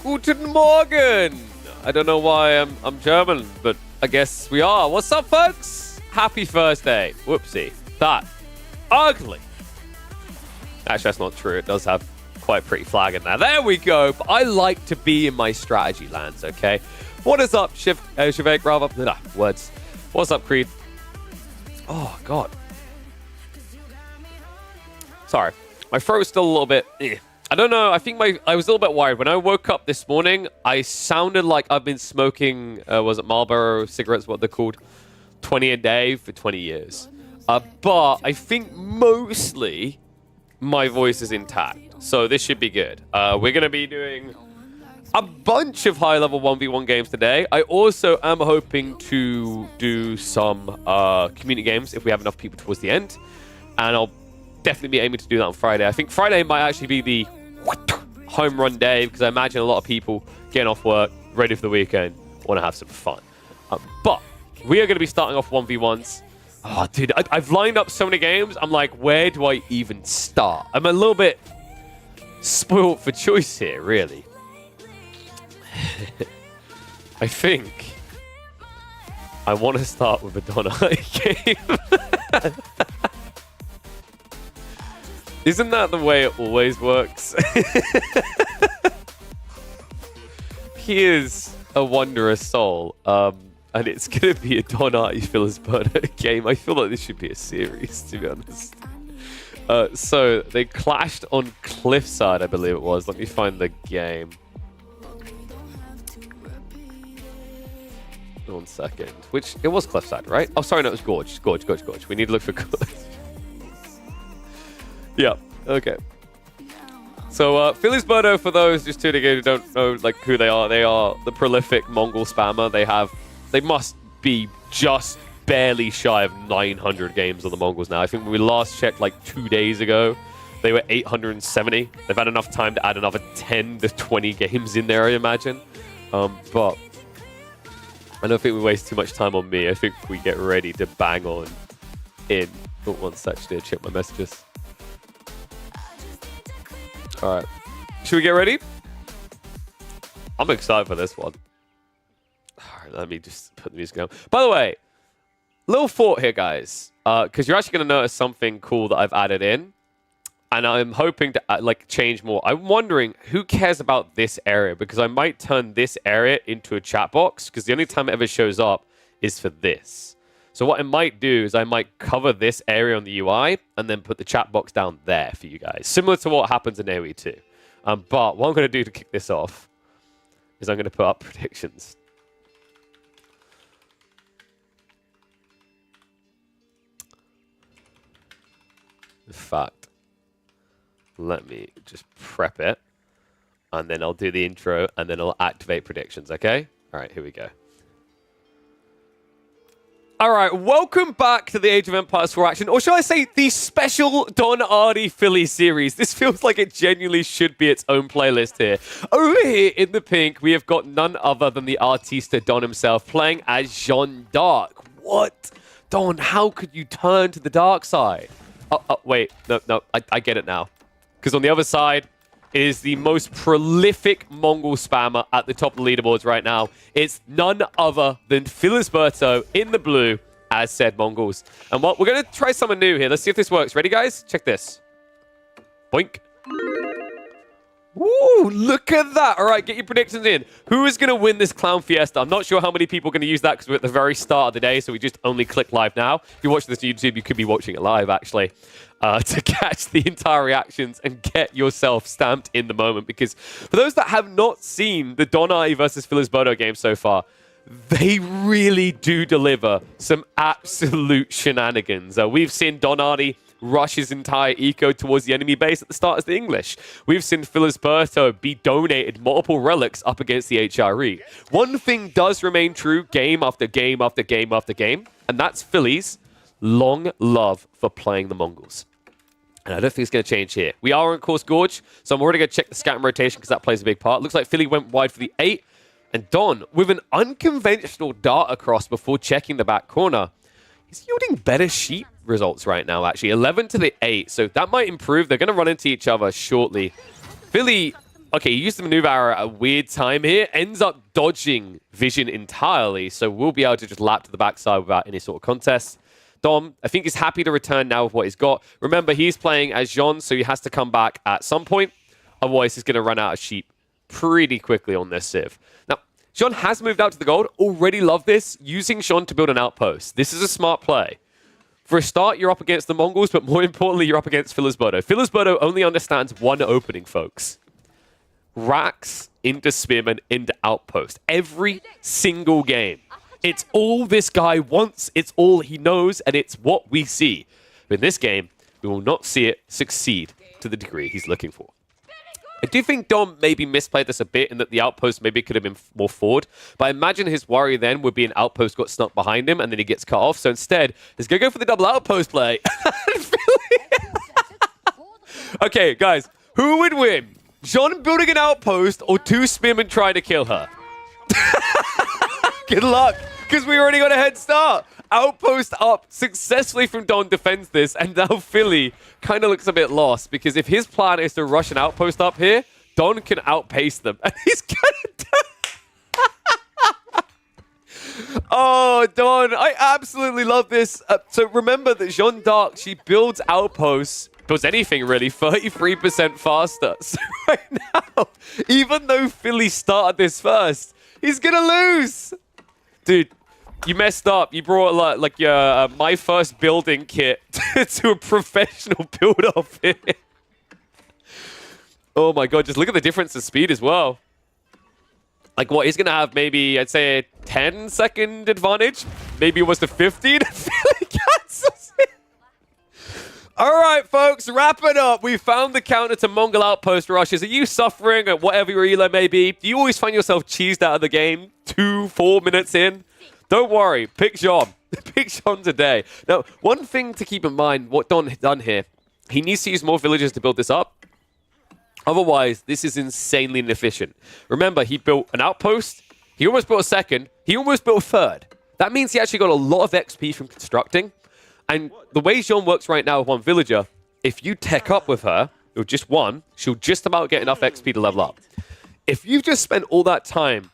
Guten Morgen! I don't know why I'm German, but I guess we are. What's up, folks? Happy Thursday. Whoopsie. That. Ugly. Actually, that's not true. It does have quite a pretty flag in there. There we go. But I like to be in my strategy lands, okay? What is up, Shivek, rather? Words. What's up, Creed? Oh, God. Sorry. My throat's still a little bit... I don't know. I think I was a little bit worried. When I woke up this morning, I sounded like I've been smoking, was it Marlboro cigarettes, what they're called? 20 a day for 20 years. But I think mostly my voice is intact. So this should be good. We're going to be doing a bunch of high-level 1v1 games today. I also am hoping to do some community games if we have enough people towards the end. And I'll definitely be aiming to do that on Friday. I think Friday might actually be the home run day because I imagine a lot of people getting off work, ready for the weekend, want to have some fun. But we are going to be starting off 1v1s. Oh, dude, I've lined up so many games. I'm like, where do I even start? I'm a little bit spoiled for choice here, really. I think I want to start with a Donna game. Isn't that the way it always works? He is a wondrous soul, and it's going to be a Don Artie Phillisberto game. I feel like this should be a series, to be honest. So, they clashed on Cliffside, I believe it was. Let me find the game. 1 second. Which, it was Cliffside, right? Oh, sorry, no, it was Gorge. Gorge. We need to look for Gorge. Yeah, okay. So, Phillisberto, for those just tuning in who don't know like who they are the prolific Mongol spammer. They must be just barely shy of 900 games on the Mongols now. I think when we last checked like 2 days ago, they were 870. They've had enough time to add another 10 to 20 games in there, I imagine. But I don't think we waste too much time on me. I think we get ready to bang on in. Oh, one sec, just need to check my messages. All right. Should we get ready? I'm excited for this one. All right, let me just put the music down. By the way, little thought here, guys, because you're actually going to notice something cool that I've added in, and I'm hoping to like change more. I'm wondering who cares about this area, because I might turn this area into a chat box, because the only time it ever shows up is for this. So what I might do is I might cover this area on the UI and then put the chat box down there for you guys, similar to what happens in AoE 2. But what I'm going to do to kick this off is I'm going to put up predictions. In fact, let me just prep it, and then I'll do the intro, and then I'll activate predictions, okay? All right, here we go. All right, welcome back to the Age of Empires 4 action, or shall I say the special Don Artie Philly series. This feels like it genuinely should be its own playlist here. Over here in the pink, we have got none other than the Artista Don himself playing as Jeanne d'Arc. What? Don, how could you turn to the dark side? Oh, wait, no, I get it now. Because on the other side is the most prolific Mongol spammer at the top of the leaderboards right now. It's none other than Felisberto in the blue as said Mongols. And what we're going to try something new here. Let's see if this works. Ready, guys? Check this. Boink. Woo, look at that. All right, get your predictions in. Who is going to win this Clown Fiesta? I'm not sure how many people are going to use that because we're at the very start of the day, so we just only click live now. If you're watching this on YouTube, you could be watching it live, actually, to catch the entire reactions and get yourself stamped in the moment. Because for those that have not seen the Don Artie versus Felisberto game so far, they really do deliver some absolute shenanigans. We've seen Don Artie rush his entire eco towards the enemy base at the start as the English. We've seen Felisberto be donated multiple relics up against the HRE. One thing does remain true game after game after game after game, and that's Philly's long love for playing the Mongols. And I don't think it's going to change here. We are on course Gorge, so I'm already going to check the scat and rotation because that plays a big part. Looks like Philly went wide for the 8, and Don, with an unconventional dart across before checking the back corner, he's yielding better sheep results right now, actually. 11 to the 8, so that might improve. They're going to run into each other shortly. Philly, okay, he used the maneuver arrow at a weird time here, ends up dodging vision entirely, so we'll be able to just lap to the backside without any sort of contest. Dom, I think he's happy to return now with what he's got. Remember, he's playing as Jean, so he has to come back at some point. Otherwise, he's going to run out of sheep pretty quickly on this Civ. Now, Jean has moved out to the gold. Already love this. Using Jean to build an outpost. This is a smart play. For a start, you're up against the Mongols, but more importantly, you're up against Felisberto. Felisberto only understands one opening, folks. Racks into Spearman into outpost. Every single game. It's all this guy wants, it's all he knows, and it's what we see. But in this game, we will not see it succeed to the degree he's looking for. I do think Dom maybe misplayed this a bit in that the outpost maybe could have been more forward. But I imagine his worry then would be an outpost got snuck behind him and then he gets cut off. So instead, he's going to go for the double outpost play. Okay, guys, who would win? Jean building an outpost or 2 spearmen trying to kill her? Good luck, because we already got a head start. Outpost up successfully from Don defends this, and now Philly kind of looks a bit lost, because if his plan is to rush an outpost up here, Don can outpace them, and he's gonna Oh, Don, I absolutely love this. So remember that Jeanne d'Arc, she builds outposts, builds anything really, 33% faster. So right now, even though Philly started this first, he's gonna lose. Dude, you messed up. You brought like your my first building kit to a professional build-off here. Oh my god, just look at the difference in speed as well. Like what, he's going to have maybe, I'd say, a 10-second advantage? Maybe almost a 15? Philly cancels it. All right, folks, wrap it up. We found the counter to Mongol outpost rushes. Are you suffering at whatever your elo may be? Do you always find yourself cheesed out of the game 2-4 minutes in? Don't worry. Pick Jean. Pick Jean today. Now, one thing to keep in mind, what Don has done here, he needs to use more villagers to build this up. Otherwise, this is insanely inefficient. Remember, he built an outpost. He almost built a second. He almost built a third. That means he actually got a lot of XP from constructing. And the way Jean works right now with one villager, if you tech up with her, or just one, she'll just about get enough XP to level up. If you've just spent all that time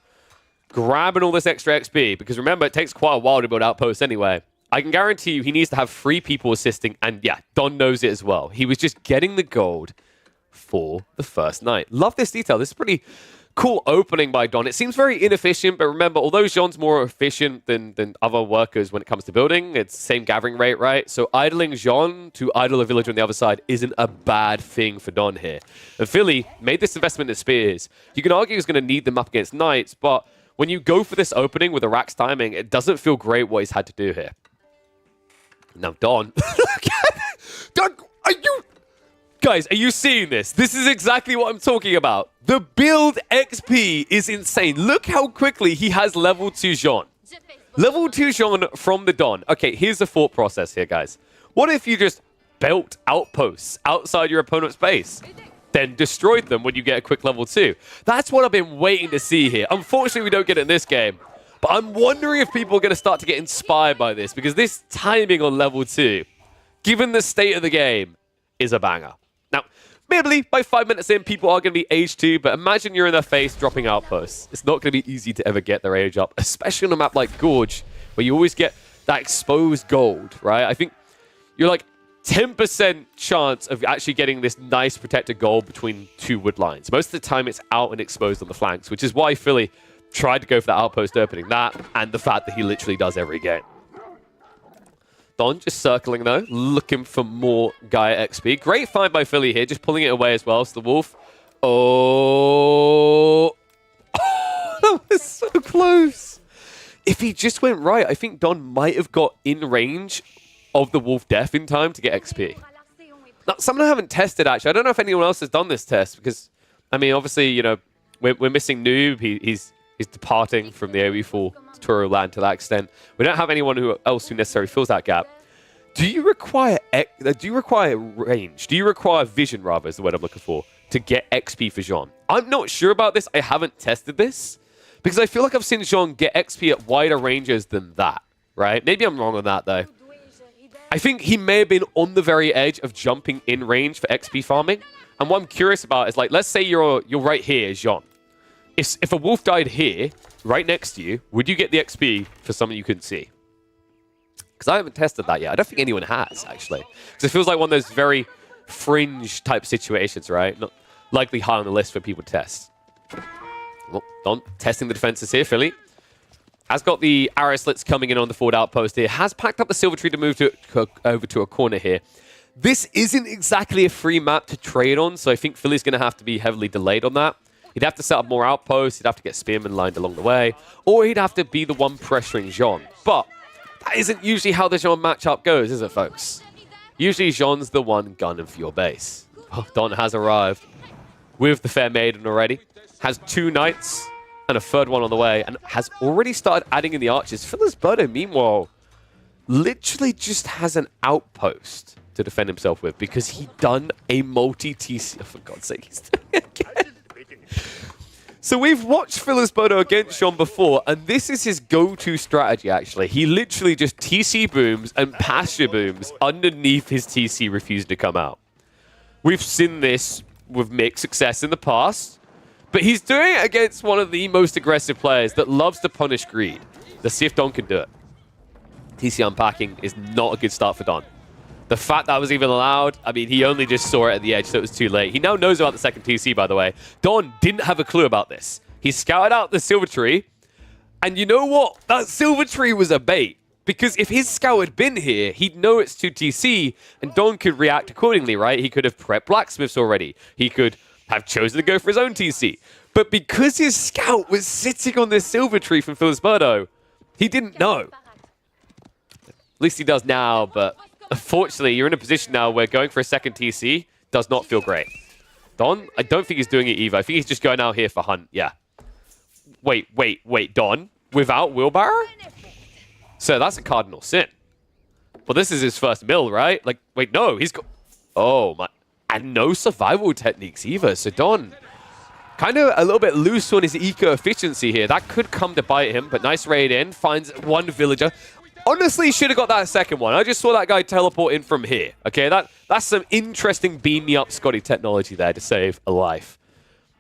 grabbing all this extra XP, because remember, it takes quite a while to build outposts anyway, I can guarantee you he needs to have 3 people assisting. And yeah, Don knows it as well. He was just getting the gold for the first night. Love this detail. This is pretty cool opening by Don. It seems very inefficient, but remember, although Jean's more efficient than other workers when it comes to building, it's the same gathering rate, right? So idling Jean to idle a villager on the other side isn't a bad thing for Don here. And Philly made this investment in spears. You can argue he's going to need them up against knights, but when you go for this opening with a Rax timing, it doesn't feel great what he's had to do here. Now, Don. Don, are you... Guys, are you seeing this? This is exactly what I'm talking about. The build XP is insane. Look how quickly he has level 2 Jean. Level 2 Jean from the Don. Okay, here's the thought process here, guys. What if you just built outposts outside your opponent's base? Then destroyed them when you get a quick level 2. That's what I've been waiting to see here. Unfortunately, we don't get it in this game. But I'm wondering if people are going to start to get inspired by this, because this timing on level 2, given the state of the game, is a banger. Now, maybe by 5 minutes in, people are going to be age 2, but imagine you're in their face dropping outposts. It's not going to be easy to ever get their age up, especially on a map like Gorge, where you always get that exposed gold, right? I think you're like 10% chance of actually getting this nice protected gold between 2 wood lines. Most of the time, it's out and exposed on the flanks, which is why Philly tried to go for that outpost opening. That, and the fact that he literally does every game. Don just circling, though, looking for more Gaia XP. Great find by Philly here, just pulling it away as well. So the Wolf... Oh, that was so close. If he just went right, I think Don might have got in range of the Wolf Death in time to get XP. Now, something I haven't tested, actually. I don't know if anyone else has done this test, because, I mean, obviously, you know, we're missing Noob. He's departing from the AoE4 tutorial land to that extent. We don't have anyone else who necessarily fills that gap. Do you require range? Do you require vision, rather, is the word I'm looking for, to get XP for Jean? I'm not sure about this. I haven't tested this, because I feel like I've seen Jean get XP at wider ranges than that, right? Maybe I'm wrong on that, though. I think he may have been on the very edge of jumping in range for XP farming. And what I'm curious about is, like, let's say you're right here, Jean. If a wolf died here, right next to you, would you get the XP for something you couldn't see? Because I haven't tested that yet. I don't think anyone has, actually. Because it feels like one of those very fringe type situations, right? Not likely high on the list for people to test. Well, Don testing the defenses here, Philly. Has got the arrow slits coming in on the forward outpost here. Has packed up the Silver Tree to move over to a corner here. This isn't exactly a free map to trade on, so I think Philly's going to have to be heavily delayed on that. He'd have to set up more outposts, he'd have to get spearmen lined along the way, or he'd have to be the one pressuring Jean. But that isn't usually how the Jean matchup goes, is it, folks? Usually Jean's the one gunning for your base. Oh, Don has arrived with the Fair Maiden already. Has 2 knights and a third one on the way, and has already started adding in the archers. Felisberto, meanwhile, literally just has an outpost to defend himself with, because he done a multi-TC. Oh, for God's sake, he's doing it again. So we've watched Felisberto against Jean before, and this is his go-to strategy, actually. He literally just TC booms and pasture booms underneath his TC refusing to come out. We've seen this with mixed success in the past, but he's doing it against one of the most aggressive players that loves to punish greed. Let's see if Don can do it. TC unpacking is not a good start for Don. The fact that was even allowed, I mean, he only just saw it at the edge, so it was too late. He now knows about the second TC, by the way. Don didn't have a clue about this. He scouted out the Silver Tree, and you know what? That Silver Tree was a bait. Because if his scout had been here, he'd know it's 2 TC, and Don could react accordingly, right? He could have prepped blacksmiths already. He could have chosen to go for his own TC. But because his scout was sitting on this Silver Tree from Felisberto, he didn't know. At least he does now, but unfortunately, you're in a position now where going for a second TC does not feel great. Don, I don't think he's doing it either. I think he's just going out here for Hunt. Yeah. Wait, Don? Without wheelbarrow? So that's a cardinal sin. Well, this is his first mill, right? Like, wait, no, he's got... Oh, my... And no survival techniques either. So Don, kind of a little bit loose on his eco-efficiency here. That could come to bite him, but nice raid in. Finds one villager. Honestly, should have got that second one. I just saw that guy teleport in from here. Okay, that's some interesting beam-me-up Scotty technology there to save a life.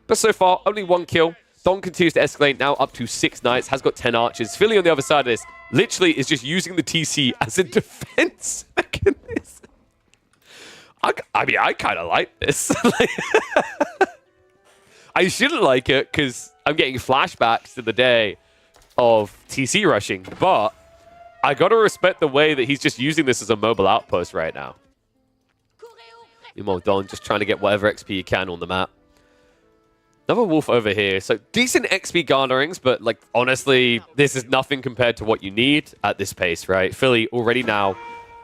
But so far, only one kill. Don continues to escalate, now up to 6 knights, has got 10 archers. Philly on the other side of this literally is just using the TC as a defense mechanism. I mean, I kind of like this. I shouldn't like it because I'm getting flashbacks to the day of TC rushing, but I got to respect the way that he's just using this as a mobile outpost right now. Meanwhile, Don just trying to get whatever XP he can on the map. Another wolf over here. So decent XP garnerings, but like honestly, this is nothing compared to what you need at this pace, right? Philly already now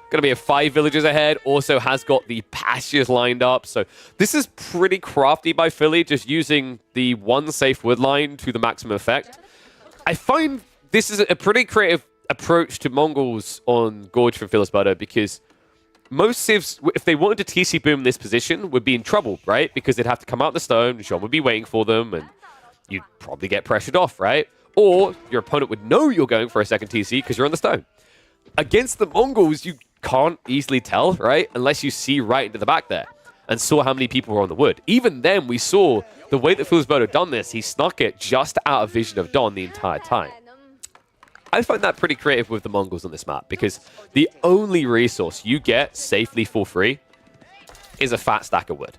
going to be a 5 villagers ahead. Also has got the pastures lined up. So this is pretty crafty by Philly, just using the one safe wood line to the maximum effect. I find this is a pretty creative approach to Mongols on Gorge from Philisberto because most civs, if they wanted to TC boom this position, would be in trouble, right? Because they'd have to come out the stone, Jean would be waiting for them, and you'd probably get pressured off, right? Or your opponent would know you're going for a second TC because you're on the stone. Against the Mongols, you can't easily tell, right? Unless you see right into the back there and saw how many people were on the wood. Even then, we saw the way that Philisberto done this, he snuck it just out of vision of Don the entire time. I find that pretty creative with the Mongols on this map because the only resource you get safely for free is a fat stack of wood.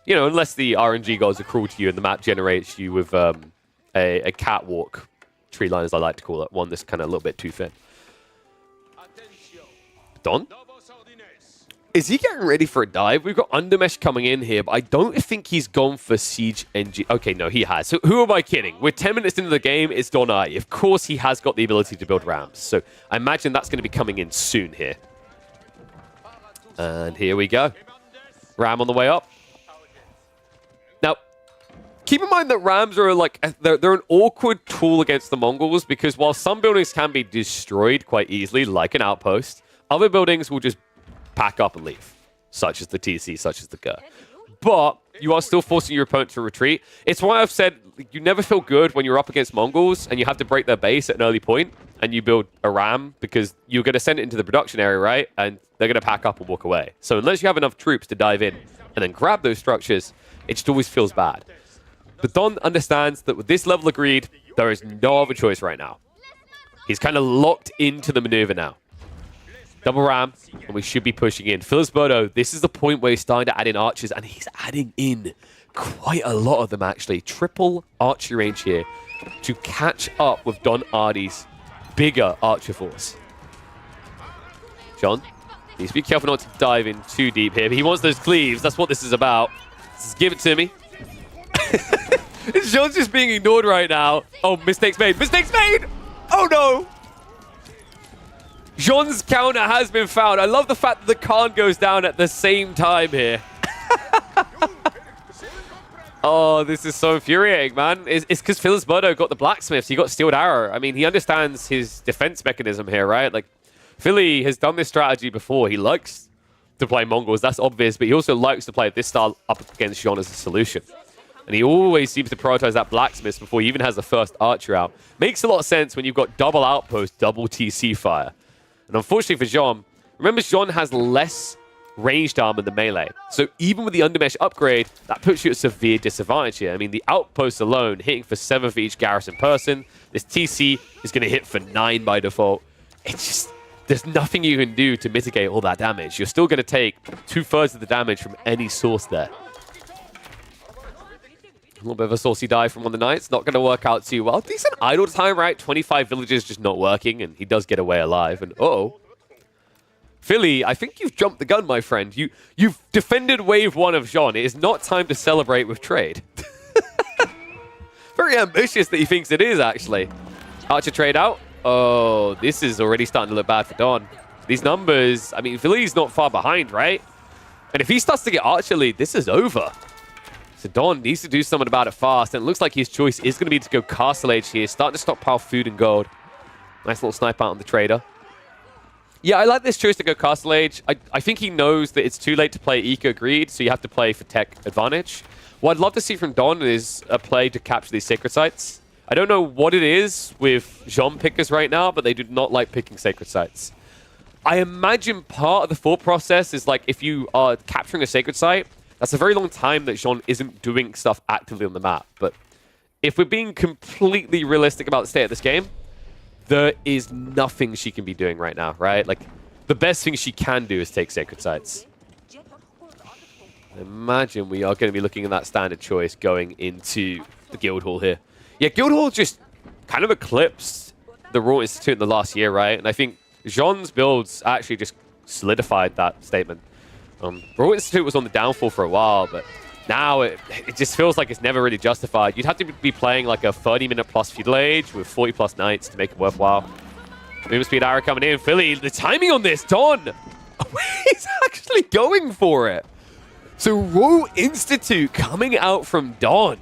You know, unless the RNG gods are cruel to you and the map generates you with a catwalk tree line, as I like to call it, one that's kind of a little bit too thin. Don? Is he getting ready for a dive? We've got Undermesh coming in here, but I don't think he's gone for Siege NG. Okay, no, he has. So who am I kidding? We're 10 minutes into the game. It's Don I. Of course, he has got the ability to build rams. So I imagine that's going to be coming in soon here. And here we go. Ram on the way up. Now, keep in mind that rams are like, they're an awkward tool against the Mongols because while some buildings can be destroyed quite easily, like an outpost, other buildings will just pack up and leave, such as the TC, such as the Gur. But you are still forcing your opponent to retreat. It's why I've said you never feel good when you're up against Mongols and you have to break their base at an early point and you build a ram because you're going to send it into the production area, right? And they're going to pack up and walk away. So unless you have enough troops to dive in and then grab those structures, it just always feels bad. But Don understands that with this level of greed, there is no other choice right now. He's kind of locked into the maneuver now. Double ram, and we should be pushing in. Philisberto, this is the point where he's starting to add in archers, and he's adding in quite a lot of them, actually. Triple archery range here to catch up with Don Ardy's bigger archer force. John needs to be careful not to dive in too deep here, but he wants those cleaves. That's what this is about. Just give it to me. John's just being ignored right now. Oh, mistakes made. Mistakes made! Oh, no! Jean's counter has been found. I love the fact that the Khan goes down at the same time here. Oh, this is so infuriating, man. It's because Philisberto got the blacksmiths. He got Steeled Arrow. I mean, he understands his defense mechanism here, right? Like, Philly has done this strategy before. He likes to play Mongols. That's obvious. But he also likes to play this style up against Jean as a solution. And he always seems to prioritize that blacksmith before he even has the first archer out. Makes a lot of sense when you've got double outpost, double TC fire. And unfortunately for Jean, remember Jean has less ranged armor than melee. So even with the Undermesh upgrade, that puts you at severe disadvantage here. I mean, the outpost alone, hitting for 7 for each garrison person. This TC is going to hit for 9 by default. It's just, there's nothing you can do to mitigate all that damage. You're still going to take 2/3 of the damage from any source there. A little bit of a saucy dive from one of the Knights. Not going to work out too well. Decent idle time, right? 25 villages just not working, and he does get away alive. And uh-oh. Philly, I think you've jumped the gun, my friend. You've defended wave 1 of Jean. It is not time to celebrate with trade. Very ambitious that he thinks it is, actually. Archer trade out. Oh, this is already starting to look bad for Don. These numbers, I mean, Philly's not far behind, right? And if he starts to get Archer lead, this is over. So Don needs to do something about it fast, and it looks like his choice is going to be to go Castle Age here, start to stockpile food and gold. Nice little snipe out on the trader. Yeah, I like this choice to go Castle Age. I think he knows that it's too late to play Eco Greed, so you have to play for tech advantage. What I'd love to see from Don is a play to capture these Sacred Sites. I don't know what it is with Jean pickers right now, but they do not like picking Sacred Sites. I imagine part of the thought process is like if you are capturing a Sacred Site, that's a very long time that Jean isn't doing stuff actively on the map. But if we're being completely realistic about the state of this game, there is nothing she can be doing right now, right? Like, the best thing she can do is take Sacred Sites. Imagine we are going to be looking at that standard choice going into the Guildhall here. Yeah, Guildhall just kind of eclipsed the Raw Institute in the last year, right? And I think Jean's builds actually just solidified that statement. Raw Institute was on the downfall for a while, but now it just feels like it's never really justified. You'd have to be playing like a 30-minute plus Feudal Age with 40+ Knights to make it worthwhile. Movement speed arrow coming in. Philly, the timing on this, Don! He's actually going for it. So Raw Institute coming out from Don.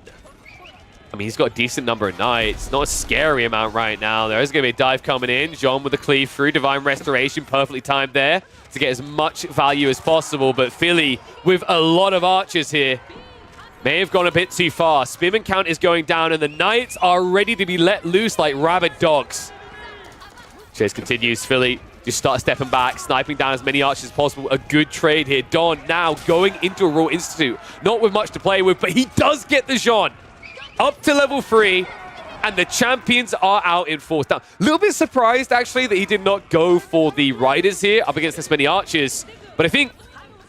I mean, he's got a decent number of Knights. Not a scary amount right now. There is going to be a dive coming in. Jean with the cleave through. Divine Restoration, perfectly timed there to get as much value as possible. But Philly with a lot of archers here may have gone a bit too far. Spearman count is going down, and the Knights are ready to be let loose like rabid dogs. Chase continues. Philly just start stepping back, sniping down as many archers as possible. A good trade here. Don now going into a Raw Institute. Not with much to play with, but he does get the Jean up to level 3, and the champions are out in force. Now, a little bit surprised, actually, that he did not go for the Riders here up against this many archers. But I think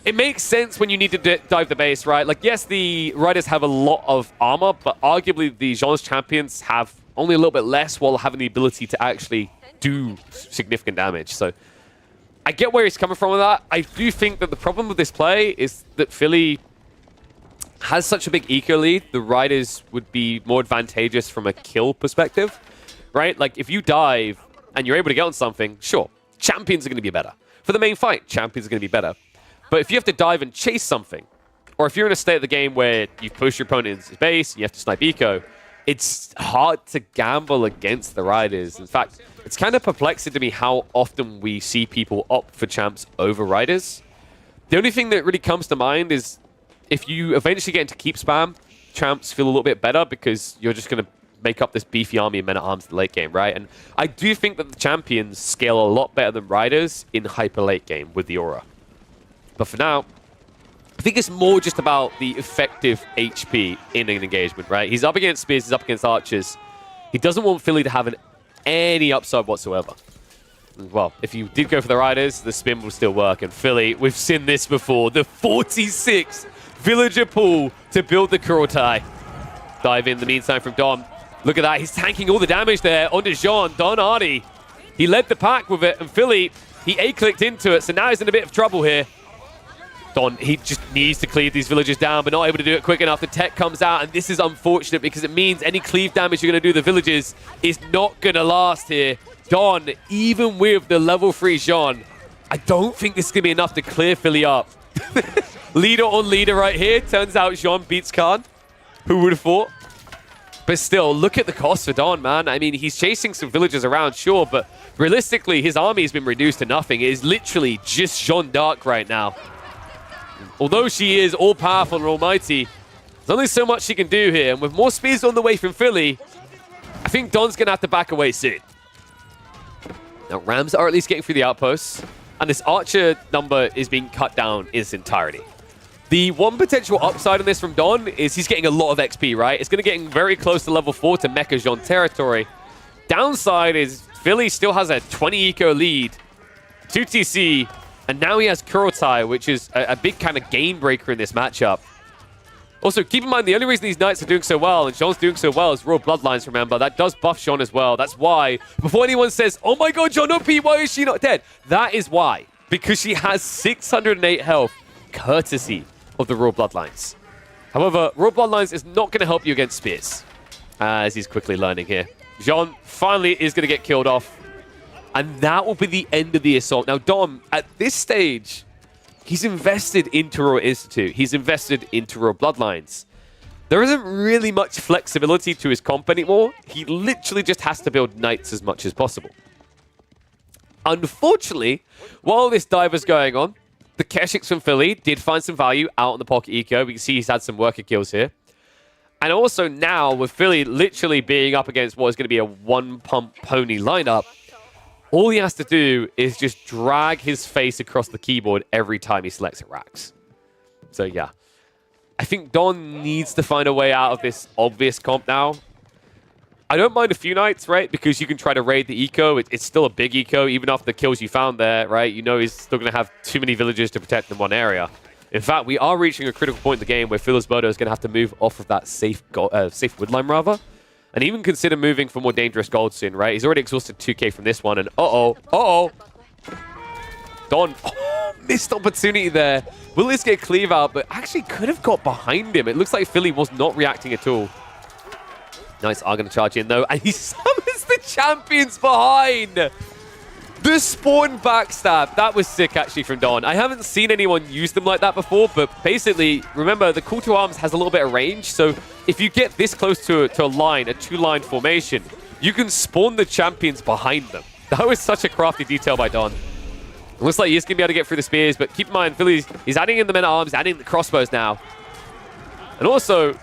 it makes sense when you need to dive the base, right? Like, yes, the Riders have a lot of armor, but arguably the Jean's champions have only a little bit less while having the ability to actually do significant damage. So I get where he's coming from with that. I do think that the problem with this play is that Philly has such a big eco lead, the Riders would be more advantageous from a kill perspective, right? Like, if you dive and you're able to get on something, sure, champions are going to be better. For the main fight, champions are going to be better. But if you have to dive and chase something, or if you're in a state of the game where you push your opponent into his base and you have to snipe eco, it's hard to gamble against the Riders. In fact, it's kind of perplexing to me how often we see people opt for champs over Riders. The only thing that really comes to mind is if you eventually get into keep spam, champs feel a little bit better because you're just going to make up this beefy army of men-at-arms in the late game, right? And I do think that the champions scale a lot better than Riders in hyper late game with the Aura. But for now, I think it's more just about the effective HP in an engagement, right? He's up against spears, he's up against archers. He doesn't want Philly to have any upside whatsoever. Well, if you did go for the Riders, the spin will still work. And Philly, we've seen this before. The 46 Villager pool to build the Kurotai. Dive in the meantime from Don. Look at that. He's tanking all the damage there onto Jean. Don Hardy. He led the pack with it. And Philly, he A-clicked into it. So now he's in a bit of trouble here. Don, he just needs to cleave these villagers down, but not able to do it quick enough. The tech comes out, and this is unfortunate because it means any cleave damage you're going to do to the villagers is not going to last here. Don, even with the level 3 Jean, I don't think this is going to be enough to clear Philly up. Leader on leader right here. Turns out Jean beats Khan. Who would have thought? But still, look at the cost for Don, man. I mean, he's chasing some villagers around, sure, but realistically, his army has been reduced to nothing. It is literally just Jeanne d'Arc right now. Although she is all-powerful and almighty, there's only so much she can do here. And with more speeds on the way from Philly, I think Don's going to have to back away soon. Now, Rams are at least getting through the outposts, and this archer number is being cut down in its entirety. The one potential upside on this from Don is he's getting a lot of XP, right? It's going to get very close to level 4 to Mecha Jean territory. Downside is Philly still has a 20 eco lead, 2 TC, and now he has Kurotai, which is a big kind of game breaker in this matchup. Also, keep in mind, the only reason these Knights are doing so well, and Jean's doing so well, is Royal Bloodlines, remember. That does buff Jean as well. That's why, before anyone says, oh my god, Jean OP, why is she not dead? That is why. Because she has 608 health, courtesy of the Royal Bloodlines. However, Royal Bloodlines is not going to help you against spears, as he's quickly learning here. Jean finally is going to get killed off, and that will be the end of the assault. Now, Dom, at this stage, he's invested into Royal Institute. He's invested into Royal Bloodlines. There isn't really much flexibility to his comp anymore. He literally just has to build Knights as much as possible. Unfortunately, while this dive was going on, the Keshiks from Philly did find some value out on the pocket eco. We can see he's had some worker kills here. And also now, with Philly literally being up against what is going to be a one-pump pony lineup, all he has to do is just drag his face across the keyboard every time he selects at Rax. So yeah, I think Don needs to find a way out of this obvious comp now. I don't mind a few Knights, right? Because you can try to raid the eco. It's still a big eco, even after the kills you found there, right? You know he's still going to have too many villagers to protect in one area. In fact, we are reaching a critical point in the game where Felisberto is going to have to move off of that safe woodline, rather. And even consider moving for more dangerous gold soon, right? He's already exhausted 2k from this one, and uh-oh. Don, missed opportunity there. Will this get cleave out? But actually could have got behind him. It looks like Philly was not reacting at all. Knights are going to charge in, though, and he summons the champions behind. The spawn backstab. That was sick, actually, from Don. I haven't seen anyone use them like that before, but basically, remember, the call to arms has a little bit of range, so if you get this close to a line, a two-line formation, you can spawn the champions behind them. That was such a crafty detail by Don. It looks like he's going to be able to get through the spears, but keep in mind, he's adding in the men-at-arms, adding the crossbows now. And also,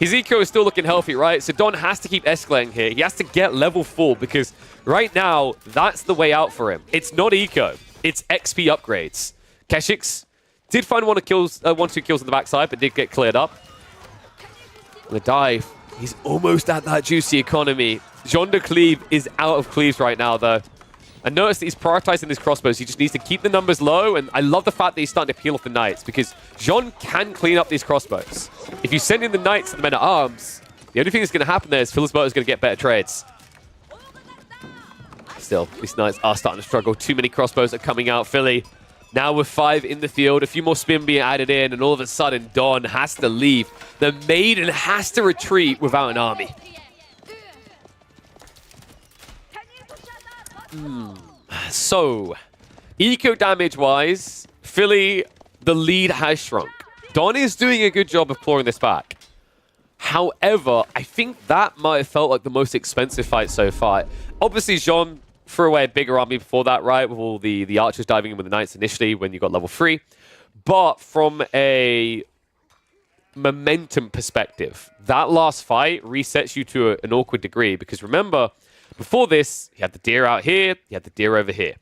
his eco is still looking healthy, right? So Don has to keep escalating here. He has to get level 4 because right now, that's the way out for him. It's not eco. It's XP upgrades. Keshiks did find one or two kills on the backside, but did get cleared up. The dive. He's almost at that juicy economy. Jean de Cleave is out of cleaves right now, though. And notice that he's prioritizing his crossbows. He just needs to keep the numbers low. And I love the fact that he's starting to peel off the Knights because Jean can clean up these crossbows. If you send in the Knights and the men-at-arms, the only thing that's going to happen there is Felisberto is going to get better trades. Still, these Knights are starting to struggle. Too many crossbows are coming out. Philly now with 5 in the field. A few more spin being added in. And all of a sudden, Don has to leave. The Maiden has to retreat without an army. So, eco damage-wise, Philly, the lead has shrunk. Don is doing a good job of clawing this back. However, I think that might have felt like the most expensive fight so far. Obviously, Jean threw away a bigger army before that, right? With all the archers diving in with the Knights initially when you got level 3. But from a momentum perspective, that last fight resets you to an awkward degree. Because remember, before this, he had the deer out here, he had the deer over here.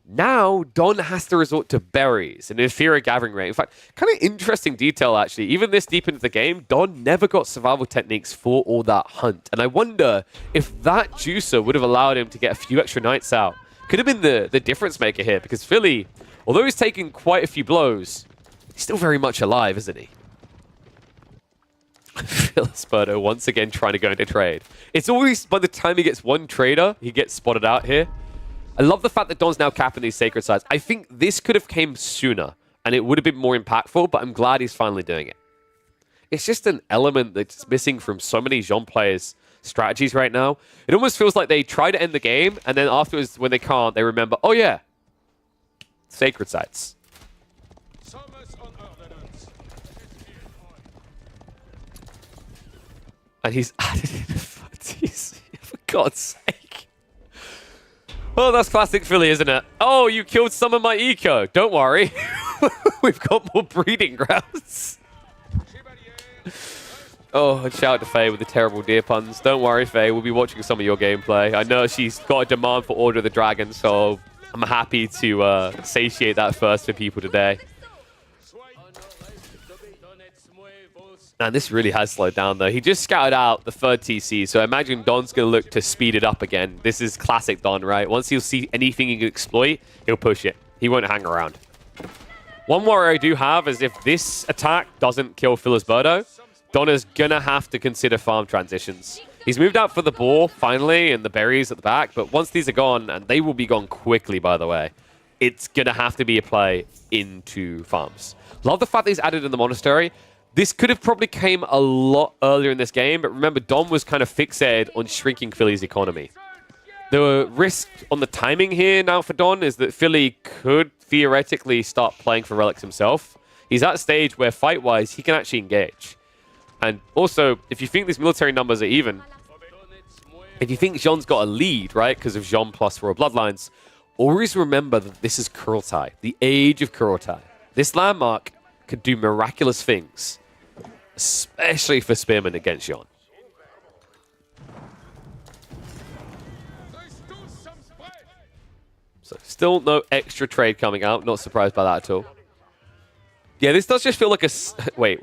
Now, Don has to resort to berries, an inferior gathering rate. In fact, kind of interesting detail, actually. Even this deep into the game, Don never got survival techniques for all that hunt. And I wonder if that juicer would have allowed him to get a few extra Knights out. Could have been the difference maker here, because Philly, although he's taken quite a few blows, he's still very much alive, isn't he? Felisberto once again trying to go into trade. It's always by the time he gets one trader, he gets spotted out here. I love the fact that Don's now capping these sacred sites. I think this could have came sooner, and it would have been more impactful, but I'm glad he's finally doing it. It's just an element that's missing from so many Jean players' strategies right now. It almost feels like they try to end the game, and then afterwards, when they can't, they remember, oh yeah, sacred sites. And he's added in a FTC, for God's sake. Well, that's classic Philly, isn't it? Oh, you killed some of my eco. Don't worry. We've got more breeding grounds. Oh, and shout out to Faye with the terrible deer puns. Don't worry, Faye. We'll be watching some of your gameplay. I know she's got a demand for Order of the Dragon, so I'm happy to satiate that first for people today. And this really has slowed down, though. He just scouted out the third TC, so I imagine Don's going to look to speed it up again. This is classic Don, right? Once he'll see anything he can exploit, he'll push it. He won't hang around. One worry I do have is if this attack doesn't kill Felisberto, Don is going to have to consider farm transitions. He's moved out for the boar, finally, and the berries at the back, but once these are gone, and they will be gone quickly, by the way, it's going to have to be a play into farms. Love the fact that he's added in the monastery. This could have probably came a lot earlier in this game, but remember, Don was kind of fixated on shrinking Philly's economy. The risk on the timing here now for Don is that Philly could theoretically start playing for relics himself. He's at a stage where, fight-wise, he can actually engage. And also, if you think these military numbers are even, if you think Jean's got a lead, right, because of Jean plus Royal Bloodlines, always remember that this is Kurultai, the age of Kurultai. This landmark could do miraculous things, especially for Spearman against Jean. So still no extra trade coming out. Not surprised by that at all. Yeah, this does just feel like a... Wait.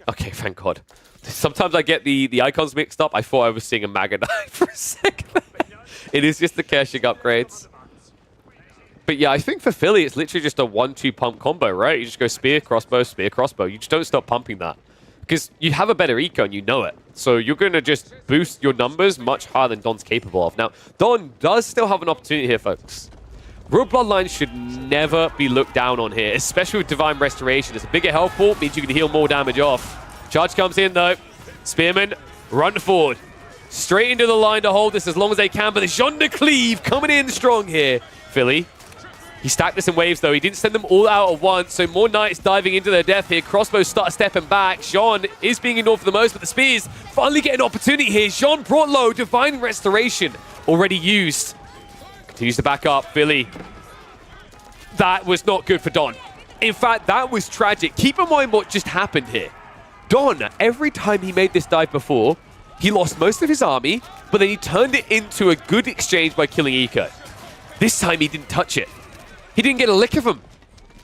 Okay, thank God. Sometimes I get the icons mixed up. I thought I was seeing a Magadai for a second. It is just the Kershaw upgrades. But yeah, I think for Philly, it's literally just a 1-2 pump combo, right? You just go spear, crossbow, spear, crossbow. You just don't stop pumping that. Because you have a better eco and you know it. So you're going to just boost your numbers much higher than Don's capable of. Now, Don does still have an opportunity here, folks. Royal Bloodline should never be looked down on here, especially with Divine Restoration. It's a bigger health pool, means you can heal more damage off. Charge comes in, though. Spearman, run forward. Straight into the line to hold this as long as they can, but the Jean de Cleave coming in strong here. Philly. He stacked this in waves, though. He didn't send them all out at once, so more knights diving into their death here. Crossbows start stepping back. Jean is being ignored for the most, but the spears finally get an opportunity here. Jean brought low. Divine Restoration already used. Continues to back up. Philly. That was not good for Don. In fact, that was tragic. Keep in mind what just happened here. Don, every time he made this dive before, he lost most of his army, but then he turned it into a good exchange by killing Eco. This time he didn't touch it. He didn't get a lick of him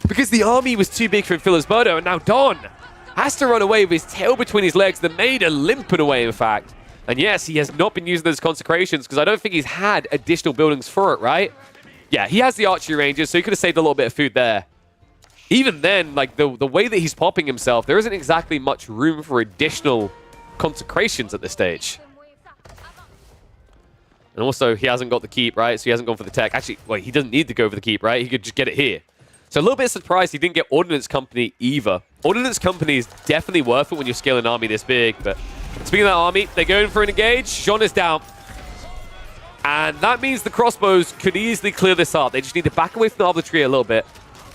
because the army was too big for Philisberto, and now Don has to run away with his tail between his legs. The maid are limping away, in fact. And yes, he has not been using those consecrations because I don't think he's had additional buildings for it, right? Yeah, he has the archery ranges, so he could have saved a little bit of food there. Even then, like the way that he's popping himself, there isn't exactly much room for additional consecrations at this stage. And also, he hasn't got the keep, right? So he hasn't gone for the tech. Actually, wait, he doesn't need to go for the keep, right? He could just get it here. So a little bit surprised he didn't get Ordnance Company either. Ordnance Company is definitely worth it when you're scaling an army this big, but speaking of that army, they're going for an engage. Jean is down. And that means the crossbows could easily clear this up. They just need to back away from the arbitrary a little bit.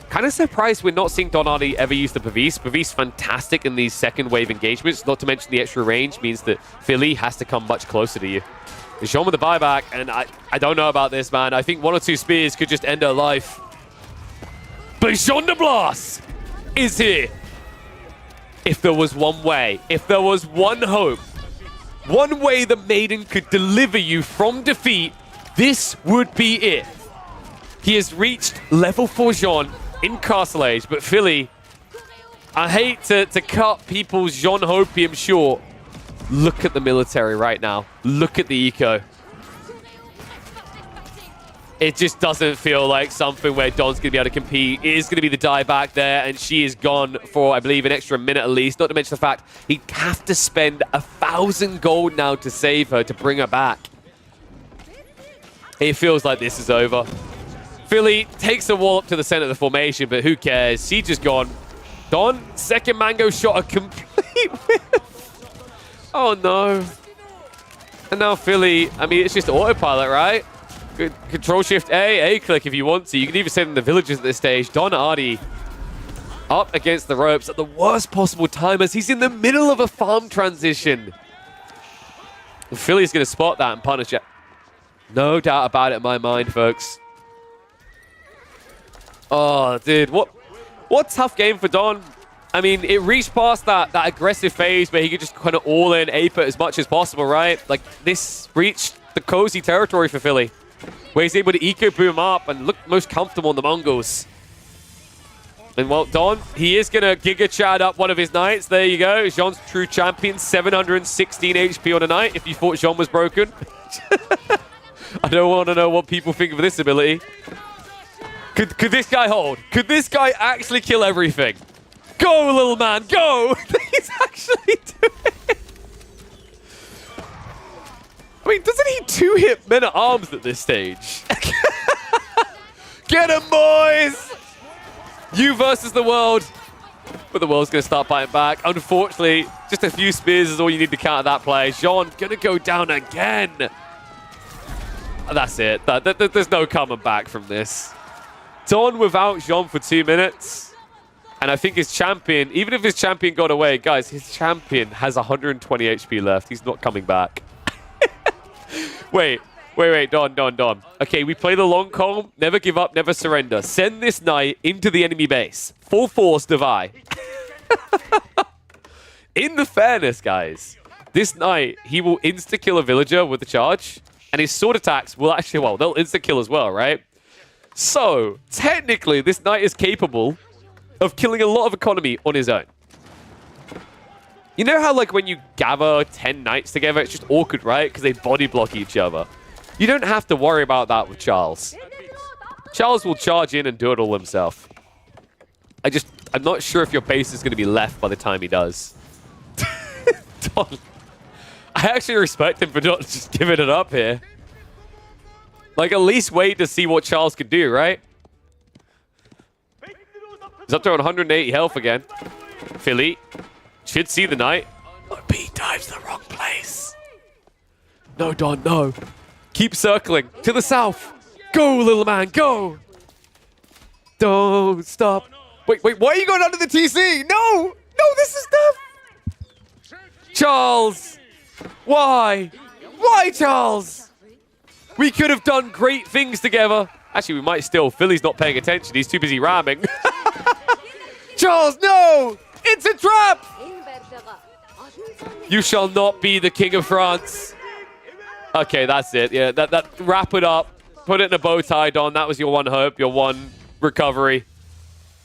Kind of surprised we're not seeing Don Hardy ever use the Pavis. Pavis fantastic in these second wave engagements. Not to mention the extra range means that Philly has to come much closer to you. Jean with the buyback, and I don't know about this, man. I think 1 or 2 spears could just end her life. But Jean de Blas is here. If there was one way, if there was one hope, one way the Maiden could deliver you from defeat, this would be it. He has reached level 4 Jean in Castle Age, but Philly, I hate to cut people's Jean Hopium short. Look at the military right now. Look at the eco. It just doesn't feel like something where Don's going to be able to compete. It is going to be the die back there, and she is gone for, I believe, an extra minute at least. Not to mention the fact he'd have to spend 1,000 gold now to save her, to bring her back. It feels like this is over. Philly takes the wall up to the center of the formation, but who cares? Siege is gone. Don, second mango shot, a complete whiff. Oh, no. And now Philly, I mean, it's just autopilot, right? Control-Shift-A, A-click if you want to. You can even send them the villagers at this stage. Don Hardy up against the ropes at the worst possible time as he's in the middle of a farm transition. And Philly's going to spot that and punish it. No doubt about it in my mind, folks. Oh, dude. What tough game for Don. I mean, it reached past that aggressive phase where he could just kind of all-in ape it as much as possible, right? Like, this reached the cozy territory for Philly, where he's able to eco-boom up and look most comfortable on the Mongols. And, well, Don, he is going to Giga Chad up one of his knights. There you go. Jean's true champion, 716 HP on a knight, if you thought Jean was broken. I don't want to know what people think of this ability. Could this guy hold? Could this guy actually kill everything? Go, little man, go! He's actually doing it. I mean, doesn't he two-hit men-at-arms at this stage? Get him, boys! You versus the world. But the world's going to start fighting back. Unfortunately, just a few spears is all you need to counter that play. Jean going to go down again. That's it. There's no coming back from this. Don without Jean for 2 minutes. And I think his champion, even if his champion got away, guys, his champion has 120 HP left. He's not coming back. Wait, Wait, Don. Okay, we play the long column. Never give up, never surrender. Send this knight into the enemy base. Full force, Devi. In the fairness, guys, this knight, he will insta-kill a villager with the charge, and his sword attacks will actually, well, they'll insta-kill as well, right? So, technically, this knight is capable of killing a lot of economy on his own. You know how, like, when you gather 10 knights together, it's just awkward, right? Because they body block each other. You don't have to worry about that with Charles. Charles will charge in and do it all himself. I'm not sure if your base is going to be left by the time he does. Don. I actually respect him for not just giving it up here. Like, at least wait to see what Charles can do, right? He's up to 180 health again. Philly should see the knight. OP dives the wrong place. No, Don, no. Keep circling to the south. Go, little man, go. Don't stop. Wait, why are you going under the TC? No, this is tough. Charles, why? Why, Charles? We could have done great things together. Actually, we might still. Philly's not paying attention. He's too busy ramming. Charles, no! It's a trap! You shall not be the king of France. Okay, that's it. Yeah, that wrap it up. Put it in a bow tie, Don. That was your one hope, your one recovery.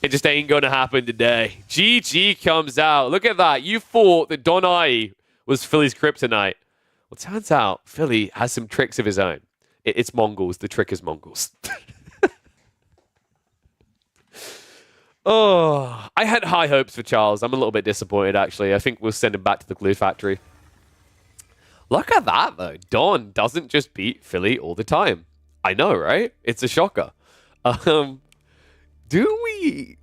It just ain't gonna happen today. GG comes out. Look at that. You thought that Don Ai was Philly's kryptonite. Well, turns out Philly has some tricks of his own. It's Mongols. The trick is Mongols. Oh, I had high hopes for Charles. I'm a little bit disappointed, actually. I think we'll send him back to the glue factory. Look at that, though. Don doesn't just beat Philly all the time. I know, right? It's a shocker. Do we...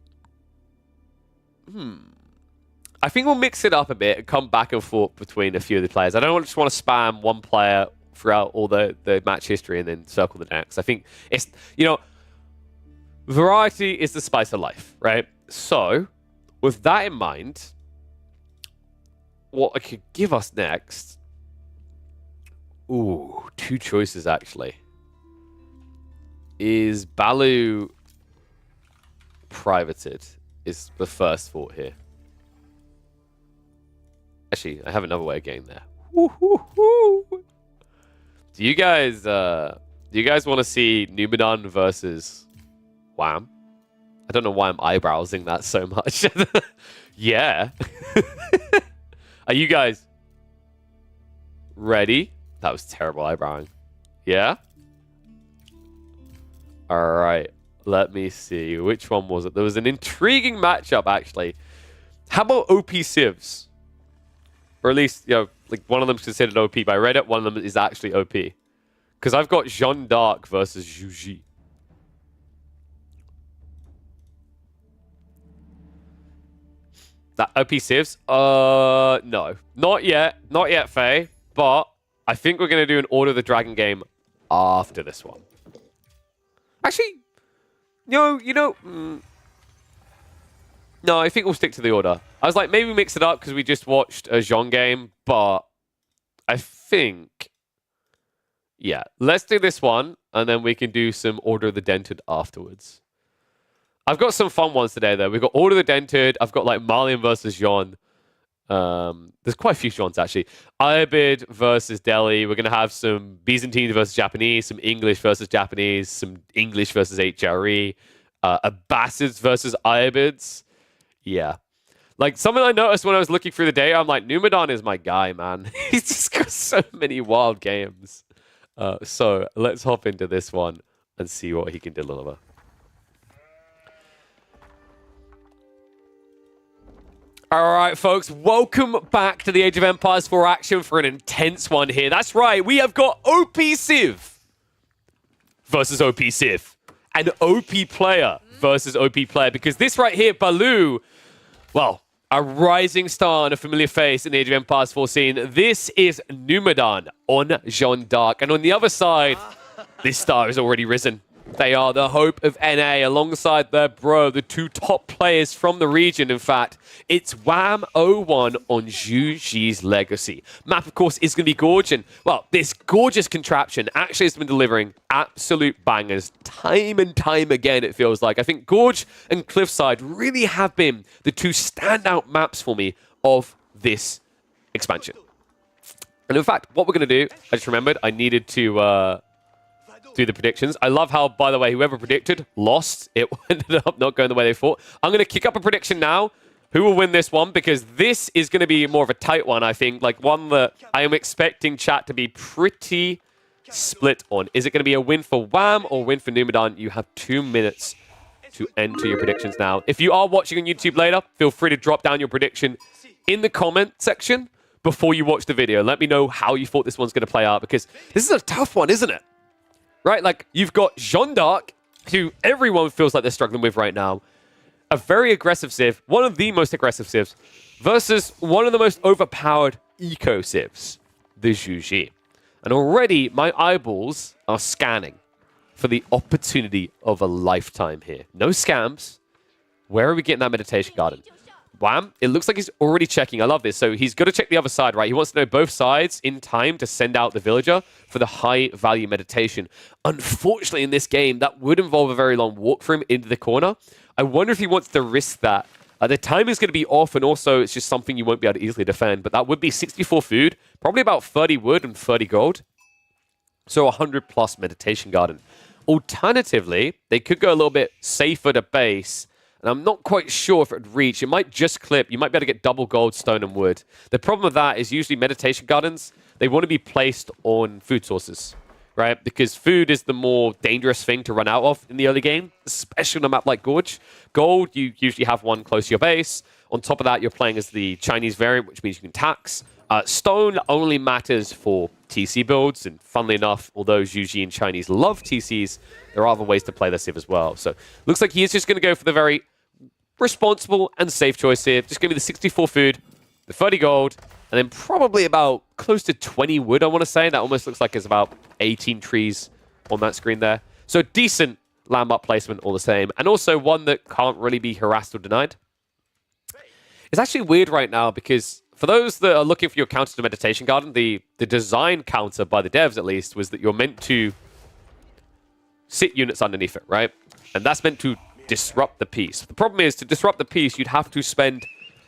I think we'll mix it up a bit and come back and forth between a few of the players. I don't just want to spam one player throughout all the match history and then circle the next. I think it's, you know, variety is the spice of life, right? So, with that in mind, what I could give us next... Ooh, two choices, actually. Is Balu privated? Is the first thought here. Actually, I have another way of getting there. Woo-hoo-hoo. Do you guys want to see Numidan versus Wham? I don't know why I'm eyebrowsing that so much. Yeah. Are you guys ready? That was terrible eyebrowing. Yeah? Alright. Let me see. Which one was it? There was an intriguing matchup, actually. How about OP Civs? Or at least, you know, like one of them's considered OP by Reddit, one of them is actually OP. Because I've got Jeanne d'Arc versus Zhu Ji. That OP Civs? No. Not yet. Not yet, Faye. But I think we're going to do an Order of the Dragon game after this one. Actually, no, no, I think we'll stick to the order. I was like, maybe mix it up because we just watched a Jean game, but I think, yeah, let's do this one, and then we can do some Order of the Dented afterwards. I've got some fun ones today, though. We've got Order of the Dented. I've got, like, Malian versus Jean. There's quite a few Jeans, actually. Iabid versus Delhi. We're going to have some Byzantine versus Japanese, some English versus Japanese, some English versus HRE, Abbasids versus Iabids. Yeah. Like, something I noticed when I was looking through the data, I'm like, Numidan is my guy, man. He's just got so many wild games. So, let's hop into this one and see what he can deliver. All right, folks, welcome back to the Age of Empires 4 action for an intense one here. That's right, we have got OP Civ versus OP Civ. An OP player versus OP player, because this right here, Balu, well, a rising star and a familiar face in the Age of Empires 4 scene. This is Numidan on Jeanne d'Arc. And on the other side, this star is already risen. They are the hope of NA alongside their bro, the two top players from the region, in fact. It's Wham01 on Zhu Zi's Legacy. Map, of course, is going to be Gorge, and, well, this gorgeous contraption actually has been delivering absolute bangers time and time again, it feels like. I think Gorge and Cliffside really have been the two standout maps for me of this expansion. And in fact, what we're going to do, I just remembered I needed to do the predictions. I love how, by the way, whoever predicted lost. It ended up not going the way they thought. I'm going to kick up a prediction now. Who will win this one? Because this is going to be more of a tight one, I think. Like one that I am expecting chat to be pretty split on. Is it going to be a win for Wham or a win for Numidan? You have 2 minutes to enter your predictions now. If you are watching on YouTube later, feel free to drop down your prediction in the comment section before you watch the video. Let me know how you thought this one's going to play out, because this is a tough one, isn't it? Right? Like, you've got Jeanne d'Arc, who everyone feels like they're struggling with right now. A very aggressive Civ, one of the most aggressive Civs, versus one of the most overpowered eco Civs, the Zhu Zi. And already, my eyeballs are scanning for the opportunity of a lifetime here. No scams. Where are we getting that meditation garden? Wham! It looks like he's already checking. I love this. So he's got to check the other side, right? He wants to know both sides in time to send out the villager for the high-value meditation. Unfortunately, in this game, that would involve a very long walk for him into the corner. I wonder if he wants to risk that. The time is going to be off, and also it's just something you won't be able to easily defend. But that would be 64 food, probably about 30 wood and 30 gold. So 100+ meditation garden. Alternatively, they could go a little bit safer to base. And I'm not quite sure if it would reach. It might just clip. You might be able to get double gold, stone, and wood. The problem with that is usually meditation gardens, they want to be placed on food sources, right? Because food is the more dangerous thing to run out of in the early game, especially on a map like Gorge. Gold, you usually have one close to your base. On top of that, you're playing as the Chinese variant, which means you can tax. Stone only matters for TC builds, and funnily enough, although Zhu Zi and Chinese love TCs, there are other ways to play the Civ as well. So looks like he is just going to go for the very responsible and safe choice here. Just give me the 64 food, the 30 gold, and then probably about close to 20 wood, I want to say. That almost looks like it's about 18 trees on that screen there. So decent landmark placement all the same, and also one that can't really be harassed or denied. It's actually weird right now because for those that are looking for your counter to Meditation Garden, the design counter by the devs at least was that you're meant to sit units underneath it, right? And that's meant to disrupt the piece. The problem is, to disrupt the piece, you'd have to spend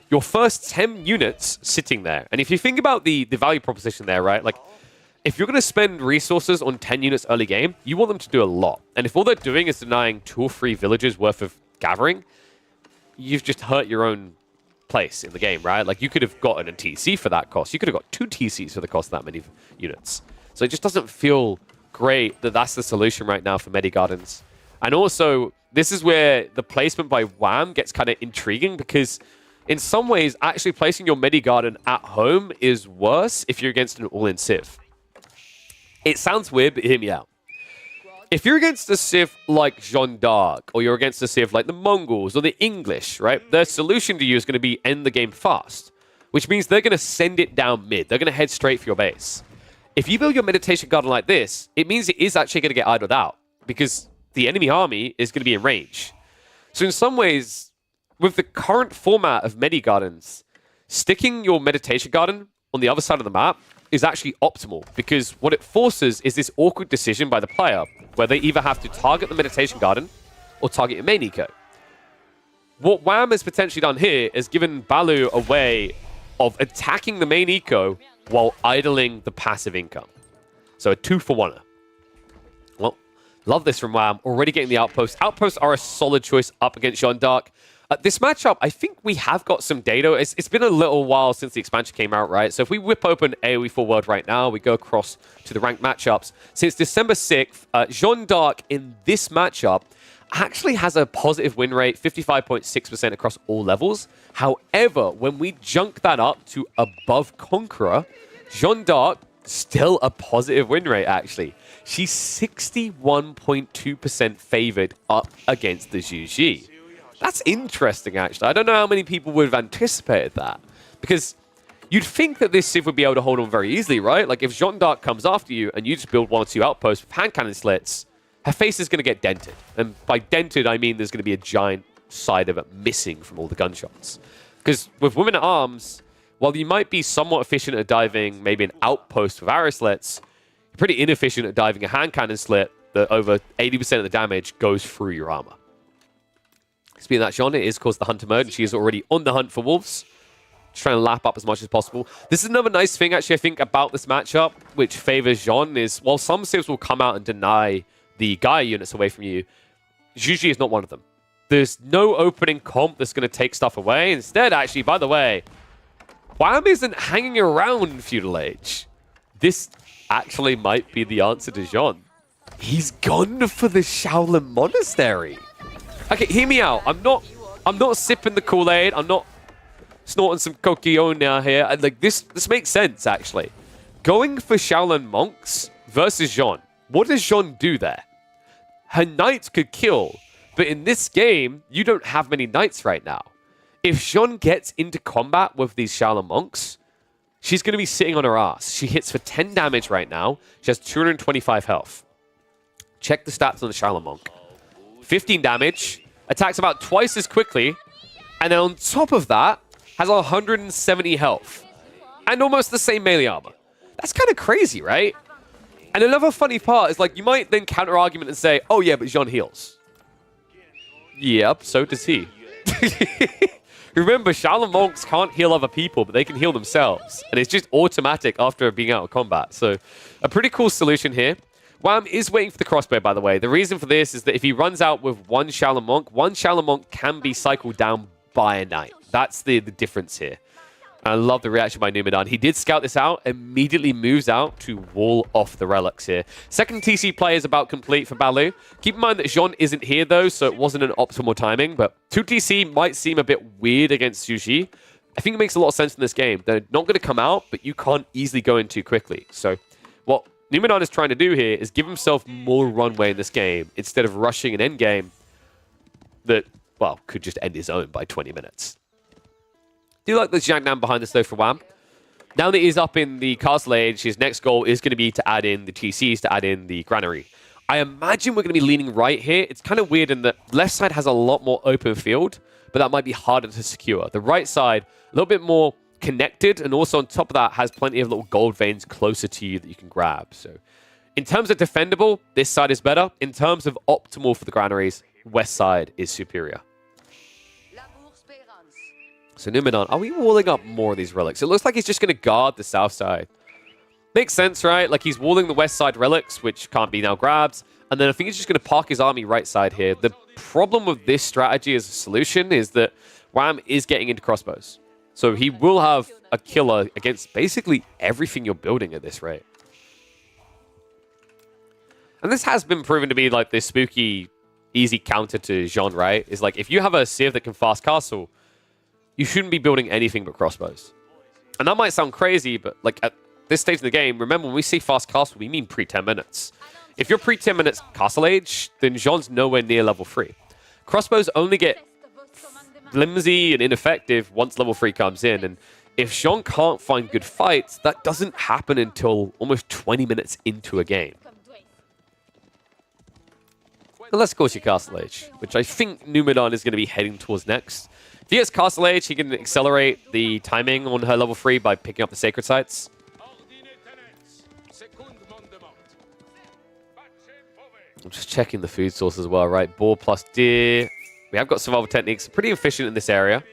your first 10 units sitting there. And if you think about the value proposition there, right? Like, if you're going to spend resources on 10 units early game, you want them to do a lot. And if all they're doing is denying 2 or 3 villages worth of gathering, you've just hurt your own place in the game, right? Like, you could have gotten a TC for that cost. You could have got 2 TCs for the cost of that many units. So it just doesn't feel great that that's the solution right now for Medi Gardens. And also, this is where the placement by Wham gets kind of intriguing, because in some ways, actually placing your Medi Garden at home is worse if you're against an all-in Civ. It sounds weird, but hear me out. If you're against a Civ like Jeanne d'Arc, or you're against a Civ like the Mongols or the English, right? Their solution to you is going to be end the game fast, which means they're going to send it down mid. They're going to head straight for your base. If you build your Meditation Garden like this, it means it is actually going to get idled out, because the enemy army is going to be in range. So in some ways, with the current format of Medi Gardens, sticking your Meditation Garden on the other side of the map is actually optimal, because what it forces is this awkward decision by the player, where they either have to target the Meditation Garden or target your main eco. What Wham has potentially done here is given Baloo a way of attacking the main eco while idling the passive income. So a 2-for-1er. Well, love this from Wham. Already getting the outposts. Outposts are a solid choice up against Jeanne d'Arc. This matchup, I think we have got some data. It's been a little while since the expansion came out, right? So if we whip open AoE Full World right now, we go across to the ranked matchups. Since December 6th, Jeanne d'Arc in this matchup actually has a positive win rate, 55.6% across all levels. However, when we junk that up to above Conqueror, Jeanne d'Arc, still a positive win rate, actually. She's 61.2% favored up against the Zhu Zi. That's interesting, actually. I don't know how many people would have anticipated that. Because you'd think that this Civ would be able to hold on very easily, right? Like, if Jeanne d'Arc comes after you and you just build 1 or 2 outposts with hand cannon slits, her face is going to get dented. And by dented, I mean there's going to be a giant side of it missing from all the gunshots. Because with Women at Arms, while you might be somewhat efficient at diving maybe an outpost with arrow slits, you're pretty inefficient at diving a hand cannon slit that over 80% of the damage goes through your armor. Speaking of that, Jean, it is, of course, the hunter mode, and she is already on the hunt for wolves. Just trying to lap up as much as possible. This is another nice thing, actually, I think, about this matchup, which favors Jean, is while some civs will come out and deny the Gaia units away from you, Zhu Ji is not one of them. There's no opening comp that's going to take stuff away. Instead, actually, by the way, Wham isn't hanging around Feudal Age. This actually might be the answer to Jean. He's gone for the Shaolin Monastery. Okay, hear me out. I'm not sipping the Kool-Aid. I'm not snorting some Coquiona here. Like this makes sense, actually. Going for Shaolin monks versus Jean. What does Jean do there? Her knights could kill, but in this game, you don't have many knights right now. If Jean gets into combat with these Shaolin monks, she's going to be sitting on her ass. She hits for 10 damage right now. She has 225 health. Check the stats on the Shaolin monk. 15 damage, attacks about twice as quickly, and then on top of that, has 170 health, and almost the same melee armor. That's kind of crazy, right? And another funny part is, like, you might then counter-argument and say, oh yeah, but Jean heals. Yep, so does he. Remember, Shaolin monks can't heal other people, but they can heal themselves, and it's just automatic after being out of combat. So, a pretty cool solution here. Wham is waiting for the crossbow, by the way. The reason for this is that if he runs out with one Shaolin monk can be cycled down by a knight. That's the difference here. I love the reaction by Numidan. He did scout this out, immediately moves out to wall off the relics here. Second TC play is about complete for Baloo. Keep in mind that Jean isn't here, though, so it wasn't an optimal timing, but 2 TC might seem a bit weird against Zhu Ji. I think it makes a lot of sense in this game. They're not going to come out, but you can't easily go in too quickly. So what Numidan is trying to do here is give himself more runway in this game instead of rushing an endgame that, well, could just end his own by 20 minutes. Do you like the Jiangnan behind this, though, for Wham? Now that he's up in the Castle Age, his next goal is going to be to add in the TCs, to add in the Granary. I imagine we're going to be leaning right here. It's kind of weird in that left side has a lot more open field, but that might be harder to secure. The right side, a little bit more connected, and also on top of that has plenty of little gold veins closer to you that you can grab. So in terms of defendable, this side is better. In terms of optimal for the Granaries, west side is superior. So Numidan, are we walling up more of these relics? It looks like he's just going to guard the south side. Makes sense, right? Like he's walling the west side relics, which can't be now grabbed. And then I think he's just going to park his army right side here. The problem with this strategy as a solution is that Wham is getting into crossbows. So he will have a killer against basically everything you're building at this rate. And this has been proven to be like this spooky, easy counter to Jean, right? Is like if you have a Civ that can fast castle, you shouldn't be building anything but crossbows. And that might sound crazy, but like at this stage of the game, remember when we say fast castle, we mean pre-10 minutes. If you're pre-10 minutes castle age, then Jean's nowhere near level 3. Crossbows only get flimsy and ineffective once level 3 comes in. And if Jean can't find good fights, that doesn't happen until almost 20 minutes into a game. Unless, of course, your Castle Age, which I think Numidan is going to be heading towards next. If he has Castle Age, he can accelerate the timing on her level 3 by picking up the Sacred Sites. I'm just checking the food source as well, right? Boar plus deer. We have got survival techniques. Pretty efficient in this area.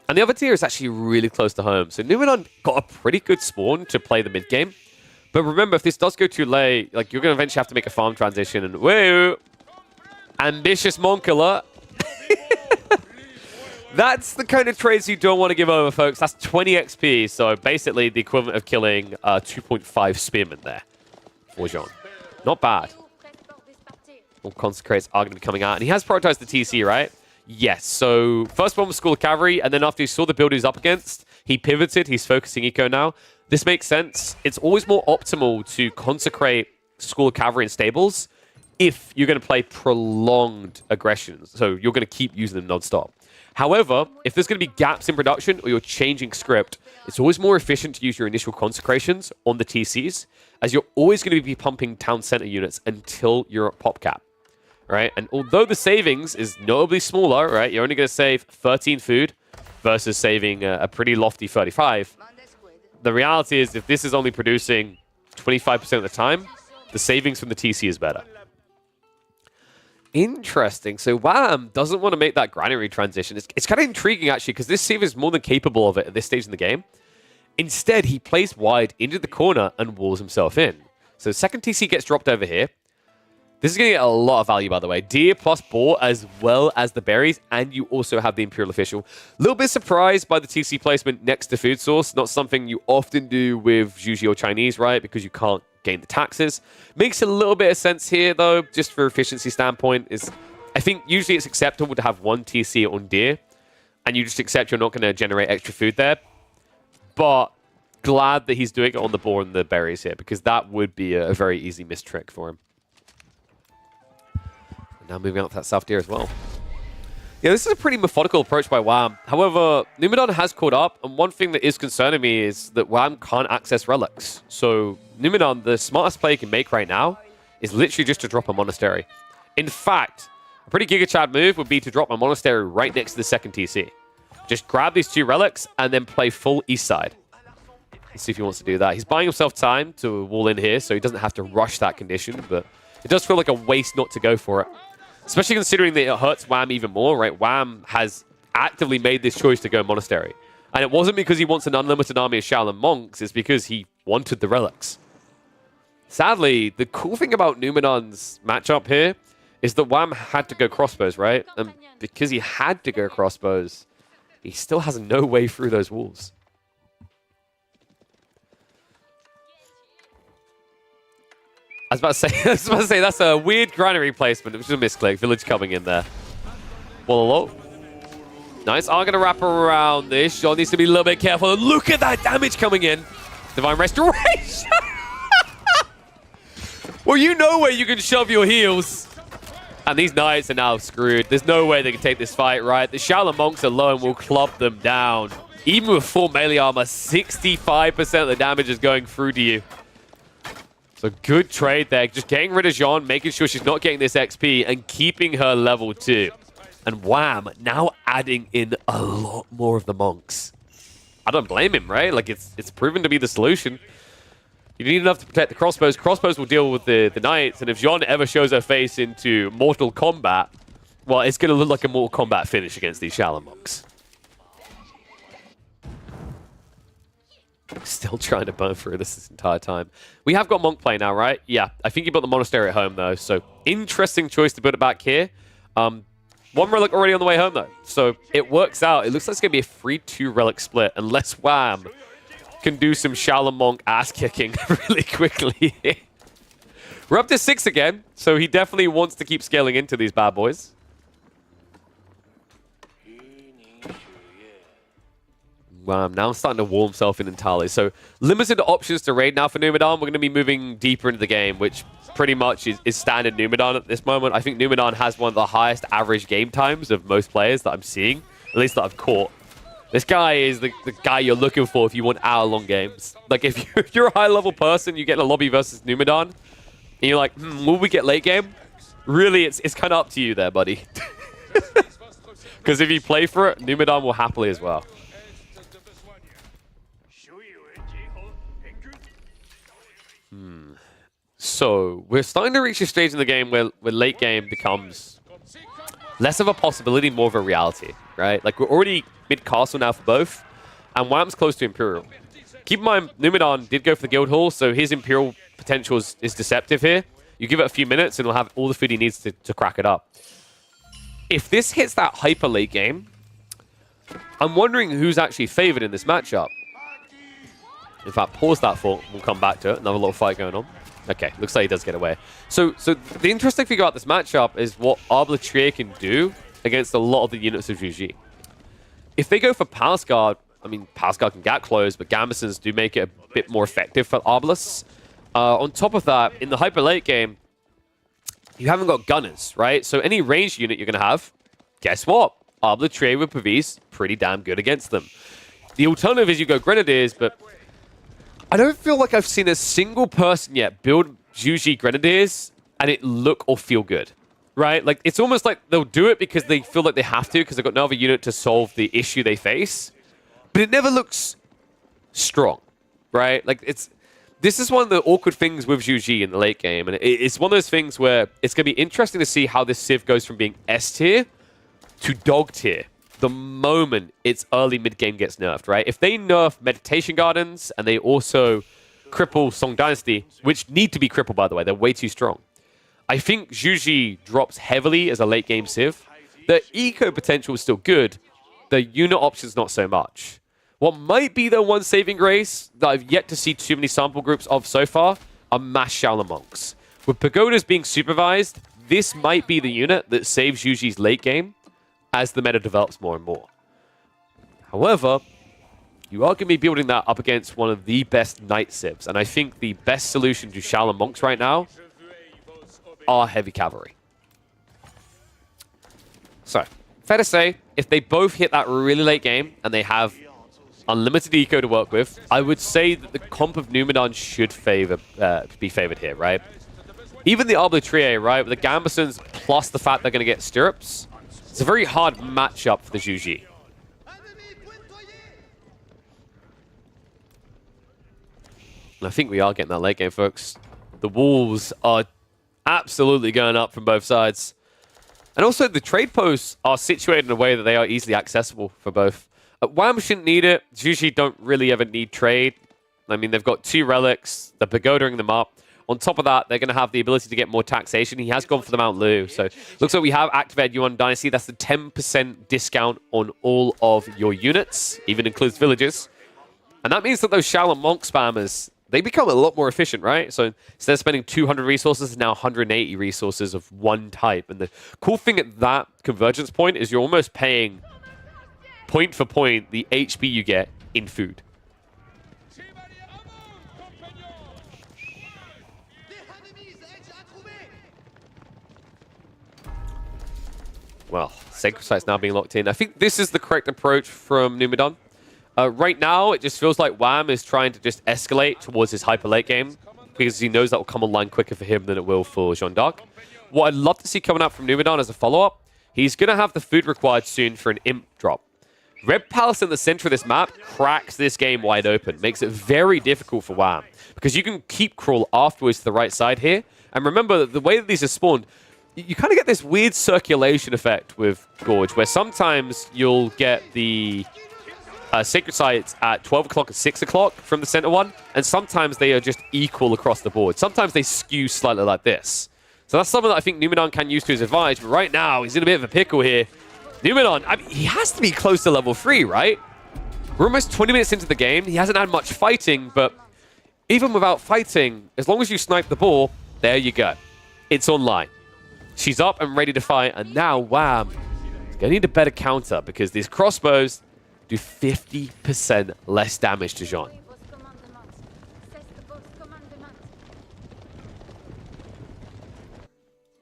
And the other tier is actually really close to home. So Numidan got a pretty good spawn to play the mid game. But remember, if this does go too late, like you're going to eventually have to make a farm transition. And whoa, ambitious Monkiller. That's the kind of trades you don't want to give over, folks. That's 20 XP. So basically the equivalent of killing 2.5 spearmen there for Jean. Not bad. All consecrates are going to be coming out. And he has prioritized the TC, right? Yes. So first one was School of Cavalry. And then after he saw the build he's up against, he pivoted. He's focusing eco now. This makes sense. It's always more optimal to consecrate School of Cavalry and stables if you're going to play prolonged aggressions. So you're going to keep using them non-stop. However, if there's going to be gaps in production or you're changing script, it's always more efficient to use your initial consecrations on the TCs, as you're always going to be pumping town center units until you're at pop cap, right? And although the savings is notably smaller, right, you're only going to save 13 food versus saving a pretty lofty 35. The reality is, if this is only producing 25% of the time, the savings from the TC is better. Interesting. So Wham doesn't want to make that granary transition. It's kind of intriguing, actually, because this Sivir is more than capable of it at this stage in the game. Instead, he plays wide into the corner and walls himself in. So second TC gets dropped over here. This is going to get a lot of value, by the way. Deer plus boar as well as the berries, and you also have the Imperial Official. A little bit surprised by the TC placement next to food source. Not something you often do with Zhuji or Chinese, right? Because you can't gain the taxes. Makes a little bit of sense here, though, just for efficiency standpoint. I think usually it's acceptable to have one TC on deer, and you just accept you're not going to generate extra food there. But glad that he's doing it on the boar and the berries here, because that would be a very easy miss trick for him. Now moving out to that south deer as well. Yeah, this is a pretty methodical approach by Wham. However, Numidan has caught up, and one thing that is concerning me is that Wham can't access relics. So Numidan, the smartest play he can make right now is literally just to drop a monastery. In fact, a pretty Giga Chad move would be to drop a monastery right next to the second TC. Just grab these 2 relics and then play full east side. Let's see if he wants to do that. He's buying himself time to wall in here, so he doesn't have to rush that condition, but it does feel like a waste not to go for it. Especially considering that it hurts Wham even more, right? Wham has actively made this choice to go monastery. And it wasn't because he wants an unlimited army of Shaolin monks, it's because he wanted the relics. Sadly, the cool thing about Numidan's matchup here is that Wham had to go crossbows, right? And because he had to go crossbows, he still has no way through those walls. I was about to say that's a weird granary placement. It was just a misclick. Village coming in there. Well, nice. I'm going to wrap around this. John needs to be a little bit careful. Look at that damage coming in. Divine Restoration. Well, you know where you can shove your heels. And these knights are now screwed. There's no way they can take this fight, right? The Shaolin monks alone will club them down. Even with full melee armor, 65% of the damage is going through to you. So good trade there. Just getting rid of Jean, making sure she's not getting this XP, and keeping her level 2. And Wham, now adding in a lot more of the monks. I don't blame him, right? Like, it's proven to be the solution. You need enough to protect the crossbows. Crossbows will deal with the knights, and if Jean ever shows her face into Mortal Kombat, well, it's going to look like a Mortal Kombat finish against these Shaolin monks. Still trying to burn through this entire time. We have got monk play now, right? Yeah, I think he built the monastery at home, though. So, interesting choice to build it back here. One relic already on the way home, though. So, it works out. It looks like it's going to be a 3-2 relic split, unless Wham can do some Shaolin monk ass-kicking really quickly. We're up to 6 again, so he definitely wants to keep scaling into these bad boys. Now starting to wall himself in entirely. So limited options to raid now for Numidan. We're going to be moving deeper into the game, which pretty much is standard Numidan at this moment. I think Numidan has one of the highest average game times of most players that I'm seeing, at least that I've caught. This guy is the guy you're looking for if you want hour-long games. Like, if you're a high-level person, you get in a lobby versus Numidan, and you're like, will we get late game? Really, it's kind of up to you there, buddy. Because if you play for it, Numidan will happily as well. So, we're starting to reach a stage in the game where late game becomes less of a possibility, more of a reality, right? Like, we're already mid-castle now for both, and Wham's close to Imperial. Keep in mind, Numidan did go for the Guild Hall, so his Imperial potential is deceptive here. You give it a few minutes, and he'll have all the food he needs to crack it up. If this hits that hyper late game, I'm wondering who's actually favored in this matchup. In fact, pause that thought. We'll come back to it. Another little fight going on. Okay, looks like he does get away. So the interesting thing about this matchup is what Arbor Trier can do against a lot of the units of Zhuji. If they go for Palace Guard, I mean, Palace Guard can gap close, but Gambesons do make it a bit more effective for Arbalest. On top of that, in the hyper late game, you haven't got gunners, right? So any ranged unit you're going to have, guess what? Arbitrary with Pavise, pretty damn good against them. The alternative is you go Grenadiers, but I don't feel like I've seen a single person yet build Zhu Ji Grenadiers and it look or feel good, right? Like, it's almost like they'll do it because they feel like they have to because they've got no other unit to solve the issue they face, but it never looks strong, right? Like, this is one of the awkward things with Zhu Ji in the late game, and it's one of those things where it's going to be interesting to see how this Civ goes from being S tier to dog tier the moment its early mid-game gets nerfed, right? If they nerf Meditation Gardens and they also cripple Song Dynasty, which need to be crippled, by the way, they're way too strong, I think Zhu Ji drops heavily as a late-game Civ. The eco potential is still good. The unit options not so much. What might be the one saving grace that I've yet to see too many sample groups of so far are mass Shaolin Monks. With Pagodas being supervised, this might be the unit that saves Zhu Ji's late game as the meta develops more and more. However, you are going to be building that up against one of the best Knight Civs, and I think the best solution to Shaolin Monks right now are Heavy Cavalry. So, fair to say, if they both hit that really late game and they have unlimited eco to work with, I would say that the comp of Numinon should be favored here, right? Even the Arbitrier, right, with the Gambesons plus the fact they're going to get stirrups, it's a very hard matchup for the Zhu Ji. And I think we are getting that late game, folks. The walls are absolutely going up from both sides. And also, the trade posts are situated in a way that they are easily accessible for both. WAM shouldn't need it. Zhu Ji don't really ever need trade. I mean, they've got 2 relics. They're pagodaing them up. On top of that, they're going to have the ability to get more taxation. He has gone for the Mount Lu. So, looks like we have activated Yuan Dynasty. That's the 10% discount on all of your units, even includes villages. And that means that those Shaolin Monk spammers, they become a lot more efficient, right? So instead of spending 200 resources, now 180 resources of one type. And the cool thing at that convergence point is you're almost paying point for point the HP you get in food. Well, Sacred Site's now being locked in. I think this is the correct approach from Numinon. Right now, it just feels like WAM is trying to just escalate towards his hyper late game because he knows that will come online quicker for him than it will for Jeanne d'Arc. What I'd love to see coming up from Numinon as a follow-up, he's going to have the food required soon for an imp drop. Red Palace in the center of this map cracks this game wide open, makes it very difficult for WAM because you can keep crawl afterwards to the right side here. And remember, the way that these are spawned, you kind of get this weird circulation effect with Gorge where sometimes you'll get the Sacred Sites at 12 o'clock and 6 o'clock from the center one, and sometimes they are just equal across the board. Sometimes they skew slightly like this. So that's something that I think Numinon can use to his advantage, but right now he's in a bit of a pickle here. Numinon, I mean, he has to be close to level 3, right? We're almost 20 minutes into the game. He hasn't had much fighting, but even without fighting, as long as you snipe the ball, there you go. It's online. She's up and ready to fight, and now WAM is going to need a better counter because these crossbows do 50% less damage to Jeanne.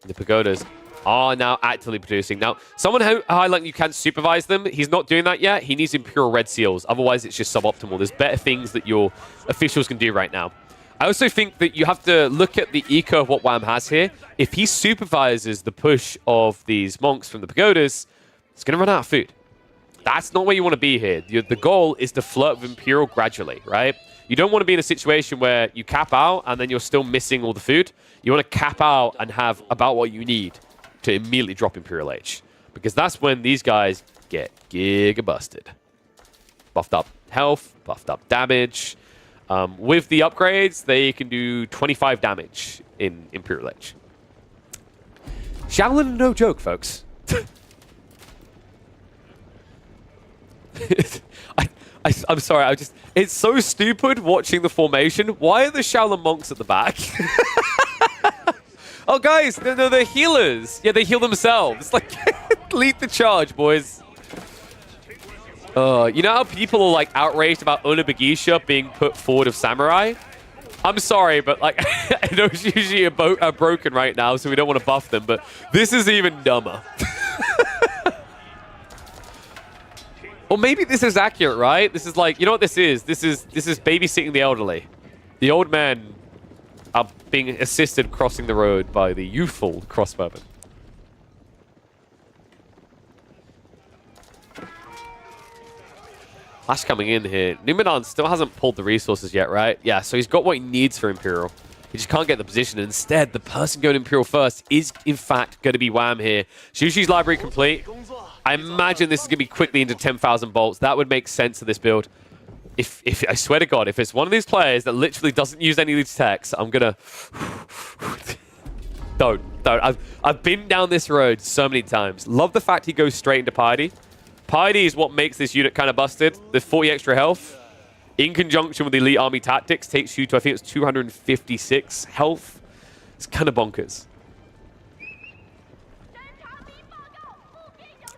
The pagodas are now actively producing. Now, someone highlighting you can supervise them. He's not doing that yet. He needs Imperial Red Seals. Otherwise, it's just suboptimal. There's better things that your officials can do right now. I also think that you have to look at the eco of what WAM has here. If he supervises the push of these monks from the pagodas, it's going to run out of food. That's not where you want to be here. The goal is to flirt with Imperial gradually, right? You don't want to be in a situation where you cap out and then you're still missing all the food. You want to cap out and have about what you need to immediately drop Imperial H. Because that's when these guys get giga busted. Buffed up health, buffed up damage. With the upgrades, they can do 25 damage in Imperial H. Shaolin, no joke, folks. I'm sorry, it's so stupid watching the formation. Why are the Shaolin monks at the back? Oh, guys, they're healers. Yeah, they heal themselves. Like, lead the charge, boys. You know how people are, like, outraged about Onibagisha being put forward of Samurai? I'm sorry, but, like, I know it's usually are broken right now, so we don't want to buff them, but this is even dumber. Or maybe this is accurate, right? This is like, you know what this is? This is babysitting the elderly. The old men are being assisted crossing the road by the youthful crossbowman. Flash coming in here. Numenor still hasn't pulled the resources yet, right? Yeah, so he's got what he needs for Imperial. He just can't get the position. Instead, the person going Imperial first is, in fact, going to be Wham here. Xu library complete. I imagine this is going to be quickly into 10,000 bolts. That would make sense to this build. If I swear to God, if it's one of these players that literally doesn't use any of these techs, I'm going to... Don't. I've been down this road so many times. Love the fact he goes straight into Piety. Piety is what makes this unit kind of busted. The 40 extra health, in conjunction with the Elite Army Tactics, takes you to, I think it's 256 health. It's kind of bonkers.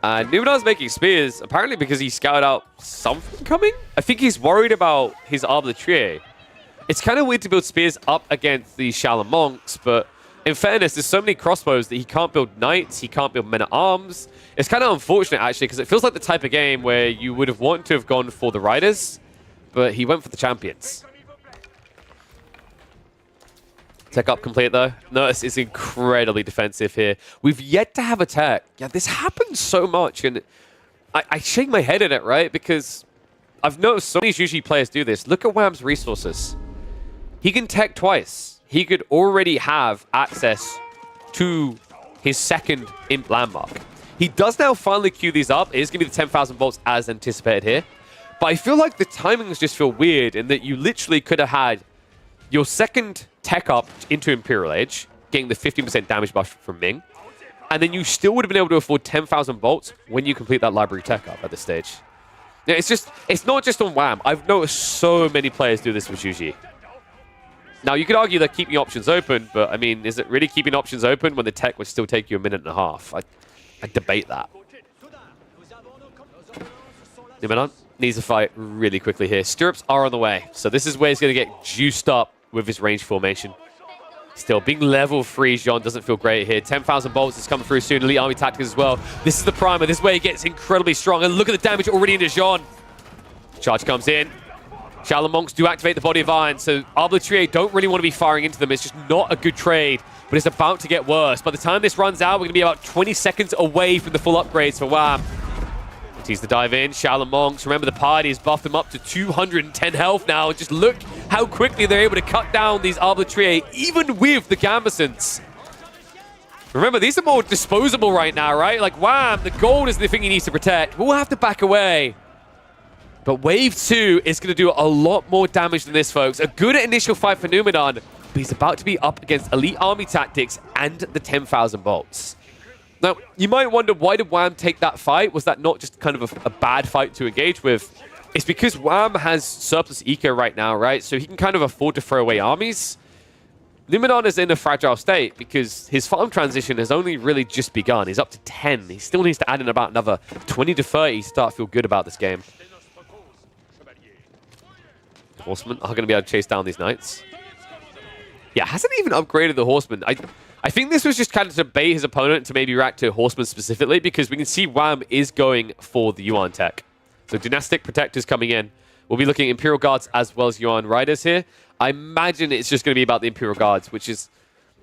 Numenor's making spears, apparently because he scouted out something coming. I think he's worried about his Arbre de Trier. It's kind of weird to build spears up against the Shaolin monks, but in fairness, there's so many crossbows that he can't build knights, he can't build men-at-arms. It's kind of unfortunate, actually, because it feels like the type of game where you would have wanted to have gone for the riders, but he went for the champions. Tech up complete, though. Notice it's incredibly defensive here. We've yet to have a tech. Yeah, this happens so much, and I shake my head at it, right? Because I've noticed so many Juji players do this. Look at Wham's resources. He can tech twice. He could already have access to his second Imp landmark. He does now finally queue these up. It is going to be the 10,000 volts as anticipated here. But I feel like the timings just feel weird in that you literally could have had your second tech up into Imperial Age, getting the 15% damage buff from Ming, and then you still would have been able to afford 10,000 volts when you complete that library tech up at this stage. Yeah, it's not just on Wham. I've noticed so many players do this with Juji. Now, you could argue they're keeping options open, but, I mean, is it really keeping options open when the tech would still take you a minute and a half? I debate that. Numenor needs to fight really quickly here. Stirrups are on the way, so this is where he's going to get juiced up with his range formation. Still, being level 3, Jean doesn't feel great here. 10,000 bolts is coming through soon. Elite Army Tactics as well. This is the primer. This is where he gets incredibly strong. And look at the damage already into Jean. Charge comes in. Shaolin monks do activate the Body of Iron, so Arbre de Trier don't really want to be firing into them. It's just not a good trade, but it's about to get worse. By the time this runs out, we're going to be about 20 seconds away from the full upgrades for Wham. Tease the dive in. Shaolin monks, remember the party has buffed them up to 210 health now. Just look how quickly they're able to cut down these Arbre de Trier, even with the Gambesons. Remember, these are more disposable right now, right? Like, Wham, the gold is the thing he needs to protect. We'll have to back away. But Wave 2 is going to do a lot more damage than this, folks. A good initial fight for Numenor, but he's about to be up against Elite Army Tactics and the 10,000 bolts. Now, you might wonder, why did Wham take that fight? Was that not just kind of a bad fight to engage with? It's because Wham has surplus eco right now, right? So he can kind of afford to throw away armies. Numenor is in a fragile state because his farm transition has only really just begun. He's up to 10. He still needs to add in about another 20 to 30 to start to feel good about this game. Horsemen are going to be able to chase down these knights. Yeah, hasn't even upgraded the horsemen. I think this was just kind of to bait his opponent to maybe react to horsemen specifically, because we can see Wham is going for the Yuan tech. So Dynastic Protectors coming in. We'll be looking at Imperial Guards as well as Yuan Riders here. I imagine it's just going to be about the Imperial Guards, which is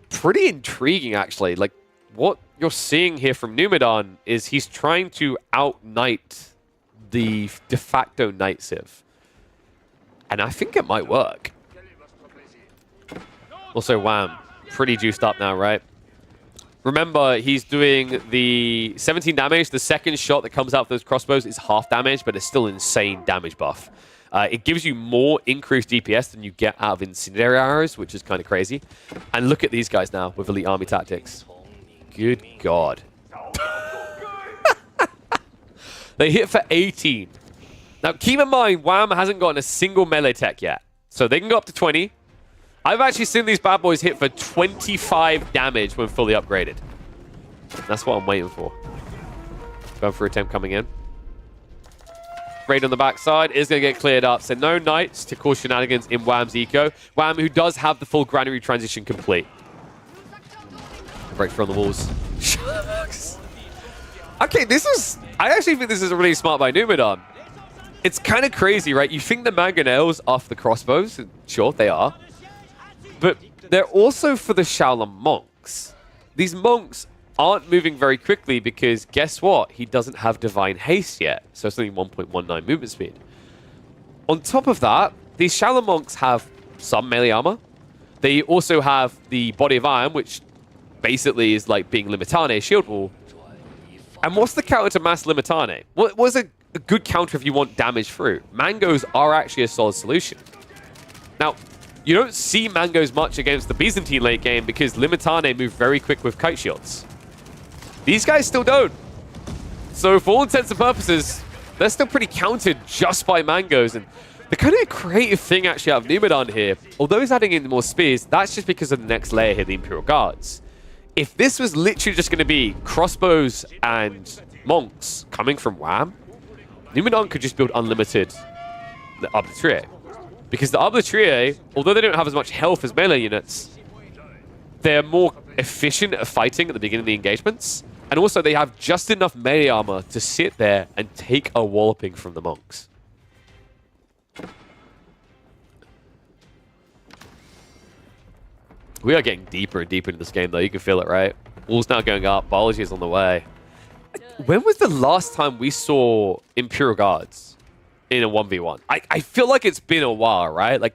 pretty intriguing, actually. Like, what you're seeing here from Numenor is he's trying to out-knight the de facto Knight Civ. And I think it might work. Also, Wham, pretty juiced up now, right? Remember, he's doing the 17 damage. The second shot that comes out of those crossbows is half damage, but it's still insane damage buff. It gives you more increased DPS than you get out of incendiary arrows, which is kind of crazy. And look at these guys now with Elite Army Tactics. Good God. They hit for 18. Now, keep in mind, Wham hasn't gotten a single melee tech yet. So they can go up to 20. I've actually seen these bad boys hit for 25 damage when fully upgraded. That's what I'm waiting for. Going for attempt coming in. Raid on the backside is going to get cleared up. So no knights to cause shenanigans in Wham's eco. Wham, who does have the full granary transition complete. Break through on the walls. Okay, this is... I actually think this is really smart by Numenor. It's kind of crazy, right? You think the mangonels are for the crossbows, and sure, they are. But they're also for the Shaolin monks. These monks aren't moving very quickly because guess what? He doesn't have Divine Haste yet, so it's only 1.19 movement speed. On top of that, these Shaolin monks have some melee armor. They also have the Body of Iron, which basically is like being Limitane, shield wall. And what's the counter to Mass Limitane? What was a good counter if you want damage through? Mangoes are actually a solid solution. Now, you don't see Mangoes much against the Byzantine late game because Limitane move very quick with kite shields. These guys still don't. So for all intents and purposes, they're still pretty countered just by Mangoes. And the kind of creative thing actually out of Numidan here, although he's adding in more spears, that's just because of the next layer here, the Imperial Guards. If this was literally just going to be crossbows and monks coming from Wham, Numidan could just build unlimited the Arbitrier. Because the Arbitrier, although they don't have as much health as melee units, they're more efficient at fighting at the beginning of the engagements. And also they have just enough melee armor to sit there and take a walloping from the monks. We are getting deeper and deeper into this game, though. You can feel it, right? Wall's now going up. Biology is on the way. When was the last time we saw Imperial Guards in a 1v1? I feel like it's been a while, right? Like,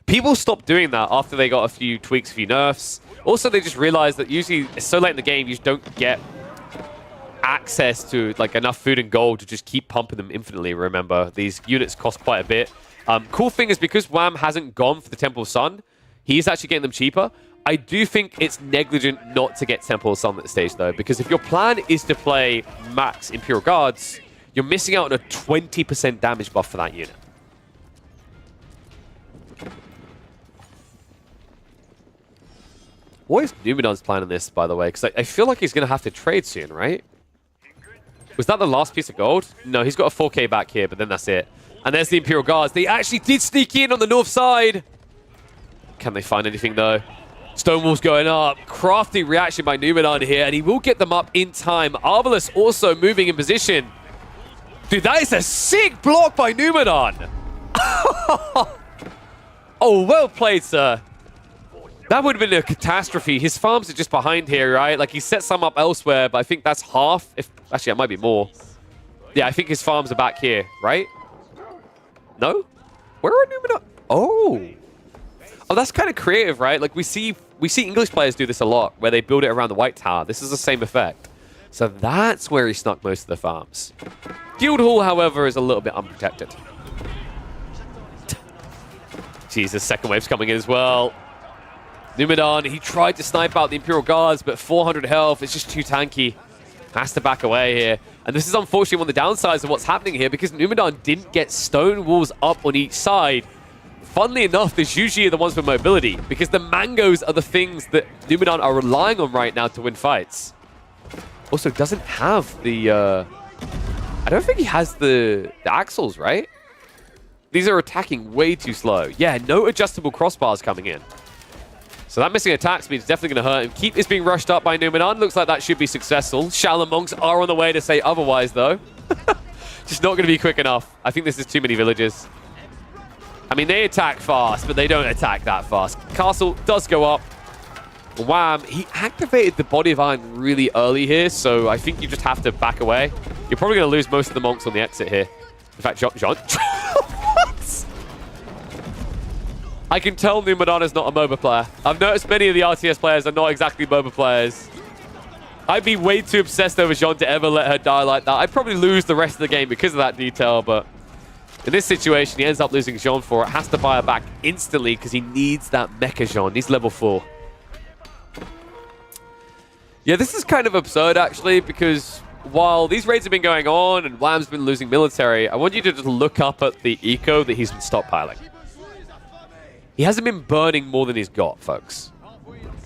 people stopped doing that after they got a few tweaks, a few nerfs. Also, they just realized that usually it's so late in the game, you just don't get access to like enough food and gold to just keep pumping them infinitely, remember. These units cost quite a bit. Cool thing is because Wham hasn't gone for the Temple of Sun, he's actually getting them cheaper. I do think it's negligent not to get Temple of Sun at this stage, though, because if your plan is to play max Imperial Guards, you're missing out on a 20% damage buff for that unit. What is Numidan's plan on this, by the way? Because I feel like he's going to have to trade soon, right? Was that the last piece of gold? No, he's got a 4K back here, but then that's it. And there's the Imperial Guards. They actually did sneak in on the north side. Can they find anything, though? Stonewall's going up. Crafty reaction by Numidan here, and he will get them up in time. Arbalest also moving in position. Dude, that is a sick block by Numidan. Oh, well played, sir. That would have been a catastrophe. His farms are just behind here, right? Like, he set some up elsewhere, but I think that's half. Actually, it might be more. Yeah, I think his farms are back here, right? No? Where are Numidan? Oh. Oh, that's kind of creative, right? Like, we see English players do this a lot, where they build it around the White Tower. This is the same effect. So that's where he snuck most of the farms. Guildhall, however, is a little bit unprotected. Jesus, second wave's coming in as well. Numidan, he tried to snipe out the Imperial Guards, but 400 health, it's just too tanky. Has to back away here. And this is unfortunately one of the downsides of what's happening here, because Numidan didn't get stone walls up on each side. Funnily enough, there's usually the ones for mobility, because the mangoes are the things that Numidan are relying on right now to win fights. Also, doesn't have the... I don't think he has the axles, right? These are attacking way too slow. Yeah, no adjustable crossbars coming in. So that missing attack speed is definitely going to hurt him. Keep is being rushed up by Numidan. Looks like that should be successful. Shaolin monks are on the way to say otherwise, though. Just not going to be quick enough. I think this is too many villages. I mean, they attack fast, but they don't attack that fast. Castle does go up. Wham! He activated the Body of Iron really early here, so I think you just have to back away. You're probably going to lose most of the monks on the exit here. In fact, John... What? I can tell Numidan is not a MOBA player. I've noticed many of the RTS players are not exactly MOBA players. I'd be way too obsessed over Jean to ever let her die like that. I'd probably lose the rest of the game because of that detail, but in this situation, he ends up losing Jean for it. Has to buy her back instantly because he needs that Mecha Jean. He's level 4. Yeah, this is kind of absurd, actually, because while these raids have been going on and Wham's been losing military, I want you to just look up at the eco that he's been stockpiling. He hasn't been burning more than he's got, folks.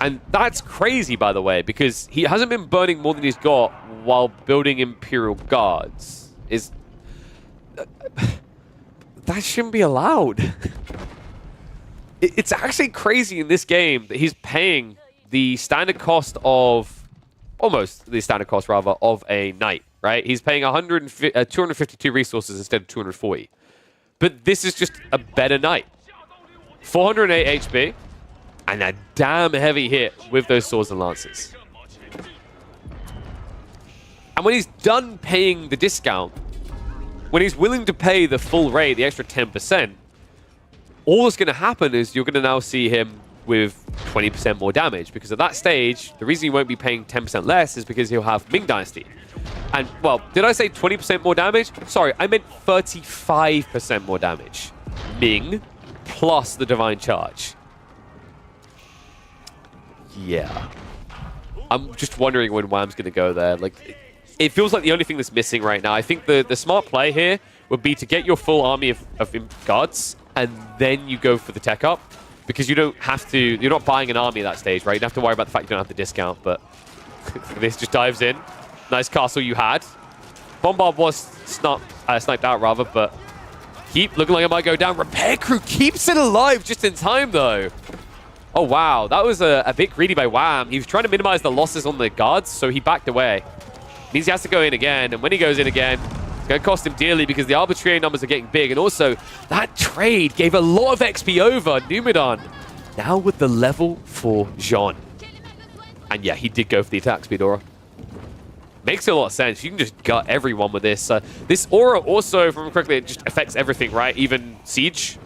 And that's crazy, by the way, because he hasn't been burning more than he's got while building Imperial Guards. That shouldn't be allowed. It's actually crazy in this game that he's paying the standard cost of... Almost the standard cost, rather, of a knight, right? He's paying 252 resources instead of 240. But this is just a better knight. 408 HP, and a damn heavy hit with those swords and lances. And when he's done paying the discount, when he's willing to pay the full rate, the extra 10%, all that's going to happen is you're going to now see him with 20% more damage. Because at that stage, the reason you won't be paying 10% less is because he'll have Ming Dynasty. And, well, did I say 20% more damage? Sorry, I meant 35% more damage. Ming plus the Divine Charge. Yeah. I'm just wondering when Wham's going to go there. Like, it feels like the only thing that's missing right now. I think the smart play here would be to get your full army of guards, and then you go for the tech up. Because you don't have to, you're not buying an army at that stage, right? You don't have to worry about the fact you don't have the discount, but this just dives in. Nice castle you had. Bombard was sniped out, rather, but keep looking like it might go down. Repair crew keeps it alive just in time, though. Oh, wow. That was a bit greedy by Wham. He was trying to minimize the losses on the guards, so he backed away. Means he has to go in again, and when he goes in again, it's going to cost him dearly because the arbitrary numbers are getting big. And also, that trade gave a lot of XP over Numidan. Now with the level for Jean. And yeah, he did go for the attack speed aura. Makes a lot of sense. You can just gut everyone with this. This aura also, if I remember correctly, it just affects everything, right? Even Siege.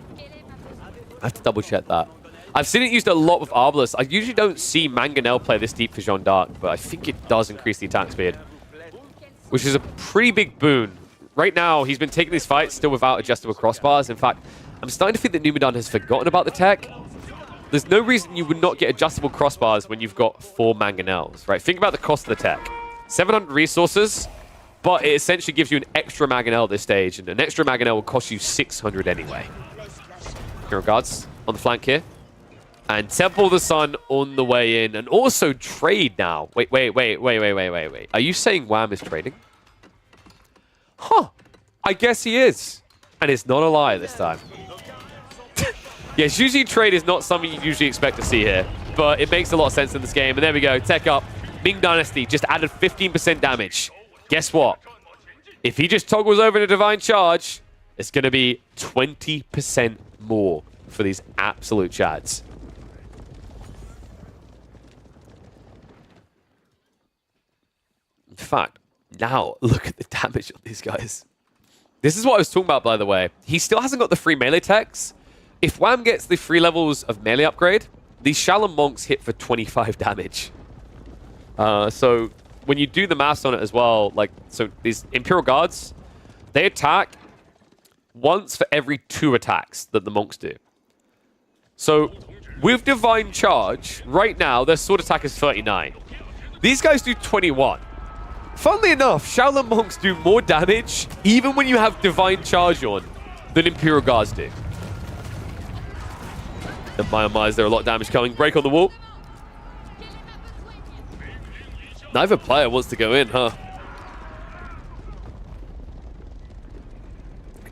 I have to double check that. I've seen it used a lot with Arbalest. I usually don't see Mangonel play this deep for Jeanne d'Arc, but I think it does increase the attack speed, which is a pretty big boon. Right now, he's been taking these fights still without adjustable crossbars. In fact, I'm starting to think that Numidan has forgotten about the tech. There's no reason you would not get adjustable crossbars when you've got 4 Mangonels, right? Think about the cost of the tech. 700 resources, but it essentially gives you an extra Mangonel at this stage, and an extra Mangonel will cost you 600 anyway. Hero Guards on the flank here. And Temple of the Sun on the way in, and also trade now. Wait. Are you saying Wham is trading? Huh. I guess he is. And it's not a lie this time. Yes, usually trade is not something you usually expect to see here, but it makes a lot of sense in this game. And there we go. Tech up. Ming Dynasty just added 15% damage. Guess what? If he just toggles over to Divine Charge, it's going to be 20% more for these absolute chads. In fact, now look at the damage on these guys. This is what I was talking about, by the way. He still hasn't got the free melee techs. If Wham gets the 3 levels of melee upgrade, these Shaolin monks hit for 25 damage. So when you do the maths on it as well, like, so these Imperial Guards, they attack once for every 2 attacks that the monks do. So with Divine Charge, right now, their sword attack is 39. These guys do 21. Funnily enough, Shaolin monks do more damage, even when you have Divine Charge on, than Imperial Guards do. And by my eyes, there are a lot of damage coming. Break on the wall. Neither player wants to go in, huh?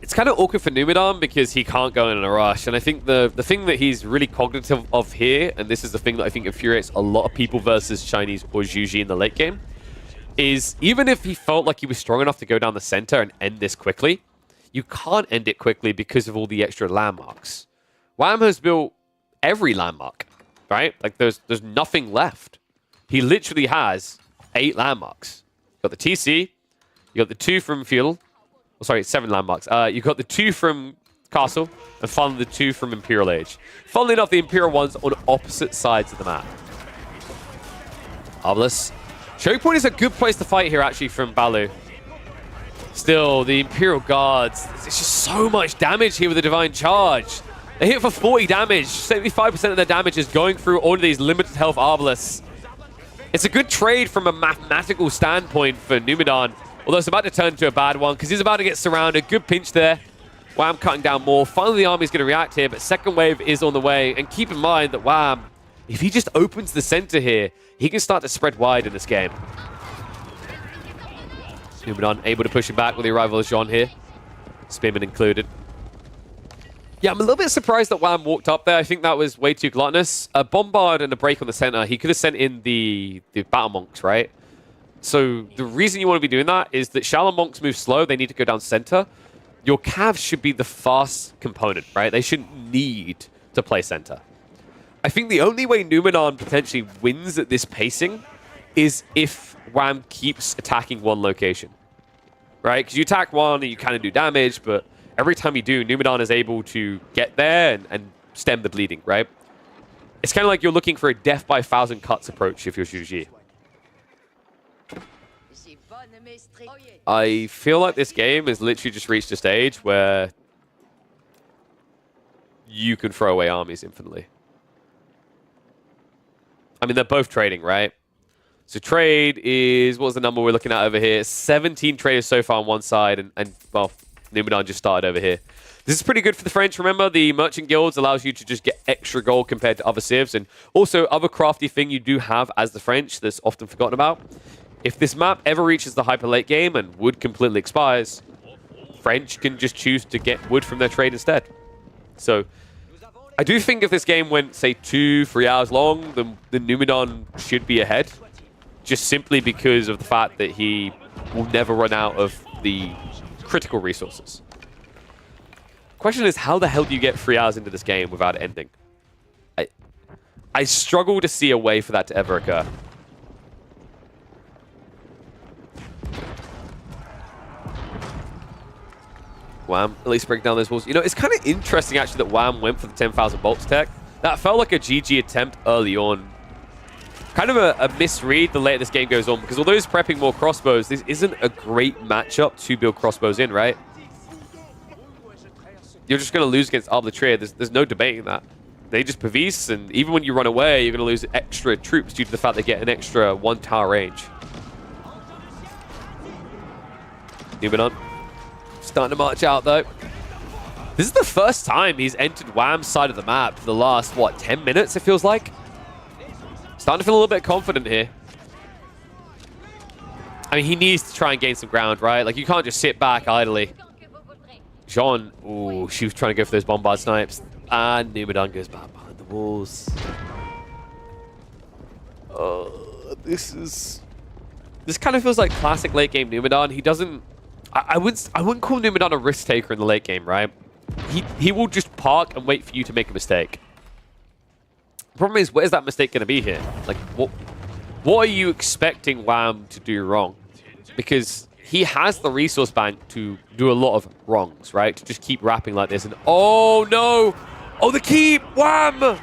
It's kind of awkward for Numidan because he can't go in a rush. And I think the thing that he's really cognitive of here, and this is the thing that I think infuriates a lot of people versus Chinese or Zhuji in the late game, is even if he felt like he was strong enough to go down the center and end this quickly, you can't end it quickly because of all the extra landmarks. Wham has built every landmark, right? Like there's nothing left. He literally has 8 landmarks. You got the TC, you got the 2 from Feudal, oh, sorry, 7 landmarks. You got the 2 from Castle, and finally the 2 from Imperial Age. Funnily enough, the Imperial one's on opposite sides of the map. Arbalest. Choke point is a good place to fight here, actually, from Balu. Still, the Imperial Guards, there's just so much damage here with the Divine Charge. They hit for 40 damage. 75% of their damage is going through all of these limited health Arbalests. It's a good trade from a mathematical standpoint for Numidan, although it's about to turn into a bad one because he's about to get surrounded. Good pinch there. Wham cutting down more. Finally, the army's going to react here, but second wave is on the way. And keep in mind that Wham, if he just opens the center here, he can start to spread wide in this game. Numidan able to push him back with the arrival of Jean here. Spearman included. Yeah, I'm a little bit surprised that Wham walked up there. I think that was way too gluttonous. A bombard and a break on the center. He could have sent in the battle monks, right? So the reason you want to be doing that is that Shaolin Monks move slow. They need to go down center. Your Cavs should be the fast component, right? They shouldn't need to play center. I think the only way Numenor potentially wins at this pacing is if Wham keeps attacking one location, right? Because you attack one and you kind of do damage, but every time you do, Numenor is able to get there and stem the bleeding, right? It's kind of like you're looking for a death by 1,000 cuts approach if you're Zhu Ji. I feel like this game has literally just reached a stage where you can throw away armies infinitely. I mean, they're both trading, right? So trade is, what was the number we're looking at over here? 17 traders so far on one side, and well, Numenor just started over here. This is pretty good for the French. Remember, the Merchant Guilds allows you to just get extra gold compared to other civs, and also other crafty thing you do have as the French that's often forgotten about. If this map ever reaches the hyper late game and wood completely expires, French can just choose to get wood from their trade instead. So I do think if this game went, say, 2-3 hours long, then Numenor should be ahead. Just simply because of the fact that he will never run out of the critical resources. Question is, how the hell do you get 3 hours into this game without it ending? I struggle to see a way for that to ever occur. Wham at least break down those walls. You know, it's kind of interesting actually that Wham went for the 10,000 bolts tech. That felt like a GG attempt early on. Kind of a misread the later this game goes on, because although he's prepping more crossbows, this isn't a great matchup to build crossbows in, right? You're just going to lose against Arbre Trier. There's no debating that. They just Pavis, and even when you run away, you're going to lose extra troops due to the fact they get an extra 1 tower range. Numenor starting to march out, though. This is the first time he's entered Wham's side of the map for the last, what, 10 minutes, it feels like? Starting to feel a little bit confident here. I mean, he needs to try and gain some ground, right? Like, you can't just sit back idly. Jean, ooh, she was trying to go for those bombard snipes. And Numenor goes back behind the walls. This kind of feels like classic late game Numenor. He doesn't... I wouldn't call Numenor a risk taker in the late game, right? He will just park and wait for you to make a mistake. The problem is, where's that mistake going to be here? Like, what are you expecting Wham to do wrong? Because he has the resource bank to do a lot of wrongs, right? To just keep wrapping like this and... Oh, no! Oh, the keep! Wham!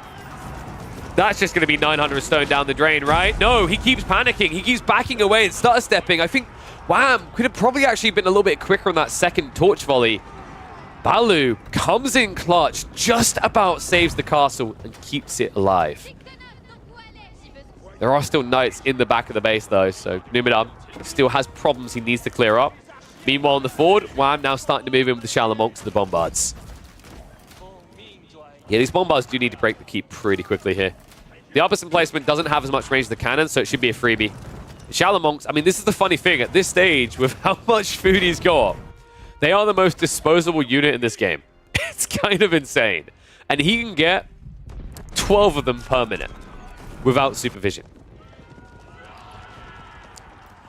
That's just going to be 900 stone down the drain, right? No, he keeps panicking. He keeps backing away and stutter stepping. I think Wham could have probably actually been a little bit quicker on that second torch volley. Baloo comes in clutch, just about saves the castle and keeps it alive. There are still knights in the back of the base, though, so Numenor still has problems he needs to clear up. Meanwhile, on the forward, Wham now starting to move in with the Shaolin Monks to the bombards. Yeah, these bombards do need to break the keep pretty quickly here. The upper emplacement doesn't have as much range as the cannon, so it should be a freebie. The Shaolin Monks, I mean, this is the funny thing. At this stage, with how much food he's got, they are the most disposable unit in this game. It's kind of insane. And he can get 12 of them per minute without supervision.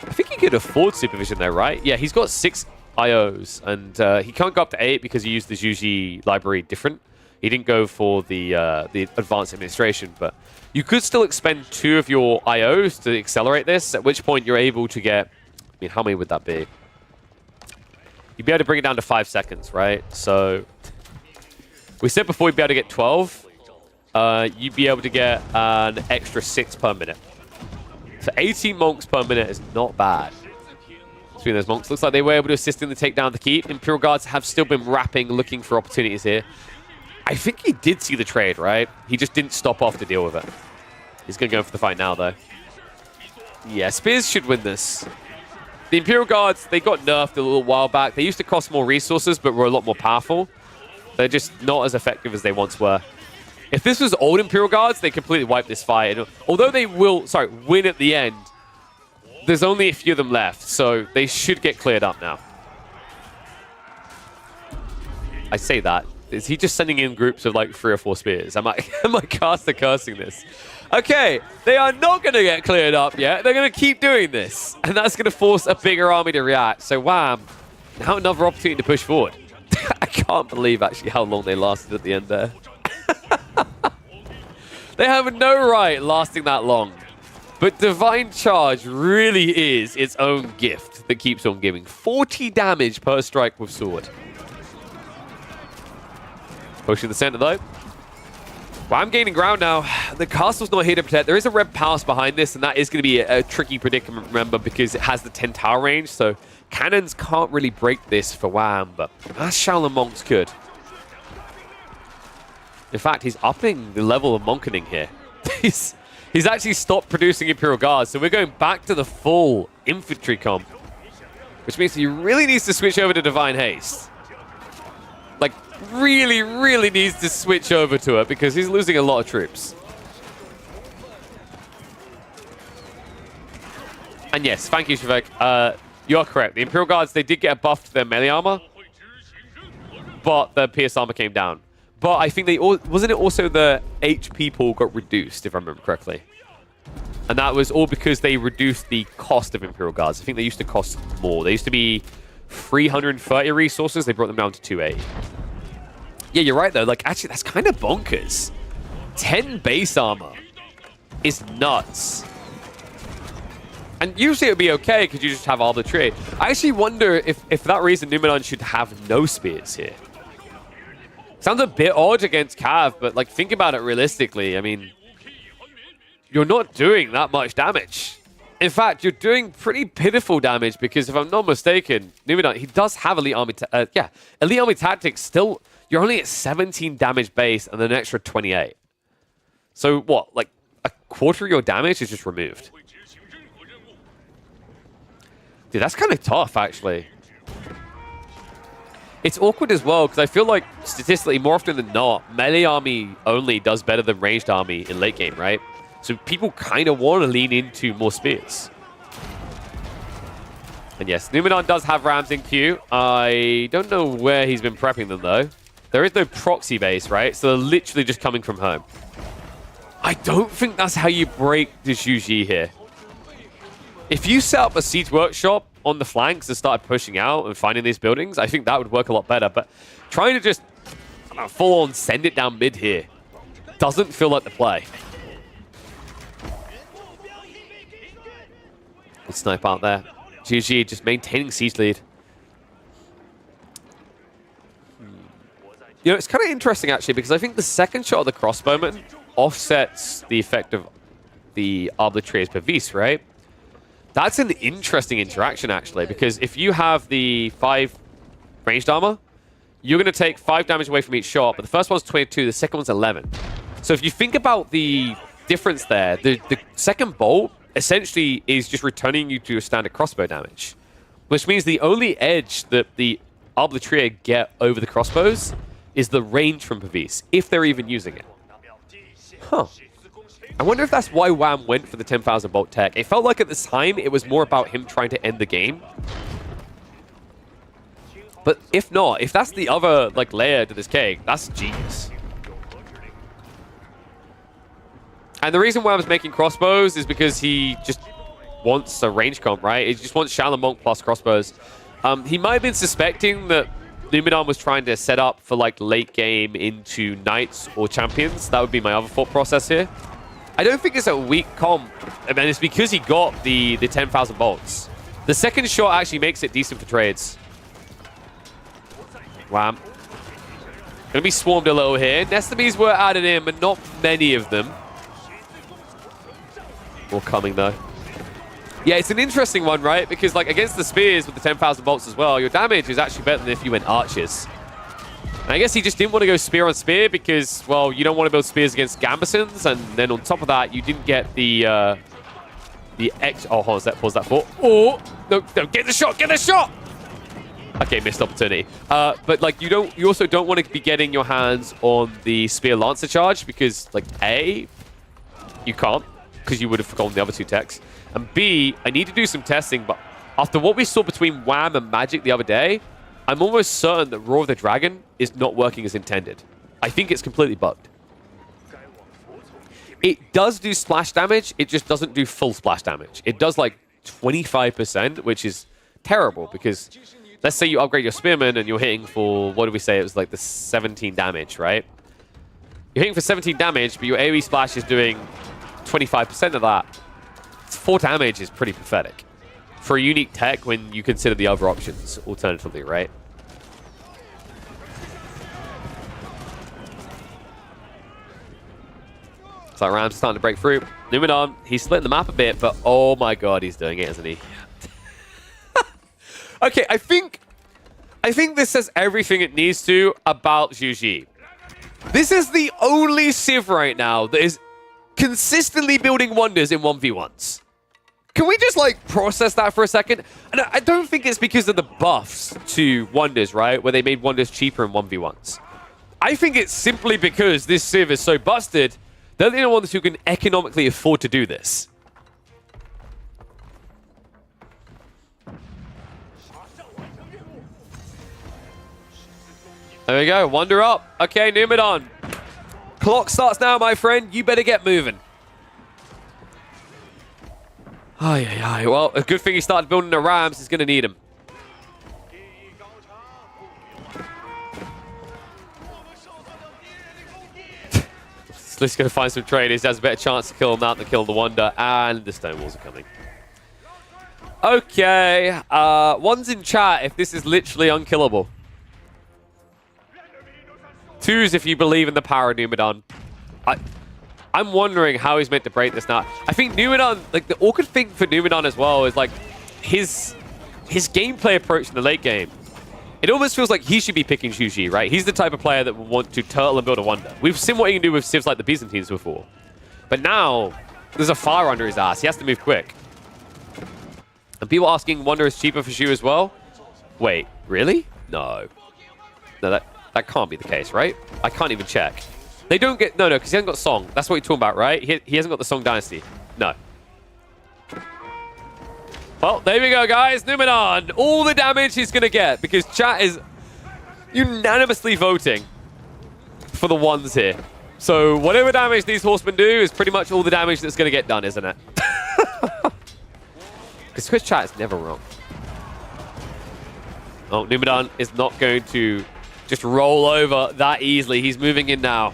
I think he could afford supervision there, right? Yeah, he's got 6 IOs, and he can't go up to 8 because he used the Zhu Ji library different. He didn't go for the advanced administration, but you could still expend 2 of your IOs to accelerate this, at which point you're able to get... I mean, how many would that be? You'd be able to bring it down to 5 seconds, right? So we said before you'd be able to get 12. You'd be able to get an extra 6 per minute. So 18 monks per minute is not bad between those monks. Looks like they were able to assist in the takedown of the keep. Imperial Guards have still been wrapping, looking for opportunities here. I think he did see the trade, right? He just didn't stop off to deal with it. He's going to go for the fight now, though. Yeah, Spears should win this. The Imperial Guards, they got nerfed a little while back. They used to cost more resources, but were a lot more powerful. They're just not as effective as they once were. If this was old Imperial Guards, they completely wipe this fight. And although they will, win at the end, there's only a few of them left, so they should get cleared up now. I say that. Is he just sending in groups of like 3 or 4 spears? Am I caster cursing this? Okay, they are not going to get cleared up yet. They're going to keep doing this. And that's going to force a bigger army to react. So Wham, now another opportunity to push forward. I can't believe actually how long they lasted at the end there. They have no right lasting that long. But Divine Charge really is its own gift that keeps on giving. 40 damage per strike with sword. Pushing the center though. Well, I'm gaining ground now. The castle's not here to protect. There is a red palace behind this, and that is going to be a tricky predicament, remember, because it has the 10 tower range, so cannons can't really break this for Wham, but Shaolin Monks could. In fact, he's upping the level of monkening here. He's actually stopped producing Imperial Guards, so we're going back to the full infantry comp, which means he really needs to switch over to Divine Haste. Like, really, really needs to switch over to it because he's losing a lot of troops. And yes, thank you, Shavek. You are correct. The Imperial Guards, they did get a buff to their melee armor, but the pierce armor came down. But I think they wasn't it also the HP pool got reduced, if I remember correctly. And that was all because they reduced the cost of Imperial Guards. I think they used to cost more. They used to be 330 resources. They brought them down to 280. Yeah, you're right, though. Like, actually, that's kind of bonkers. 10 base armor is nuts. And usually it would be okay because you just have all the trade. I actually wonder if for that reason Numenor should have no spears here. Sounds a bit odd against Cav, but like think about it realistically. I mean, you're not doing that much damage. In fact, you're doing pretty pitiful damage because if I'm not mistaken, Numenor, he does have Elite Army, Elite Army Tactics still, you're only at 17 damage base and an extra 28. So what, like a quarter of your damage is just removed. Dude, that's kind of tough, actually. It's awkward as well, because I feel like, statistically, more often than not, melee army only does better than ranged army in late game, right? So people kind of want to lean into more spears. And yes, Numenor does have rams in queue. I don't know where he's been prepping them, though. There is no proxy base, right? So they're literally just coming from home. I don't think that's how you break the Zhu Ji here. If you set up a siege workshop on the flanks and started pushing out and finding these buildings, I think that would work a lot better. But trying to just full on send it down mid here doesn't feel like the play. Good snipe out there. GG just maintaining siege lead. You know, it's kind of interesting actually because I think the second shot of the crossbowman offsets the effect of the Arbitraries per vis, right? That's an interesting interaction, actually, because if you have the 5 ranged armor, you're going to take 5 damage away from each shot, but the first one's 22, the second one's 11. So if you think about the difference there, the second bolt essentially is just returning you to your standard crossbow damage, which means the only edge that the Arbitraries get over the crossbows is the range from Pavis, if they're even using it. Huh. I wonder if that's why Wham went for the 10,000 bolt tech. It felt like at the time it was more about him trying to end the game. But if not, if that's the other like layer to this cake, that's genius. And the reason why I was making crossbows is because he just wants a range comp, right? He just wants Shaolin Monk plus crossbows. He might have been suspecting that Numenor was trying to set up for like late game into Knights or Champions. That would be my other thought process here. I don't think it's a weak comp. I mean, it's because he got the 10,000 bolts. The second shot actually makes it decent for trades. Wham. Gonna be swarmed a little here. Nestabees were added in, but not many of them. More coming, though. Yeah, it's an interesting one, right? Because, like, against the spears with the 10,000 bolts as well, your damage is actually better than if you went archers. And I guess he just didn't want to go spear on spear because, well, you don't want to build spears against Gambesons, and then on top of that, you didn't get the X. Oh, hold on, pause that for. Oh, no, get the shot, get the shot! Okay, missed opportunity. But like, you also don't want to be getting your hands on the spear lancer charge because, like, A, you can't because you would have forgotten the other 2 techs, and B, I need to do some testing. But after what we saw between Wham and Magic the other day, I'm almost certain that Roar of the Dragon is not working as intended. I think it's completely bugged. It does do splash damage, it just doesn't do full splash damage. It does like 25%, which is terrible because let's say you upgrade your Spearman and you're hitting for, what did we say? It was like the 17 damage, right? You're hitting for 17 damage, but your AoE splash is doing 25% of that. 4 damage is pretty pathetic for a unique tech when you consider the other options alternatively, right? It's like Rams starting to break through. Numinon, he's splitting the map a bit, but oh my god, he's doing it, isn't he? Okay, I think this says everything it needs to about Zhu Ji. This is the only Civ right now that is consistently building wonders in 1v1s. Can we just, like, process that for a second? And I don't think it's because of the buffs to wonders, right? Where they made wonders cheaper in 1v1s. I think it's simply because this Civ is so busted, they're the only ones who can economically afford to do this. There we go. Wonder up. Okay, Numinon. Clock starts now, my friend. You better get moving. Well, a good thing he started building the Rams. He's going to need him. Let's go find some traders. Has a better chance to kill him out than kill the Wonder. And the stone walls are coming. Okay. One's in chat if this is literally unkillable. 2s if you believe in the power of Numinon. I'm wondering how he's meant to break this now. I think Numinon, like the awkward thing for Numinon as well is like his gameplay approach in the late game. It almost feels like he should be picking Zhu Ji, right? He's the type of player that will want to turtle and build a wonder. We've seen what he can do with civs like the Byzantines before. But now, there's a fire under his ass. He has to move quick. And people asking, wonder is cheaper for Zhu as well? Wait, really? No. No, that can't be the case, right? I can't even check. They don't get... No, because he hasn't got Song. That's what you're talking about, right? He hasn't got the Song Dynasty. No. Well, there we go, guys. Numinon, all the damage he's going to get because chat is unanimously voting for the ones here. So whatever damage these horsemen do is pretty much all the damage that's going to get done, isn't it? Because Twitch chat is never wrong. Oh, Numinon is not going to just roll over that easily. He's moving in now.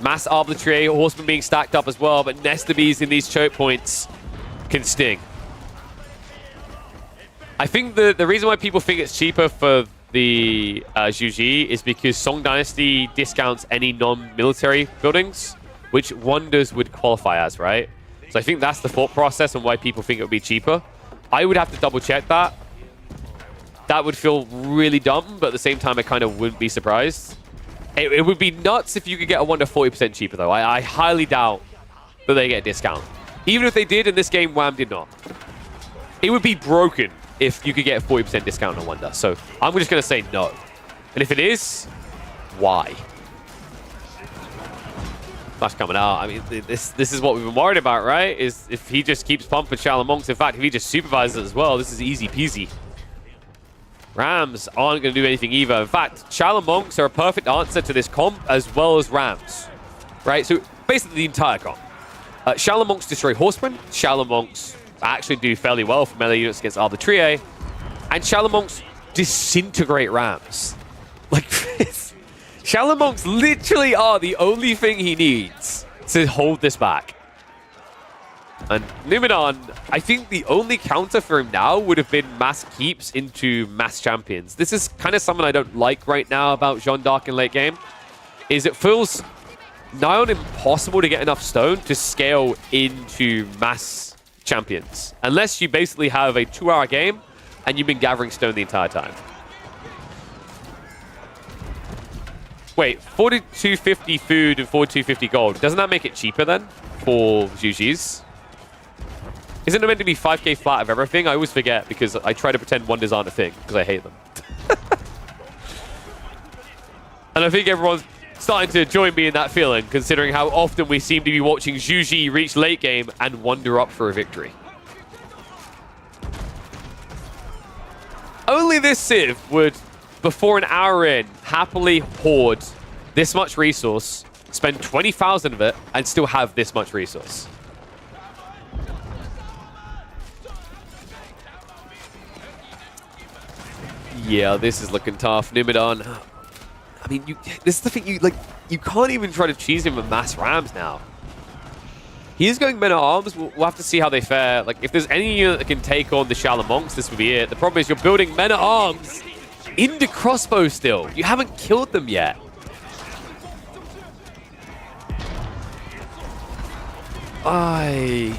Mass Arbitrary, horsemen being stacked up as well, but Nesta Bees in these choke points can sting. I think the reason why people think it's cheaper for the Zhu Ji is because Song Dynasty discounts any non-military buildings, which wonders would qualify as, right? So I think that's the thought process and why people think it would be cheaper. I would have to double check that. That would feel really dumb, but at the same time, I kind of wouldn't be surprised. It would be nuts if you could get a wonder 40% cheaper, though. I highly doubt that they get a discount. Even if they did, in this game, Wham did not. It would be broken if you could get a 40% discount on Wonder. So I'm just going to say no. And if it is, why? Flash coming out. I mean, this is what we've been worried about, right? Is if he just keeps pumping Shaolin Monks. In fact, if he just supervises it as well, this is easy peasy. Rams aren't going to do anything either. In fact, Shaolin Monks are a perfect answer to this comp as well as Rams. Right? So basically the entire comp. Shaolin Monks destroy Horsemen. Shaolin Monks actually do fairly well for melee units against Arbitrier. And Shaolin Monks disintegrate Rams. Like, Shaolin Monks literally are the only thing he needs to hold this back. And Numinon, I think the only counter for him now would have been mass keeps into mass champions. This is kind of something I don't like right now about Jeanne d'Arc in late game, is it feels nigh on impossible to get enough stone to scale into mass champions. Unless you basically have a 2-hour game and you've been gathering stone the entire time. Wait, 4250 food and 4250 gold. Doesn't that make it cheaper then for Zhu Ji's? Isn't it meant to be 5k flat of everything? I always forget because I try to pretend wonders aren't a thing because I hate them. And I think everyone's starting to join me in that feeling, considering how often we seem to be watching Zhu Ji reach late game and wander up for a victory. Only this Civ would, before an hour in, happily hoard this much resource, spend 20,000 of it, and still have this much resource. Yeah, this is looking tough. Numidan. I mean, this is the thing. You can't even try to cheese him with mass rams now. He is going men at arms. We'll have to see how they fare. Like, if there's any unit that can take on the Shaolin monks, this would be it. The problem is you're building men at arms into crossbow still. You haven't killed them yet. I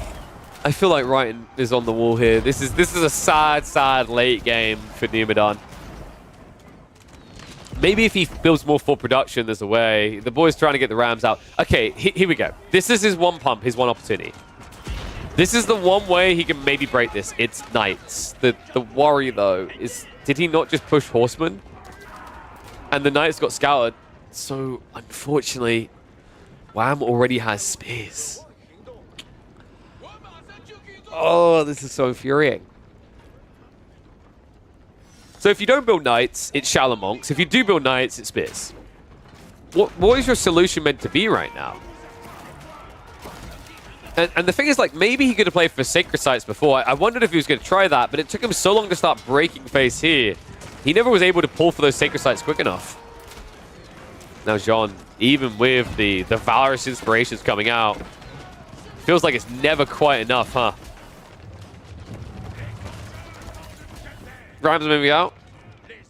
feel like writing is on the wall here. This is a sad late game for Numidan. Maybe if he builds more full production, there's a way. The boy's trying to get the Rams out. Okay, here we go. This is his one pump, his one opportunity. This is the one way he can maybe break this. It's Knights. The worry, though, is did he not just push Horsemen? And the Knights got scouted. So, unfortunately, Wham already has Spears. Oh, this is so infuriating. So if you don't build Knights, it's Shaolin Monks. If you do build Knights, it's Spears. What is your solution meant to be right now? And the thing is, like, maybe he could have played for Sacred Sites before. I wondered if he was going to try that, but it took him so long to start breaking face here. He never was able to pull for those Sacred Sites quick enough. Now, Jean, even with the Valorous inspirations coming out, feels like it's never quite enough, huh? Rams moving out.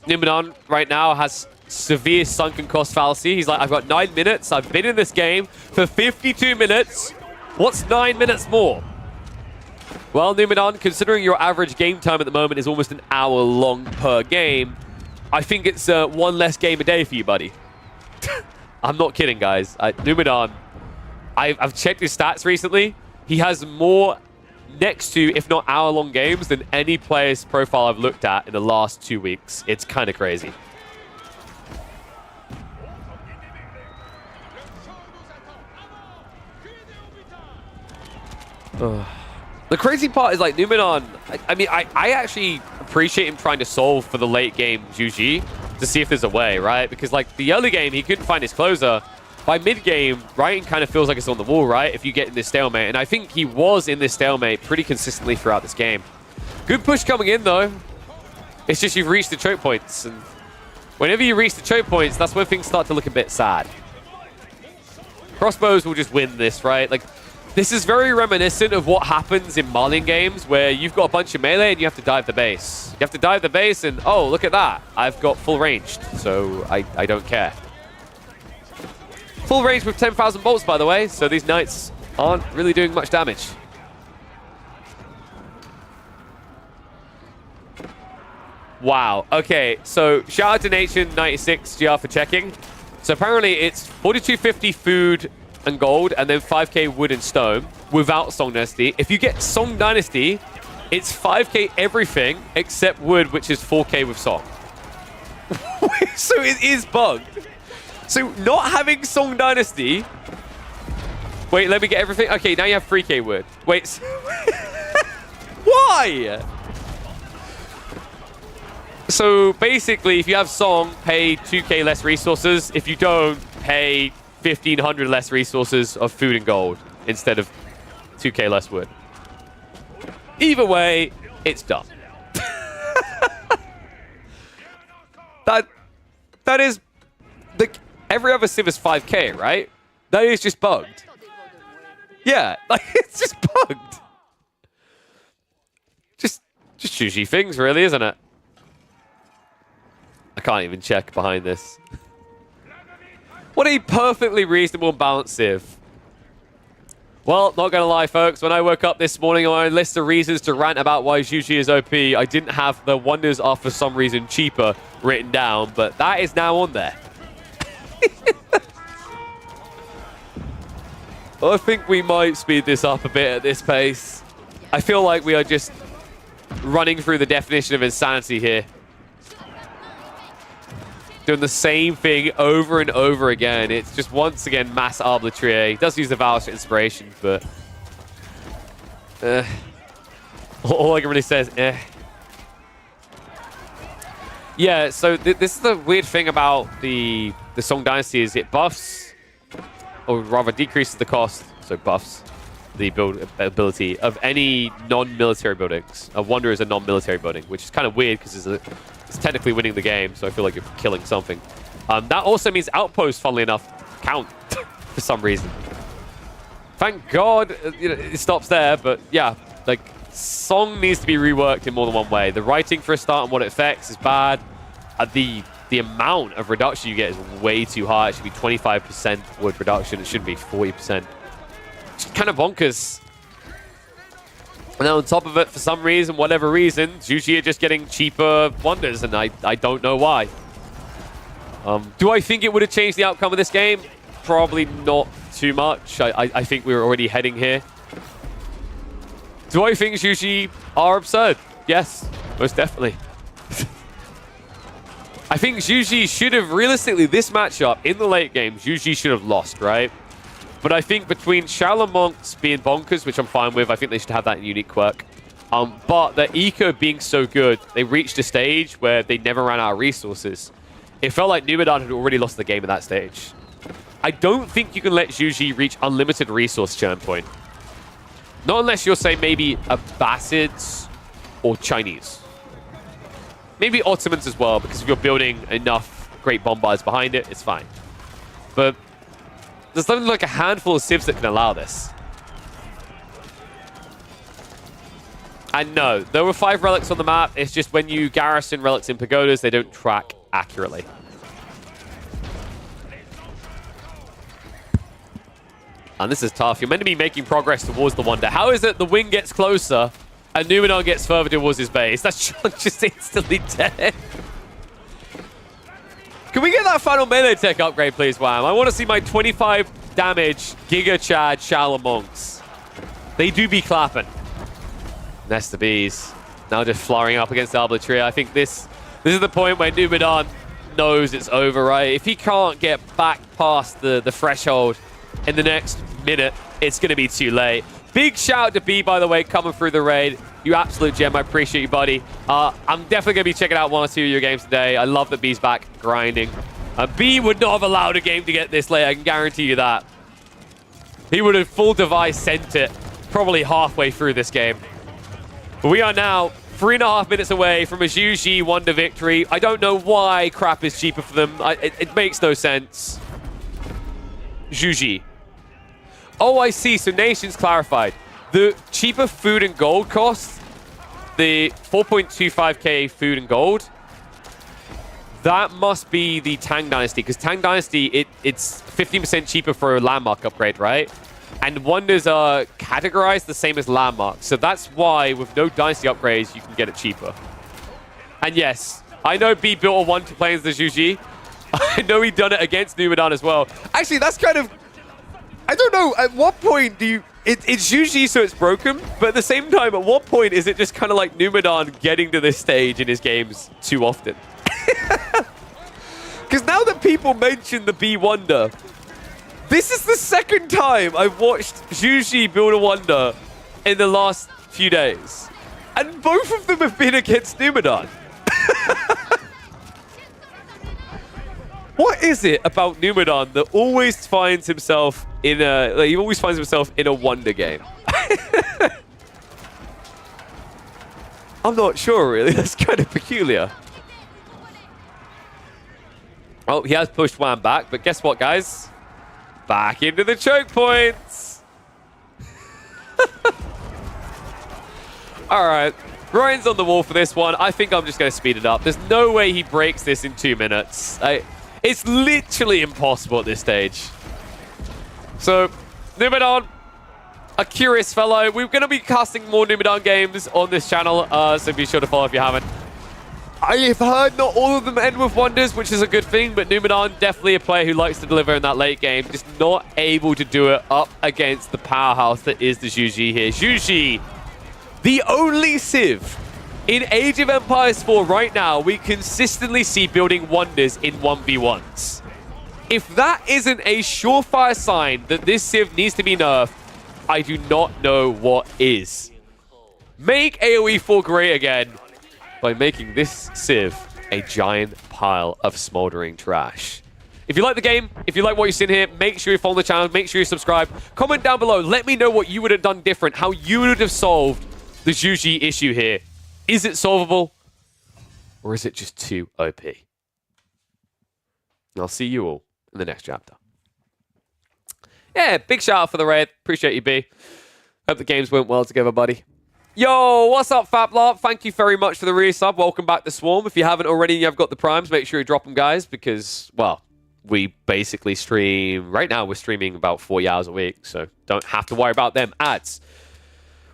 Numidan right now has severe sunken cost fallacy. He's like, I've got 9 minutes. I've been in this game for 52 minutes. What's 9 minutes more? Well, Numidan, considering your average game time at the moment is almost an hour long per game, I think it's one less game a day for you, buddy. I'm not kidding, guys. Numidan, I've checked his stats recently. He has more next to, if not hour-long games than any player's profile I've looked at in the last 2 weeks. It's kind of crazy. The crazy part is, like, Numidan, I mean, I actually appreciate him trying to solve for the late game Zhu to see if there's a way, right? Because, like, the early game, he couldn't find his closer. By mid-game, Ryan kind of feels like it's on the wall, right? If you get in this stalemate. And I think he was in this stalemate pretty consistently throughout this game. Good push coming in, though. It's just you've reached the choke points. And whenever you reach the choke points, that's when things start to look a bit sad. Crossbows will just win this, right? Like, this is very reminiscent of what happens in Marlin games where you've got a bunch of melee and you have to dive the base. You have to dive the base and, oh, look at that. I've got full ranged, so I don't care. Full range with 10,000 bolts, by the way, so these Knights aren't really doing much damage. Wow. Okay, so shout out to Nation96 GR for checking. So apparently it's 4250 food and gold, and then 5k wood and stone without Song Dynasty. If you get Song Dynasty, it's 5k everything except wood, which is 4k with Song. So it is bugged. So not having Song Dynasty... Wait, let me get everything. Okay, now you have 3k wood. Wait. Why? So basically, if you have Song, pay 2k less resources. If you don't, pay 1,500 less resources of food and gold instead of 2k less wood. Either way, it's dumb. That is... Every other Civ is 5k, right? That is just bugged. Yeah, like, it's just bugged. Just Zhu things, really, isn't it? I can't even check behind this. What a perfectly reasonable and balanced Civ. Well, not gonna lie, folks. When I woke up this morning on my list of reasons to rant about why Zhu is OP, I didn't have the wonders are for some reason cheaper written down, but that is now on there. I think we might speed this up a bit at this pace. I feel like we are just running through the definition of insanity here. Doing the same thing over and over again. It's just, once again, mass arbitrary. He does use the Valorous inspiration, but... all I can really say is, Yeah, so this is the weird thing about the Song Dynasty is it buffs, or rather decreases the cost, so buffs the build ability of any non-military buildings. A Wonder is a non-military building, which is kind of weird because it's technically winning the game, so I feel like you're killing something. That also means outposts, funnily enough, count for some reason. Thank God it stops there, but yeah, like, Song needs to be reworked in more than one way. The writing for a start and what it affects is bad. The amount of reduction you get is way too high. It should be 25% wood reduction. It shouldn't be 40%. It's kind of bonkers. And then on top of it, for some reason, whatever reason, Zhu are just getting cheaper Wonders, and I don't know why. Do I think it would have changed the outcome of this game? Probably not too much. I think we were already heading here. Do I think Zhu are absurd? Yes, most definitely. I think Zhu should have, realistically, this matchup in the late game, Zhu should have lost, right? But I think between Shaolin Monks being bonkers, which I'm fine with, I think they should have that unique quirk. But the eco being so good, they reached a stage where they never ran out of resources. It felt like Numidan had already lost the game at that stage. I don't think you can let Zhu reach unlimited resource churn point. Not unless you're, say, maybe Abbasids or Chinese. Maybe Ottomans as well, because if you're building enough great bombards behind it, it's fine. But there's only like a handful of civs that can allow this. And no, there were 5 relics on the map. It's just when you garrison relics in pagodas, they don't track accurately. And this is tough. You're meant to be making progress towards the Wonder. How is it the wing gets closer and Numenor gets further towards his base? That's just instantly dead. Can we get that final melee tech upgrade, please, Wham? I want to see my 25 damage Giga Chad Shaolin Monks. They do be clapping. Nest of Bees. Now just flaring up against Arbitria. I think this is the point where Numenor knows it's over, right? If he can't get back past the threshold in the next minute, it's going to be too late. Big shout out to B, by the way, coming through the raid. You absolute gem. I appreciate you, buddy. I'm definitely going to be checking out 1 or 2 of your games today. I love that B's back grinding. B would not have allowed a game to get this late. I can guarantee you that. He would have full device sent it probably halfway through this game. But we are now 3.5 minutes away from a Zhu Wonder victory. I don't know why crap is cheaper for them. It makes no sense. Zhu. Oh, I see. So Nation's clarified. The cheaper food and gold costs, the 4.25k food and gold, that must be the Tang Dynasty, because Tang Dynasty, it's 15% cheaper for a landmark upgrade, right? And Wonders are categorized the same as landmarks. So that's why, with no Dynasty upgrades, you can get it cheaper. And yes, I know B built a 1 to play as the Zhu. I know he done it against Numenor as well. Actually, that's kind of... I don't know, at what point do you... It's Zhu, so it's broken, but at the same time, at what point is it just kind of like Numenor getting to this stage in his games too often? Because now that people mention the B Wonder, this is the second time I've watched Zhu build a Wonder in the last few days. And both of them have been against Numenor. What is it about Numenor that always finds himself in a... Like, he always finds himself in a Wonder game? I'm not sure, really. That's kind of peculiar. Oh, he has pushed Wham back, but guess what, guys? Back into the choke points. All right. Ryan's on the wall for this one. I think I'm just going to speed it up. There's no way he breaks this in 2 minutes. It's literally impossible at this stage. So, Numenor, a curious fellow. We're going to be casting more Numenor games on this channel, so be sure to follow if you haven't. I have heard not all of them end with Wonders, which is a good thing, but Numenor, definitely a player who likes to deliver in that late game. Just not able to do it up against the powerhouse that is the Zhu here. Zhu, the only Civ in Age of Empires 4 right now we consistently see building Wonders in 1v1s. If that isn't a surefire sign that this Civ needs to be nerfed, I do not know what is. Make AoE 4 great again by making this Civ a giant pile of smoldering trash. If you like the game, if you like what you've seen here, make sure you follow the channel, make sure you subscribe. Comment down below, let me know what you would have done different, how you would have solved the Zhu Ji issue here. Is it solvable? Or is it just too OP? And I'll see you all in the next chapter. Yeah, big shout out for the raid. Appreciate you, B. Hope the games went well together, buddy. Yo, what's up, Fablop? Thank you very much for the resub. Welcome back to Swarm. If you haven't already and you've got the primes, make sure you drop them, guys, because, well, we basically stream... Right now, we're streaming about 40 hours a week, so don't have to worry about them ads.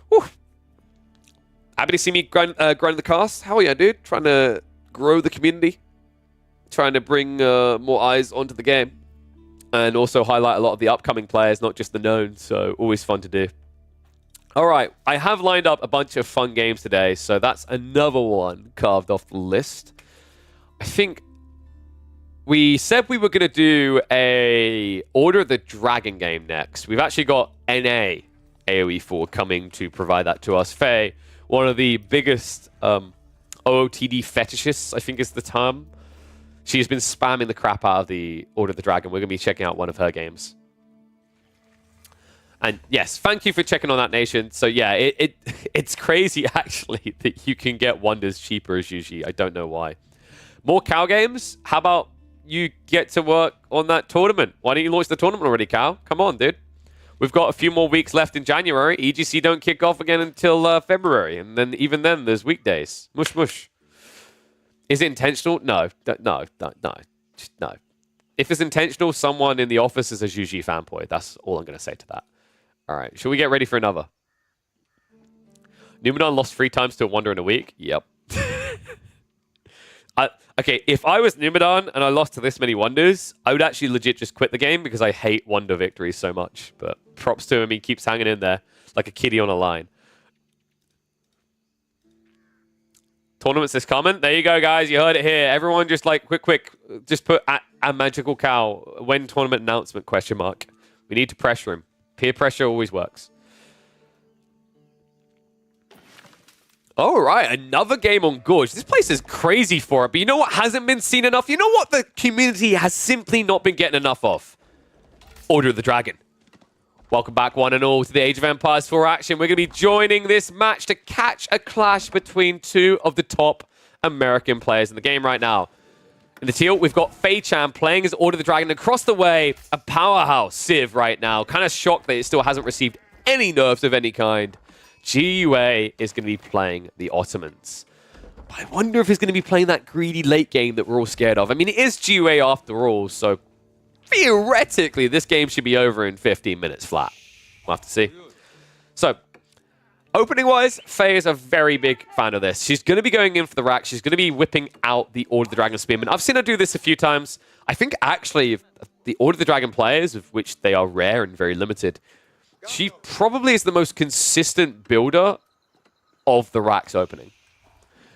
Whew. Happy to see me grind the cast. How are you, dude? Trying to grow the community. Trying to bring more eyes onto the game. And also highlight a lot of the upcoming players, not just the known. So always fun to do. All right, I have lined up a bunch of fun games today. So that's another one carved off the list. I think we said we were going to do a Order of the Dragon game next. We've actually got NA AoE4 coming to provide that to us. Faye, one of the biggest OOTD fetishists, I think is the term. She's been spamming the crap out of the Order of the Dragon. We're going to be checking out one of her games. And yes, thank you for checking on that, Nation. So yeah, it's crazy, actually, that you can get Wonders cheaper as usually. I don't know why. More Cow games? How about you get to work on that tournament? Why don't you launch the tournament already, Cow? Come on, dude. We've got a few more weeks left in January. EGC don't kick off again until February. And then even then, there's weekdays. Mush, mush. Is it intentional? No. No. Just no. If it's intentional, someone in the office is a Zhu Ji fanboy. That's all I'm going to say to that. All right. Should we get ready for another? Numenor lost 3 times to a Wonder in a week? Yep. Okay, if I was Numenor and I lost to this many Wonders, I would actually legit just quit the game because I hate Wonder victories so much. But props to him. He keeps hanging in there like a kitty on a line. Tournaments this comment. There you go, guys. You heard it here. Everyone just like, quick. Just put at a magical cow. When tournament announcement, question mark. We need to pressure him. Peer pressure always works. All right, another game on Gorge. This place is crazy for it, but you know what hasn't been seen enough? You know what the community has simply not been getting enough of? Order of the Dragon. Welcome back, one and all, to the Age of Empires 4 action. We're going to be joining this match to catch a clash between 2 of the top American players in the game right now. In the teal, we've got Fei Chan playing as Order of the Dragon. Across the way, a powerhouse Civ right now. Kind of shocked that it still hasn't received any nerfs of any kind. GUA is going to be playing the Ottomans. But I wonder if he's going to be playing that greedy late game that we're all scared of. I mean, it is GUA after all, so theoretically, this game should be over in 15 minutes flat. We'll have to see. So, opening-wise, Faye is a very big fan of this. She's going to be going in for the rack. She's going to be whipping out the Order of the Dragon Spearman. I've seen her do this a few times. I think, actually, the Order of the Dragon players, of which they are rare and very limited, she probably is the most consistent builder of the racks opening.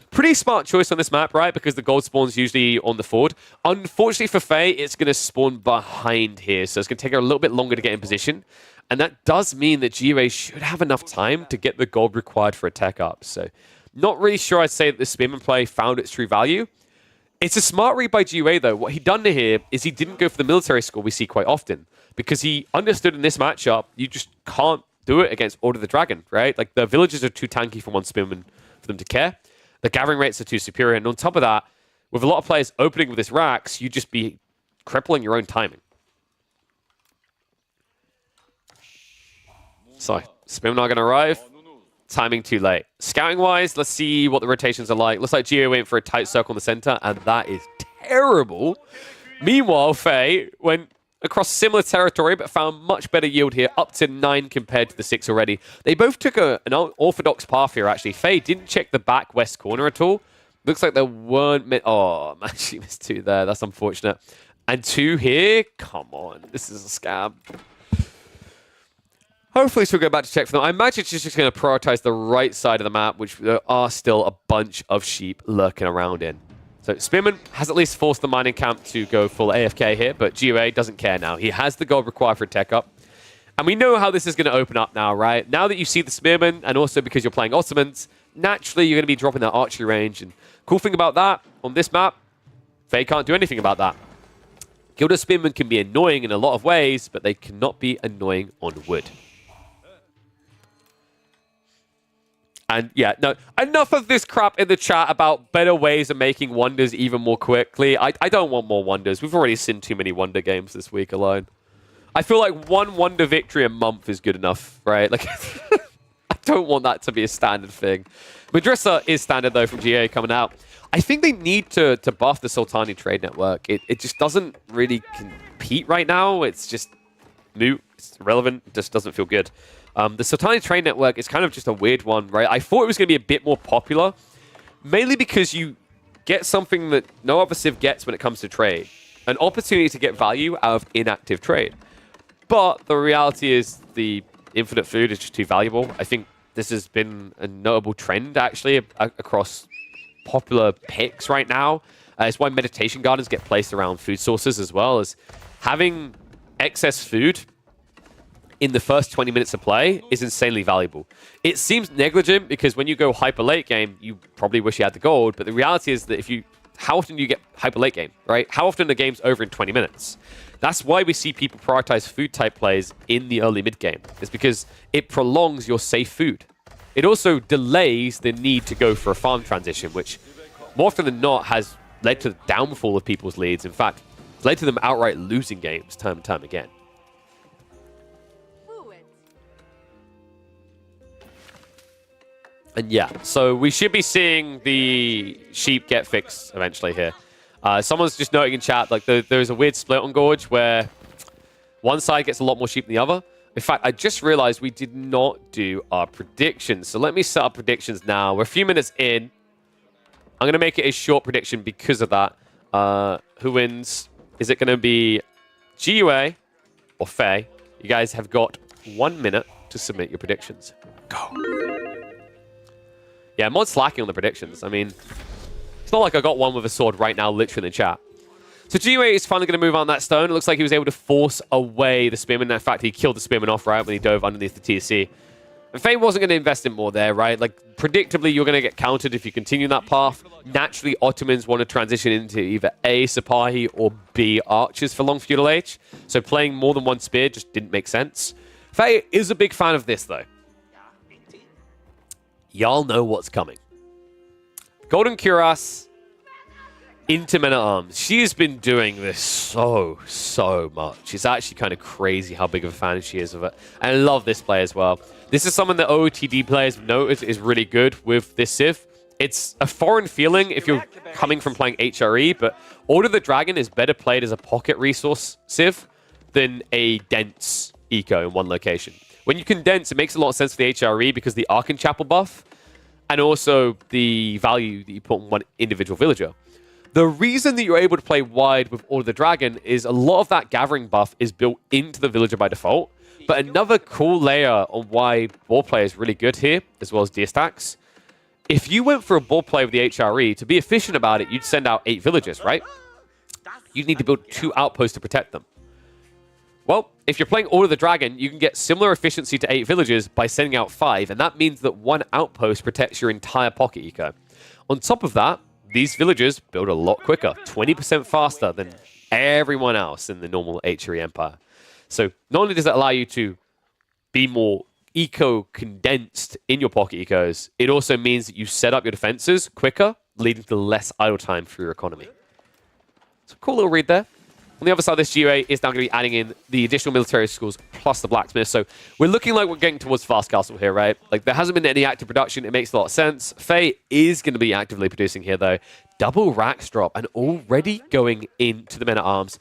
Pretty smart choice on this map, right? Because the gold spawn's usually on the forward. Unfortunately for Faye, it's going to spawn behind here. So it's going to take her a little bit longer to get in position. And that does mean that GUA should have enough time to get the gold required for a tech up. So not really sure I'd say that the Spearman play found its true value. It's a smart read by GUA, though. What he done here is he didn't go for the military score we see quite often. Because he understood in this matchup, you just can't do it against Order of the Dragon, right? Like, the villages are too tanky for one Spearman for them to care. The gathering rates are too superior. And on top of that, with a lot of players opening with this racks, you'd just be crippling your own timing. So, Spearman are going to arrive. Timing too late. Scouting-wise, let's see what the rotations are like. Looks like GUA went for a tight circle in the center, and that is terrible. Meanwhile, Faye went across similar territory, but found much better yield here, up to 9 compared to the 6 already. They both took an orthodox path here, actually. Faye didn't check the back west corner at all. Looks like there weren't... Oh, man, she missed 2 there. That's unfortunate. And 2 here? Come on. This is a scam. Hopefully she'll go back to check for them. I imagine she's just going to prioritize the right side of the map, which there are still a bunch of sheep lurking around in. So Spearman has at least forced the mining camp to go full AFK here, but GUA doesn't care now. He has the gold required for a tech up. And we know how this is going to open up now, right? Now that you see the Spearman, and also because you're playing Ottomans, naturally you're going to be dropping that archery range. And cool thing about that, on this map, Faye can't do anything about that. Gilda Spearmen can be annoying in a lot of ways, but they cannot be annoying on wood. And yeah, no, enough of this crap in the chat about better ways of making wonders even more quickly. I don't want more wonders. We've already seen too many wonder games this week alone. I feel like one wonder victory a month is good enough, right? Like, I don't want that to be a standard thing. Madrissa is standard, though, from GA coming out. I think they need to buff the Sultani trade network. It just doesn't really compete right now. It's just moot. It's irrelevant. It just doesn't feel good. The Sultani trade network is kind of just a weird one, right? I thought it was going to be a bit more popular, mainly because you get something that no other Civ gets when it comes to trade. An opportunity to get value out of inactive trade. But the reality is the infinite food is just too valuable. I think this has been a notable trend, actually, across popular picks right now. It's why meditation gardens get placed around food sources as well, as having excess food in the first 20 minutes of play is insanely valuable. It seems negligent because when you go hyper late game, you probably wish you had the gold, but the reality is that how often do you get hyper late game, right? How often the game's over in 20 minutes? That's why we see people prioritize food type plays in the early mid game. It's because it prolongs your safe food. It also delays the need to go for a farm transition, which more often than not has led to the downfall of people's leads. In fact, it's led to them outright losing games time and time again. And yeah, so we should be seeing the sheep get fixed eventually here. Someone's just noting in chat, like, there's a weird split on Gorge where one side gets a lot more sheep than the other. In fact, I just realized we did not do our predictions. So let me set up predictions now. We're a few minutes in. I'm going to make it a short prediction because of that. Who wins? Is it going to be GUA or Faye? You guys have got 1 minute to submit your predictions. Go. Yeah, I'm not slacking on the predictions. I mean, it's not like I got one with a sword right now, literally in the chat. So GUA is finally going to move on that stone. It looks like he was able to force away the Spearman. In fact, he killed the Spearman off, right, when he dove underneath the TSC. And Faye wasn't going to invest in more there, right? Like, predictably, you're going to get countered if you continue that path. Naturally, Ottomans want to transition into either A, Sipahi, or B, Archers for long feudal age. So playing more than one spear just didn't make sense. Faye is a big fan of this, though. Y'all know what's coming. Golden Cuirass into Men-at-Arms. She's been doing this so much. It's actually kind of crazy how big of a fan she is of it. And I love this play as well. This is someone that OOTD players have noticed is really good with this Civ. It's a foreign feeling if you're coming from playing HRE, but Order the Dragon is better played as a pocket resource Civ than a dense eco in one location. When you condense, it makes a lot of sense for the HRE because the Arkenchapel buff and also the value that you put on one individual villager. The reason that you're able to play wide with Order the Dragon is a lot of that gathering buff is built into the villager by default. But another cool layer on why ball play is really good here, as well as Diastacks. If you went for a ball play with the HRE, to be efficient about it, you'd send out 8 villagers, right? You'd need to build 2 outposts to protect them. Well, if you're playing Order the Dragon, you can get similar efficiency to 8 villagers by sending out 5, and that means that 1 outpost protects your entire pocket eco. On top of that, these villagers build a lot quicker, 20% faster than everyone else in the normal HRE Empire. So not only does it allow you to be more eco-condensed in your pocket ecos, it also means that you set up your defenses quicker, leading to less idle time for your economy. So cool little read there. On the other side, this GUA is now going to be adding in the additional military schools plus the blacksmith. So we're looking like we're getting towards Fast Castle here, right? Like, there hasn't been any active production. It makes a lot of sense. Faye is going to be actively producing here, though. Double racks drop and already going into the Men-at-Arms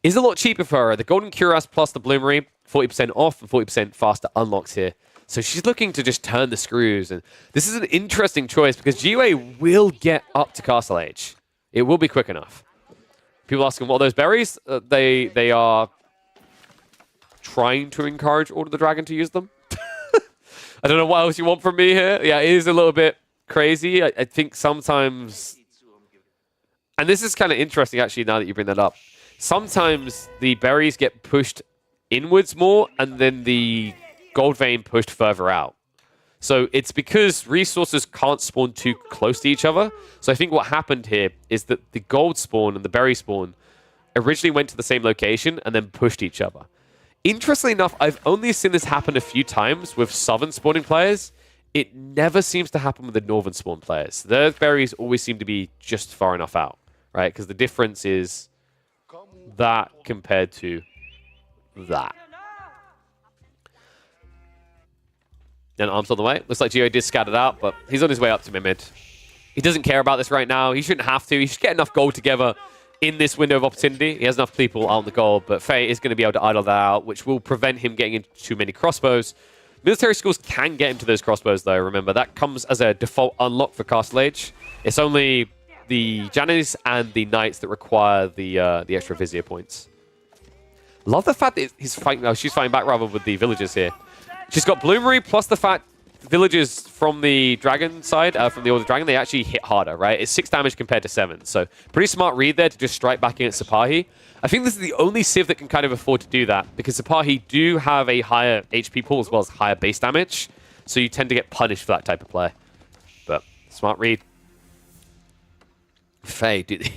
is a lot cheaper for her. The Golden Cuirass plus the Bloomery, 40% off and 40% faster unlocks here. So she's looking to just turn the screws. And this is an interesting choice because GUA will get up to Castle Age. It will be quick enough. People asking, what are those berries? They are trying to encourage Order the Dragon to use them. I don't know what else you want from me here. Yeah, it is a little bit crazy. I think sometimes... And this is kind of interesting, actually, now that you bring that up. Sometimes the berries get pushed inwards more, and then the gold vein pushed further out. So it's because resources can't spawn too close to each other. So I think what happened here is that the gold spawn and the berry spawn originally went to the same location and then pushed each other. Interestingly enough, I've only seen this happen a few times with southern spawning players. It never seems to happen with the northern spawn players. Their berries always seem to be just far enough out, right? Because the difference is that compared to that. And Arms on the way. Looks like Geo did scat it out, but he's on his way up to mid. He doesn't care about this right now. He shouldn't have to. He should get enough gold together in this window of opportunity. He has enough people out on the goal, but Faye is going to be able to idle that out, which will prevent him getting into too many crossbows. Military schools can get into those crossbows, though. Remember, that comes as a default unlock for Castle Age. It's only the Jannies and the Knights that require the extra Vizier points. Love the fact that he's fighting. Oh, she's fighting back rather with the villagers here. She's got Bloomery plus the fact villagers from the dragon side, from the Order Dragon, they actually hit harder, right? It's 6 damage compared to 7. So pretty smart read there to just strike back in at Sipahi. I think this is the only Civ that can kind of afford to do that because Sipahi do have a higher HP pool as well as higher base damage. So you tend to get punished for that type of play. But smart read. Faye, dude,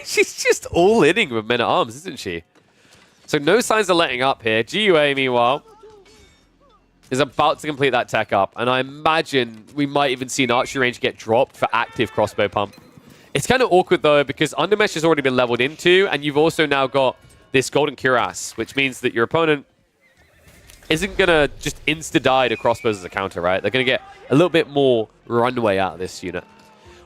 she's just all inning with men at arms, isn't she? So no signs of letting up here. GUA, meanwhile, is about to complete that tech up. And I imagine we might even see an archery range get dropped for active crossbow pump. It's kind of awkward, though, because Undermesh has already been leveled into, and you've also now got this Golden Cuirass, which means that your opponent isn't going to just insta-die to crossbows as a counter, right? They're going to get a little bit more runway out of this unit.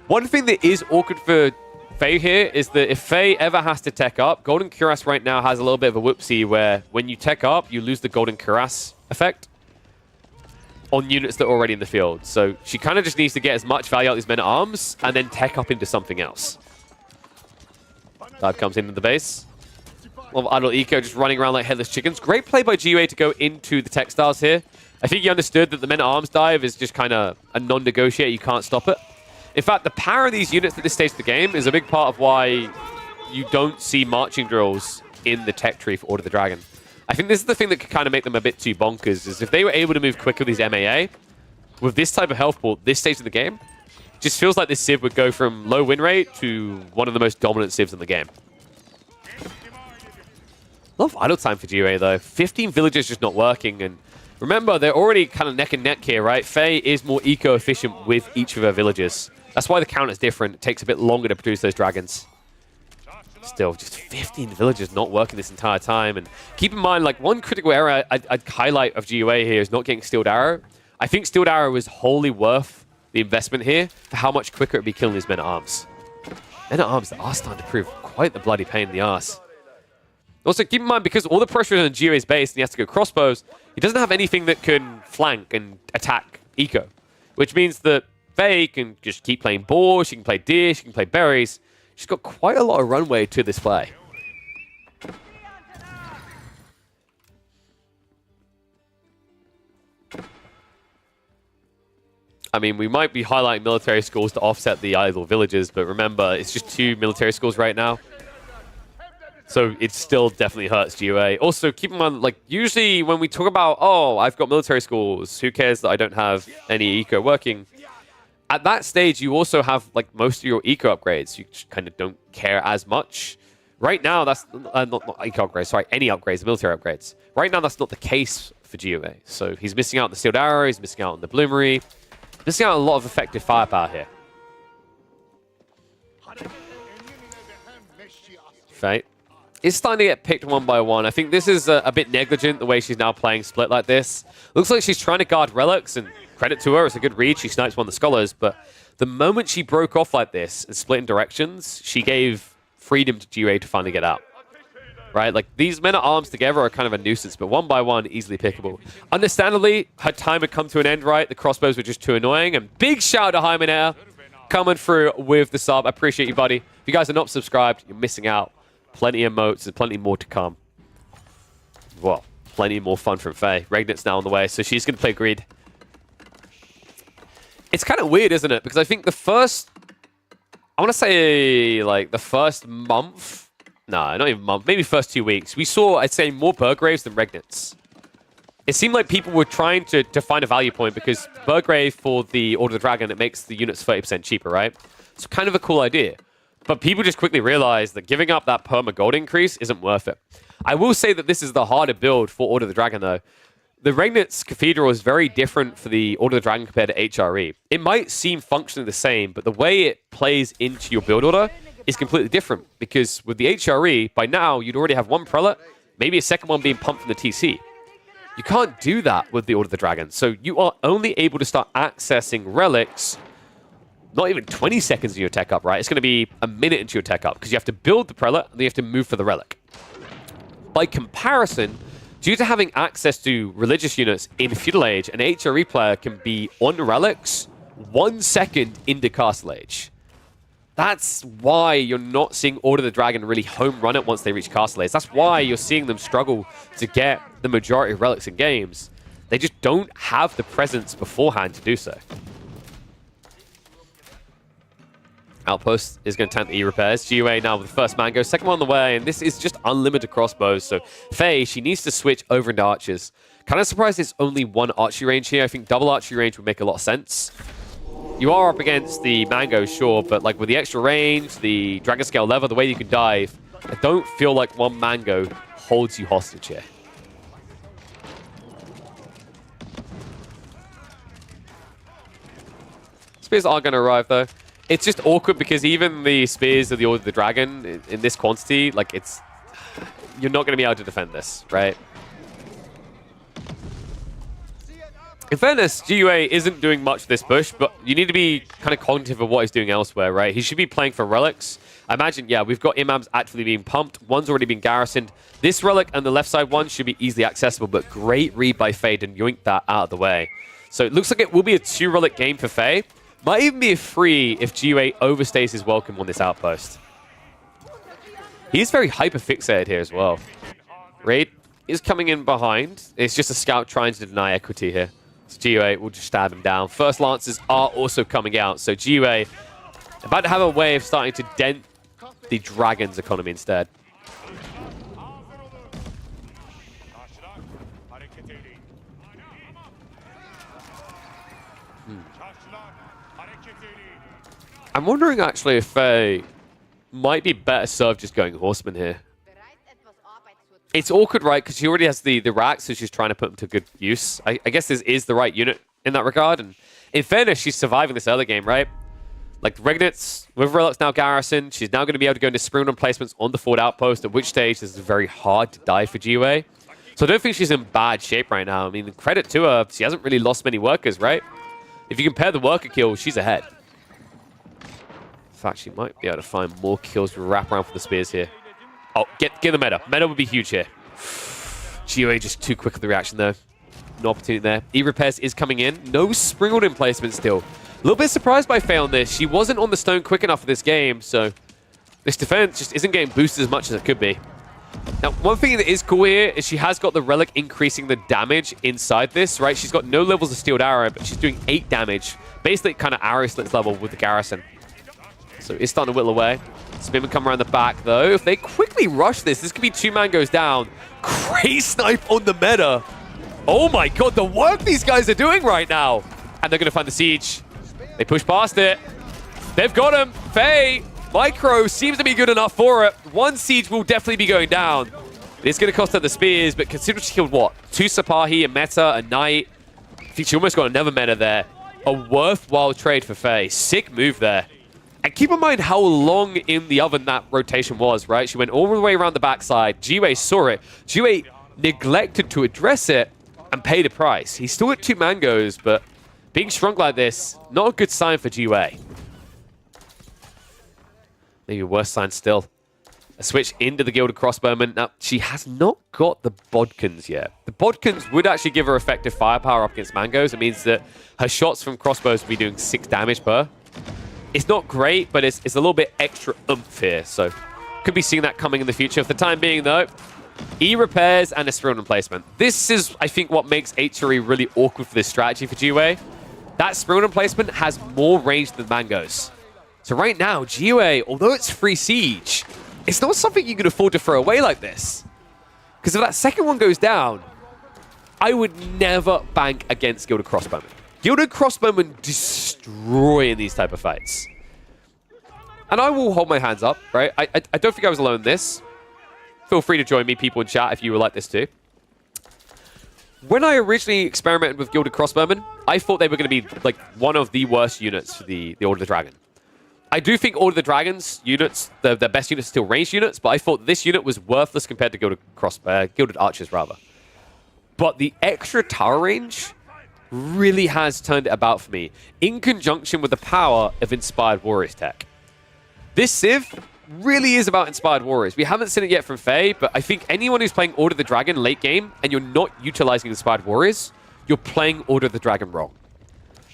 One thing that is awkward for Faye here is that if Faye ever has to tech up, Golden Cuirass right now has a little bit of a whoopsie where when you tech up, you lose the Golden Cuirass effect on units that are already in the field. So she kind of just needs to get as much value out of these men-at-arms and then tech up into something else. Dive comes into the base. A lot of idle eco just running around like headless chickens. Great play by GUA to go into the textiles here. I think he understood that the men-at-arms dive is just kind of a non-negotiator. You can't stop it. In fact, the power of these units at this stage of the game is a big part of why you don't see marching drills in the tech tree for Order of the Dragon. I think this is the thing that could kind of make them a bit too bonkers, is if they were able to move quicker with these MAA, with this type of health pool, this stage of the game, it just feels like this Civ would go from low win rate to one of the most dominant Civs in the game. A lot of idle time for GUA, though. 15 villagers just not working, and remember, they're already kind of neck and neck here, right? Faye is more eco-efficient with each of her villagers. That's why the count is different. It takes a bit longer to produce those dragons. Still, just 15 villagers not working this entire time. And keep in mind, like, one critical error I'd highlight of GUA here is not getting Steeled Arrow. I think Steeled Arrow is wholly worth the investment here for how much quicker it'd be killing these men-at-arms. Men-at-arms are starting to prove quite the bloody pain in the ass. Also, keep in mind, because all the pressure is on GUA's base and he has to go crossbows, he doesn't have anything that can flank and attack eco. Which means that Faye can just keep playing boar, she can play deer, she can play berries. She's got quite a lot of runway to this play. I mean, we might be highlighting military schools to offset the idle villages, but remember, it's just 2 military schools right now. So it still definitely hurts GUA. Also, keep in mind, like, usually when we talk about, oh, I've got military schools, who cares that I don't have any eco working? At that stage, you also have, like, most of your eco upgrades. You kind of don't care as much. Right now, that's not eco upgrades, sorry, any upgrades, military upgrades. Right now, that's not the case for GUA. So he's missing out on the Steeled Arrow, he's missing out on the Bloomery, missing out on a lot of effective firepower here. Fate is starting to get picked one by one. I think this is a bit negligent, the way she's now playing split like this. Looks like she's trying to guard relics, and credit to her, it's a good read. She snipes one of the scholars, but the moment she broke off like this and split in directions, she gave freedom to GUA to finally get out. Right? Like, these men-at-arms together are kind of a nuisance, but one by one, easily pickable. Understandably, her time had come to an end, right? The crossbows were just too annoying, and big shout out to Hymenair coming through with the sub. I appreciate you, buddy. If you guys are not subscribed, you're missing out. Plenty of moats and plenty more to come. Well, plenty more fun from Faye. Regnit's now on the way, so she's going to play Greed. It's kind of weird, isn't it? Because I think the first... I want to say, like, the first month... No, not even month. Maybe first 2 weeks. We saw, I'd say, more Burgraves than Regnits. it seemed like people were trying to find a value point because Burgrave for the Order of the Dragon, it makes the units 30% cheaper, right? It's kind of a cool idea. But people just quickly realized that giving up that perma gold increase isn't worth it. I will say that this is the harder build for Order of the Dragon, though. The Regnitz Cathedral is very different for the Order of the Dragon compared to HRE. It might seem functionally the same, but the way it plays into your build order is completely different. Because with the HRE, by now, you'd already have one Prelate, maybe a second one being pumped from the TC. You can't do that with the Order of the Dragon. So you are only able to start accessing relics not even 20 seconds in your tech up, right? It's going to be a minute into your tech up because you have to build the Prelate and then you have to move for the relic. By comparison, due to having access to religious units in Feudal Age, an HRE player can be on relics 1 second into Castle Age. That's why you're not seeing Order of the Dragon really home run it once they reach Castle Age. That's why you're seeing them struggle to get the majority of relics in games. They just don't have the presence beforehand to do so. Outpost is going to tank the E-repairs. GUA now with the first mango, second one on the way, and this is just unlimited crossbows. So Faye, she needs to switch over into archers. Kind of surprised there's only one archery range here. I think double archery range would make a lot of sense. You are up against the mango, sure, but like with the extra range, the dragon scale lever, the way you can dive, I don't feel like one mango holds you hostage here. Spears are going to arrive though. It's just awkward because even the spears of the Order of the Dragon in this quantity, like you're not going to be able to defend this, right? In fairness, GUA isn't doing much this push, but you need to be kind of cognitive of what he's doing elsewhere, right? He should be playing for relics. I imagine, yeah, we've got imams actually being pumped. One's already been garrisoned. This relic and the left side one should be easily accessible, but great read by Faye to yoink that out of the way. So it looks like it will be a 2-relic game for Faye. Might even be a 3 if GUA overstays his welcome on this outpost. He's very hyper-fixated here as well. Raid is coming in behind. It's just a scout trying to deny equity here. So GUA will just stab him down. First Lancers are also coming out. So GUA about to have a way of starting to dent the Dragon's economy instead. I'm wondering actually if Faye might be better served just going Horseman here. It's awkward, right? Because she already has the racks, so she's trying to put them to good use. I guess this is the right unit in that regard. And in fairness, she's surviving this early game, right? Like Regnitz, with Relics now garrisoned, she's now going to be able to go into Spring placements on the forward outpost, at which stage this is very hard to die for GUA. So I don't think she's in bad shape right now. I mean, credit to her, she hasn't really lost many workers, right? If you compare the worker kills, she's ahead. In fact, she might be able to find more kills to wrap around for the spears here. Oh, get the meta. Meta would be huge here. GUA just too quick for the reaction, though. No opportunity there. E-repairs is coming in. No Springald in placement still. A little bit surprised by Faye on this. She wasn't on the stone quick enough for this game, so this defense just isn't getting boosted as much as it could be. Now, one thing that is cool here is she has got the relic increasing the damage inside this, right? She's got no levels of Steeled Arrow, but she's doing 8 damage. Basically, kind of arrow slits level with the garrison. So it's starting to whittle away. Spearman come around the back, though. If they quickly rush this could be 2 man goes down. Great snipe on the meta. Oh my god, the work these guys are doing right now. And they're going to find the siege. They push past it. They've got him. Faye, Micro seems to be good enough for it. 1 siege will definitely be going down. It's going to cost her the spears, but consider she killed what? 2 Sipahi, a meta, a knight. I think she almost got another meta there. A worthwhile trade for Faye. Sick move there. And keep in mind how long in the oven that rotation was, right? She went all the way around the backside. GUA saw it. GUA neglected to address it and paid a price. He's still at 2 mangoes, but being shrunk like this, not a good sign for GUA. Maybe a worse sign still. A switch into the Gilded Crossbowman. Now, she has not got the Bodkins yet. The Bodkins would actually give her effective firepower up against mangoes. It means that her shots from crossbows will be doing 6 damage per. It's not great, but it's a little bit extra oomph here, so could be seeing that coming in the future. For the time being, though, E-repairs and a Springald placement. This is, I think, what makes HRE really awkward for this strategy for GUA. That Springald placement has more range than mangoes. So right now, GUA, although it's free siege, it's not something you can afford to throw away like this. Because if that second one goes down, I would never bank against Gilded Crossbowmen. Gilded Crossbowmen destroy in these type of fights. And I will hold my hands up, right? I don't think I was alone in this. Feel free to join me, people in chat, if you would like this too. When I originally experimented with Gilded Crossbowmen, I thought they were going to be like one of the worst units for the Order of the Dragon. I do think Order of the Dragon's units, the best units, are still ranged units, but I thought this unit was worthless compared to Gilded Archers, rather. But the extra tower range really has turned it about for me, in conjunction with the power of Inspired Warriors tech. This Civ really is about Inspired Warriors. We haven't seen it yet from Faye, but I think anyone who's playing Order of the Dragon late game and you're not utilizing Inspired Warriors, you're playing Order of the Dragon wrong.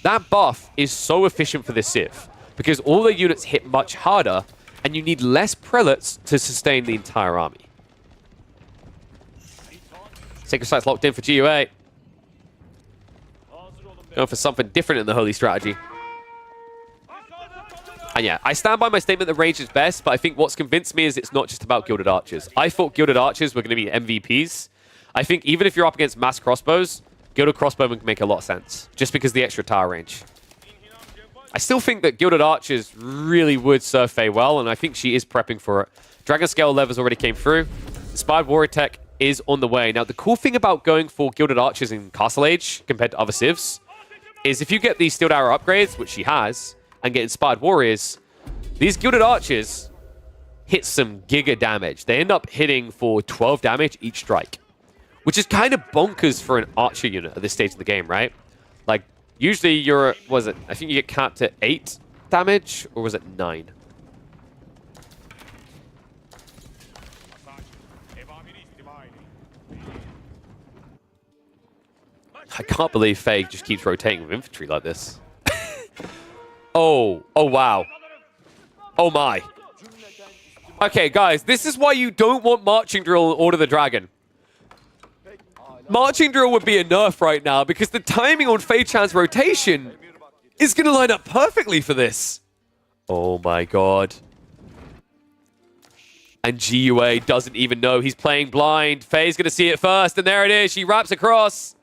That buff is so efficient for this Civ, because all the units hit much harder, and you need less prelates to sustain the entire army. Sacred Sight's locked in for GUA. Going for something different in the Holy Strategy. And yeah, I stand by my statement that range is best, but I think what's convinced me is it's not just about Gilded Archers. I thought Gilded Archers were going to be MVPs. I think even if you're up against mass crossbows, Gilded Crossbowmen can make a lot of sense, just because of the extra tower range. I still think that Gilded Archers really would serve Faye well, and I think she is prepping for it. Dragon Scale levers already came through. Inspired Warrior tech is on the way. Now, the cool thing about going for Gilded Archers in Castle Age compared to other civs is if you get these Steeled Arrow upgrades, which she has, and get Inspired Warriors, these Gilded Archers hit some giga damage. They end up hitting for 12 damage each strike, which is kind of bonkers for an archer unit at this stage of the game, right? Like, usually you're, was it, I think you get capped at 8 damage, or was it 9? I can't believe Faye just keeps rotating with infantry like this. Oh wow. Oh my. Okay, guys, this is why you don't want Marching Drill in Order of the Dragon. Marching Drill would be a nerf right now because the timing on Fei Chan's rotation is going to line up perfectly for this. Oh my god. And GUA doesn't even know he's playing blind. Fei's going to see it first, and there it is. She wraps across.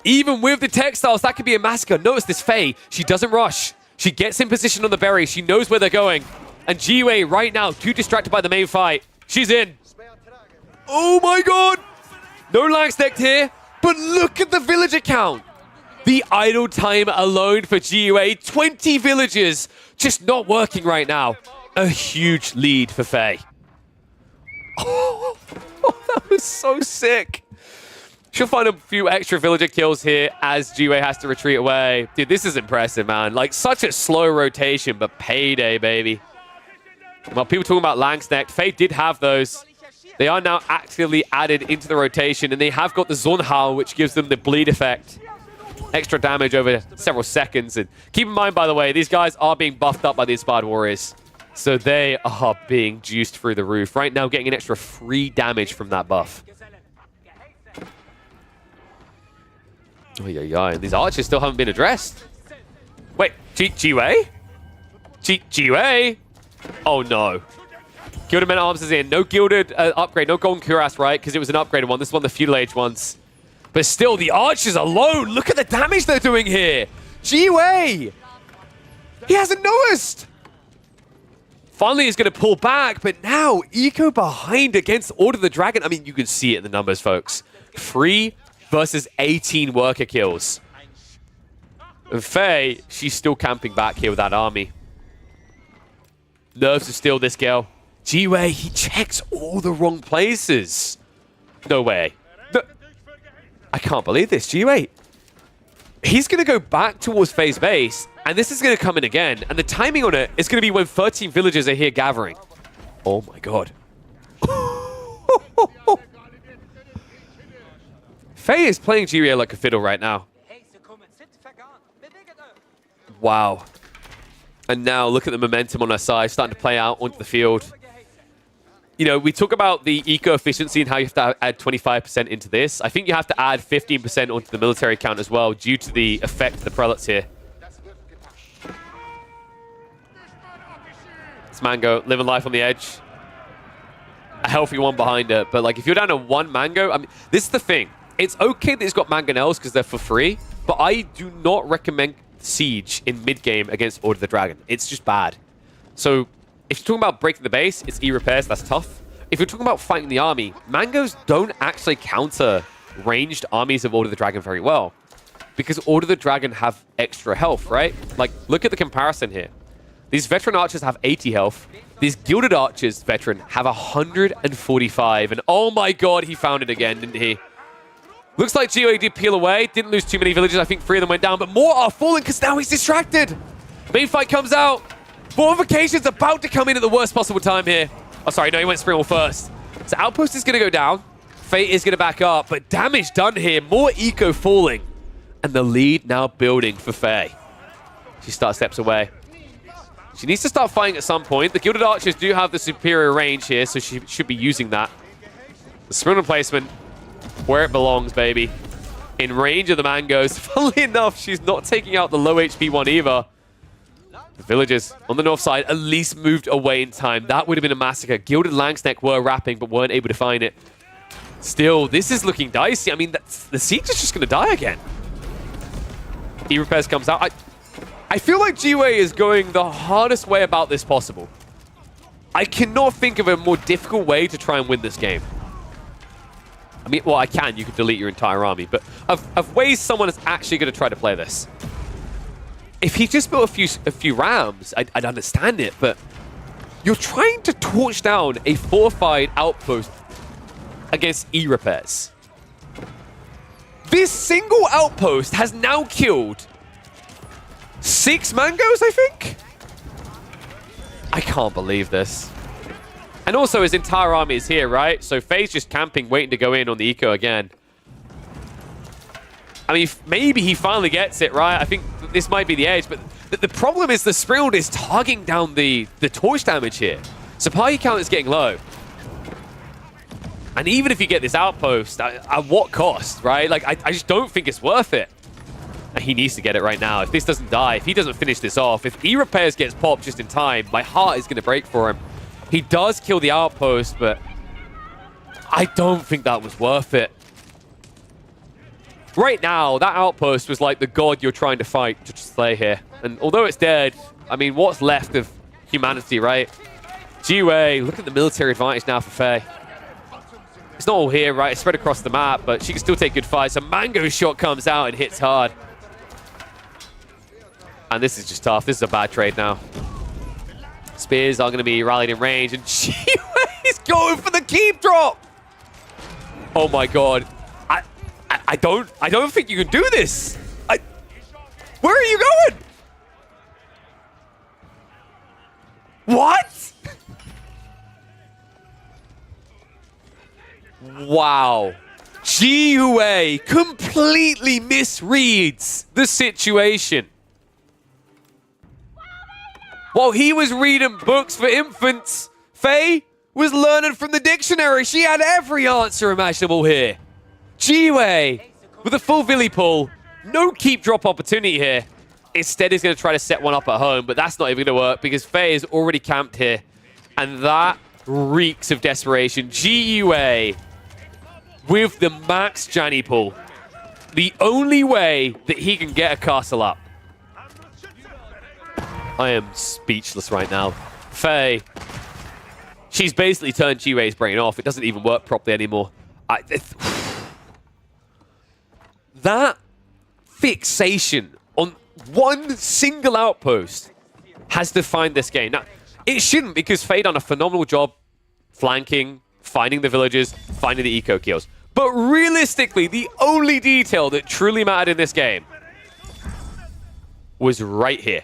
Even with the textiles, that could be a massacre. Notice this Faye. She doesn't rush. She gets in position on the berry. She knows where they're going. And GUA right now, too distracted by the main fight. She's in. Oh my god. No Langsnecht here, but look at the villager count. The idle time alone for GUA. 20 villagers just not working right now. A huge lead for Faye. Oh, that was so sick. She'll find a few extra villager kills here as GUA has to retreat away. Dude, this is impressive, man. Like, such a slow rotation, but payday, baby. Well, people talking about Langsnecht. Faye did have those. They are now actively added into the rotation, and they have got the Zornhal, which gives them the bleed effect. Extra damage over several seconds. And keep in mind, by the way, these guys are being buffed up by the Inspired Warriors. So they are being juiced through the roof. Right now, getting an extra 3 damage from that buff. Oh, yeah. These archers still haven't been addressed. Wait, GUA? GUA? Oh, no. Gilded Men at Arms is in. No Gilded upgrade, no Golden Cuirass, right? Because it was an upgraded one. This one, the Feudal Age ones. But still, the archers alone. Look at the damage they're doing here. GUA! He hasn't noticed. Finally, he's going to pull back, but now Eco behind against Order of the Dragon. I mean, you can see it in the numbers, folks. 3 versus 18 worker kills. And Faye, she's still camping back here with that army. Nerves to steal this girl. GUA, he checks all the wrong places. No way. No. I can't believe this. GUA, he's going to go back towards Faye's base, and this is going to come in again. And the timing on it is going to be when 13 villagers are here gathering. Oh my god. Faye is playing GUA like a fiddle right now. Wow. And now look at the momentum on her side, starting to play out onto the field. You know, we talk about the eco efficiency and how you have to add 25% into this. I think you have to add 15% onto the military count as well, due to the effect of the prelates here. This Mango living life on the edge. A healthy one behind her. But like, if you're down to 1 Mango, I mean, this is the thing. It's okay that he's got mangonels because they're for free, but I do not recommend Siege in mid-game against Order of the Dragon. It's just bad. So if you're talking about breaking the base, it's E-repairs, that's tough. If you're talking about fighting the army, mangoes don't actually counter ranged armies of Order of the Dragon very well. Because Order of the Dragon have extra health, right? Like, look at the comparison here. These veteran archers have 80 health. These Gilded Archers veteran have 145. And oh my god, he found it again, didn't he? Looks like GOA did peel away. Didn't lose too many villages. I think 3 of them went down. But more are falling because now he's distracted. Main fight comes out. Fortification's about to come in at the worst possible time here. Oh, sorry. No, he went Spring Wall first. So Outpost is going to go down. Fate is going to back up. But damage done here. More eco falling. And the lead now building for Faye. She starts steps away. She needs to start fighting at some point. The Gilded Archers do have the superior range here, so she should be using that. The sprint replacement, where it belongs, baby. In range of the mangoes. Funnily enough, she's not taking out the low HP one either. The villagers on the north side at least moved away in time. That would have been a massacre. Gilded Langsneck were wrapping, but weren't able to find it. Still, this is looking dicey. I mean, the siege is just going to die again. E-repairs comes out. I feel like GWA is going the hardest way about this possible. I cannot think of a more difficult way to try and win this game. I mean, well, I can. You could delete your entire army. But of ways someone is actually going to try to play this. If he just built a few rams, I'd understand it. But you're trying to torch down a fortified outpost against E-repairs. This single outpost has now killed 6 mangoes, I think? I can't believe this. And also his entire army is here, right? So Faye's just camping, waiting to go in on the eco again. I mean, maybe he finally gets it, right? I think this might be the edge, but the problem is the Springald is targeting down the torch damage here. So party count is getting low. And even if you get this outpost, at what cost, right? Like, I just don't think it's worth it. And he needs to get it right now. If this doesn't die, if he doesn't finish this off, if E-repairs gets popped just in time, my heart is going to break for him. He does kill the outpost, but I don't think that was worth it. Right now, that outpost was like the god you're trying to fight to slay here. And although it's dead, I mean, what's left of humanity, right? GWA, look at the military advantage now for Faye. It's not all here, right? It's spread across the map, but she can still take good fights. So Mango's shot comes out and hits hard. And this is just tough. This is a bad trade now. Spears are going to be rallied in range, and GWA's going for the keep drop. Oh my god. I don't think you can do this. Where are you going? What? Wow. GUA completely misreads the situation. While he was reading books for infants, Faye was learning from the dictionary. She had every answer imaginable here. GUA with a full Villy pull. No keep drop opportunity here. Instead, he's going to try to set one up at home, but that's not even going to work because Faye is already camped here. And that reeks of desperation. GUA with the max Janny pull. The only way that he can get a castle up. I am speechless right now. Faye, she's basically turned GUA's brain off. It doesn't even work properly anymore. That fixation on one single outpost has defined this game. Now, it shouldn't because Faye done a phenomenal job flanking, finding the villagers, finding the eco kills. But realistically, the only detail that truly mattered in this game was right here.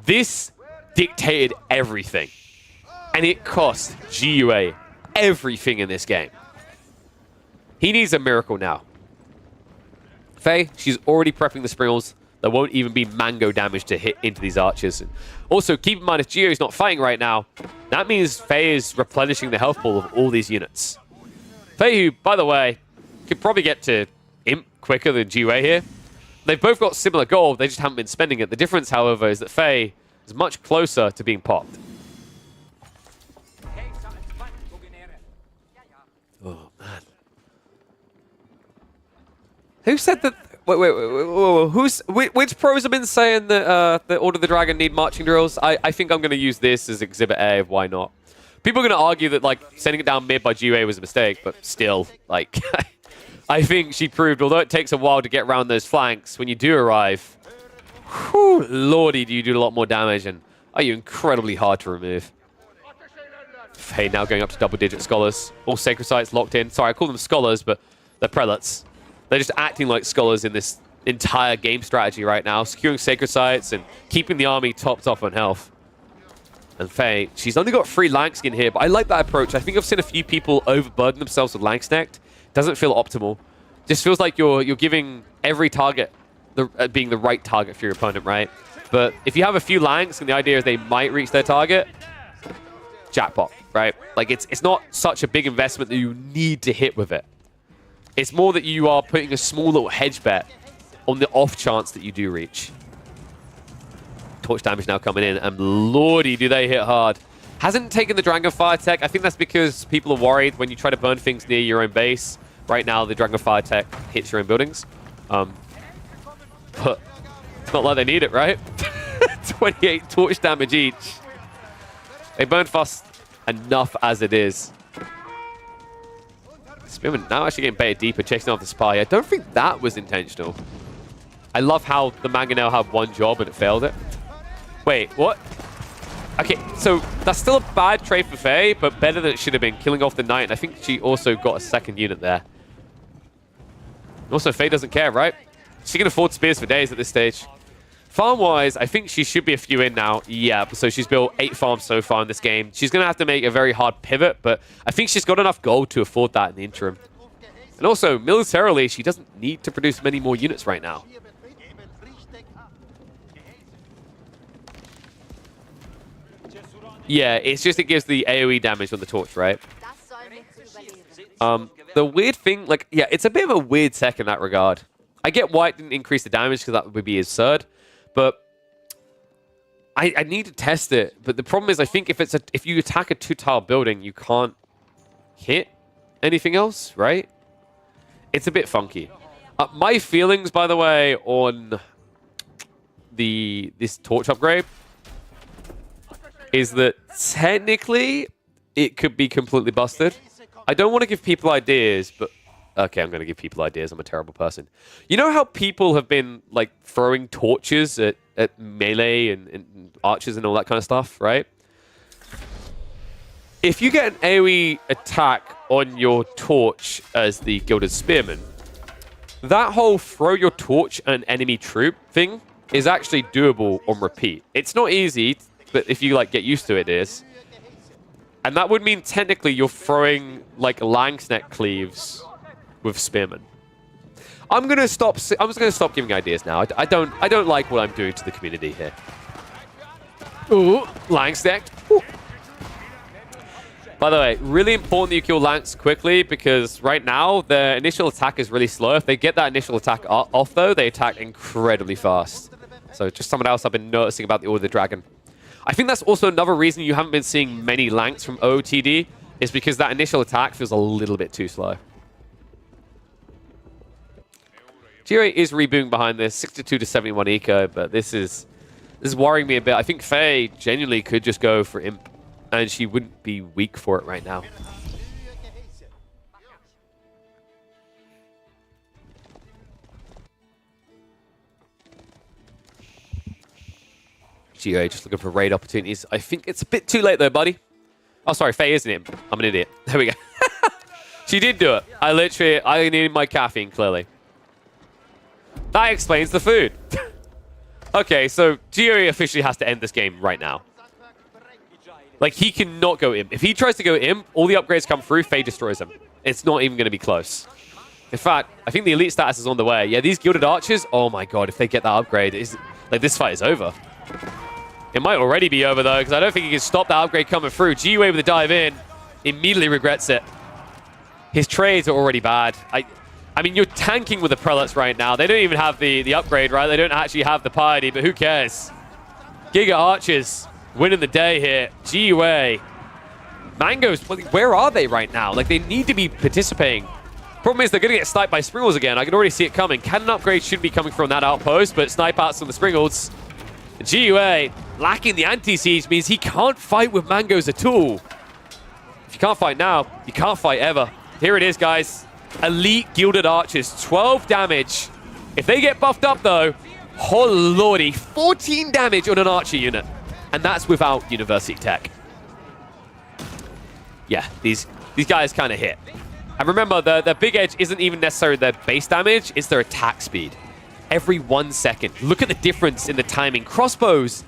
This dictated everything. And it cost GUA everything in this game. He needs a miracle now. Faye, she's already prepping the Springalds. There won't even be mango damage to hit into these archers. And also, keep in mind, if Geo is not fighting right now, that means Faye is replenishing the health pool of all these units. Faye, who, by the way, could probably get to Imp quicker than GUA here. They've both got similar gold, they just haven't been spending it. The difference, however, is that Faye is much closer to being popped. Oh, man. Who said that? Wait. Which pros have been saying that the Order of the Dragon need marching drills? I think I'm going to use this as Exhibit A of why not. People are going to argue that like sending it down mid by GUA was a mistake, but still, like, I think she proved, although it takes a while to get around those flanks, when you do arrive, whew, lordy, do you do a lot more damage, and are you incredibly hard to remove. Faye now going up to double-digit scholars. All sacred sites locked in. Sorry, I call them scholars, but they're prelates. They're just acting like scholars in this entire game strategy right now, securing sacred sites and keeping the army topped off on health. And Faye, she's only got 3 Langskin here, but I like that approach. I think I've seen a few people overburden themselves with Langsnecht. Doesn't feel optimal. Just feels like you're giving every target being the right target for your opponent, right? But if you have a few Langs and the idea is they might reach their target, jackpot, right? Like it's not such a big investment that you need to hit with it. It's more that you are putting a small little hedge bet on the off chance that you do reach. Torch damage now coming in, and lordy, do they hit hard. Hasn't taken the Dragonfire tech. I think that's because people are worried when you try to burn things near your own base. Right now, the Dragonfire tech hits your own buildings. But it's not like they need it, right? 28 torch damage each. They burn fast enough as it is. Spearman now actually getting baited deeper, chasing off the spy. I don't think that was intentional. I love how the Mangonel had one job and it failed it. Wait, what? Okay, so that's still a bad trade for Faye, but better than it should have been, killing off the Knight. And I think she also got a second unit there. Also, Faye doesn't care, right? She can afford spears for days at this stage. Farm-wise, I think she should be a few in now. Yeah, so she's built 8 farms so far in this game. She's going to have to make a very hard pivot, but I think she's got enough gold to afford that in the interim. And also, militarily, she doesn't need to produce many more units right now. Yeah, it's just it gives the AoE damage on the torch, right? The weird thing, like, yeah, it's a bit of a weird tech in that regard. I get why it didn't increase the damage because that would be absurd, but I need to test it. But the problem is, I think if you attack a 2-tile building, you can't hit anything else, right? It's a bit funky. My feelings, by the way, on this torch upgrade is that technically it could be completely busted. I don't want to give people ideas, but okay, I'm going to give people ideas. I'm a terrible person. You know how people have been like throwing torches at melee and archers and all that kind of stuff, right? If you get an AoE attack on your torch as the Gilded Spearman, that whole throw your torch at an enemy troop thing is actually doable on repeat. It's not easy, but if you like get used to it, it is. And that would mean technically you're throwing like Langsnecht cleaves with Spearman. I'm just gonna stop giving ideas now. I don't like what I'm doing to the community here. Ooh, Langsnecht. Ooh. By the way, really important that you kill Langs quickly because right now their initial attack is really slow. If they get that initial attack off though, they attack incredibly fast. So just something else I've been noticing about the Order of the Dragon. I think that's also another reason you haven't been seeing many Lanks from OOTD is because that initial attack feels a little bit too slow. GUA is rebooting behind this, 62 to 71 eco, but this is worrying me a bit. I think Faye genuinely could just go for Imp, and she wouldn't be weak for it right now. GUA just looking for raid opportunities. I think it's a bit too late though, buddy. Oh, sorry, Faye isn't Imp. I'm an idiot. There we go. She did do it. I needed my caffeine, clearly. That explains the food. Okay, so GUA officially has to end this game right now. Like, he cannot go Imp. If he tries to go Imp, all the upgrades come through, Faye destroys him. It's not even going to be close. In fact, I think the elite status is on the way. Yeah, these Gilded Archers, oh my god, if they get that upgrade, like, this fight is over. It might already be over, though, because I don't think he can stop that upgrade coming through. GUA with a dive in, immediately regrets it. His trades are already bad. I mean, you're tanking with the Prelates right now. They don't even have the upgrade, right? They don't actually have the piety, but who cares? Giga Archers winning the day here. GUA. Mangoes, where are they right now? Like, they need to be participating Problem is, they're going to get sniped by Springles again. I can already see it coming. Cannon upgrade should be coming from that outpost, but snipe outs on the Springles. GUA lacking the anti-siege means he can't fight with Mangos at all. If you can't fight now, you can't fight ever. Here it is, guys. Elite Gilded Archers, 12 damage. If they get buffed up, though, oh lordy, 14 damage on an Archer unit. And that's without University Tech. Yeah, these guys kind of hit. And remember, their big edge isn't even necessarily their base damage, it's their attack speed. Every 1 second. Look at the difference in the timing. Crossbows,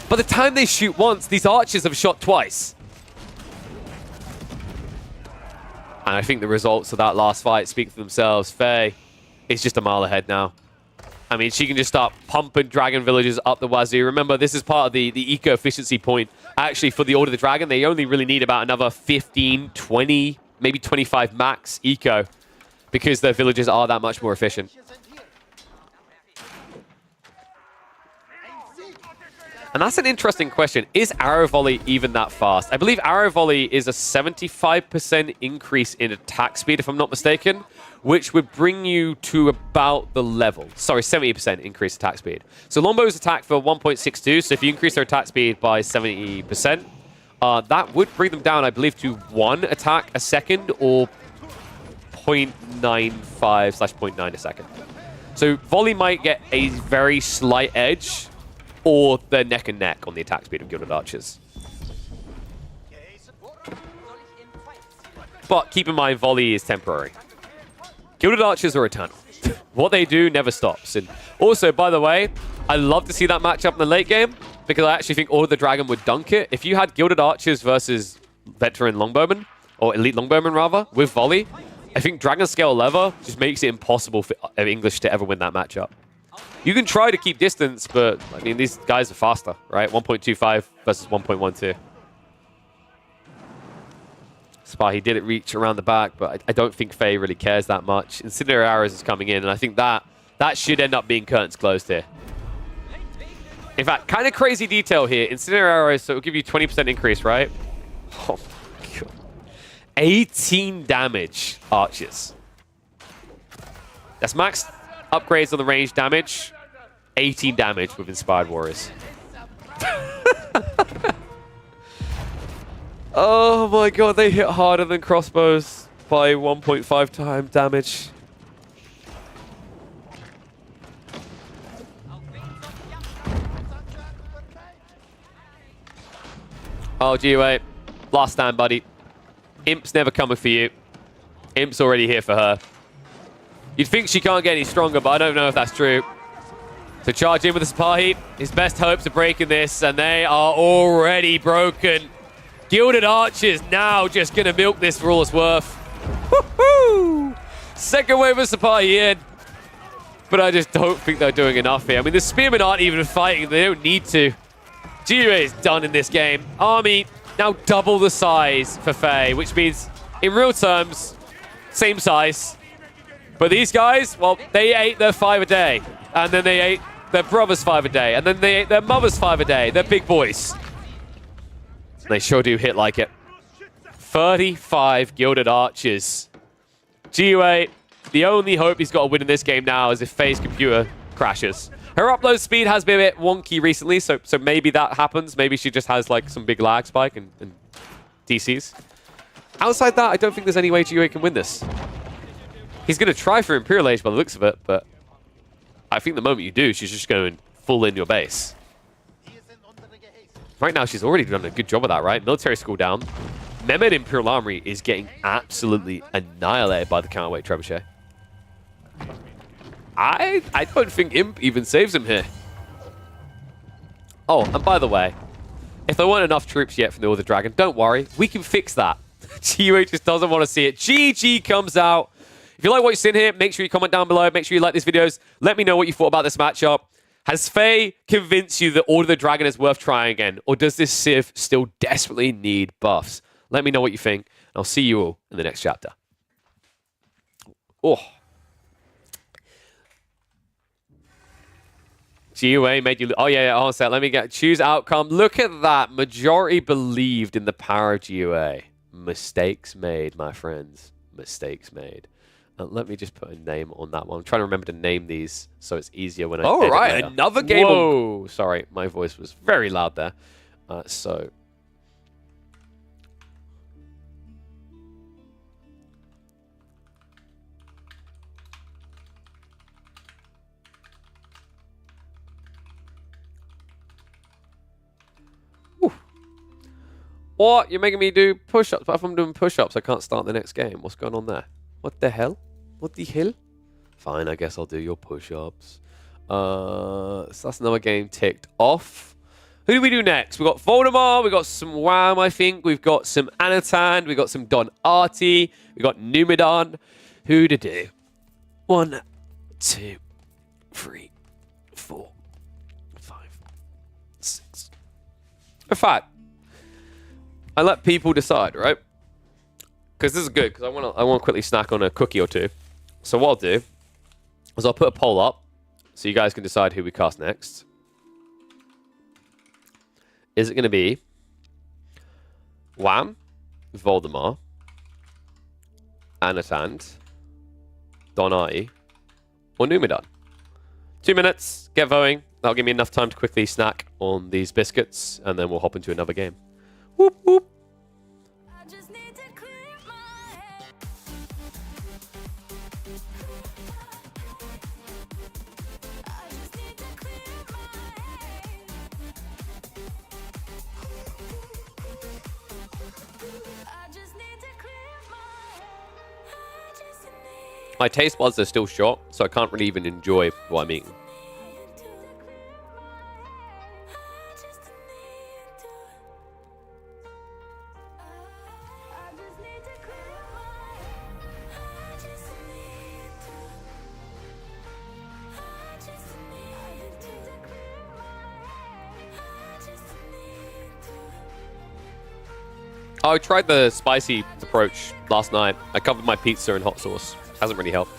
by the time they shoot once, these archers have shot twice. And I think the results of that last fight speak for themselves. Faye is just a mile ahead now. I mean, she can just start pumping dragon villages up the wazoo. Remember, this is part of the eco efficiency point. Actually, for the Order of the Dragon, they only really need about another 15, 20, maybe 25 max eco because their villages are that much more efficient. And that's an interesting question. Is Arrow Volley even that fast? I believe Arrow Volley is a 75% increase in attack speed, if I'm not mistaken, which would bring you to about the level. Sorry, 70% increase attack speed. So Longbows attack for 1.62, so if you increase their attack speed by 70%, that would bring them down, I believe, to 1 attack a second or 0.95/0.9 a second. So Volley might get a very slight edge, or they're neck and neck on the attack speed of Gilded Archers. But keep in mind, Volley is temporary. Gilded Archers are eternal. What they do never stops. And also, by the way, I love to see that matchup in the late game, because I actually think Order of the Dragon would dunk it. If you had Gilded Archers versus Veteran Longbowmen, or Elite Longbowmen rather, with Volley, I think Dragon Scale Lever just makes it impossible for English to ever win that matchup. You can try to keep distance, but, I mean, these guys are faster, right? 1.25 versus 1.12. Spahi did it reach around the back, but I don't think Faye really cares that much. Incendiary Arrows is coming in, and I think that should end up being curtains closed here. In fact, kind of crazy detail here. Incendiary Arrows, so it'll give you 20% increase, right? Oh, my God. 18 damage, Archers. That's max upgrades on the range damage. 18 damage with Inspired Warriors. Oh my God, they hit harder than crossbows by 1.5 times damage. Oh, GUA. Last stand, buddy. Imp's never coming for you. Imp's already here for her. You'd think she can't get any stronger, but I don't know if that's true. So charge in with the Spahi. His best hopes of breaking this, and they are already broken. Gilded Archers now just going to milk this for all it's worth. Woohoo! Second wave of Spahi in. But I just don't think they're doing enough here. I mean, the Spearmen aren't even fighting. They don't need to. GUA is done in this game. Army now double the size for Faye, which means, in real terms, same size. But these guys, well, they ate their 5 a day. And then they ate their brother's 5 a day. And then they ate their mother's 5 a day. They're big boys. They sure do hit like it. 35 Gilded Archers. GUA, the only hope he's got to win in this game now is if Faye's computer crashes. Her upload speed has been a bit wonky recently, so maybe that happens. Maybe she just has like some big lag spike and DCs. Outside that, I don't think there's any way GUA can win this. He's going to try for Imperial Age by the looks of it, but I think the moment you do, she's just going full in your base. Right now, she's already done a good job of that, right? Military school down. Mehmed Imperial Armory is getting absolutely annihilated by the counterweight trebuchet. I don't think Imp even saves him here. Oh, and by the way, if there weren't enough troops yet from the Order of the Dragon, don't worry. We can fix that. GUA just doesn't want to see it. GG comes out. If you like what you've seen here, make sure you comment down below. Make sure you like these videos. Let me know what you thought about this matchup. Has Faye convinced you that Order of the Dragon is worth trying again? Or does this Civ still desperately need buffs? Let me know what you think. And I'll see you all in the next chapter. Oh. GUA made you... Oh, yeah, on set. Let me choose outcome. Look at that. Majority believed in the power of GUA. Mistakes made, my friends. Mistakes made. Let me just put a name on that one. I'm trying to remember to name these so it's easier when I All edit right, later. another game. Whoa, sorry, my voice was very loud there. So. What? You're making me do push-ups. But if I'm doing push-ups, I can't start the next game. What's going on there? What the hell? What the hell? Fine, I guess I'll do your push-ups. So that's another game ticked off. Who do we do next? We've got Voldemort. We've got some Wham, I think. We've got some Anatan. We've got some Don Artie. We've got Numidon. Who to do? 1, 2, 3, 4, 5, 6. In fact, I let people decide, right? Because this is good, because I want to quickly snack on a cookie or two. So what I'll do is I'll put a poll up so you guys can decide who we cast next. Is it going to be Wham, Voldemort, Anatan, Don Artie, or Numidon? 2 minutes, get voting. That'll give me enough time to quickly snack on these biscuits, and then we'll hop into another game. Whoop, whoop. My taste buds are still short, so I can't really even enjoy what I'm eating. I tried the spicy approach last night. I covered my pizza in hot sauce. Hasn't really helped.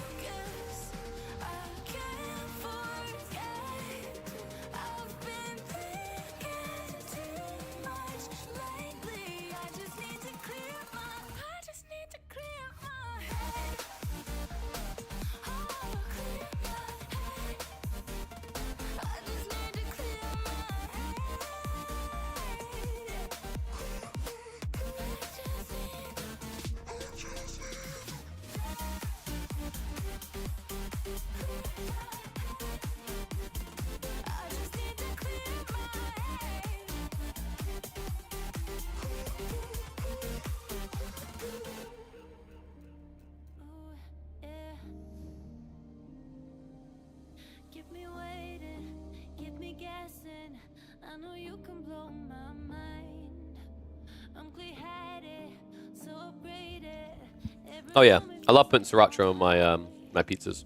Oh yeah, I love putting sriracha on my my pizzas.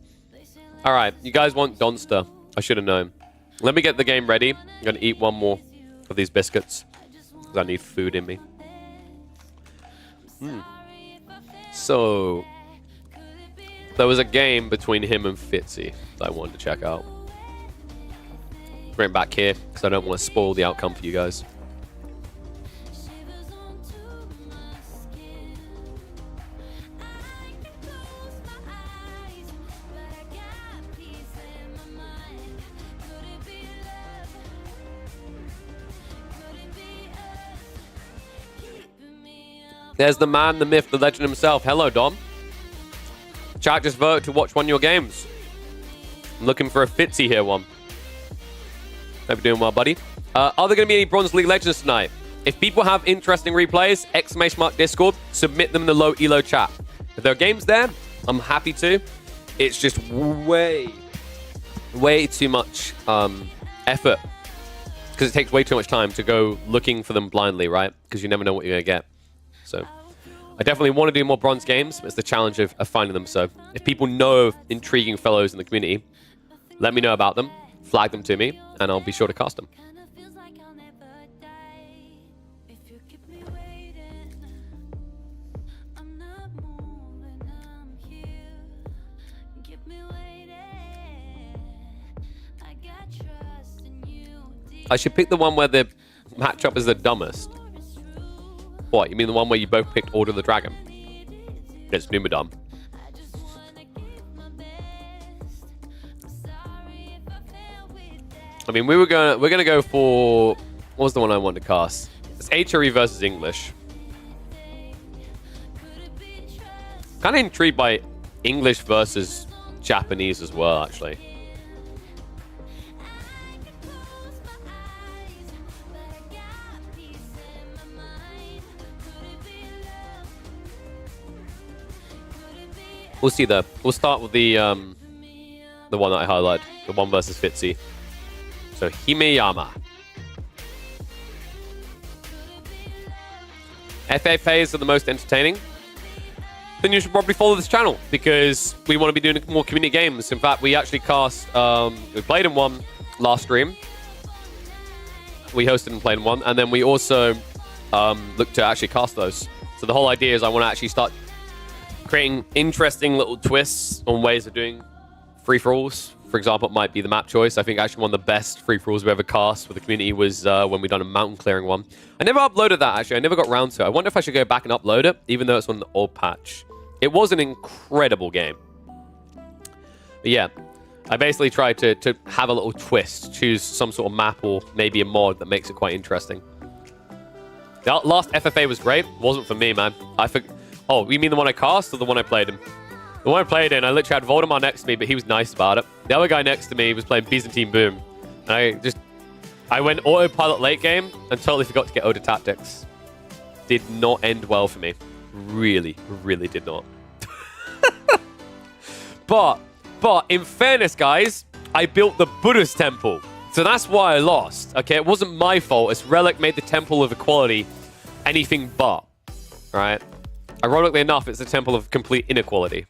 All right, you guys want Donster? I should have known. Let me get the game ready. I'm gonna eat one more of these biscuits because I need food in me. So there was a game between him and Fitzy that I wanted to check out. Bring it back here because I don't want to spoil the outcome for you guys. There's the man, the myth, the legend himself. Hello, Dom. Chat just voted to watch one of your games. I'm looking for a Fitzy here one. Hope you're doing well, buddy. Are there going to be any Bronze League Legends tonight? If people have interesting replays, !Discord, submit them in the low elo chat. If there are games there, I'm happy to. It's just way too much effort. Because it takes way too much time to go looking for them blindly, right? Because you never know what you're going to get. So I definitely want to do more bronze games, but it's the challenge of finding them. So if people know of intriguing fellows in the community, let me know about them, flag them to me, and I'll be sure to cast them. I should pick the one where the matchup is the dumbest. What, you mean the one where you both picked Order of the Dragon? It's Numidon. I mean, we're gonna go for, what was the one I wanted to cast? It's HRE versus English. Kind of intrigued by English versus Japanese as well, actually. We'll see though. We'll start with the one that I highlighted, the one versus Fitzy. So Himeyama. FFAs are the most entertaining. Then you should probably follow this channel because we want to be doing more community games. In fact, we actually cast, we played in one last stream. We hosted and played in one, and then we also looked to actually cast those. So the whole idea is I want to actually start creating interesting little twists on ways of doing free-for-alls. For example, it might be the map choice. I think actually one of the best free-for-alls we ever cast with the community was when we done a mountain clearing one. I never uploaded that, actually. I never got around to it. I wonder if I should go back and upload it, even though it's on the old patch. It was an incredible game. But yeah, I basically tried to have a little twist, choose some sort of map or maybe a mod that makes it quite interesting. The last FFA was great. It wasn't for me, man. Oh, you mean the one I cast or the one I played in? The one I played in, I literally had Voldemort next to me, but he was nice about it. The other guy next to me was playing Byzantine Boom. And I went autopilot late game and totally forgot to get Oda Tactics. Did not end well for me. Really, really did not. But in fairness, guys, I built the Buddhist temple. So that's why I lost. Okay, it wasn't my fault. It's Relic made the Temple of Equality anything but. Right? Ironically enough, it's the Temple of Complete Inequality.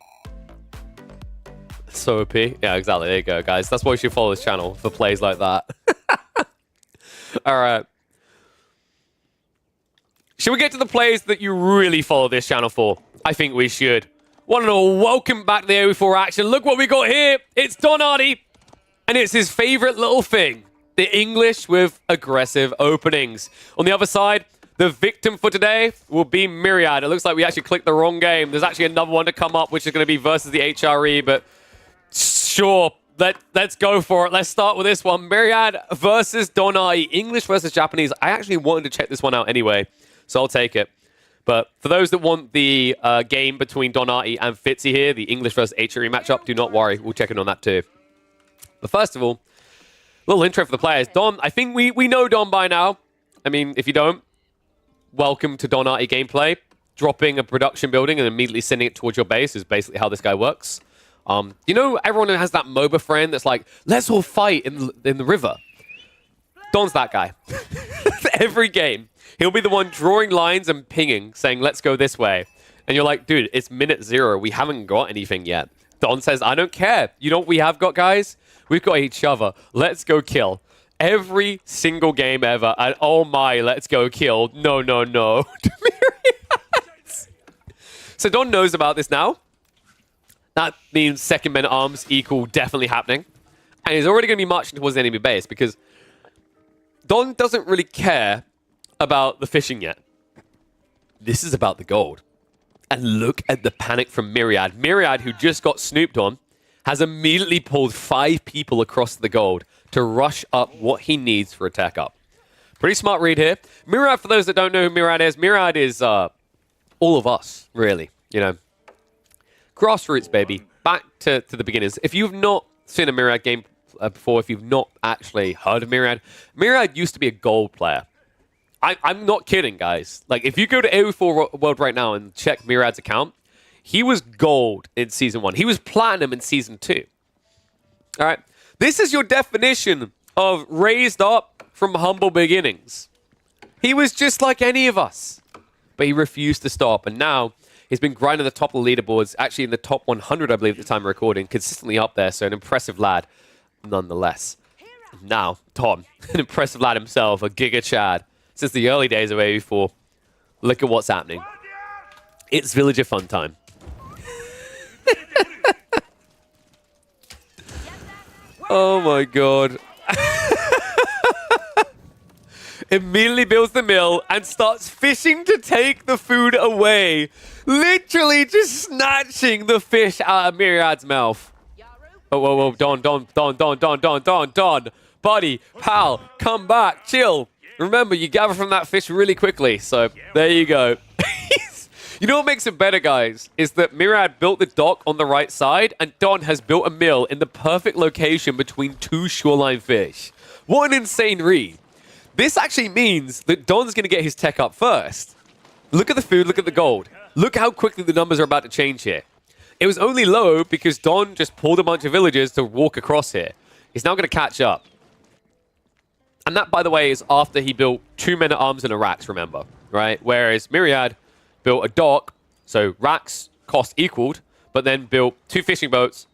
So OP. Yeah, exactly. There you go, guys. That's why you should follow this channel for plays like that. All right. Should we get to the plays that you really follow this channel for? I think we should. One and all, welcome back to the AoE4 action. Look what we got here. It's Donati. And it's his favorite little thing. The English with aggressive openings. On the other side, the victim for today will be Myriad. It looks like we actually clicked the wrong game. There's actually another one to come up, which is going to be versus the HRE, but sure, let's go for it. Let's start with this one. Myriad versus Donati. English versus Japanese. I actually wanted to check this one out anyway, so I'll take it. But for those that want the game between Donati and Fitzy here, the English versus HRE matchup, do not worry. We'll check in on that too. But first of all, a little intro for the players. Don, I think we know Don by now. I mean, if you don't, welcome to Donati gameplay. Dropping a production building and immediately sending it towards your base is basically how this guy works. You know, everyone has that MOBA friend that's like, let's all fight in the river. Don's that guy. Every game, he'll be the one drawing lines and pinging, saying, let's go this way. And you're like, dude, it's minute 0. We haven't got anything yet. Don says, I don't care. You know what we have got, guys? We've got each other. Let's go kill. Every single game ever. And oh my, let's go kill. No, no, no. So Don knows about this now. That means second men at arms equal definitely happening. And he's already going to be marching towards the enemy base because Don doesn't really care about the fishing yet. This is about the gold. And look at the panic from Myriad. Myriad, who just got snooped on, has immediately pulled 5 people across the gold to rush up what he needs for attack up. Pretty smart read here. Myriad, for those that don't know who Myriad is all of us, really. You know, grassroots, baby. Back to the beginners. If you've not seen a Myriad game before, if you've not actually heard of Myriad, Myriad used to be a gold player. I'm not kidding, guys. Like, if you go to AoE4 World right now and check Myriad's account, he was gold in Season 1. He was platinum in Season 2. All right? This is your definition of raised up from humble beginnings. He was just like any of us, but he refused to stop. And now he's been grinding the top of the leaderboards, actually in the top 100, I believe, at the time of recording, consistently up there. So an impressive lad, nonetheless. Now, Tom, an impressive lad himself, a Giga Chad. Since the early days of AoE4, look at what's happening. It's Villager fun time. Oh my god. Immediately builds the mill and starts fishing to take the food away. Literally just snatching the fish out of Myriad's mouth. Oh, whoa, whoa, Don. buddy, pal, come back, chill. Remember, you gather from that fish really quickly. So there you go. You know what makes it better, guys, is that Myriad built the dock on the right side, and Don has built a mill in the perfect location between two shoreline fish. What an insane read. This actually means that Don's going to get his tech up first. Look at the food, look at the gold. Look how quickly the numbers are about to change here. It was only low because Don just pulled a bunch of villagers to walk across here. He's now going to catch up. And that, by the way, is after he built 2 men-at-arms and a Rax, remember, right? Whereas Myriad built a dock, so Rax cost equaled, but then built 2 fishing boats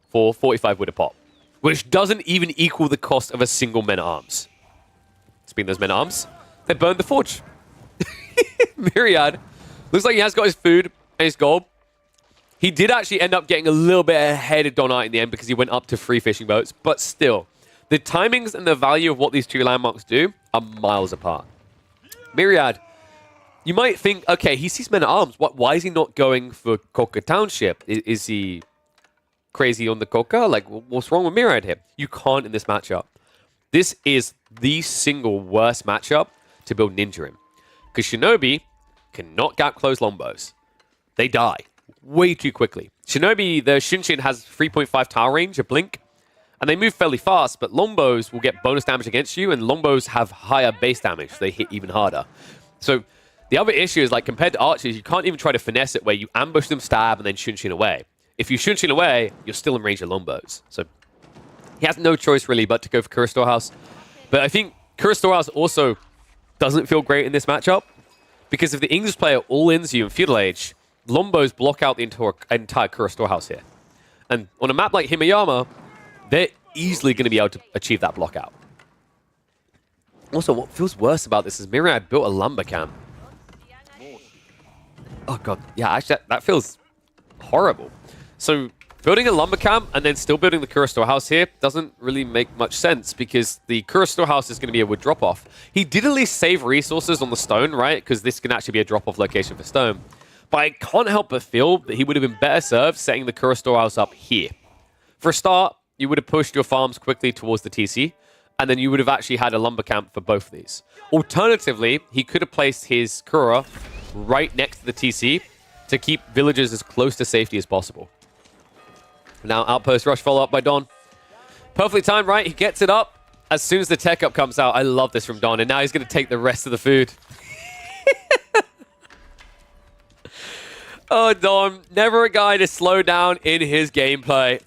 for 45 wood a pop, which doesn't even equal the cost of a single men-at-arms. Speaking of those men-at-arms, they burned the forge. Myriad looks like he has got his food and his gold. He did actually end up getting a little bit ahead of Donite in the end because he went up to 3 fishing boats, but still, the timings and the value of what these 2 landmarks do are miles apart. Myriad, you might think, okay, he sees men-at-arms. Why is he not going for Coca Township? Is he crazy on the Coca? Like, what's wrong with Myriad here? You can't in this matchup. This is the single worst matchup to build Ninja in. Because Shinobi cannot gap close Lombos. They die way too quickly. Shinobi, the Shunshin has 3.5 tower range, a blink, and they move fairly fast, but Lombos will get bonus damage against you, and Lombos have higher base damage, so they hit even harder. So the other issue is, like, compared to archers, you can't even try to finesse it where you ambush them, stab, and then Shunshin away. If you Shunshin away, you're still in range of Lombos. So he has no choice, really, but to go for Kura Storehouse. But I think Kura Storehouse also doesn't feel great in this matchup, because if the English player all-ins you in Feudal Age, Lombos block out the entire Kura Storehouse here. And on a map like Himayama, they're easily going to be able to achieve that block out. Also, what feels worse about this is Myriad built a lumber camp. Oh god, yeah, actually that feels horrible. So building a lumber camp and then still building the Kura Storehouse here doesn't really make much sense because the Kura Storehouse is going to be a wood drop-off. He did at least save resources on the stone, right? Because this can actually be a drop-off location for stone. But I can't help but feel that he would have been better served setting the Kura Storehouse up here. For a start, you would have pushed your farms quickly towards the TC, and then you would have actually had a lumber camp for both of these. Alternatively, he could have placed his Kura right next to the TC to keep villagers as close to safety as possible. Now, Outpost Rush follow-up by Don. Perfectly timed, right? He gets it up as soon as the tech up comes out. I love this from Don, and now he's going to take the rest of the food. Oh, Don, never a guy to slow down in his gameplay.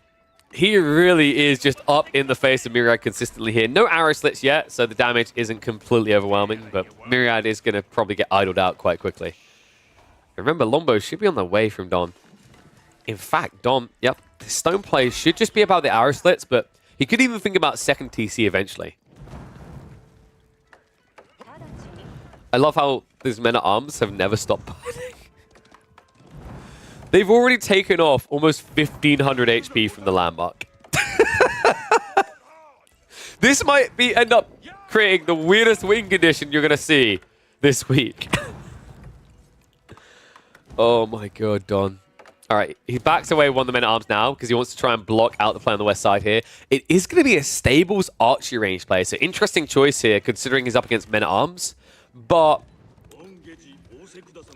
He really is just up in the face of Myriad consistently here. No arrow slits yet, so the damage isn't completely overwhelming, but Myriad is going to probably get idled out quite quickly. Remember, Lombo should be on the way from Don. In fact, Don, yep, the stone play should just be about the arrow slits, but he could even think about second TC eventually. I love how these men-at-arms have never stopped burning. They've already taken off almost 1,500 HP from the landmark. This might end up creating the weirdest win condition you're going to see this week. Oh my god, Don. All right, he backs away one of the men-at-arms now because he wants to try and block out the play on the west side here. It is going to be a Stables archery range play, so interesting choice here considering he's up against men-at-arms. But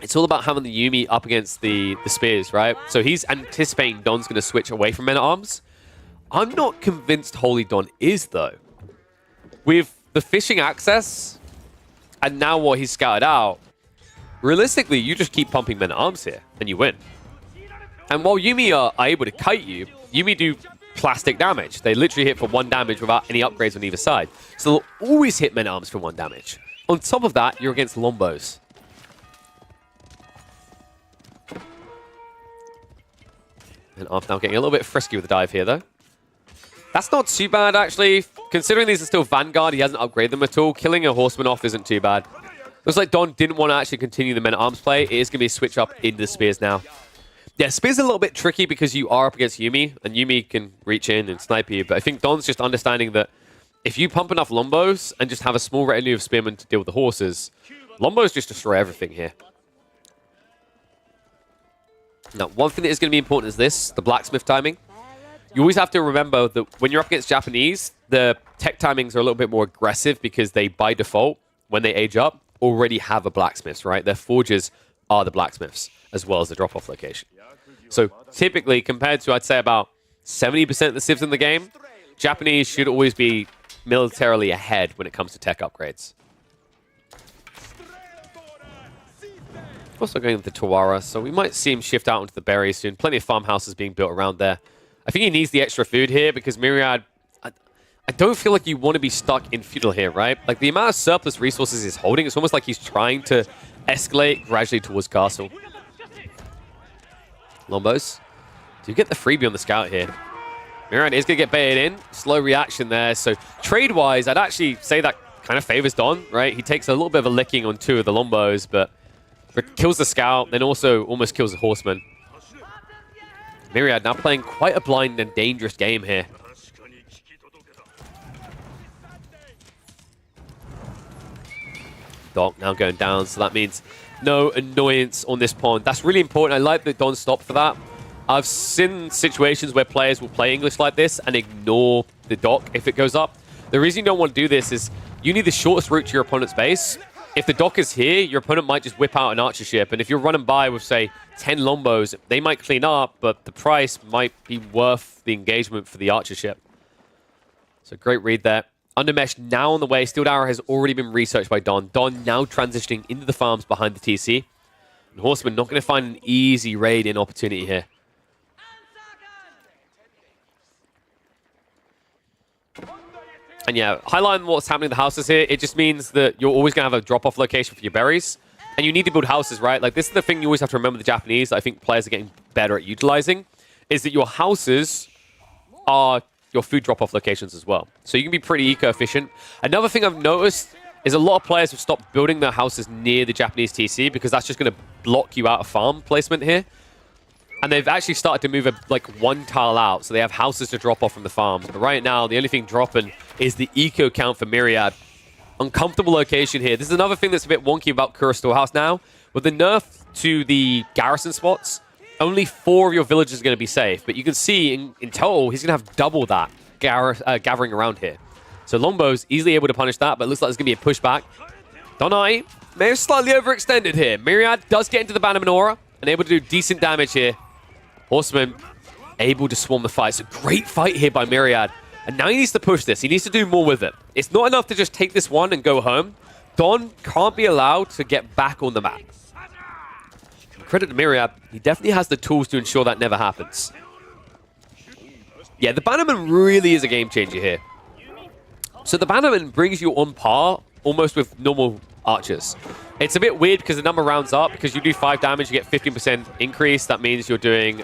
it's all about having the Yuumi up against the spears, right? So he's anticipating Don's going to switch away from men-at-arms. I'm not convinced Holy Don is, though. With the fishing access, and now what he's scouted out, realistically, you just keep pumping men-at-arms here, and you win. And while Yuumi are able to kite you, Yuumi do plastic damage. They literally hit for 1 damage without any upgrades on either side. So they'll always hit men-at-arms for 1 damage. On top of that, you're against Lombos. And Arf now getting a little bit frisky with the dive here, though. That's not too bad, actually. Considering these are still Vanguard, he hasn't upgraded them at all. Killing a Horseman off isn't too bad. Looks like Don didn't want to actually continue the men-at-arms play. It is going to be a switch up into the spears now. Yeah, spears are a little bit tricky because you are up against Yuumi, and Yuumi can reach in and snipe you. But I think Don's just understanding that if you pump enough Lombos and just have a small retinue of spearmen to deal with the horses, Lombos just destroy everything here. Now, one thing that is going to be important is this, the blacksmith timing. you always have to remember that when you're up against Japanese, the tech timings are a little bit more aggressive because they, by default, when they age up, already have a blacksmiths, right? Their forges are the blacksmiths, as well as the drop-off location. So typically, compared to, I'd say, about 70% of the civs in the game, Japanese should always be militarily ahead when it comes to tech upgrades. Also going into Tawara, so we might see him shift out into the berries soon. Plenty of farmhouses being built around there. I think he needs the extra food here because Myriad... I don't feel like you want to be stuck in feudal here, right? Like, the amount of surplus resources he's holding, it's almost like he's trying to escalate gradually towards castle. Lombos. Do you get the freebie on the scout here? Myriad is going to get baited in. Slow reaction there. So, trade-wise, I'd actually say that kind of favors Don, right? He takes a little bit of a licking on 2 of the Lombos, but kills the scout, then also almost kills the horseman. Myriad now playing quite a blind and dangerous game here. Doc now going down, so that means no annoyance on this pawn. That's really important. I like that Don stopped for that. I've seen situations where players will play English like this and ignore the dock if it goes up. The reason you don't want to do this is you need the shortest route to your opponent's base. If the dock is here, your opponent might just whip out an archer ship. And if you're running by with, say, 10 Lombos, they might clean up, but the price might be worth the engagement for the archer ship. So great read there. Undermesh now on the way. Steeled Arrow has already been researched by Don. Don now transitioning into the farms behind the TC. And Horseman not going to find an easy raid-in opportunity here. And yeah, highlighting what's happening in the houses here, it just means that you're always going to have a drop-off location for your berries. And you need to build houses, right? Like, this is the thing you always have to remember the Japanese, that I think players are getting better at utilizing, is that your houses are your food drop-off locations as well. So you can be pretty eco-efficient. Another thing I've noticed is a lot of players have stopped building their houses near the Japanese TC because that's just going to block you out of farm placement here. And they've actually started to move like 1 tile out, so they have houses to drop off from the farms. But right now, the only thing dropping is the eco count for Myriad. Uncomfortable location here. This is another thing that's a bit wonky about Kura Storehouse now. With the nerf to the garrison spots, only 4 of your villages are going to be safe. But you can see in total, he's going to have double that gathering around here. So Longbow's easily able to punish that, but it looks like there's going to be a pushback. Donai may have slightly overextended here. Myriad does get into the Bannerman Aura and able to do decent damage here. Horseman able to swarm the fight. So great fight here by Myriad. And now he needs to push this. He needs to do more with it. It's not enough to just take this one and go home. Don can't be allowed to get back on the map. Credit to Myriad, he definitely has the tools to ensure that never happens. Yeah, the Bannerman really is a game changer here. So the Bannerman brings you on par almost with normal archers. It's a bit weird because the number rounds up. Because you do 5 damage, you get 15% increase. That means you're doing...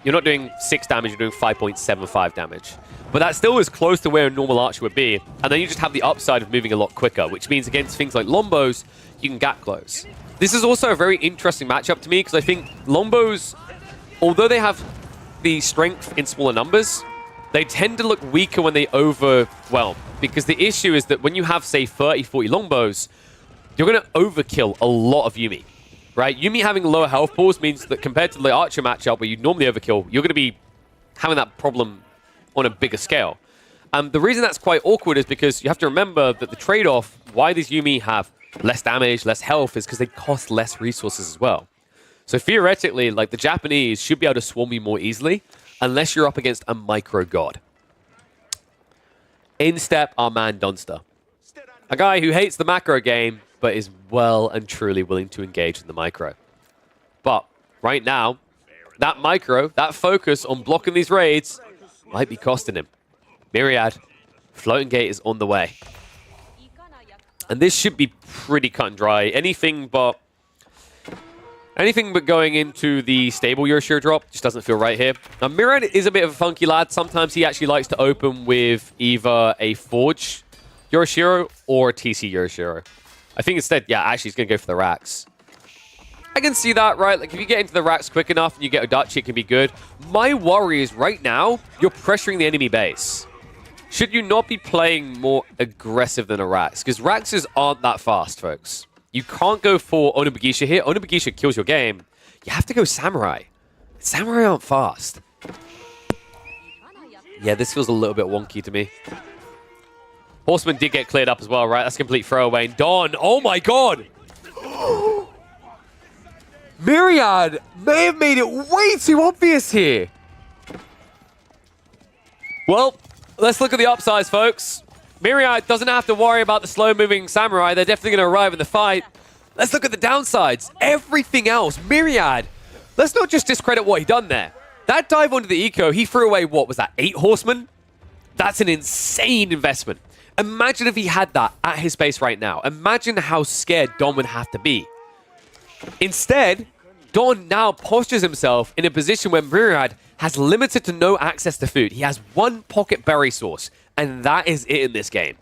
you're not doing 6 damage, you're doing 5.75 damage. But that still is close to where a normal archer would be. And then you just have the upside of moving a lot quicker, which means against things like Lombos, you can gap close. This is also a very interesting matchup to me because I think Lombos, although they have the strength in smaller numbers, they tend to look weaker when they overwhelm. Because the issue is that when you have, say, 30, 40 Longbows, you're going to overkill a lot of Yuumi. Right? Yuumi having lower health pools means that compared to the Archer matchup where you normally overkill, you're going to be having that problem on a bigger scale. The reason that's quite awkward is because you have to remember that the trade-off, why these Yuumi have less damage, less health, is because they cost less resources as well. So theoretically, like, the Japanese should be able to swarm you more easily unless you're up against a micro god. In step our man Dunster. A guy who hates the macro game, but is well and truly willing to engage in the micro. But right now, that micro, that focus on blocking these raids, might be costing him. Myriad, Floating Gate is on the way. And this should be pretty cut and dry. Anything but going into the stable Yoshiro drop just doesn't feel right here. Now, Myriad is a bit of a funky lad. Sometimes he actually likes to open with either a Forge Yoshiro or a TC Yoshiro. I think instead, yeah, actually he's going to go for the racks. I can see that, right? Like, if you get into the racks quick enough and you get Odachi, it can be good. My worry is right now, you're pressuring the enemy base. Should you not be playing more aggressive than a Rax? Because Raxes aren't that fast, folks. You can't go for Onobugisha here. Onobugisha kills your game. You have to go Samurai. Samurai aren't fast. Yeah, this feels a little bit wonky to me. Horseman did get cleared up as well, right? That's a complete throwaway. And Dawn, oh my god! Myriad may have made it way too obvious here. Well, let's look at the upsides, folks. Myriad doesn't have to worry about the slow-moving samurai. They're definitely going to arrive in the fight. Let's look at the downsides. Everything else, Myriad. Let's not just discredit what he done there. That dive onto the eco, he threw away, what was that, 8 horsemen? That's an insane investment. Imagine if he had that at his base right now. Imagine how scared Don would have to be. Instead, Don now postures himself in a position where Myriad has limited to no access to food. He has 1 pocket berry source, and that is it in this game.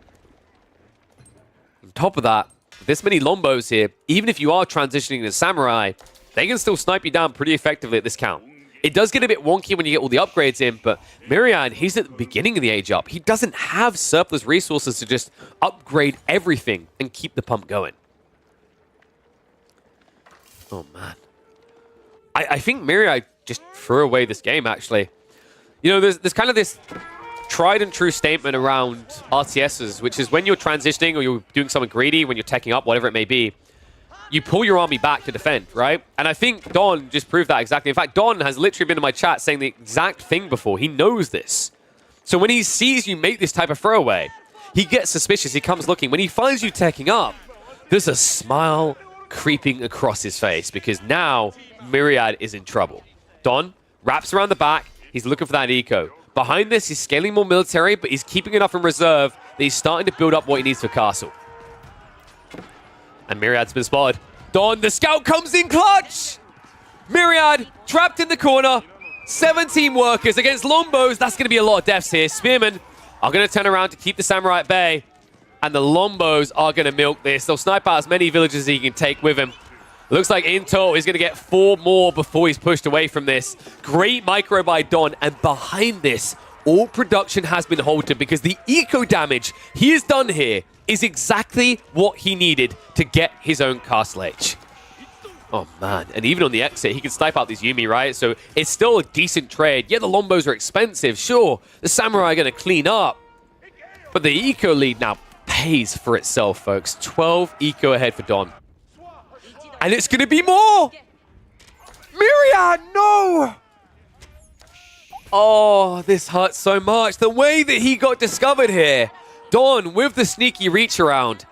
On top of that, this many Lombos here, even if you are transitioning to Samurai, they can still snipe you down pretty effectively at this count. It does get a bit wonky when you get all the upgrades in, but Myriad, he's at the beginning of the age up. He doesn't have surplus resources to just upgrade everything and keep the pump going. Oh, man. I think Myriad just threw away this game, actually. You know, there's kind of this tried and true statement around RTSs, which is when you're transitioning or you're doing something greedy, when you're teching up, whatever it may be, you pull your army back to defend, right? And I think Don just proved that exactly. In fact, Don has literally been in my chat saying the exact thing before. He knows this. So when he sees you make this type of throwaway, he gets suspicious. He comes looking. When he finds you teching up, there's a smile creeping across his face because now Myriad is in trouble. Don wraps around the back. He's looking for that eco. Behind this, he's scaling more military, but he's keeping enough in reserve that he's starting to build up what he needs for castle. And Myriad's been spotted. Don, the scout comes in clutch! Myriad trapped in the corner. 17 workers against Lombos. That's going to be a lot of deaths here. Spearmen are going to turn around to keep the samurai at bay. And the Lombos are going to milk this. They'll snipe out as many villages as he can take with him. Looks like in total he's going to get 4 more before he's pushed away from this. Great micro by Don. And behind this, all production has been halted because the eco damage he has done here is exactly what he needed to get his own castle age. Oh, man. And even on the exit, he can snipe out these Yumi, right? So it's still a decent trade. Yeah, the Lombos are expensive. Sure, the Samurai are going to clean up. But the eco lead now pays for itself, folks. 12 eco ahead for Don. And it's going to be more! Myriad, no! Oh, this hurts so much. The way that he got discovered here. Don with the sneaky reach around.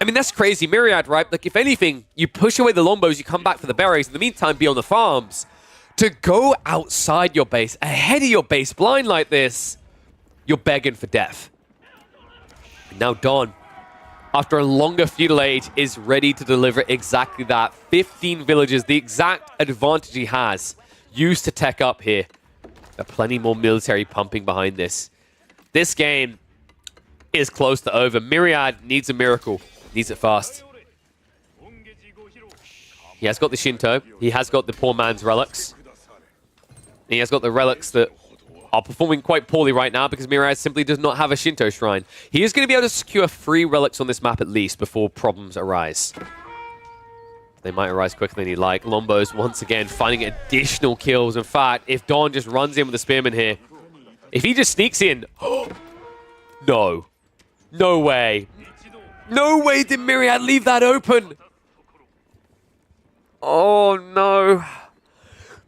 I mean, that's crazy. Myriad, right? Like, if anything, you push away the Lombos, you come back for the berries. In the meantime, be on the farms. To go outside your base, ahead of your base, blind like this, you're begging for death. And now Don, after a longer feudal age, is ready to deliver exactly that. 15 villages, the exact advantage he has. Used to tech up here. There are plenty more military pumping behind this. This game is close to over. Myriad needs a miracle. Needs it fast. He has got the Shinto. He has got the poor man's relics. He has got the relics that are performing quite poorly right now because Myriad simply does not have a Shinto shrine. He is going to be able to secure 3 relics on this map at least before problems arise. They might arise quicker than he'd like. Lombos once again finding additional kills. In fact, if Don just runs in with the Spearman here, if he just sneaks in... No. No way. No way did Myriad leave that open. Oh, no.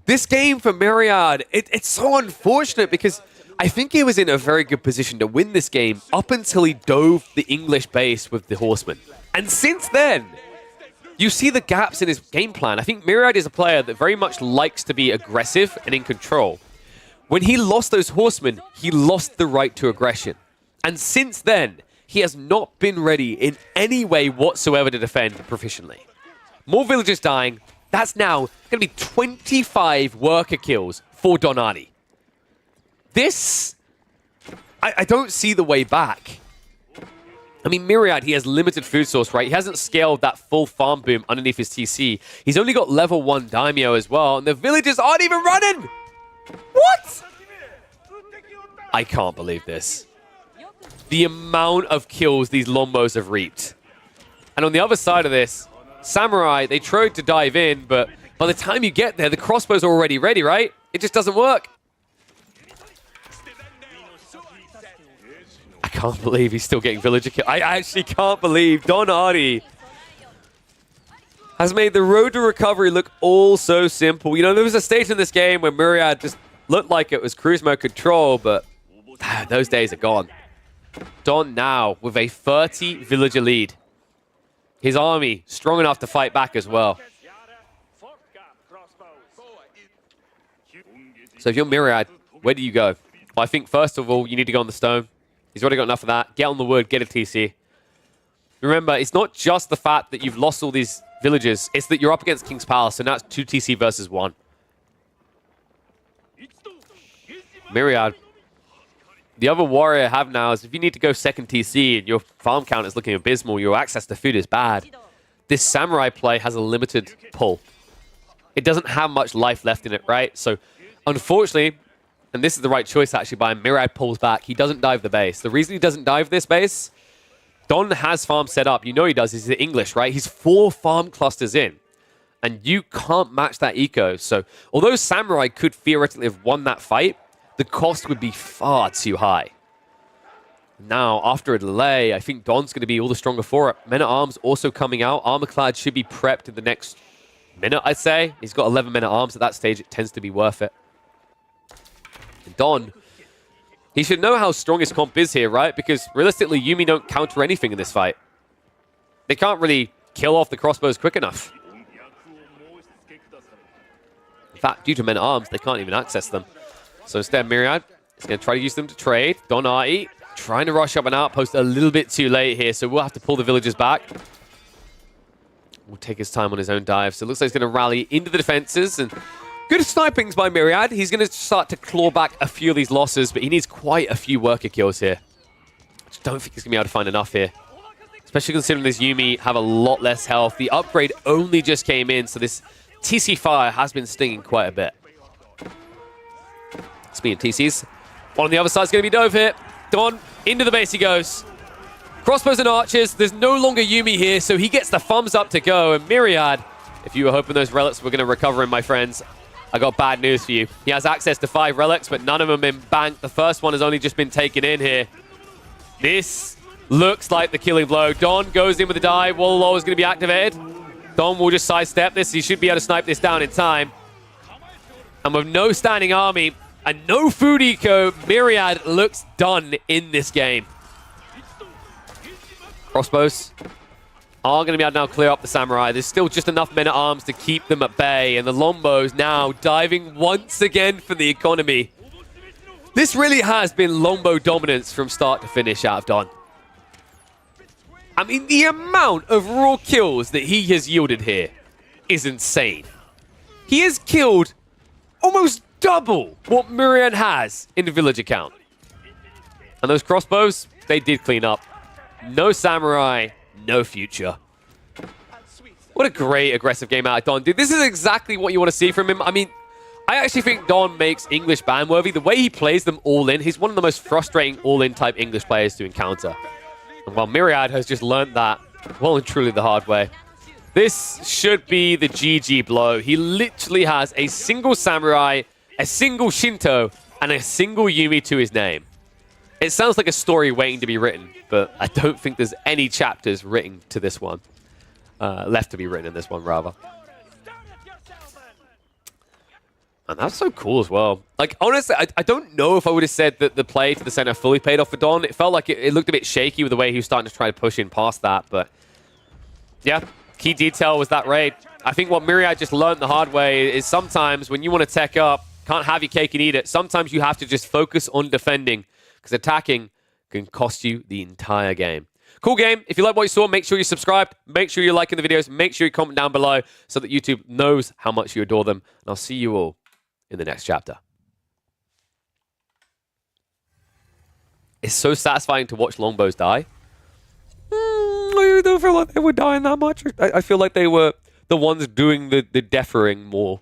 This game for Myriad, it's so unfortunate because I think he was in a very good position to win this game up until he dove the English base with the Horsemen. And since then, you see the gaps in his game plan. I think Myriad is a player that very much likes to be aggressive and in control. When he lost those Horsemen, he lost the right to aggression. And since then, he has not been ready in any way whatsoever to defend proficiently. More villagers dying. That's now going to be 25 worker kills for Donati. This, I don't see the way back. I mean, Myriad, he has limited food source, right? He hasn't scaled that full farm boom underneath his TC. He's only got level 1 Daimyo as well, and the villagers aren't even running! What? I can't believe this. The amount of kills these Lombos have reaped. And on the other side of this, Samurai, they tried to dive in, but by the time you get there, the crossbows are already ready, right? It just doesn't work. I can't believe he's still getting villager kill. I actually can't believe Don Hardy has made the road to recovery look all so simple. You know, there was a stage in this game where Myriad just looked like it was cruise mode control, but those days are gone. Don now with a 30 villager lead. His army strong enough to fight back as well. So if you're Myriad, where do you go? Well, I think first of all, you need to go on the stone. He's already got enough of that. Get on the wood, get a TC. Remember, it's not just the fact that you've lost all these villages, it's that you're up against King's Palace, so now it's 2 TC versus 1. Myriad. The other warrior I have now is if you need to go second TC and your farm count is looking abysmal, your access to food is bad, this samurai play has a limited pull. It doesn't have much life left in it, right? So, unfortunately, and this is the right choice actually by him, Myriad pulls back. He doesn't dive the base. The reason he doesn't dive this base, Don has farm set up. You know he does. He's the English, right? He's 4 farm clusters in. And you can't match that eco. So, although Samurai could theoretically have won that fight, the cost would be far too high. Now, after a delay, I think Don's going to be all the stronger for it. Men-at-Arms also coming out. Armorclad should be prepped in the next minute, I'd say. He's got 11 men-at-Arms at that stage. It tends to be worth it. And Don, he should know how strong his comp is here, right? Because realistically, Yuumi don't counter anything in this fight. They can't really kill off the crossbows quick enough. In fact, due to men-at-Arms, they can't even access them. So instead, Myriad is going to try to use them to trade. Don Hardy trying to rush up an outpost a little bit too late here, so we'll have to pull the villagers back. We'll take his time on his own dive. So it looks like he's going to rally into the defenses. And good snipings by Myriad. He's going to start to claw back a few of these losses, but he needs quite a few worker kills here. I just don't think he's going to be able to find enough here. Especially considering this Yuumi have a lot less health. The upgrade only just came in, so this TC fire has been stinging quite a bit. Speaking of TCs, one on the other side is going to be Dove here. Don, into the base he goes. Crossbows and archers. There's no longer Yuumi here, so he gets the thumbs up to go. And Myriad, if you were hoping those relics were going to recover him, my friends, I got bad news for you. He has access to 5 relics, but none of them have been banked. The first one has only just been taken in here. This looks like the killing blow. Don goes in with a dive. Wall Law is going to be activated. Don will just sidestep this. He should be able to snipe this down in time. And with no standing army and no food eco, Myriad looks done in this game. Crossbows are going to be able to now clear up the Samurai. There's still just enough men-at-arms to keep them at bay. And the Lombos now diving once again for the economy. This really has been Lombo dominance from start to finish out of Don. I mean, the amount of raw kills that he has yielded here is insane. He has killed almost double what Myriad has in the village account. And those crossbows, they did clean up. No Samurai, no future. What a great aggressive game out of Don, dude. This is exactly what you want to see from him. I mean, I actually think Don makes English ban-worthy. The way he plays them all in, he's one of the most frustrating all-in type English players to encounter. And while Myriad has just learned that well and truly the hard way. This should be the GG blow. He literally has a single Samurai, a single Shinto, and a single Yuumi to his name. It sounds like a story waiting to be written, but I don't think there's any chapters written to this one. Left to be written in this one, rather. And that's so cool as well. Like, honestly, I don't know if I would have said that the play to the center fully paid off for Don. It felt like it looked a bit shaky with the way he was starting to try to push in past that, but yeah, key detail was that raid. I think what Myriad just learned the hard way is sometimes when you want to tech up, can't have your cake and eat it. Sometimes you have to just focus on defending, because attacking can cost you the entire game. Cool game. If you like what you saw, make sure you subscribed. Make sure you're liking the videos. Make sure you comment down below so that YouTube knows how much you adore them. And I'll see you all in the next chapter. It's so satisfying to watch longbows die. I don't feel like they were dying that much. I feel like they were the ones doing the deferring more.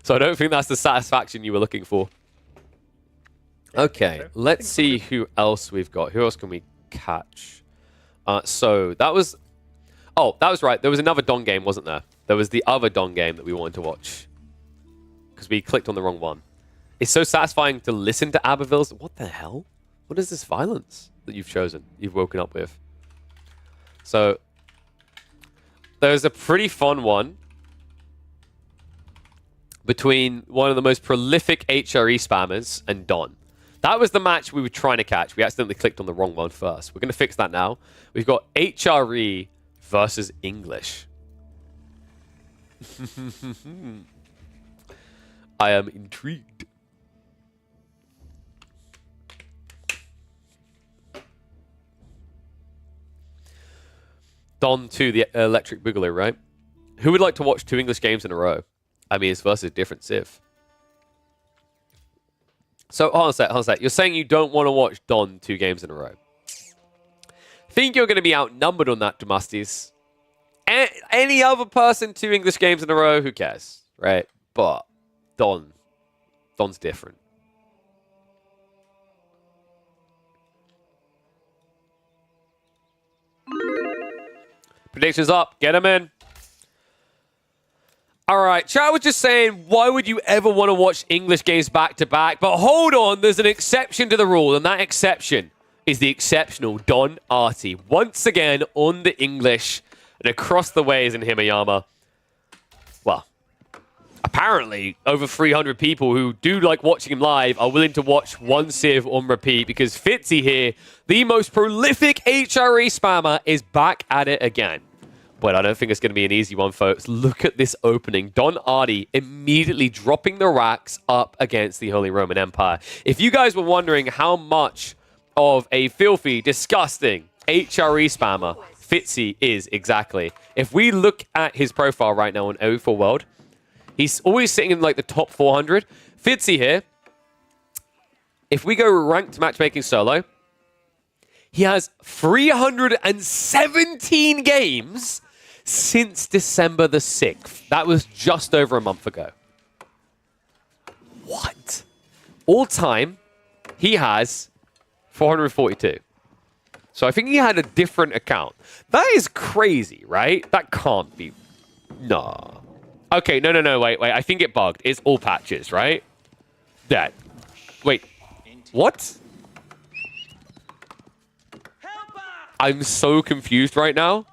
So I don't think that's the satisfaction you were looking for. Okay, let's see who else we've got. Who else can we catch? So that was... Oh, that was right. There was another Don game, wasn't there? There was the other Don game that we wanted to watch. Because we clicked on the wrong one. It's so satisfying to listen to Aberville's... What the hell? What is this violence that you've chosen, you've woken up with? So, there's a pretty fun one between one of the most prolific HRE spammers and Don. That was the match we were trying to catch. We accidentally clicked on the wrong one first. We're going to fix that now. We've got HRE versus English. I am intrigued. Don 2, the Electric Boogaloo, right? Who would like to watch 2 English games in a row? I mean, it's versus different Civ. So, hold on a sec. You're saying you don't want to watch Don 2 games in a row. Think you're going to be outnumbered on that, Demusties. Any other person 2 English games in a row, who cares, right? But Don's different. Predictions up. Get them in. All right, chat was just saying, why would you ever want to watch English games back-to-back? But hold on, there's an exception to the rule, and that exception is the exceptional Don Artie. Once again, on the English and across the ways in Himayama. Well, apparently, over 300 people who do like watching him live are willing to watch one Civ on repeat because Fitzy here, the most prolific HRE spammer, is back at it again. But I don't think it's going to be an easy one, folks. Look at this opening. Don Artie immediately dropping the racks up against the Holy Roman Empire. If you guys were wondering how much of a filthy, disgusting HRE spammer Fitzy is exactly, if we look at his profile right now on AO4 World, he's always sitting in like the top 400. Fitzy here, if we go ranked matchmaking solo, he has 317 games since December the 6th. That was just over a month ago. What? All time, he has 442. So I think he had a different account. That is crazy, right? That can't be. Nah. Okay, no, wait. I think it bugged. It's all patches, right? That. Wait. What? I'm so confused right now.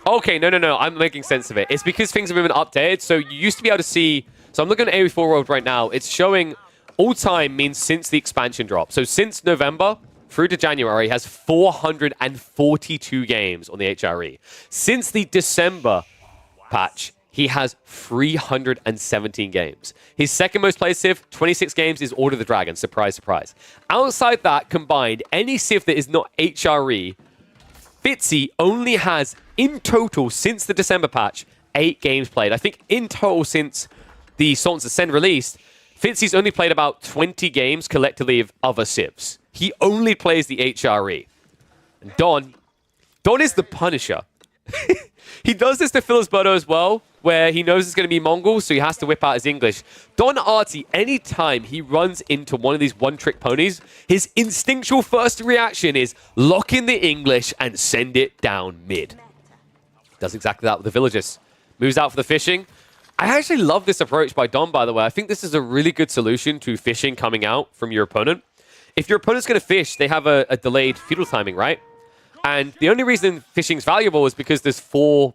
Okay, no. I'm making sense of it. It's because things have been updated. So you used to be able to see... So I'm looking at AO4 World right now. It's showing all time means since the expansion drop. So since November through to January, he has 442 games on the HRE. Since the December patch, he has 317 games. His second most played Civ, 26 games, is Order of the Dragon. Surprise, surprise. Outside that, combined, any Civ that is not HRE, Fitzy only has, in total, since the December patch, 8 games played. I think in total, since the Sultan's Ascend released, Fitzy's only played about 20 games collectively of other Civs. He only plays the HRE. And Don is the Punisher. He does this to Philisberto as well, where he knows it's going to be Mongol, so he has to whip out his English. Don Artie, anytime he runs into one of these one-trick ponies, his instinctual first reaction is lock in the English and send it down mid. Does exactly that with the villagers. Moves out for the fishing. I actually love this approach by Don, by the way. I think this is a really good solution to fishing coming out from your opponent. If your opponent's going to fish, they have a delayed feudal timing, right? And the only reason fishing's valuable is because there's 4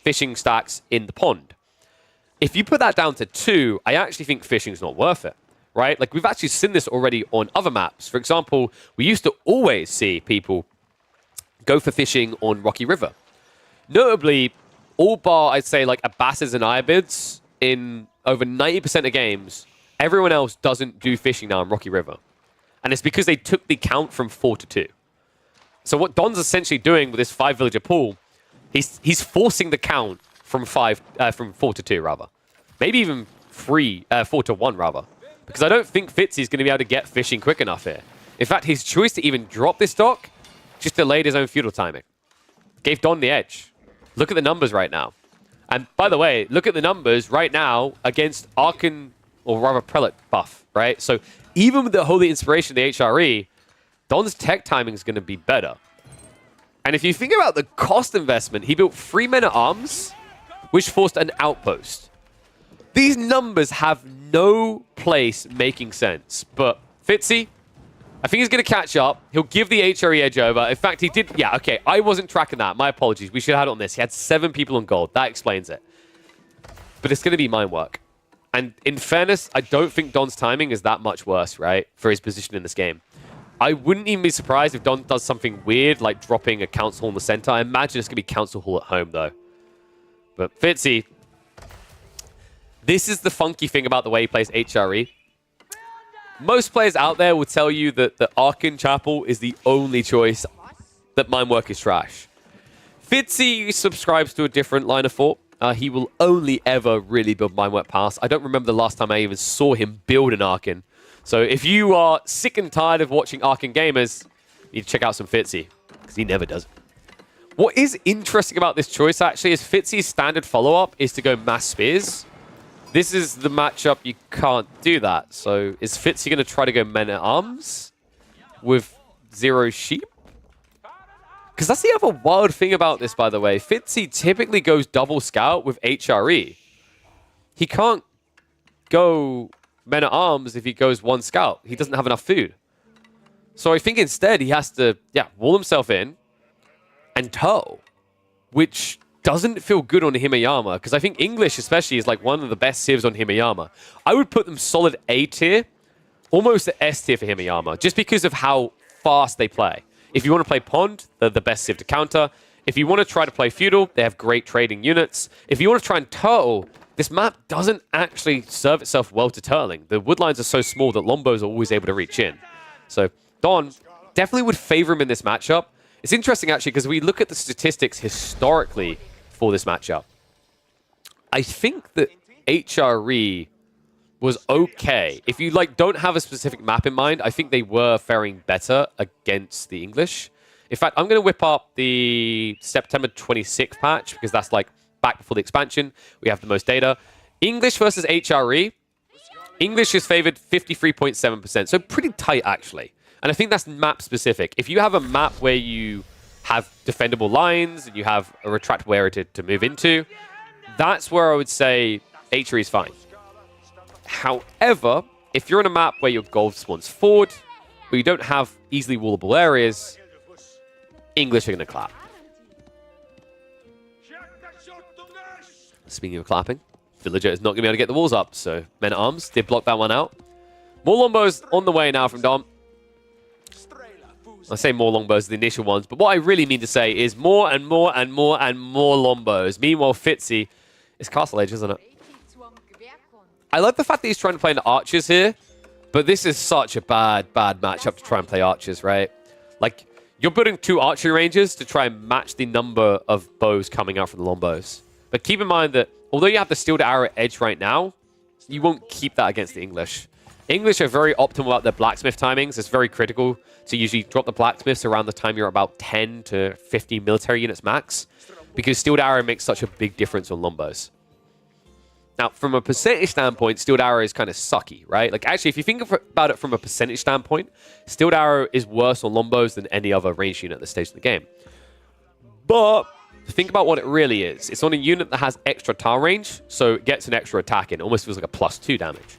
fishing stacks in the pond. If you put that down to 2, I actually think fishing's not worth it, right? Like, we've actually seen this already on other maps. For example, we used to always see people go for fishing on Rocky River. Notably, all bar, I'd say, like, Abbases and Iabids, in over 90% of games, everyone else doesn't do fishing now on Rocky River. And it's because they took the count from 4 to 2. So what Don's essentially doing with this 5-villager pool, he's forcing the count from 4 to 2, rather. Maybe even 4 to 1, rather. Because I don't think Fitzy's going to be able to get fishing quick enough here. In fact, his choice to even drop this dock just delayed his own feudal timing. Gave Don the edge. Look at the numbers right now. And by the way, look at the numbers right now against Archon, or rather Prelate buff, right? So even with the Holy Inspiration of the HRE, Don's tech timing is going to be better. And if you think about the cost investment, he built 3 men-at-arms, which forced an outpost. These numbers have no place making sense. But Fitzy, I think he's going to catch up. He'll give the HRE edge over. In fact, he did. Yeah, okay. I wasn't tracking that. My apologies. We should have had it on this. He had 7 people on gold. That explains it. But it's going to be mine work. And in fairness, I don't think Don's timing is that much worse, right? For his position in this game. I wouldn't even be surprised if Don does something weird, like dropping a council in the center. I imagine it's going to be council hall at home, though. But Fitzy, this is the funky thing about the way he plays HRE. Most players out there will tell you that the Arkan Chapel is the only choice, that mine work is trash. Fitzy subscribes to a different line of thought. He will only ever really build mine work pass. I don't remember the last time I even saw him build an Arkan. So if you are sick and tired of watching Arkan gamers, you need to check out some Fitzy, because he never does. What is interesting about this choice, actually, is Fitzy's standard follow-up is to go mass spears. This is the matchup you can't do that. So is Fitzy going to try to go men-at-arms with 0 sheep? Because that's the other wild thing about this, by the way. Fitzy typically goes double scout with HRE. He can't go men-at-arms if he goes 1 scout. He doesn't have enough food. So I think instead he has to, wall himself in and tow, which doesn't feel good on Himayama, because I think English especially is like one of the best civs on Himayama. I would put them solid A tier, almost an S tier for Himayama, just because of how fast they play. If you want to play Pond, they're the best civ to counter. If you want to try to play Feudal, they have great trading units. If you want to try and turtle, this map doesn't actually serve itself well to turtling. The woodlines are so small that Lombos are always able to reach in. So Don definitely would favor him in this matchup. It's interesting, actually, because we look at the statistics historically for this matchup. I think that HRE was okay. If you don't have a specific map in mind, I think they were faring better against the English. In fact, I'm going to whip up the September 26th patch, because that's back before the expansion. We have the most data. English versus HRE. English is favored 53.7%, so pretty tight, actually. And I think that's map specific. If you have a map where you have defendable lines and you have a retractable area to move into, that's where I would say HRE is fine. However, if you're on a map where your gold spawns forward, where you don't have easily wallable areas, English are going to clap. Speaking of clapping, Villager is not going to be able to get the walls up, so men-at-arms did block that one out. More longbows on the way now from Dom. I say more longbows, the initial ones, but what I really mean to say is more and more and more and more longbows. Meanwhile, Fitzy is castle edge, isn't it? I like the fact that he's trying to play into archers here, but this is such a bad matchup to try and play archers, right? You're building 2 archery ranges to try and match the number of bows coming out from the longbows. But keep in mind that although you have the steel to arrow edge right now, you won't keep that against the English. English are very optimal about their blacksmith timings. It's very critical to usually drop the blacksmiths around the time you're about 10 to 15 military units max, because steel to arrow makes such a big difference on longbows. Now, from a percentage standpoint, steel arrow is kind of sucky, right? Actually, if you think about it from a percentage standpoint, steel arrow is worse on longbows than any other ranged unit at this stage of the game. But think about what it really is. It's on a unit that has extra tar range, so it gets an extra attack in. It almost feels like a +2 damage.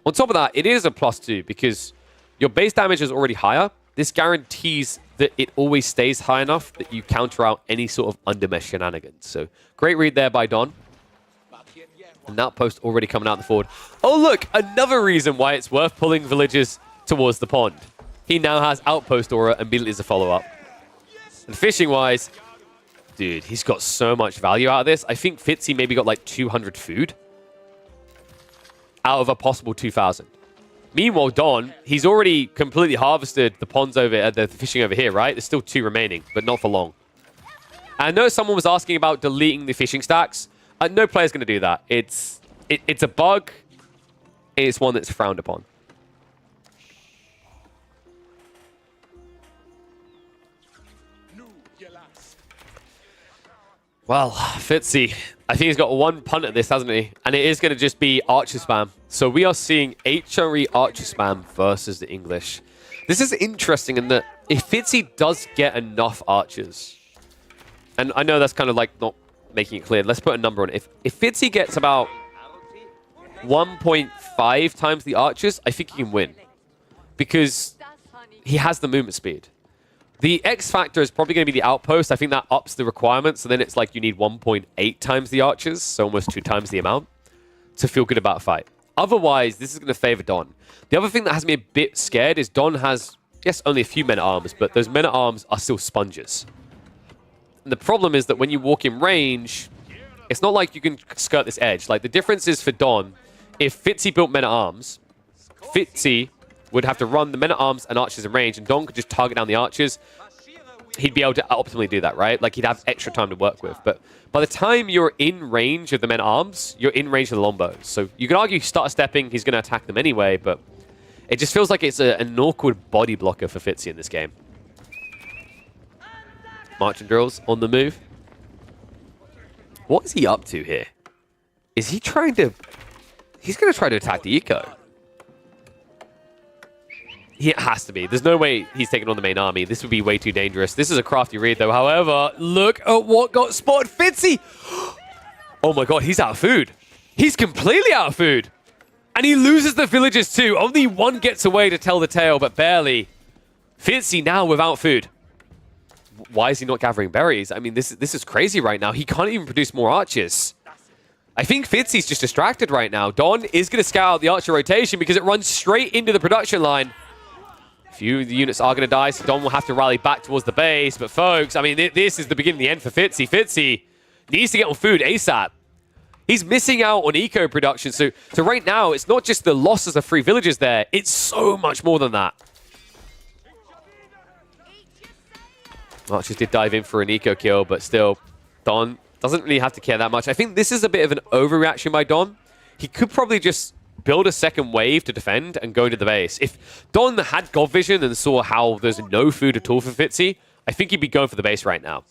On top of that, it is a +2 because your base damage is already higher. This guarantees that it always stays high enough that you counter out any sort of undermesh shenanigans. So, great read there by Don. An outpost already coming out the forward. Oh, look! Another reason why it's worth pulling villagers towards the pond. He now has outpost aura immediately as a follow-up. And fishing-wise, dude, he's got so much value out of this. I think Fitzy maybe got 200 food out of a possible 2,000. Meanwhile, Don, he's already completely harvested the ponds over the fishing over here, right? There's still 2 remaining, but not for long. I know someone was asking about deleting the fishing stacks. No player's going to do that. It's a bug. It's one that's frowned upon. Well, Fitzy, I think he's got 1 punt at this, hasn't he? And it is going to just be archer spam. So we are seeing HRE archer spam versus the English. This is interesting in that if Fitzy does get enough archers, and I know that's kind of not making it clear. Let's put a number on it. If Fitzy gets about 1.5 times the archers, I think he can win. Because he has the movement speed. The X factor is probably going to be the outpost. I think that ups the requirements. So then it's like you need 1.8 times the archers, so almost 2 times the amount, to feel good about a fight. Otherwise, this is going to favor Don. The other thing that has me a bit scared is Don has, yes, only a few men-at-arms, but those men-at-arms are still sponges. And the problem is that when you walk in range, it's not like you can skirt this edge. Like, the difference is for Don, if Fitzy built men-at-arms, Fitzy would have to run the men-at-arms and archers in range, and Don could just target down the archers. He'd be able to optimally do that, right? Like, he'd have extra time to work with. But by the time you're in range of the men-at-arms, you're in range of the Lombos. So you can argue start stepping, he's going to attack them anyway, but it just feels like it's an awkward body blocker for Fitzy in this game. Marching drills on the move. What is he up to here? Is he trying to... He's going to try to attack the eco. He has to be. There's no way he's taking on the main army. This would be way too dangerous. This is a crafty read, though. However, look at what got spotted. Fitzy! Oh my god, he's out of food. He's completely out of food. And he loses the villagers too. Only one gets away to tell the tale, but barely. Fitzy now without food. Why is he not gathering berries? I mean, this is crazy right now. He can't even produce more archers. I think Fitzy's just distracted right now. Don is going to scout out the archer rotation because it runs straight into the production line. A few of the units are going to die, so Don will have to rally back towards the base. But folks, I mean, this is the beginning of the end for Fitzy. Fitzy needs to get on food ASAP. He's missing out on eco production. So right now, it's not just the losses of 3 villages there. It's so much more than that. Archers did dive in for an eco kill, but still, Don doesn't really have to care that much. I think this is a bit of an overreaction by Don. He could probably just build a second wave to defend and go into the base. If Don had God Vision and saw how there's no food at all for Fitzy, I think he'd be going for the base right now.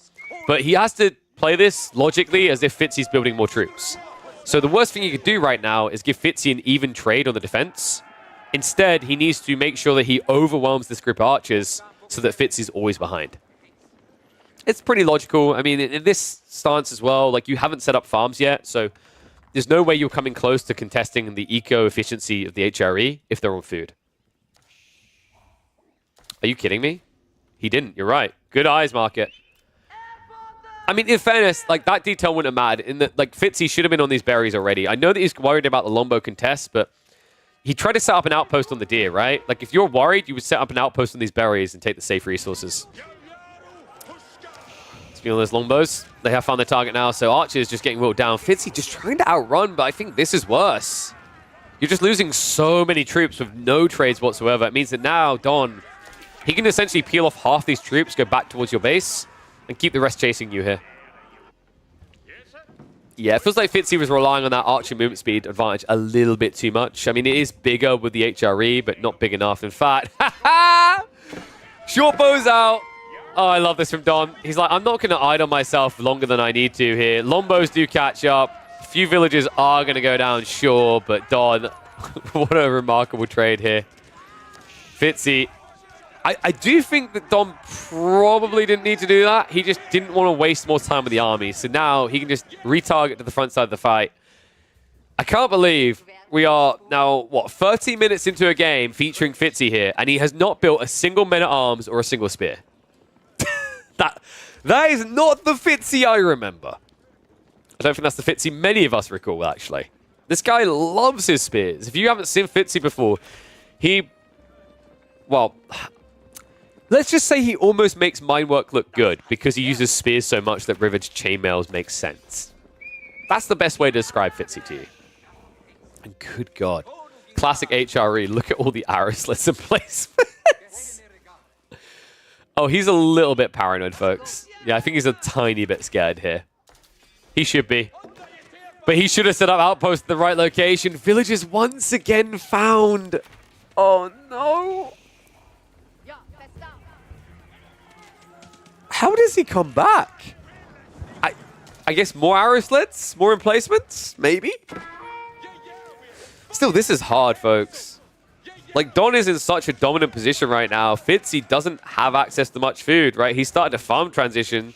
But he has to play this logically as if Fitzy's building more troops. So the worst thing he could do right now is give Fitzy an even trade on the defense. Instead, he needs to make sure that he overwhelms this group of archers so that Fitzy's always behind. It's pretty logical. I mean, in this stance as well, like, you haven't set up farms yet, so there's no way you're coming close to contesting the eco-efficiency of the HRE if they're on food. Are you kidding me? He didn't. You're right. Good eyes, Market. I mean, in fairness, like, that detail wouldn't have mattered. In that, like, Fitzy should have been on these berries already. I know that he's worried about the Lombo contest, but he tried to set up an outpost on the deer, right? Like, if you're worried, you would set up an outpost on these berries and take the safe resources. Speaking of those Lombos, they have found their target now, so Archer's just getting whittled down. Fitzy just trying to outrun, but I think this is worse. You're just losing so many troops with no trades whatsoever. It means that now, Don, he can essentially peel off half these troops, go back towards your base, and keep the rest chasing you here. Yeah, it feels like Fitzy was relying on that archer movement speed advantage a little bit too much. I mean, it is bigger with the HRE, but not big enough. In fact, short bow's out. Oh, I love this from Don. He's like, I'm not going to idle myself longer than I need to here. Lombos do catch up. A few villages are going to go down, sure, but Don, what a remarkable trade here. Fitzy. I do think that Don probably didn't need to do that. He just didn't want to waste more time with the army. So now he can just retarget to the front side of the fight. I can't believe we are now, what, 30 minutes into a game featuring Fitzy here, and he has not built a single men-at-arms or a single spear. That is not the Fitzy I remember. I don't think that's the Fitzy many of us recall, actually. This guy loves his spears. If you haven't seen Fitzy before, well, let's just say he almost makes Minework look good because he uses spears so much that Rivet's chainmails make sense. That's the best way to describe Fitzy to you. And good God. Classic HRE. Look at all the arrow slits and placements. Oh, he's a little bit paranoid, folks. Yeah, I think he's a tiny bit scared here. He should be. But he should have set up outposts at the right location. Villages once again found. Oh, no. How does he come back? I guess more arrow slits? More emplacements? Maybe? Still, this is hard, folks. Like, Don is in such a dominant position right now. Fitzy doesn't have access to much food, right? He's started a farm transition.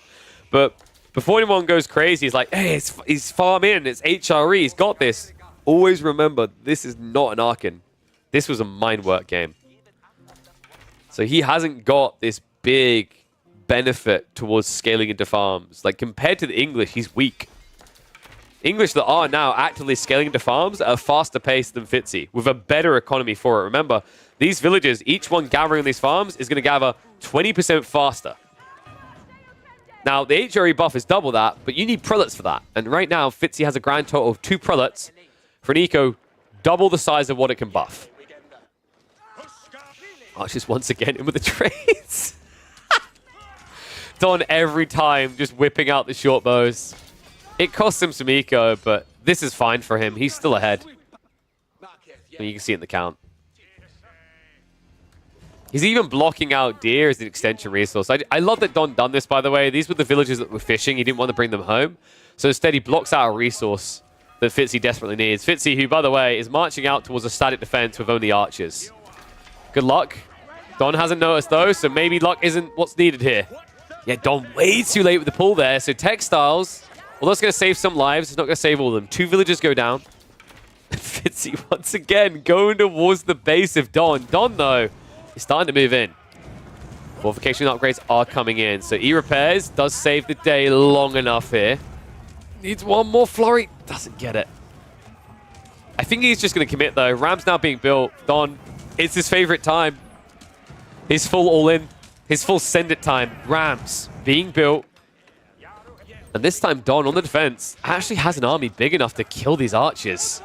But before anyone goes crazy, he's like, hey, he's farm in. It's HRE. He's got this. Always remember, this is not an Arkan. This was a Minework game. So he hasn't got this big benefit towards scaling into farms. Like, compared to the English, he's weak. English that are now actively scaling into farms at a faster pace than Fitzy, with a better economy for it. Remember, these villagers, each one gathering on these farms, is going to gather 20% faster. Now, the HRE buff is double that, but you need prelates for that. And right now, Fitzy has a grand total of 2 prelates for an eco double the size of what it can buff. Archers once again in with the trades. Don every time just whipping out the short bows. It costs him some eco, but this is fine for him. He's still ahead. And you can see it in the count. He's even blocking out deer as an extension resource. I love that Don done this, by the way. These were the villagers that were fishing. He didn't want to bring them home. So instead, he blocks out a resource that Fitzy desperately needs. Fitzy, who, by the way, is marching out towards a static defense with only archers. Good luck. Don hasn't noticed, though, so maybe luck isn't what's needed here. Yeah, Don way too late with the pull there. So Textiles, well, that's going to save some lives. It's not going to save all of them. 2 villagers go down. Fitzy, once again, going towards the base of Don. Don, though, is starting to move in. Fortification upgrades are coming in. So E-Repairs does save the day long enough here. Needs one more flurry. Doesn't get it. I think he's just going to commit, though. Ram's now being built. Don, it's his favorite time. His full all-in. His full send-it time. Rams being built. And this time, Don on the defense actually has an army big enough to kill these archers.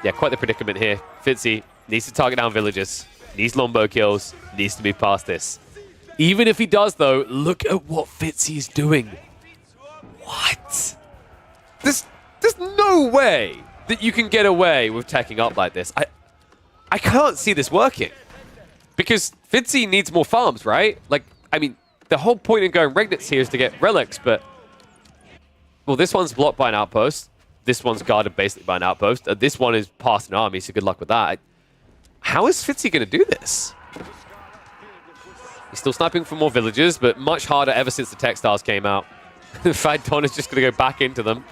Yeah, quite the predicament here. Fitzy needs to target down villagers. Needs longbow kills. Needs to move past this. Even if he does, though, look at what Fitzy's doing. What? There's no way that you can get away with teching up like this. I can't see this working. Because Fitzy needs more farms, right? Like, I mean, the whole point in going Regnates here is to get relics, but... Well, this one's blocked by an outpost. This one's guarded basically by an outpost. This one is past an army, so good luck with that. How is Fitzy going to do this? He's still sniping for more villagers, but much harder ever since the textiles came out. In fact, Don is just going to go back into them.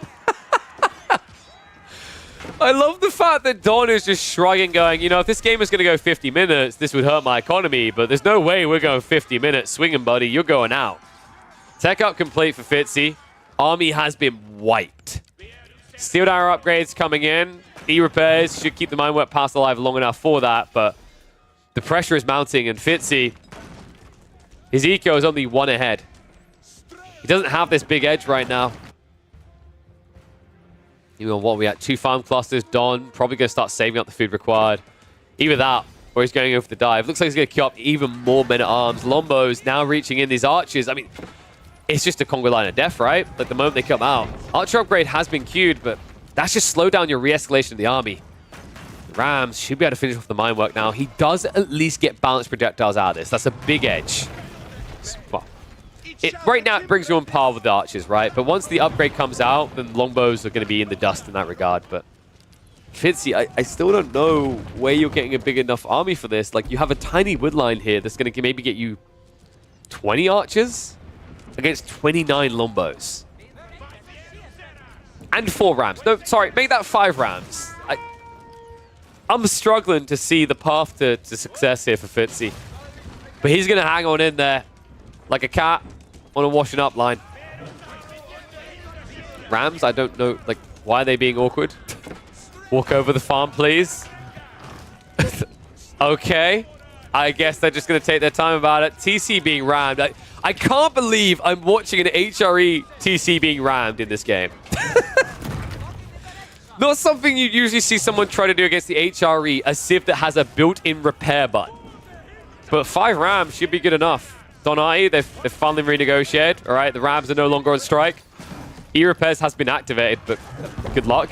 I love the fact that Don is just shrugging, going, you know, if this game is going to go 50 minutes, this would hurt my economy, but there's no way we're going 50 minutes. Swinging, buddy. You're going out. Tech up complete for Fitzy. Army has been wiped. Steel arrow upgrades coming in. E-repairs should keep the Minework Pass alive long enough for that, but the pressure is mounting, and Fitzy, his eco is only 1 ahead. He doesn't have this big edge right now. Even on what we at 2 farm clusters. Don probably going to start saving up the food required. Either that, or he's going over the dive. Looks like he's going to kill up even more men-at-arms. Lombo's now reaching in these archers. I mean, it's just a Congo line of death, right? Like the moment they come out. Archer upgrade has been queued, but that's just slow down your re-escalation of the army. Rams should be able to finish off the mine work now. He does at least get balanced projectiles out of this. That's a big edge. Well, right now, it brings you on par with the archers, right? But once the upgrade comes out, then longbows are going to be in the dust in that regard. But Fitzy, I still don't know where you're getting a big enough army for this. Like, you have a tiny wood line here that's going to maybe get you 20 archers against 29 longbows. And 4 rams. No, sorry, make that 5 rams. I'm struggling to see the path to success here for Fitzy. But he's going to hang on in there like a cat on a washing up line. Rams, I don't know, like, why are they being awkward? Walk over the farm, please. Okay. I guess they're just going to take their time about it. TC being rammed. I can't believe I'm watching an HRE TC being rammed in this game. Not something you usually see someone try to do against the HRE, a Civ that has a built-in repair button. But 5 rams should be good enough. Donai, they've finally renegotiated. All right, the rams are no longer on strike. E-repairs has been activated, but good luck.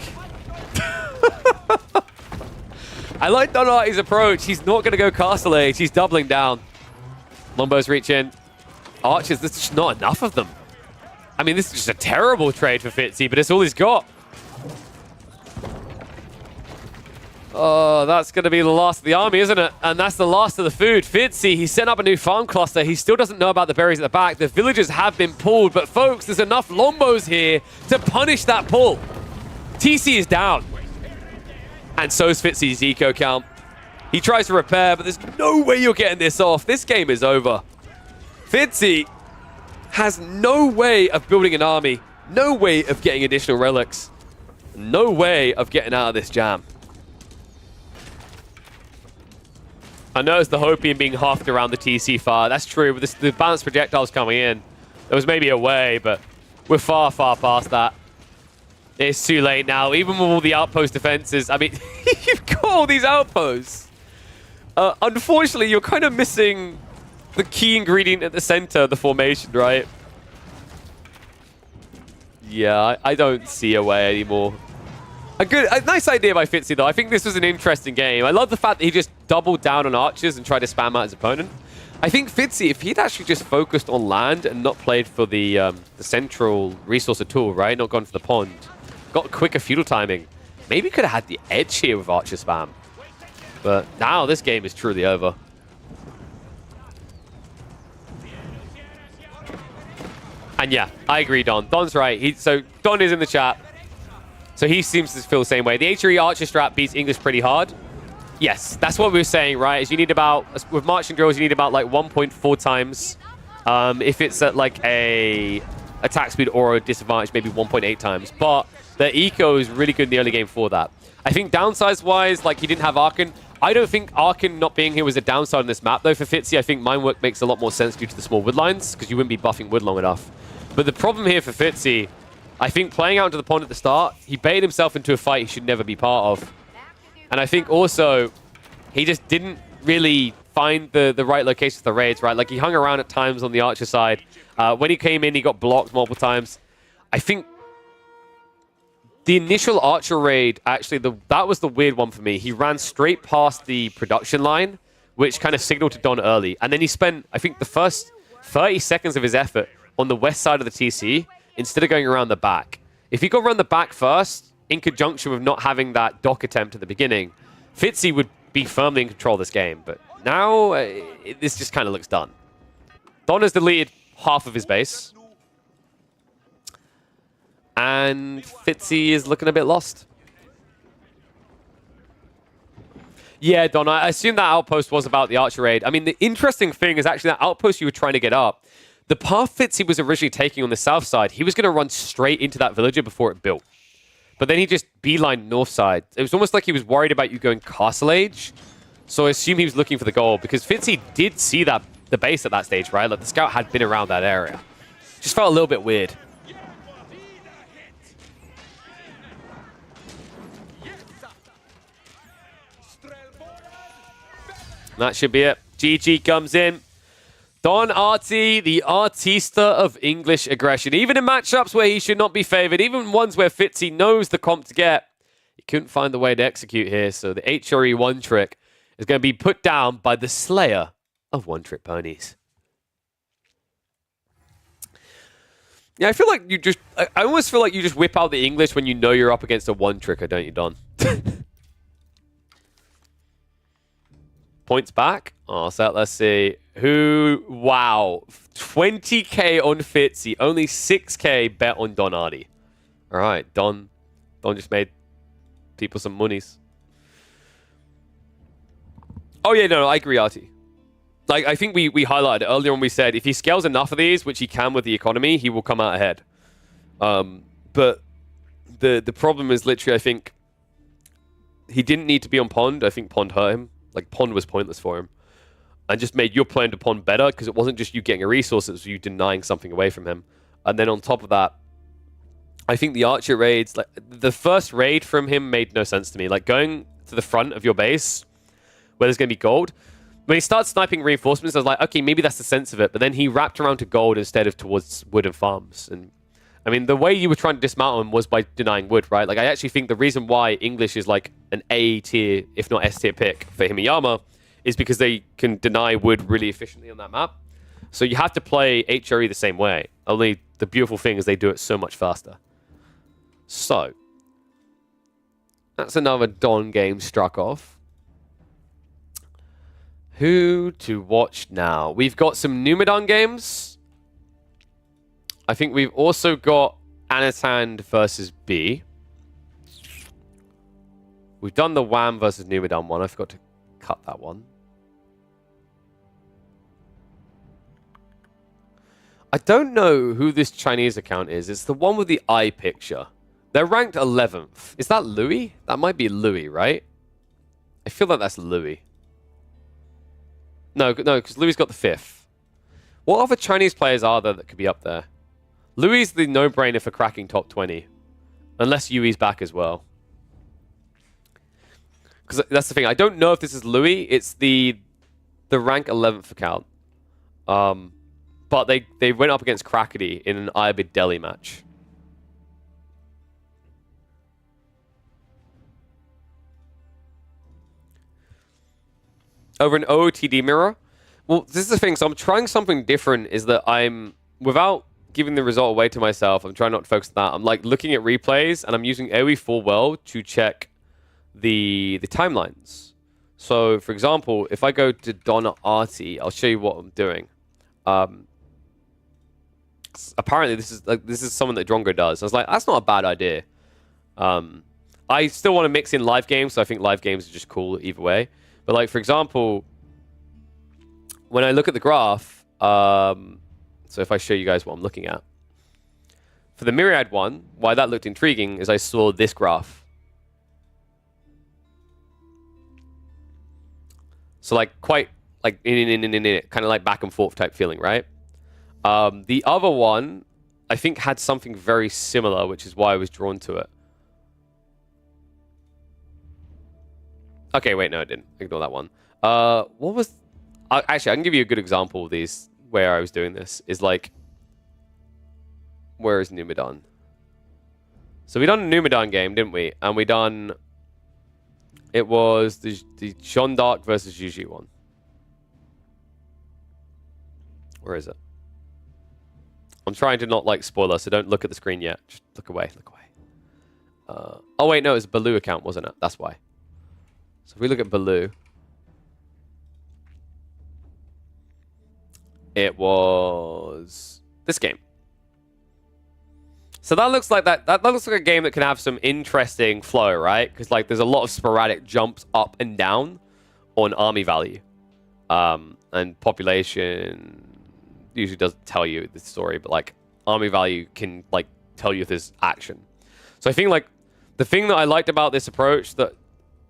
I like Donai's approach. He's not going to go Castle Age. He's doubling down. Lombo's reaching. Archers, there's just not enough of them. I mean, this is just a terrible trade for Fitzy, but it's all he's got. Oh, that's going to be the last of the army, isn't it? And that's the last of the food. Fitzy, he sent up a new farm cluster. He still doesn't know about the berries at the back. The villagers have been pulled, but folks, there's enough Lombos here to punish that pull. TC is down. And so is Fitzy's eco count. He tries to repair, but there's no way you're getting this off. This game is over. Fitzy has no way of building an army, no way of getting additional relics, no way of getting out of this jam. I noticed the Hopium being huffed around the TC fire. That's true, but the balanced projectiles coming in. There was maybe a way, but we're far, far past that. It's too late now, even with all the outpost defenses. I mean, you've got all these outposts. Unfortunately, you're kind of missing the key ingredient at the center of the formation, right? Yeah, I don't see a way anymore. A nice idea by Fitzy, though. I think this was an interesting game. I love the fact that he just doubled down on archers and tried to spam out his opponent. I think Fitzy, if he'd actually just focused on land and not played for the central resource at all, right? Not gone for the pond. Got quicker feudal timing. Maybe could have had the edge here with archer spam. But now this game is truly over. And yeah, I agree, Don. Don's right. So Don is in the chat. So he seems to feel the same way. The HRE Archer strat beats English pretty hard. Yes, that's what we were saying, right? Is you need about, with marching drills, you need about like 1.4 times. If it's at like a attack speed or a disadvantage, maybe 1.8 times. But the eco is really good in the early game for that. I think downsides-wise, like he didn't have Arkan. I don't think Arkan not being here was a downside on this map, though, for Fitzy. I think Minework makes a lot more sense due to the small wood lines, because you wouldn't be buffing wood long enough. But the problem here for Fitzy, I think playing out into the pond at the start, he baited himself into a fight he should never be part of. And I think also, he just didn't really find the right location for the raids, right? Like, he hung around at times on the archer side. When he came in, he got blocked multiple times. I think the initial archer raid, actually, that was the weird one for me. He ran straight past the production line, which kind of signaled to Don early. And then he spent, I think, the first 30 seconds of his effort on the west side of the TC, instead of going around the back. If he got around the back first, in conjunction with not having that dock attempt at the beginning, Fitzy would be firmly in control of this game. But now, this just kind of looks done. Don has deleted half of his base. And Fitzy is looking a bit lost. Yeah, Don, I assume that outpost was about the archer raid. I mean, the interesting thing is actually that outpost you were trying to get up, the path Fitzy was originally taking on the south side, he was going to run straight into that villager before it built. But then he just beelined north side. It was almost like he was worried about you going Castle Age. So I assume he was looking for the goal, because Fitzy did see the base at that stage, right? Like, the scout had been around that area. Just felt a little bit weird. That should be it. GG comes in. Don Arty, the artista of English aggression. Even in matchups where he should not be favored, even ones where Fitzy knows the comp to get, he couldn't find the way to execute here. So the HRE one trick is going to be put down by the slayer of one-trick ponies. Yeah, I feel like you just... I almost feel like you just whip out the English when you know you're up against a one-tricker, don't you, Don? Points back. Oh, so let's see. Who? Wow. 20k on Fitzy. Only 6k bet on Don Arty. All right. Don just made people some monies. Oh, yeah. No, I agree, Arty. Like, I think we highlighted it earlier when we said if he scales enough of these, which he can with the economy, he will come out ahead. But the problem is literally, I think, he didn't need to be on Pond. I think Pond hurt him. Like, Pond was pointless for him. And just made your plan to Pond better, because it wasn't just you getting a resource, it was you denying something away from him. And then on top of that, I think the Archer raids, like, the first raid from him made no sense to me. Like, going to the front of your base, where there's going to be gold. When he started sniping reinforcements, I was like, okay, maybe that's the sense of it. But then he wrapped around to gold instead of towards wood and farms. And I mean, the way you were trying to dismount him was by denying wood, right? Like, I actually think the reason why English is like an A tier, if not S tier pick for Himiyama is because they can deny wood really efficiently on that map. So you have to play HRE the same way. Only the beautiful thing is they do it so much faster. So, that's another Don game struck off. Who to watch now? We've got some Numidan games. I think we've also got Anatan versus B. We've done the WAM versus Numidan one. I forgot to cut that one. I don't know who this Chinese account is. It's the one with the eye picture. They're ranked 11th. Is that Louis? That might be Louis, right? I feel like that's Louis. No, because Louis got the 5th. What other Chinese players are there that could be up there? Louis is the no-brainer for cracking top 20. Unless Yui's back as well. Because that's the thing. I don't know if this is Louis. It's the rank 11th account. But they went up against Crackety in an Iabid Delhi match. Over an OOTD mirror? Well, this is the thing. So I'm trying something different, is that without giving the result away to myself, I'm trying not to focus on that. I'm like looking at replays, and I'm using AoE Full World to check the timelines. So, for example, if I go to Donna Artie, I'll show you what I'm doing. Apparently, this is something that Drongo does. I was like, that's not a bad idea. I still want to mix in live games, so I think live games are just cool either way. But like, for example, when I look at the graph, so if I show you guys what I'm looking at, for the Myriad one, why that looked intriguing is I saw this graph. So like quite like in kind of like back and forth type feeling, right? The other one, I think, had something very similar, which is why I was drawn to it. Okay, wait, no, I didn't. Ignore that one. What was... actually, I can give you a good example of these where I was doing this. Is like... Where is Numidan? So we done a Numidan game, didn't we? And we done... It was the Jeanne d'Arc versus Juju one. Where is it? I'm trying to not like spoiler, so don't look at the screen yet. Just look away, look away. Oh wait, no, it was a Baloo account, wasn't it? That's why. So if we look at Baloo, it was this game. So that looks like that looks like a game that can have some interesting flow, right? Because like there's a lot of sporadic jumps up and down on army value, and population usually doesn't tell you the story, but like army value can like tell you if there's action. So I think like the thing that I liked about this approach that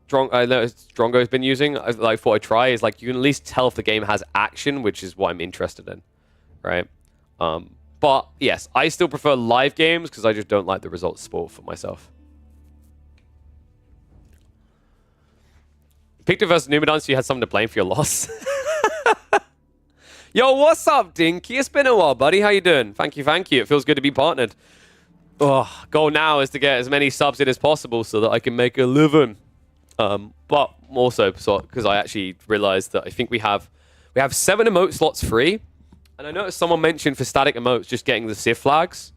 Drongo's been using, I thought I'd try, is like you can at least tell if the game has action, which is what I'm interested in, right? But yes, I still prefer live games because I just don't like the results spoiled for myself. Picked it versus Numidan, so you had something to blame for your loss. Yo, what's up, Dinky? It's been a while, buddy. How you doing? Thank you, thank you. It feels good to be partnered. Oh, goal now is to get as many subs in as possible so that I can make a living. But also because I actually realized that I think we have 7 emote slots free. And I noticed someone mentioned for static emotes just getting the Civ flags.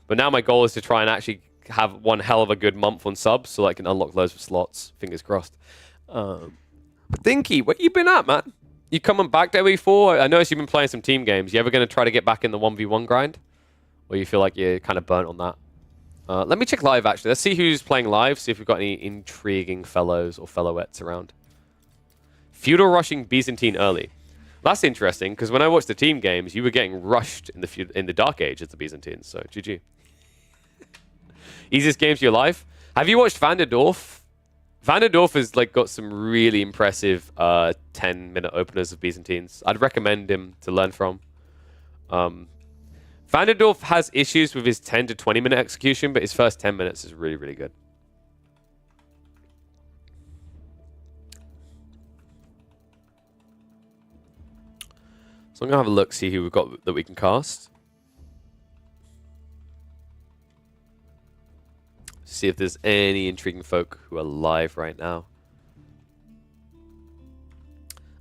But now my goal is to try and actually have one hell of a good month on subs so I can unlock loads of slots. Fingers crossed. Dinky, where you been at, man? You coming back to AoE4? I noticed you've been playing some team games. You ever going to try to get back in the 1v1 grind? Or you feel like you're kind of burnt on that? Let me check live, actually. Let's see who's playing live. See if we've got any intriguing fellows or fellowettes around. Feudal rushing Byzantine early. That's interesting, because when I watched the team games, you were getting rushed in the Dark Age as the Byzantines, so GG. Easiest games of your life? Have you watched Van der Dorf? Van der Dorf has like got some really impressive 10-minute openers of Byzantines. I'd recommend him to learn from. Van der Dorf has issues with his 10 to 20-minute execution, but his first 10 minutes is really, really good. So I'm going to have a look, see who we've got that we can cast. See if there's any intriguing folk who are live right now.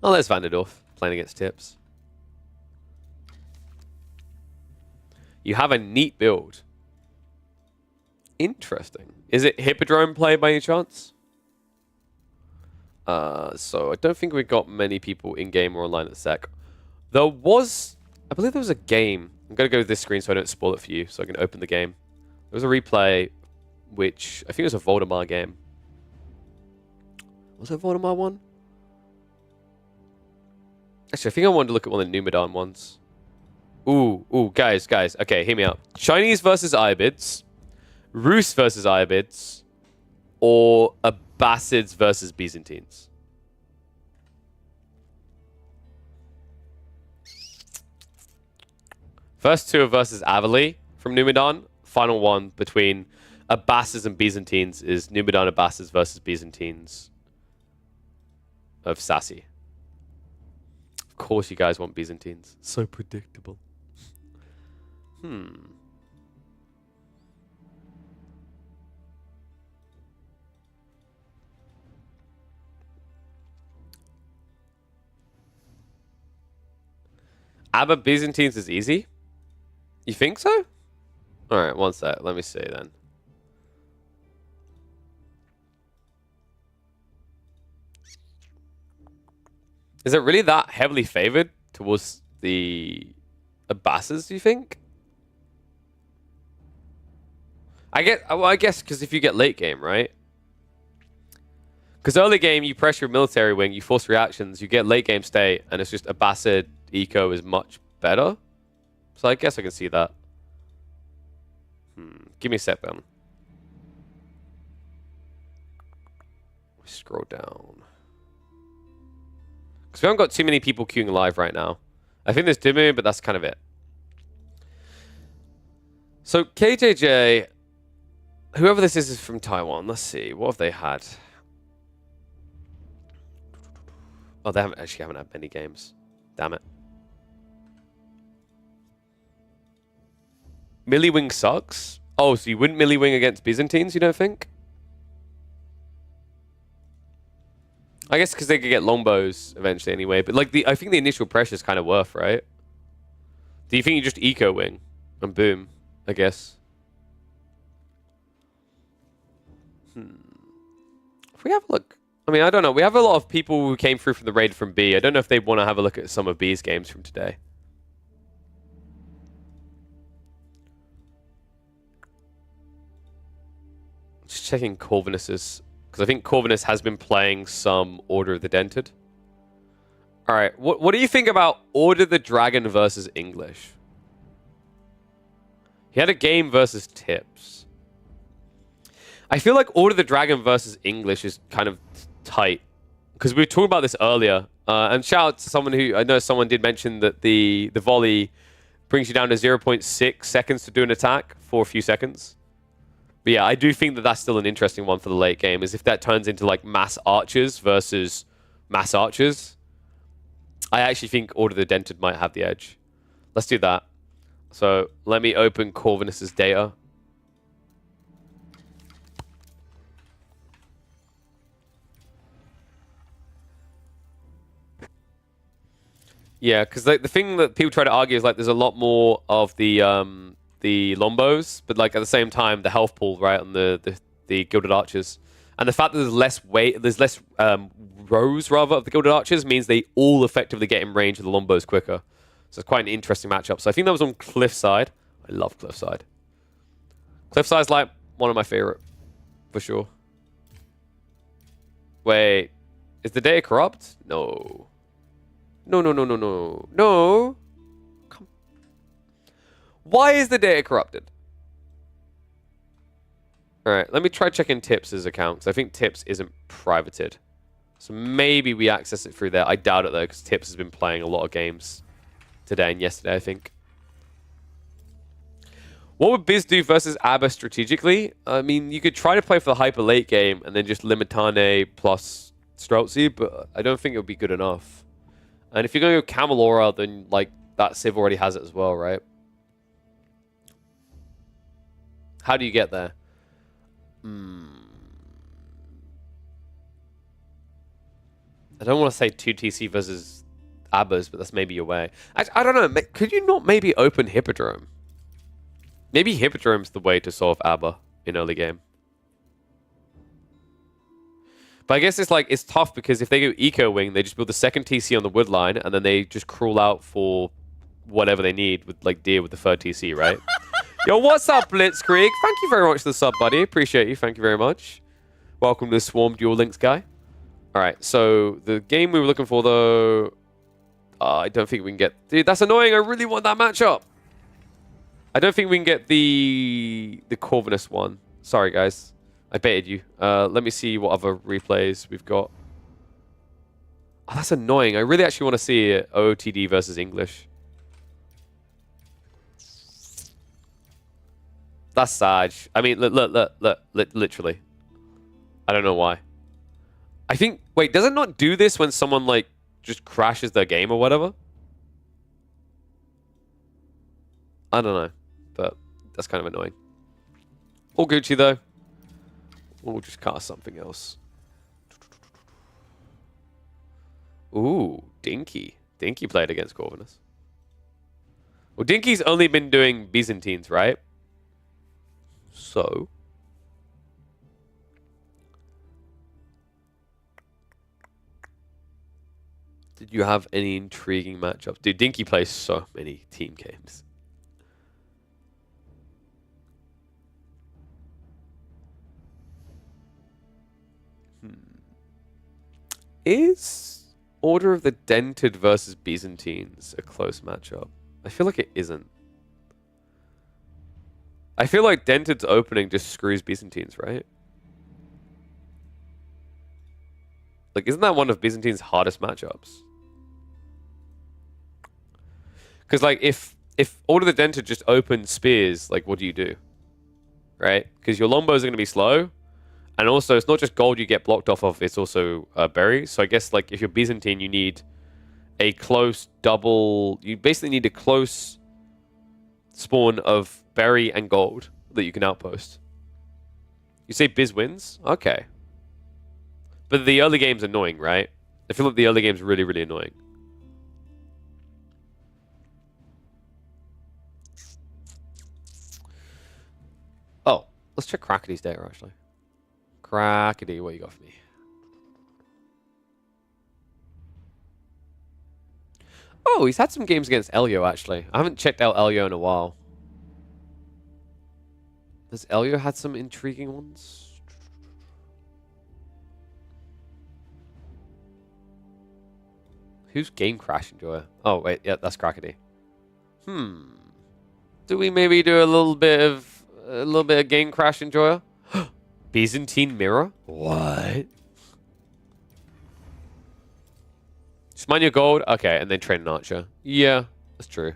Oh, there's Van der Dorf playing against Tips. You have a neat build. Interesting. Is it Hippodrome play by any chance? So I don't think we've got many people in-game or online at the sec. There was... I believe there was a game. I'm going to go to this screen so I don't spoil it for you, so I can open the game. There was a replay, which... I think it was a Voldemar game. Was it a Voldemar one? Actually, I think I wanted to look at one of the Numidan ones. Ooh, guys. Okay, hear me out. Chinese versus Ibids, Rus versus Ibids, or Abbasids versus Byzantines. First two are versus Avali from Numidan. Final one between Abbasids and Byzantines is Numidan Abbasids versus Byzantines of Sassy. Of course you guys want Byzantines. So predictable. Abba Byzantines is easy? You think so? Alright, one sec. Let me see then. Is it really that heavily favored towards the Abbasids, do you think? I guess because if you get late game, right? Because early game, you press your military wing, you force reactions, you get late game state, and it's just Abbasid eco is much better. So I guess I can see that. Give me a sec then. Scroll down. Because we haven't got too many people queuing live right now. I think there's Dimu, but that's kind of it. So KJJ, whoever this is from Taiwan. Let's see. What have they had? Oh, they haven't had many games. Damn it. Milliwing sucks? Oh, so you wouldn't Milliwing against Byzantines, you don't think? I guess because they could get longbows eventually anyway. But like I think the initial pressure is kind of worth, right? Do you think you just eco wing and boom? I guess. If we have a look, I mean, I don't know. We have a lot of people who came through from the raid from B. I don't know if they want to have a look at some of B's games from today. Just checking Corvinus's. Because I think Corvinus has been playing some Order of the Dented. Alright, what do you think about Order the Dragon versus English? He had a game versus Tips. I feel like Order the Dragon versus English is kind of tight. Because we were talking about this earlier. And shout out to someone who... I know someone did mention that the volley brings you down to 0.6 seconds to do an attack for a few seconds. But yeah, I do think that that's still an interesting one for the late game, is if that turns into like mass archers versus mass archers. I actually think Order of the Dented might have the edge. Let's do that. So let me open Corvinus's data. Yeah, because like the thing that people try to argue is like there's a lot more of the Lombos, but like at the same time the health pool right on the Gilded Archers, and the fact that there's less weight, there's less rows rather of the Gilded Archers means they all effectively get in range of the Lombos quicker. So it's quite an interesting matchup. So I think that was on Cliffside. I love Cliffside. Cliffside's like one of my favorite for sure. Wait, is the data corrupt? No. No. Come. Why is the data corrupted? Alright, let me try checking Tips' account, because I think Tips isn't privated. So maybe we access it through there. I doubt it though, because Tips has been playing a lot of games today and yesterday, I think. What would Biz do versus Abba strategically? I mean, you could try to play for the hyper late game and then just Limitane plus Streltsy, but I don't think it would be good enough. And if you're going to go Camelora, then like that Civ already has it as well, right? How do you get there? I don't want to say 2TC versus Abbas, but that's maybe your way. I don't know. Could you not maybe open Hippodrome? Maybe Hippodrome's the way to solve Abba in early game. But I guess it's tough because if they go Eco Wing, they just build the second TC on the wood line, and then they just crawl out for whatever they need with like deer with the third TC, right? Yo, what's up, Blitzkrieg? Thank you very much for the sub, buddy. Appreciate you. Thank you very much. Welcome to the Swarm Duel Links guy. All right, so the game we were looking for, though... I don't think we can get... Dude, that's annoying. I really want that matchup. I don't think we can get the Corvinus one. Sorry, guys. I baited you. Let me see what other replays we've got. Oh, that's annoying. I really actually want to see OOTD versus English. That's sad. I mean, look, literally. I don't know why. I think... Wait, does it not do this when someone, like, just crashes their game or whatever? I don't know. But that's kind of annoying. All Gucci, though. We'll just cast something else. Ooh, Dinky. Dinky played against Corvinus. Well, Dinky's only been doing Byzantines, right? So... Did you have any intriguing matchups? Dude, Dinky plays so many team games. Is Order of the Dented versus Byzantines a close matchup? I feel like it isn't. I feel like Dented's opening just screws Byzantines, right? Like, isn't that one of Byzantine's hardest matchups? Because, like, if Order of the Dented just opens spears, like, what do you do? Right? Because your lombos are going to be slow. And also, it's not just gold you get blocked off of, it's also berries. So I guess, like, if you're Byzantine, you need a close double... You basically need a close spawn of berry and gold that you can outpost. You say Biz wins? Okay. But the early game's annoying, right? I feel like the early game's really, really annoying. Oh, let's check Crackety's data, actually. Crackety, what you got for me? Oh, he's had some games against Elio, actually. I haven't checked out Elio in a while. Has Elio had some intriguing ones? Who's Game Crash Enjoyer? Oh, wait, yeah, that's Crackety. Do we maybe do a little bit of Game Crash Enjoyer? Byzantine Mirror? What? Just mine your gold? Okay, and then train an archer. Yeah, that's true.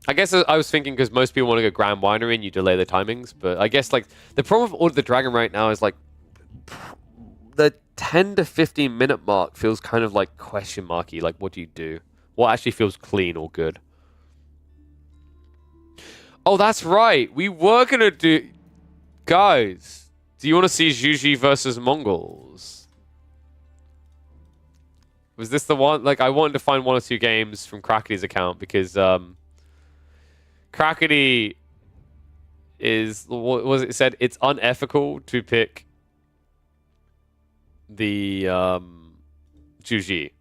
I guess I was thinking because most people want to go Grand Winery and you delay the timings, but I guess, like, the problem with Order of the Dragon right now is, like, the 10 to 15 minute mark feels kind of, like, question marky. Like, what do you do? What actually feels clean or good? Oh, that's right. We were going to do... Guys, do you want to see Zhuji versus Mongols? Was this the one? Like, I wanted to find one or two games from Crackety's account because Crackety is... What was it said? It's unethical to pick the Zhuji.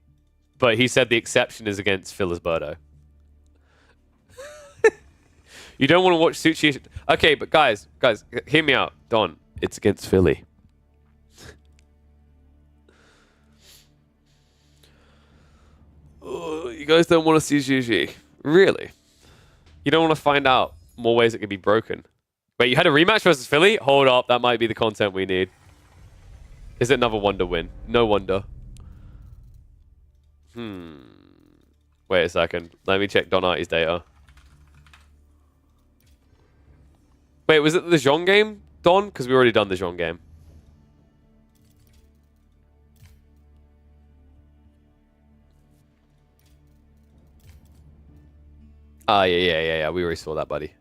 But he said the exception is against Philisberto. You don't want to watch Suchi. Okay, but guys, hear me out. Don, it's against Philly. Oh, you guys don't want to see Zhuji. Really? You don't want to find out more ways it can be broken. Wait, you had a rematch versus Philly? Hold up, that might be the content we need. Is it another Wonder win? No wonder. Wait a second. Let me check Donati's data. Wait, was it the Zhong game, Don? Because we already done the Zhong game. Ah, yeah. We already saw that, buddy.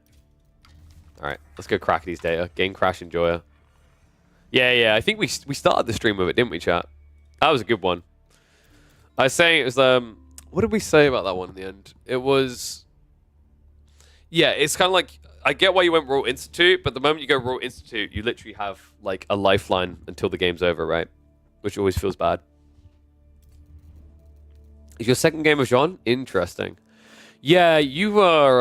All right, let's go crack these data. Game Crash Enjoyer. Yeah. I think we started the stream with it, didn't we, chat? That was a good one. I was saying it was what did we say about that one in the end? It was... Yeah, it's kind of like... I get why you went Royal Institute, but the moment you go Royal Institute, you literally have, like, a lifeline until the game's over, right? Which always feels bad. Is your second game of Jean? Interesting. Yeah, you were...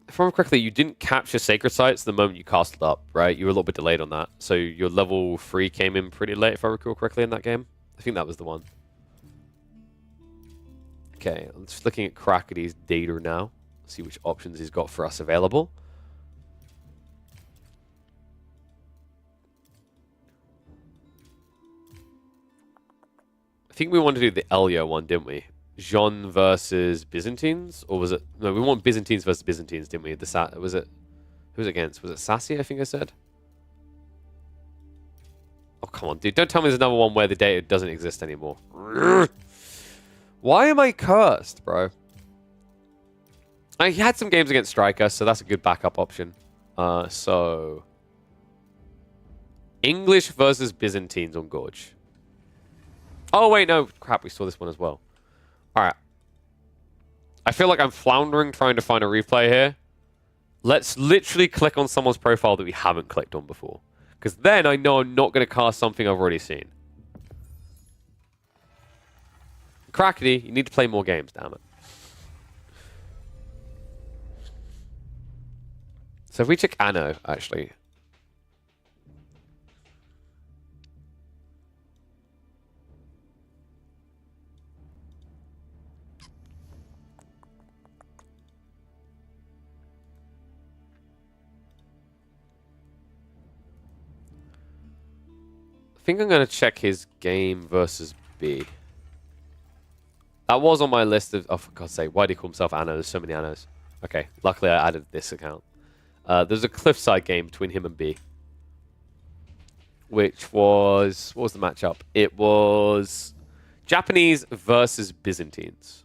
if I remember correctly, you didn't capture Sacred Sites the moment you castled up, right? You were a little bit delayed on that. So your level 3 came in pretty late, if I recall correctly, in that game. I think that was the one. Okay, I'm just looking at Crackety's data now. See which options he's got for us available. I think we wanted to do the Elio one, didn't we? Jean versus Byzantines? Or was it... No, we want Byzantines versus Byzantines, didn't we? Was it... Who was it against? Was it Sassy, I think I said? Oh, come on, dude. Don't tell me there's another one where the data doesn't exist anymore. Why am I cursed, bro? He had some games against Striker, so that's a good backup option. So... English versus Byzantines on Gorge. Oh, wait, no. Crap, we saw this one as well. Alright. I feel like I'm floundering trying to find a replay here. Let's literally click on someone's profile that we haven't clicked on before. Because then I know I'm not going to cast something I've already seen. Crackety, you need to play more games, damn it. So if we check Anno, actually... I think I'm going to check his game versus B. That was on my list of... Oh, for God's sake, why do he call himself Anno? There's so many Annos. Okay, luckily I added this account. There's a Cliffside game between him and B. Which was... What was the matchup? It was... Japanese versus Byzantines.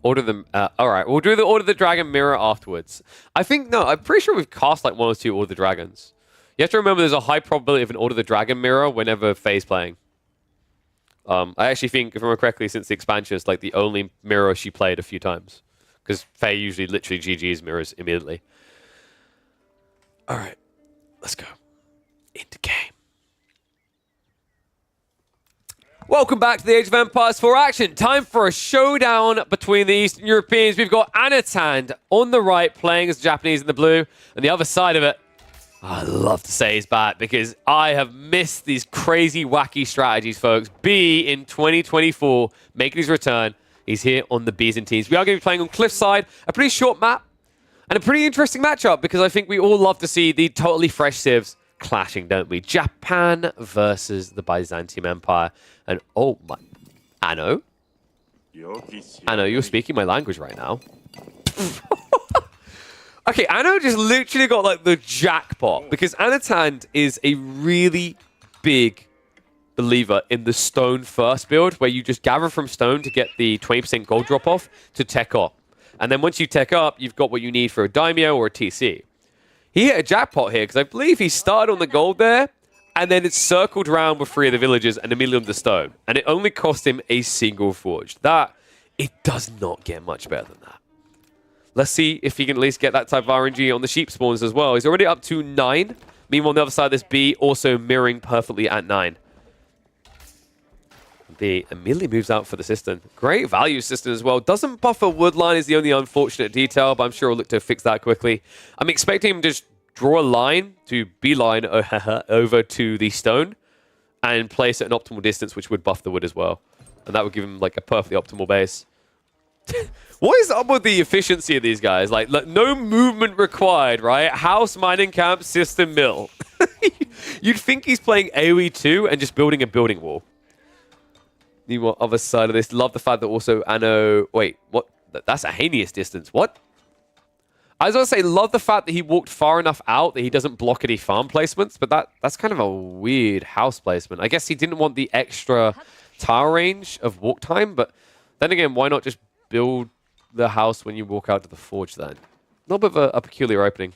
Order them. Alright, we'll do the Order the Dragon mirror afterwards. I think, no, I'm pretty sure we've cast like 1 or 2 Order the Dragons. You have to remember there's a high probability of an Order the Dragon mirror whenever Faye's playing. I actually think, if I remember correctly, since the expansion, it's like the only mirror she played a few times. Because Faye usually literally GG's mirrors immediately. Alright, let's go. Into game. Welcome back to the Age of Empires 4 action. Time for a showdown between the Eastern Europeans. We've got Anatan on the right playing as Japanese in the blue. And the other side of it, I love to say he's back because I have missed these crazy, wacky strategies, folks. B in 2024, making his return. He's here on the Byzantines. We are going to be playing on Cliffside, a pretty short map and a pretty interesting matchup because I think we all love to see the totally fresh civs clashing, don't we? Japan versus the Byzantium Empire. And oh my... Anno? Anno, you're speaking my language right now. Okay, Anno just literally got like the jackpot because Anatan is a really big believer in the stone first build where you just gather from stone to get the 20% gold drop off to tech up. And then once you tech up, you've got what you need for a daimyo or a TC. He hit a jackpot here because I believe he started on the gold there and then it circled around with 3 of the villages and immediately on the stone. And it only cost him a single forge. That, it does not get much better than that. Let's see if he can at least get that type of RNG on the sheep spawns as well. He's already up to 9. Meanwhile, on the other side of this, B also mirroring perfectly at 9. B immediately moves out for the Cistern. Great value Cistern as well. Doesn't buffer Woodline is the only unfortunate detail, but I'm sure he'll look to fix that quickly. I'm expecting him to just draw a line to beeline over to the stone and place at an optimal distance, which would buff the wood as well. And that would give him like a perfectly optimal base. What is up with the efficiency of these guys? Like no movement required, right? House, mining camp, system, mill. You'd think he's playing AoE 2 and just building a building wall. The other side of this, love the fact that also Anno... Wait, what? That's a heinous distance. What? I was going to say, love the fact that he walked far enough out that he doesn't block any farm placements, but that's kind of a weird house placement. I guess he didn't want the extra tower range of walk time, but then again, why not just build the house when you walk out to the forge then? A little bit of a peculiar opening.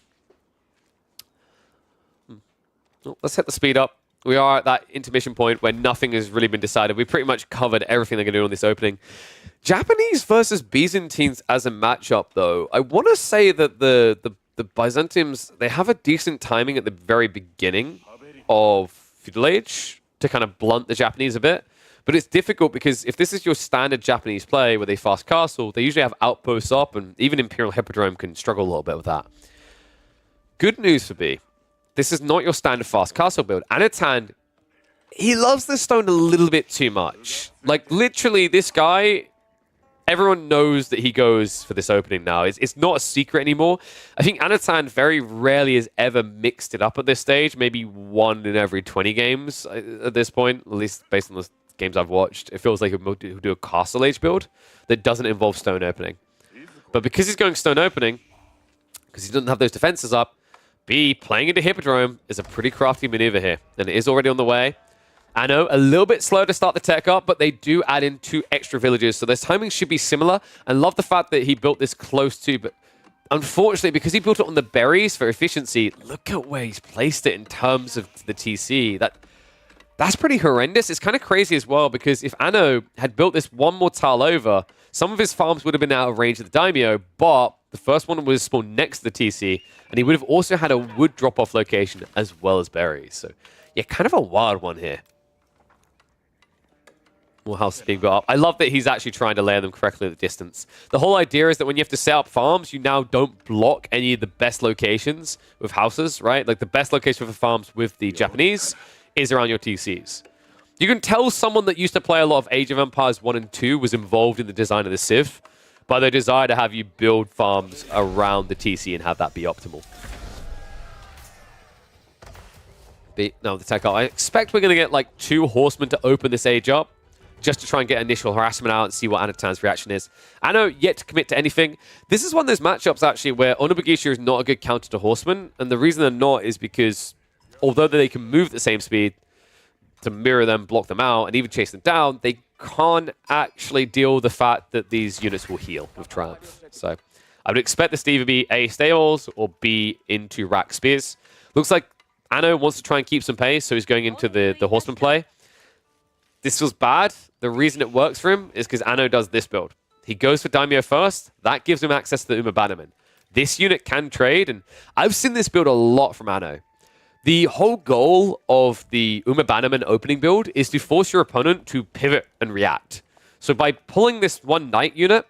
Well, let's hit the speed up. We are at that intermission point where nothing has really been decided. We pretty much covered everything they're going to do on this opening. Japanese versus Byzantines as a matchup, though. I want to say that the Byzantiums, they have a decent timing at the very beginning of Feudal Age to kind of blunt the Japanese a bit. But it's difficult because if this is your standard Japanese play where they fast castle, they usually have outposts up, and even Imperial Hippodrome can struggle a little bit with that. Good news for B. This is not your standard fast castle build. Anatan he loves the stone a little bit too much. Like, literally, this guy, everyone knows that he goes for this opening now. It's not a secret anymore. I think Anatan very rarely has ever mixed it up at this stage. Maybe 1 in every 20 games at this point, at least based on the games I've watched. It feels like he'll do a Castle Age build that doesn't involve stone opening. But because he's going stone opening, because he doesn't have those defenses up, B, playing into Hippodrome is a pretty crafty maneuver here. And it is already on the way. Anno, a little bit slow to start the tech up, but they do add in 2 extra villages, so their timing should be similar. I love the fact that he built this close to, but unfortunately, because he built it on the berries for efficiency, look at where he's placed it in terms of the TC. That's pretty horrendous. It's kind of crazy as well, because if Anno had built this 1 more tile over, some of his farms would have been out of range of the Daimyo, but the first one was spawned next to the TC, and he would have also had a wood drop-off location as well as berries. So, yeah, kind of a wild one here. More houses being built up. I love that he's actually trying to layer them correctly at the distance. The whole idea is that when you have to set up farms, you now don't block any of the best locations with houses, right? Like the best location for farms with the Japanese is around your TCs. You can tell someone that used to play a lot of Age of Empires 1 and 2 was involved in the design of the Civ by their desire to have you build farms around the TC and have that be optimal. Now the tech up. I expect we're going to get like 2 horsemen to open this age up, just to try and get initial harassment out and see what Anatan's reaction is. Anno yet to commit to anything. This is one of those matchups, actually, where Onobugisha is not a good counter to Horsemen, and the reason they're not is because, although they can move at the same speed to mirror them, block them out, and even chase them down, they can't actually deal with the fact that these units will heal with Triumph. So I would expect this to either be A, stables, or B, into rack spears. Looks like Anno wants to try and keep some pace, so he's going into the Horseman play. This feels bad. The reason it works for him is because Anno does this build. He goes for Daimyo first. That gives him access to the Uma Bannerman. This unit can trade, and I've seen this build a lot from Anno. The whole goal of the Uma Bannerman opening build is to force your opponent to pivot and react. So by pulling this 1 knight unit,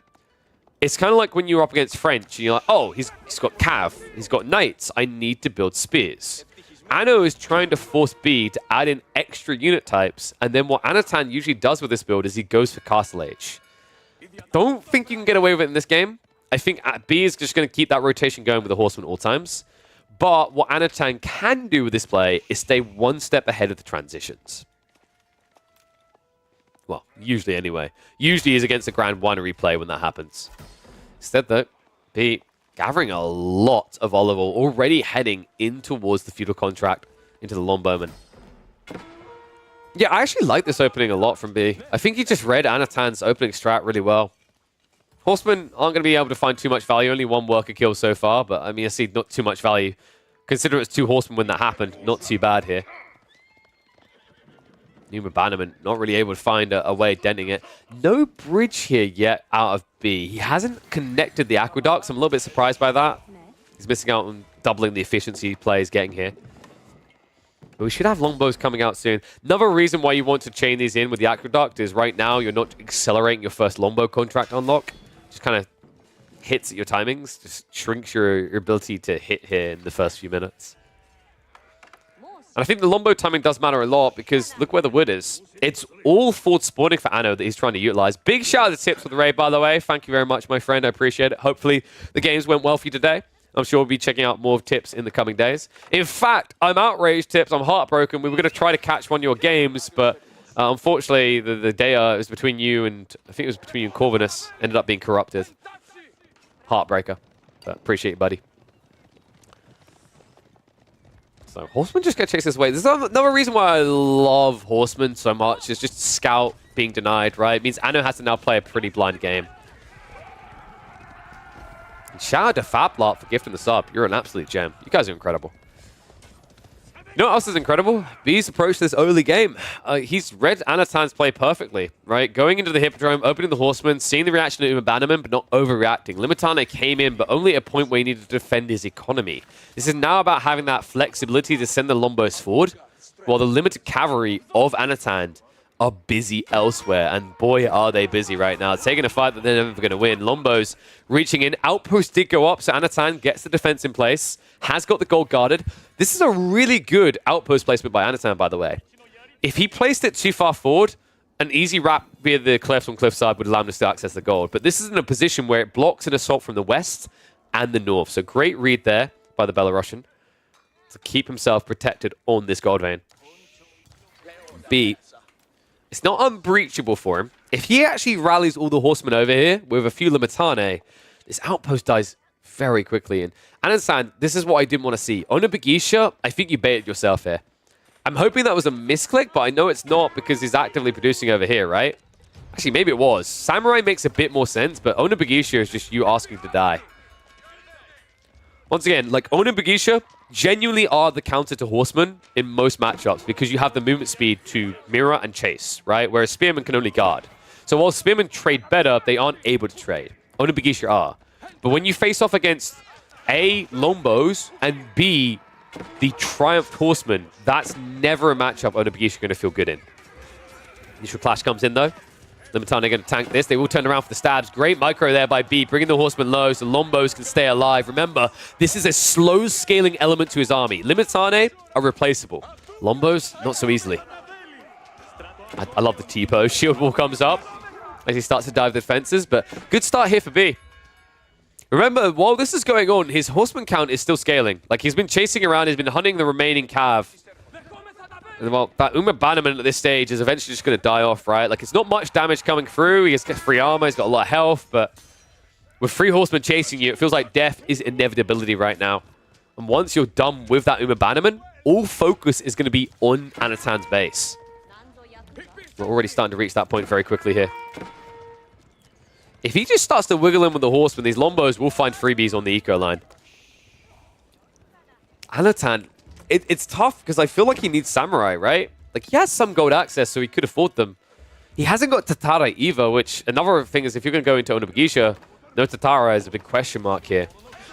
it's kind of like when you're up against French, and you're like, oh, he's got cav, he's got knights, I need to build spears. Anno is trying to force B to add in extra unit types, and then what Anatan usually does with this build is he goes for Castle Age. Don't think you can get away with it in this game. I think B is just going to keep that rotation going with the Horseman all times. But what Anatan can do with this play is stay 1 step ahead of the transitions. Well, usually anyway. Usually is against a Grand Winery play when that happens. Instead though, B gathering a lot of olive oil, already heading in towards the feudal contract, into the Longbowman. Yeah, I actually like this opening a lot from B. I think he just read Anatan's opening strat really well. Horsemen aren't going to be able to find too much value, only 1 worker kill so far, but I mean, I see not too much value. Consider it's 2 horsemen when that happened, not too bad here. Uma Bannerman not really able to find a way of denting it. No bridge here yet out of B. He hasn't connected the aqueducts. I'm a little bit surprised by that. He's missing out on doubling the efficiency players getting here. But we should have longbows coming out soon. Another reason why you want to chain these in with the aqueduct is right now you're not accelerating your first longbow contract unlock. Just kind of hits at your timings. Just shrinks your ability to hit here in the first few minutes. And I think the longbow timing does matter a lot because look where the wood is. It's all forward spawning for Anno that he's trying to utilize. Big shout out to Tips with the raid, by the way. Thank you very much, my friend. I appreciate it. Hopefully the games went well for you today. I'm sure we'll be checking out more Tips in the coming days. In fact, I'm outraged, Tips. I'm heartbroken. We were going to try to catch one of your games, but unfortunately, the data is between you and, I think it was between you and Corvinus, ended up being corrupted. Heartbreaker. But appreciate you, buddy. So Horsemen just get chased this way. There's another reason why I love Horsemen so much is just Scout being denied, right? It means Anno has to now play a pretty blind game. And shout out to Fablot for gifting the sub. You're an absolute gem. You guys are incredible. You know what else is incredible? B's approach to this early game. He's read Anatan's play perfectly, right? Going into the Hippodrome, opening the Horseman, seeing the reaction of Uma Bannerman, but not overreacting. Limitane came in, but only at a point where he needed to defend his economy. This is now about having that flexibility to send the Longbows forward, while the limited cavalry of Anatan are busy elsewhere. And boy, are they busy right now. Taking a fight that they're never going to win. Longbows reaching in. Outpost did go up, so Anatan gets the defense in place. Has got the gold guarded. This is a really good outpost placement by Anatan, by the way. If he placed it too far forward, an easy wrap via the cliffs on cliffside would allow him to still access the gold. But this is in a position where it blocks an assault from the west and the north. So great read there by the Belarusian to keep himself protected on this gold vein. B, it's not unbreachable for him. If he actually rallies all the horsemen over here with a few Limitane, this outpost dies very quickly. And Anatan, this is what I didn't want to see. Onibagisha, I think you baited yourself here. I'm hoping that was a misclick, but I know it's not because he's actively producing over here, right? Actually, maybe it was. Samurai makes a bit more sense, but Onibagisha is just you asking to die. Once again, like, Onibagisha genuinely are the counter to Horsemen in most matchups because you have the movement speed to mirror and chase, right? Whereas Spearmen can only guard. So while Spearmen trade better, they aren't able to trade. Onibagisha are. But when you face off against A, Lombos, and B, the Triumphed Horsemen, that's never a matchup Onibagisha going to feel good in. Initial Clash comes in, though. Limitane going to tank this. They will turn around for the stabs. Great micro there by B, bringing the Horsemen low so Lombos can stay alive. Remember, this is a slow scaling element to his army. Limitane are replaceable. Lombos, not so easily. I love the T-pose. Shield wall comes up as he starts to dive the defenses, but good start here for B. Remember, while this is going on, his Horseman count is still scaling. Like, he's been chasing around, he's been hunting the remaining cav. And, well, that Uma Bannerman at this stage is eventually just going to die off, right? Like, it's not much damage coming through. He has got free armor, he's got a lot of health, but with 3 horsemen chasing you, it feels like death is inevitability right now. And once you're done with that Uma Bannerman, all focus is going to be on Anatan's base. We're already starting to reach that point very quickly here. If he just starts to wiggle in with the horsemen, these Lombos will find freebies on the eco line. Anatan, it's tough because I feel like he needs Samurai, right? Like, he has some gold access, so he could afford them. He hasn't got Tatara either, which another thing is if you're going to go into Onibagisha, no Tatara is a big question mark here.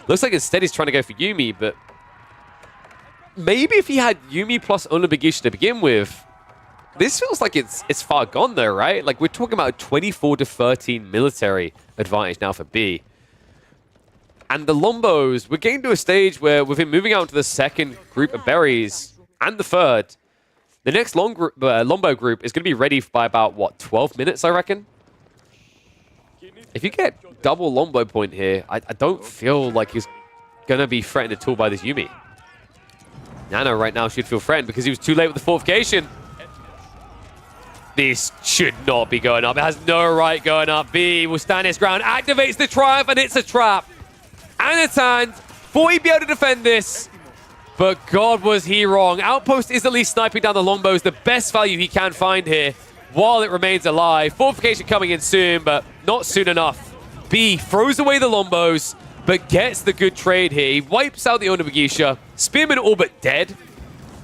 Looks like instead he's trying to go for Yuumi, but maybe if he had Yuumi plus Onibagisha to begin with, this feels like it's far gone though, right? Like, we're talking about a 24 to 13 military advantage now for B. And the Lombos, we're getting to a stage where with him moving out to the second group of berries and the third, the next Lombo group is going to be ready by about, what, 12 minutes, I reckon? If you get double Lombo point here, I don't feel like he's going to be threatened at all by this Yuumi. Nano right now should feel threatened because he was too late with the fortification. This should not be going up. It has no right going up. B will stand his ground, activates the Triumph, and it's a trap. Anatan thought he'd be able to defend this, but God was he wrong. Outpost is at least sniping down the Lombos, the best value he can find here while it remains alive. Fortification coming in soon, but not soon enough. B throws away the Lombos, but gets the good trade here. He wipes out the Onibagisha. Spearman all but dead.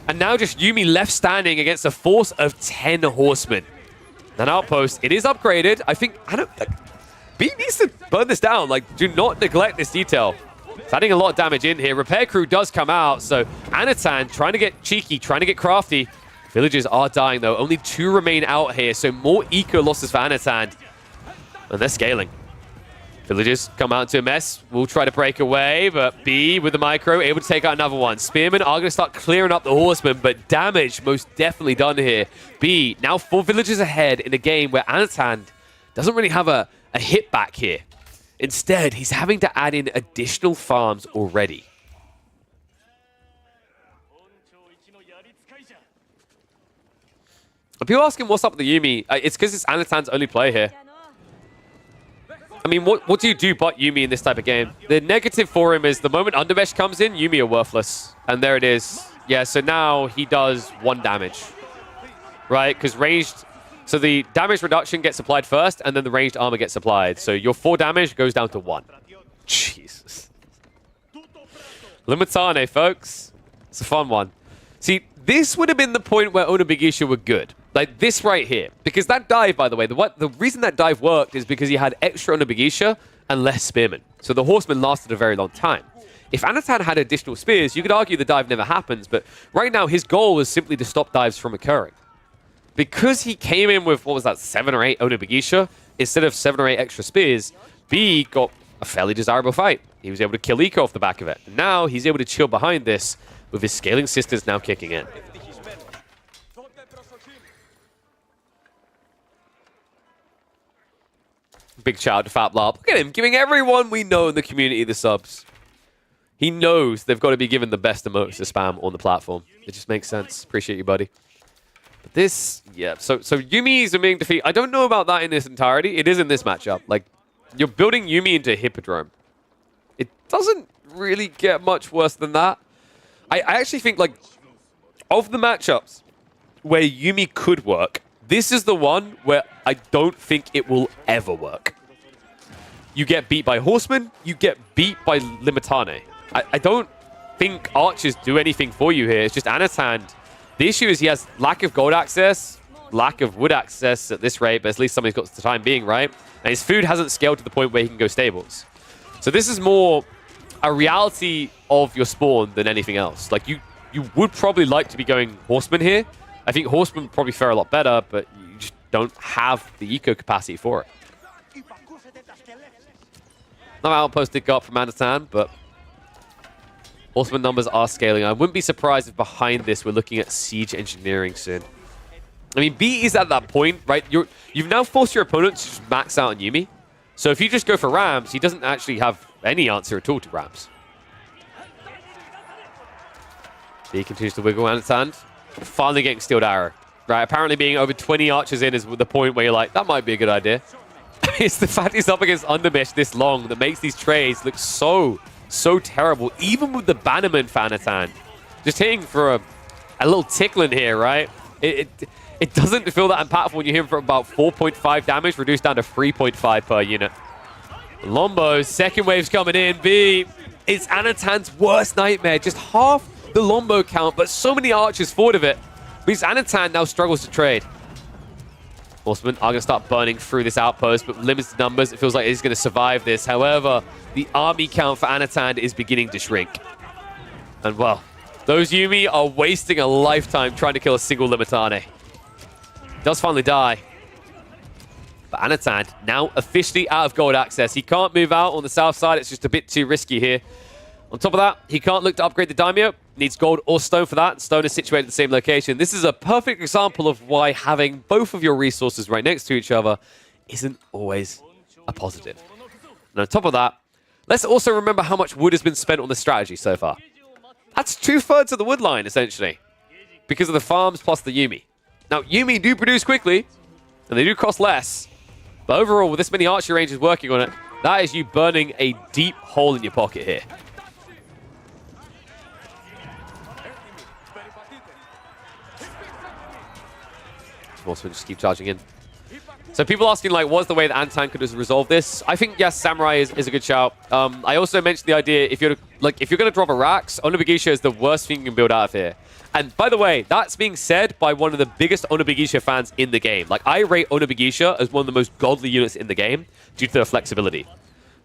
And now just Yuumi left standing against a force of 10 horsemen. That outpost, it is upgraded. I think, B needs to burn this down. Like, do not neglect this detail. It's adding a lot of damage in here. Repair crew does come out, so Anatan trying to get cheeky, trying to get crafty. Villagers are dying, though. Only 2 remain out here, so more eco losses for Anatan. And they're scaling. Villagers come out into a mess. We'll try to break away, but B with the micro, able to take out another one. Spearmen are going to start clearing up the horsemen, but damage most definitely done here. B now 4 villagers ahead in a game where Anatan doesn't really have a hit back here. Instead, he's having to add in additional farms already. If people asking what's up with the Yuumi, it's because it's Anatan's only play here. I mean, what do you do but Yuumi in this type of game? The negative for him is the moment Undermesh comes in, Yuumi are worthless. And there it is. Yeah, so now he does 1 damage. Right? Because ranged... So the damage reduction gets applied first, and then the ranged armor gets applied. So your 4 damage goes down to 1. Jesus. Limitane, folks. It's a fun one. See, this would have been the point where Onibagisha were good. Like this right here. Because that dive, by the way, the reason that dive worked is because he had extra Onibagisha and less spearmen. So the horsemen lasted a very long time. If Anatan had additional spears, you could argue the dive never happens, but right now his goal is simply to stop dives from occurring. Because he came in with, what was that, 7 or 8 Onibagisha, instead of 7 or 8 extra spears, B got a fairly desirable fight. He was able to kill Eco off the back of it. And now he's able to chill behind this with his scaling sisters now kicking in. Big shout out to FatLarp. Look at him, giving everyone we know in the community the subs. He knows they've got to be given the best emotes to spam on the platform. It just makes sense. Appreciate you, buddy. But this, yeah. So Yumi's being defeated. I don't know about that in this entirety. It is in this matchup. Like, you're building Yumi into Hippodrome. It doesn't really get much worse than that. I actually think, like, of the matchups where Yumi could work, this is the one where I don't think it will ever work. You get beat by Horseman, you get beat by Limitane. I don't think archers do anything for you here. It's just Anatan. The issue is he has lack of gold access, lack of wood access at this rate, but at least somebody's got the time being, right? And his food hasn't scaled to the point where he can go stables. So this is more a reality of your spawn than anything else. Like, you would probably like to be going Horseman here. I think Horseman would probably fare a lot better, but you just don't have the eco capacity for it. No outpost did go up from Anatan, but Horseman numbers are scaling. I wouldn't be surprised if behind this we're looking at siege engineering soon. I mean, B is at that point, right? You've now forced your opponent to just max out on Yumi. So if you just go for Rams, he doesn't actually have any answer at all to Rams. B continues to wiggle Anatan. Finally getting Steeled Arrow. Right, apparently being over 20 archers in is the point where you're like, that might be a good idea. It's the fact he's up against Undermesh this long that makes these trades look so terrible, even with the Bannerman Anatan. Just hitting for a little tickling here, right? It doesn't feel that impactful when you hit him for about 4.5 damage, reduced down to 3.5 per unit. Lombo, second wave's coming in. B, it's Anatan's worst nightmare. Just half the Lombo count, but so many archers forward of it. Means Anatan now struggles to trade. Horsemen are going to start burning through this outpost, but limited numbers. It feels like he's going to survive this. However, the army count for Anatan is beginning to shrink. And, well, those Yumi are wasting a lifetime trying to kill a single Limitane. Does finally die. But Anatan now officially out of gold access. He can't move out on the south side. It's just a bit too risky here. On top of that, he can't look to upgrade the Daimyo. Needs gold or stone for that. Stone is situated in the same location. This is a perfect example of why having both of your resources right next to each other isn't always a positive. And on top of that, let's also remember how much wood has been spent on this strategy so far. That's 2/3 of the wood line, essentially, because of the farms plus the Yumi. Now, Yumi do produce quickly, and they do cost less. But overall, with this many archery ranges working on it, that is you burning a deep hole in your pocket here. Horsemen just keep charging in. So people asking, like, what's the way that Anatan could resolve this? I think, yes, Samurai is a good shout. I also mentioned the idea, if you're going to drop a Rax, Onobugisha is the worst thing you can build out of here. And by the way, that's being said by one of the biggest Onobugisha fans in the game. Like, I rate Onobugisha as one of the most godly units in the game due to their flexibility.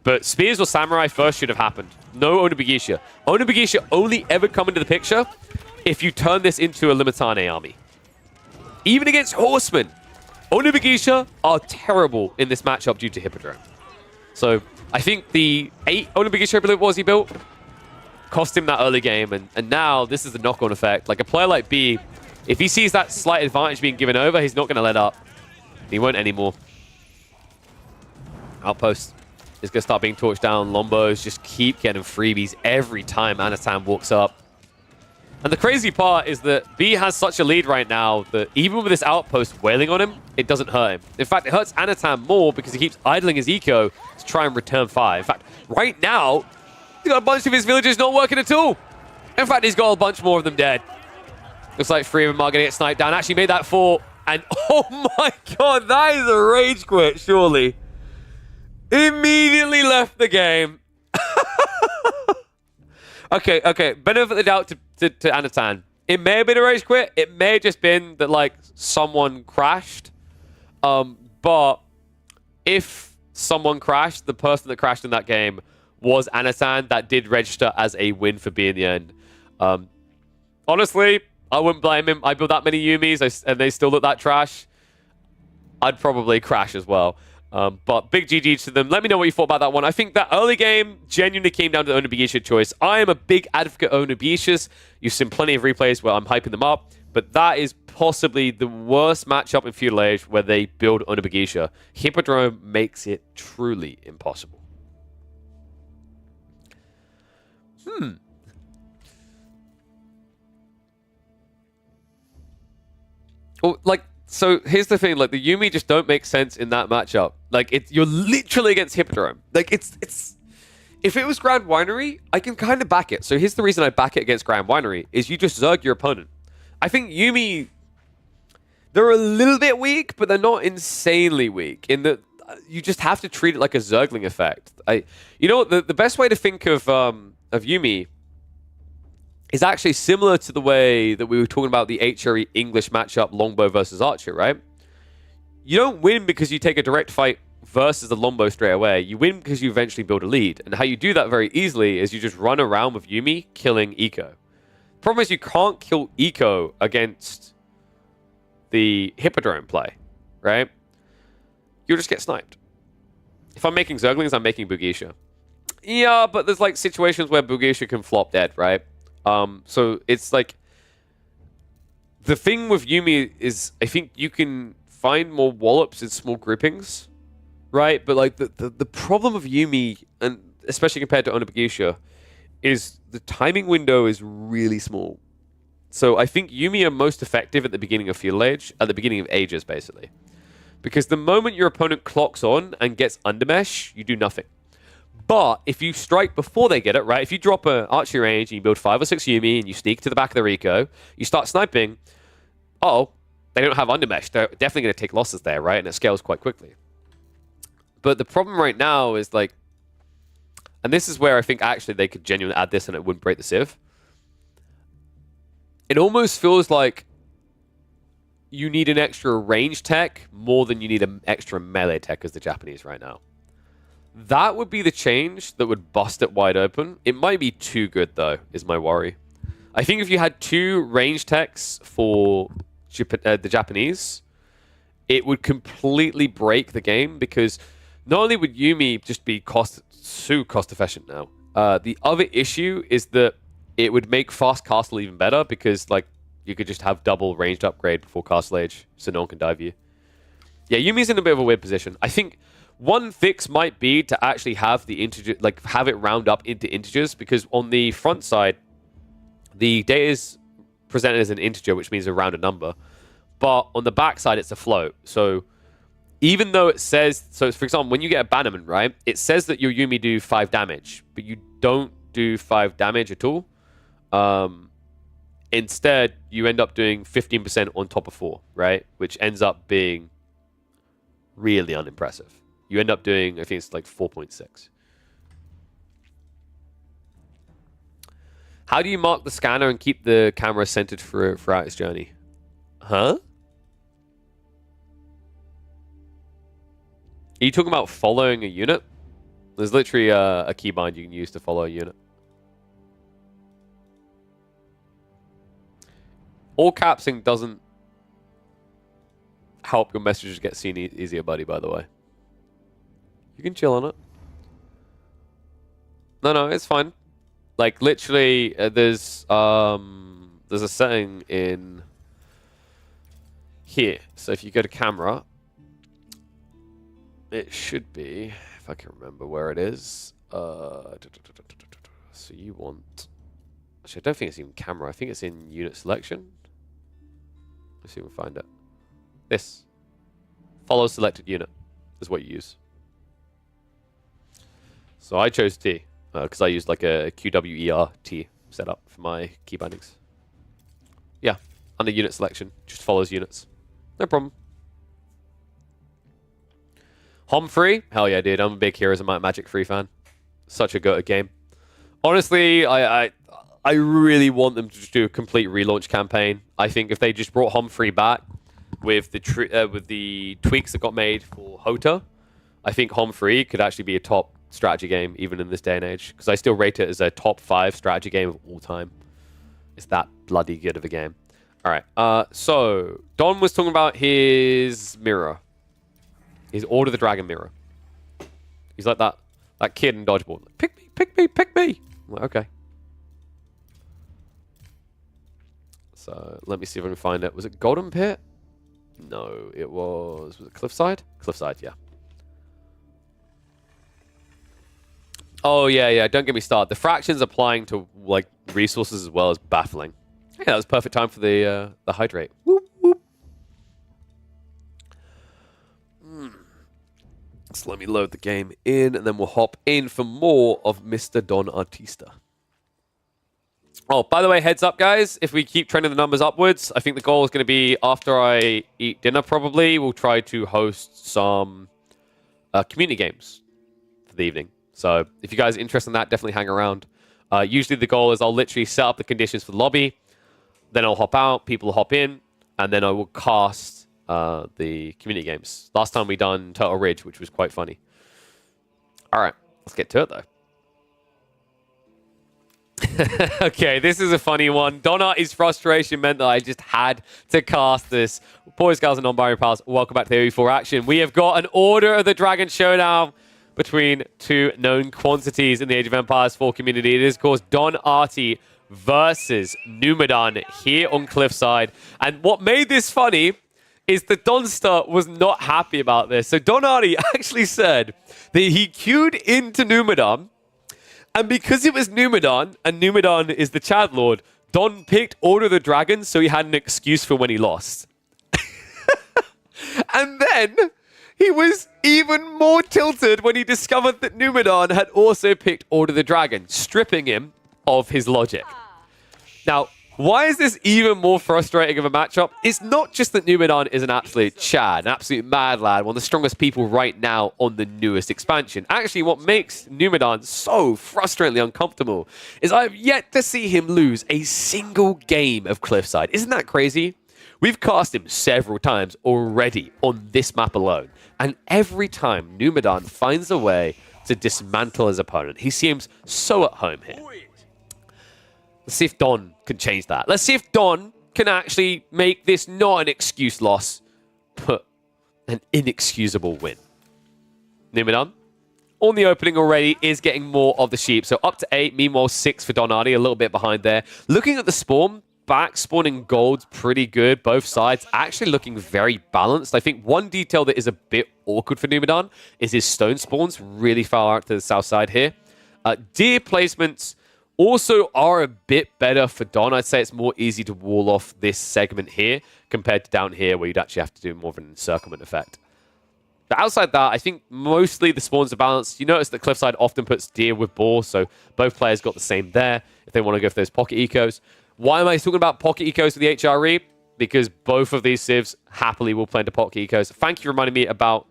But Spears or Samurai first should have happened. No Onobugisha. Onobugisha only ever come into the picture if you turn this into a Limitane army. Even against Horsemen, Onobugisha are terrible in this matchup due to Hippodrome. So I think the 8 Onobugisha, I believe it was, he built, cost him that early game. And now this is the knock-on effect. Like, a player like B, if he sees that slight advantage being given over, he's not going to let up. He won't anymore. Outpost is going to start being torched down. Lombos just keep getting freebies every time Anatan walks up. And the crazy part is that B has such a lead right now that even with this outpost wailing on him, it doesn't hurt him. In fact, it hurts Anatan more because he keeps idling his eco to try and return fire. In fact, right now, he's got a bunch of his villagers not working at all. In fact, he's got a bunch more of them dead. Looks like 3 of them are going to get sniped down. Actually made that 4. And oh my god, that is a rage quit, surely. Immediately left the game. Okay. Benefit of the doubt to Anatan. It may have been a rage quit. It may have just been that, like, someone crashed. But if someone crashed, the person that crashed in that game was Anatan. That did register as a win for B in the end. Honestly, I wouldn't blame him. I built that many Yumis, and they still look that trash. I'd probably crash as well. But big GG to them. Let me know what you thought about that one. I think that early game genuinely came down to the Onobugisha choice. I am a big advocate of Onobugishas. You've seen plenty of replays where I'm hyping them up, but that is possibly the worst matchup in Feudal Age where they build Onabagishia. Hippodrome makes it truly impossible. Oh, like, so here's the thing, like, the Yuumi just don't make sense in that matchup. Like, you're literally against Hippodrome. Like, it's... If it was Grand Winery, I can kind of back it. So here's the reason I back it against Grand Winery, is you just Zerg your opponent. I think Yuumi... They're a little bit weak, but they're not insanely weak. In that you just have to treat it like a Zergling effect. You know what? The best way to think of Yuumi is actually similar to the way that we were talking about the HRE English matchup, Longbow versus Archer, right? You don't win because you take a direct fight versus the Longbow straight away. You win because you eventually build a lead. And how you do that very easily is you just run around with Yuumi killing Eco. Problem is you can't kill Eco against the Hippodrome play, right? You'll just get sniped. If I'm making Zerglings, I'm making Bugisha. Yeah, but there's like situations where Bugisha can flop dead, right? So it's like... The thing with Yuumi is, I think you can find more wallops in small groupings, right? But like the problem of Yuumi, and especially compared to Onabagishia, is the timing window is really small. So I think Yuumi are most effective at the beginning of Feudal Age, at the beginning of Ages, basically. Because the moment your opponent clocks on and gets undermesh, you do nothing. But if you strike before they get it, right? If you drop an archery range and you build 5 or 6 Yuumi and you sneak to the back of their eco, you start sniping, they don't have undermesh. They're definitely going to take losses there, right? And it scales quite quickly. But the problem right now is like, and this is where I think actually they could genuinely add this and it wouldn't break the sieve. It almost feels like you need an extra range tech more than you need an extra melee tech as the Japanese right now. That would be the change that would bust it wide open. It might be too good, though, is my worry. I think if you had 2 range techs for the Japanese, it would completely break the game, because not only would Yuumi just be so cost-efficient now, the other issue is that it would make Fast Castle even better, because like you could just have double ranged upgrade before Castle Age, so no one can dive you. Yeah, Yumi's in a bit of a weird position. I think one fix might be to actually have the integer, like have it round up into integers, because on the front side, the data is presented as an integer, which means a rounded number. But on the back side, it's a float. So even though it says, so for example, when you get a bannerman, right, it says that your Yuumi do 5 damage, but you don't do 5 damage at all. Instead, you end up doing 15% on top of 4, right? Which ends up being really unimpressive. You end up doing, I think it's like 4.6. How do you mark the scanner and keep the camera centered throughout its journey? Huh? Are you talking about following a unit? There's literally a keybind you can use to follow a unit. All capsing doesn't help your messages get seen easier, buddy, by the way. You can chill on it. No, it's fine. Like, literally, there's a setting in here. So if you go to camera, it should be, if I can remember where it is. So you want... Actually, I don't think it's even camera. I think it's in unit selection. Let's see if we can find it. This. Follow selected unit is what you use. So I chose T because I used like a QWER-T setup for my key bindings. Yeah, under unit selection, just follows units. No problem. Hom free? Hell yeah, dude. I'm a big Heroes of Might Magic free fan. Such a good game. Honestly, I really want them to just do a complete relaunch campaign. I think if they just brought Hom free back with the tweaks that got made for Hota, I think Hom free could actually be a top strategy game even in this day and age, because I still rate it as a top 5 strategy game of all time. It's that bloody good of a game. All right. So Don was talking about his mirror, his Order of the Dragon mirror. He's like that kid in Dodgeball. Like, pick me, pick me, pick me. I'm like, okay. So let me see if I can find it. Was it Golden Pit? No, it was it Cliffside? Cliffside, yeah. Oh, yeah. Don't get me started. The fractions applying to, like, resources as well is baffling. Yeah, that was perfect time for the hydrate. Whoop, whoop. So let me load the game in, and then we'll hop in for more of Mr. Don Artista. Oh, by the way, heads up, guys. If we keep trending the numbers upwards, I think the goal is going to be after I eat dinner, probably, we'll try to host some community games for the evening. So if you guys are interested in that, definitely hang around. Usually the goal is I'll literally set up the conditions for the lobby, then I'll hop out, people will hop in, and then I will cast the community games. Last time we done Turtle Ridge, which was quite funny. All right, let's get to it, though. Okay, this is a funny one. Donarty's frustration meant that I just had to cast this. Boys, girls, and non-binary pals, welcome back to AoE4 Action. We have got an Order of the Dragon showdown between two known quantities in the Age of Empires 4 community. It is, of course, Don Arty versus Numidan here on Cliffside. And what made this funny is that Donster was not happy about this. So Don Arty actually said that he queued into Numidan, and because it was Numidan, and Numidan is the Chad Lord, Don picked Order of the Dragon so he had an excuse for when he lost. And then he was even more tilted when he discovered that Numidan had also picked Order of the Dragon, stripping him of his logic. Now, why is this even more frustrating of a matchup? It's not just that Numidan is an absolute Chad, an absolute mad lad, one of the strongest people right now on the newest expansion. Actually, what makes Numidan so frustratingly uncomfortable is I've yet to see him lose a single game of Cliffside. Isn't that crazy? We've cast him several times already on this map alone, and every time Numidan finds a way to dismantle his opponent. He seems so at home here. Let's see if Don can change that. Let's see if Don can actually make this not an excuse loss, but an inexcusable win. Numidan, on the opening already, is getting more of the sheep. So up to 8, meanwhile 6 for Don Arty, a little bit behind there. Looking at the spawn, back spawning gold's pretty good. Both sides actually looking very balanced. I think one detail that is a bit awkward for Numidan is his stone spawns really far out to the south side here. Deer placements also are a bit better for Don. I'd say it's more easy to wall off this segment here compared to down here where you'd actually have to do more of an encirclement effect. But outside that, I think mostly the spawns are balanced. You notice that Cliffside often puts deer with boar, so both players got the same there if they want to go for those pocket ecos. Why am I talking about pocket ecos for the HRE? Because both of these civs happily will play into pocket ecos. Thank you for reminding me about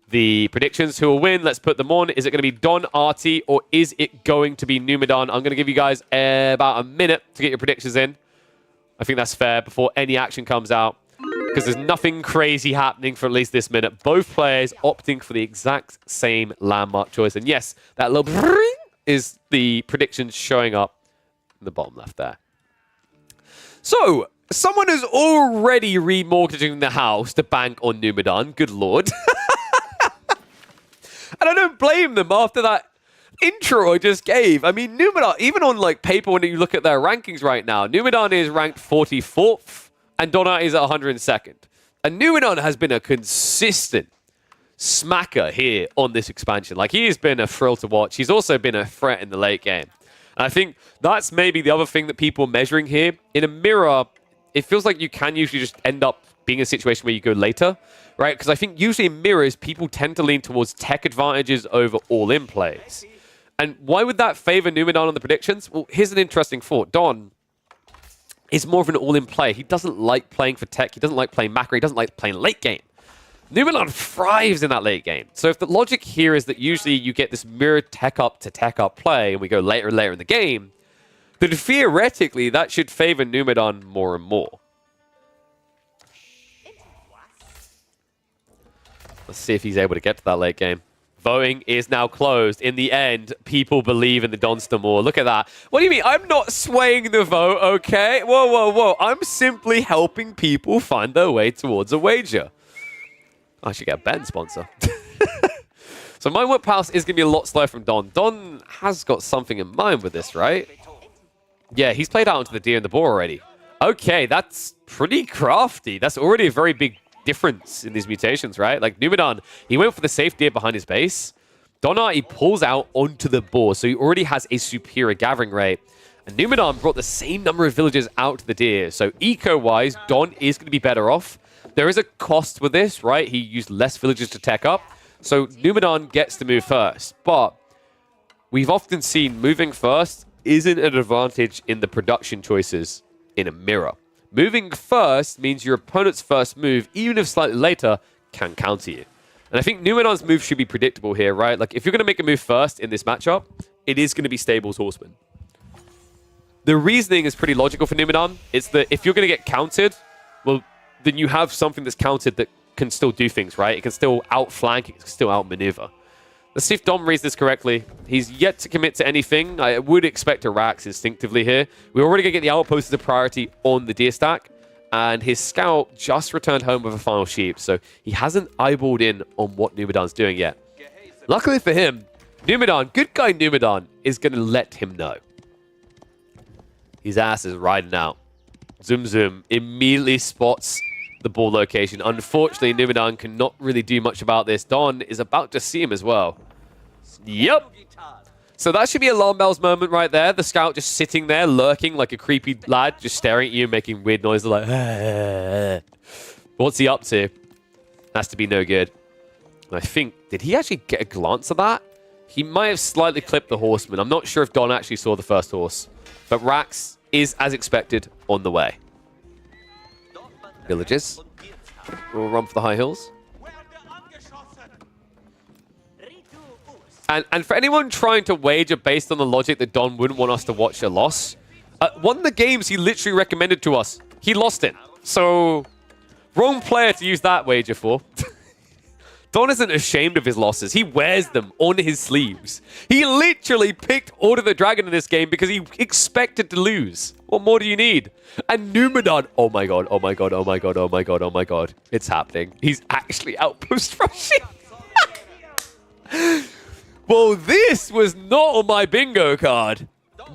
the predictions. Who will win? Let's put them on. Is it going to be Don Arty or is it going to be Numidan? I'm going to give you guys about a minute to get your predictions in. I think that's fair before any action comes out because there's nothing crazy happening for at least this minute. Both players opting for the exact same landmark choice. And yes, that little is the predictions showing up in the bottom left there. So, someone is already remortgaging the house to bank on Numidan. Good lord. And I don't blame them after that intro I just gave. I mean, Numidan, even on like paper, when you look at their rankings right now, Numidan is ranked 44th and Don Arty is at 102nd. And Numidan has been a consistent smacker here on this expansion. Like, he has been a thrill to watch. He's also been a threat in the late game. And I think that's maybe the other thing that people are measuring here. In a mirror, it feels like you can usually just end up being in a situation where you go later, right? Because I think usually in mirrors, people tend to lean towards tech advantages over all-in plays. And why would that favor Numidan on the predictions? Well, here's an interesting thought. Don is more of an all-in play. He doesn't like playing for tech. He doesn't like playing macro. He doesn't like playing late game. Numidan thrives in that late game. So if the logic here is that usually you get this mirrored tech up to tech up play and we go later and later in the game, then theoretically that should favor Numidan more and more. Let's see if he's able to get to that late game. Voting is now closed. In the end, people believe in the Donster more. Look at that. What do you mean? I'm not swaying the vote, okay? Whoa, whoa, whoa. I'm simply helping people find their way towards a wager. I should get a Ben sponsor. So my Whip House is going to be a lot slower from Don. Don has got something in mind with this, right? Yeah, he's played out into the deer and the boar already. Okay, that's pretty crafty. That's already a very big difference in these mutations, right? Like, Numenor, he went for the safe deer behind his base. Donar, he pulls out onto the board, so he already has a superior gathering rate. And Numenor brought the same number of villagers out to the deer. So eco-wise, Don is going to be better off. There is a cost with this, right? He used less villagers to tech up. So Numenor gets to move first. But we've often seen moving first isn't an advantage in the production choices in a mirror. Moving first means your opponent's first move, even if slightly later, can counter you. And I think Numenor's move should be predictable here, right? Like, if you're going to make a move first in this matchup, it is going to be Stable's Horseman. The reasoning is pretty logical for Numenor. It's that if you're going to get countered, well, then you have something that's countered that can still do things, right? It can still outflank, it can still outmaneuver. Let's see if Dom reads this correctly. He's yet to commit to anything. I would expect a Rax instinctively here. We're already going to get the outpost as a priority on the deer stack. And his scout just returned home with a final sheep. So he hasn't eyeballed in on what Numenon's doing yet. Luckily for him, Numenor, good guy Numenor, is going to let him know. His ass is riding out. Zoom Zoom immediately spots the ball location. Unfortunately, Numenor cannot really do much about this. Don is about to see him as well. Yep. So that should be alarm bells moment right there. The scout just sitting there, lurking like a creepy lad, just staring at you, making weird noises like, what's he up to? Has to be no good. And I think, did he actually get a glance at that? He might have slightly clipped the horseman. I'm not sure if Don actually saw the first horse. But Rax is, as expected, on the way. Villages will run for the high hills. And for anyone trying to wager based on the logic that Don wouldn't want us to watch a loss, one of the games he literally recommended to us, he lost it. So, wrong player to use that wager for. Don isn't ashamed of his losses. He wears them on his sleeves. He literally picked Order the Dragon in this game because he expected to lose. What more do you need? And Numenor, oh my god, oh my god, oh my god, oh my god, oh my god. It's happening. He's actually outpost rushing. Well, this was not on my bingo card.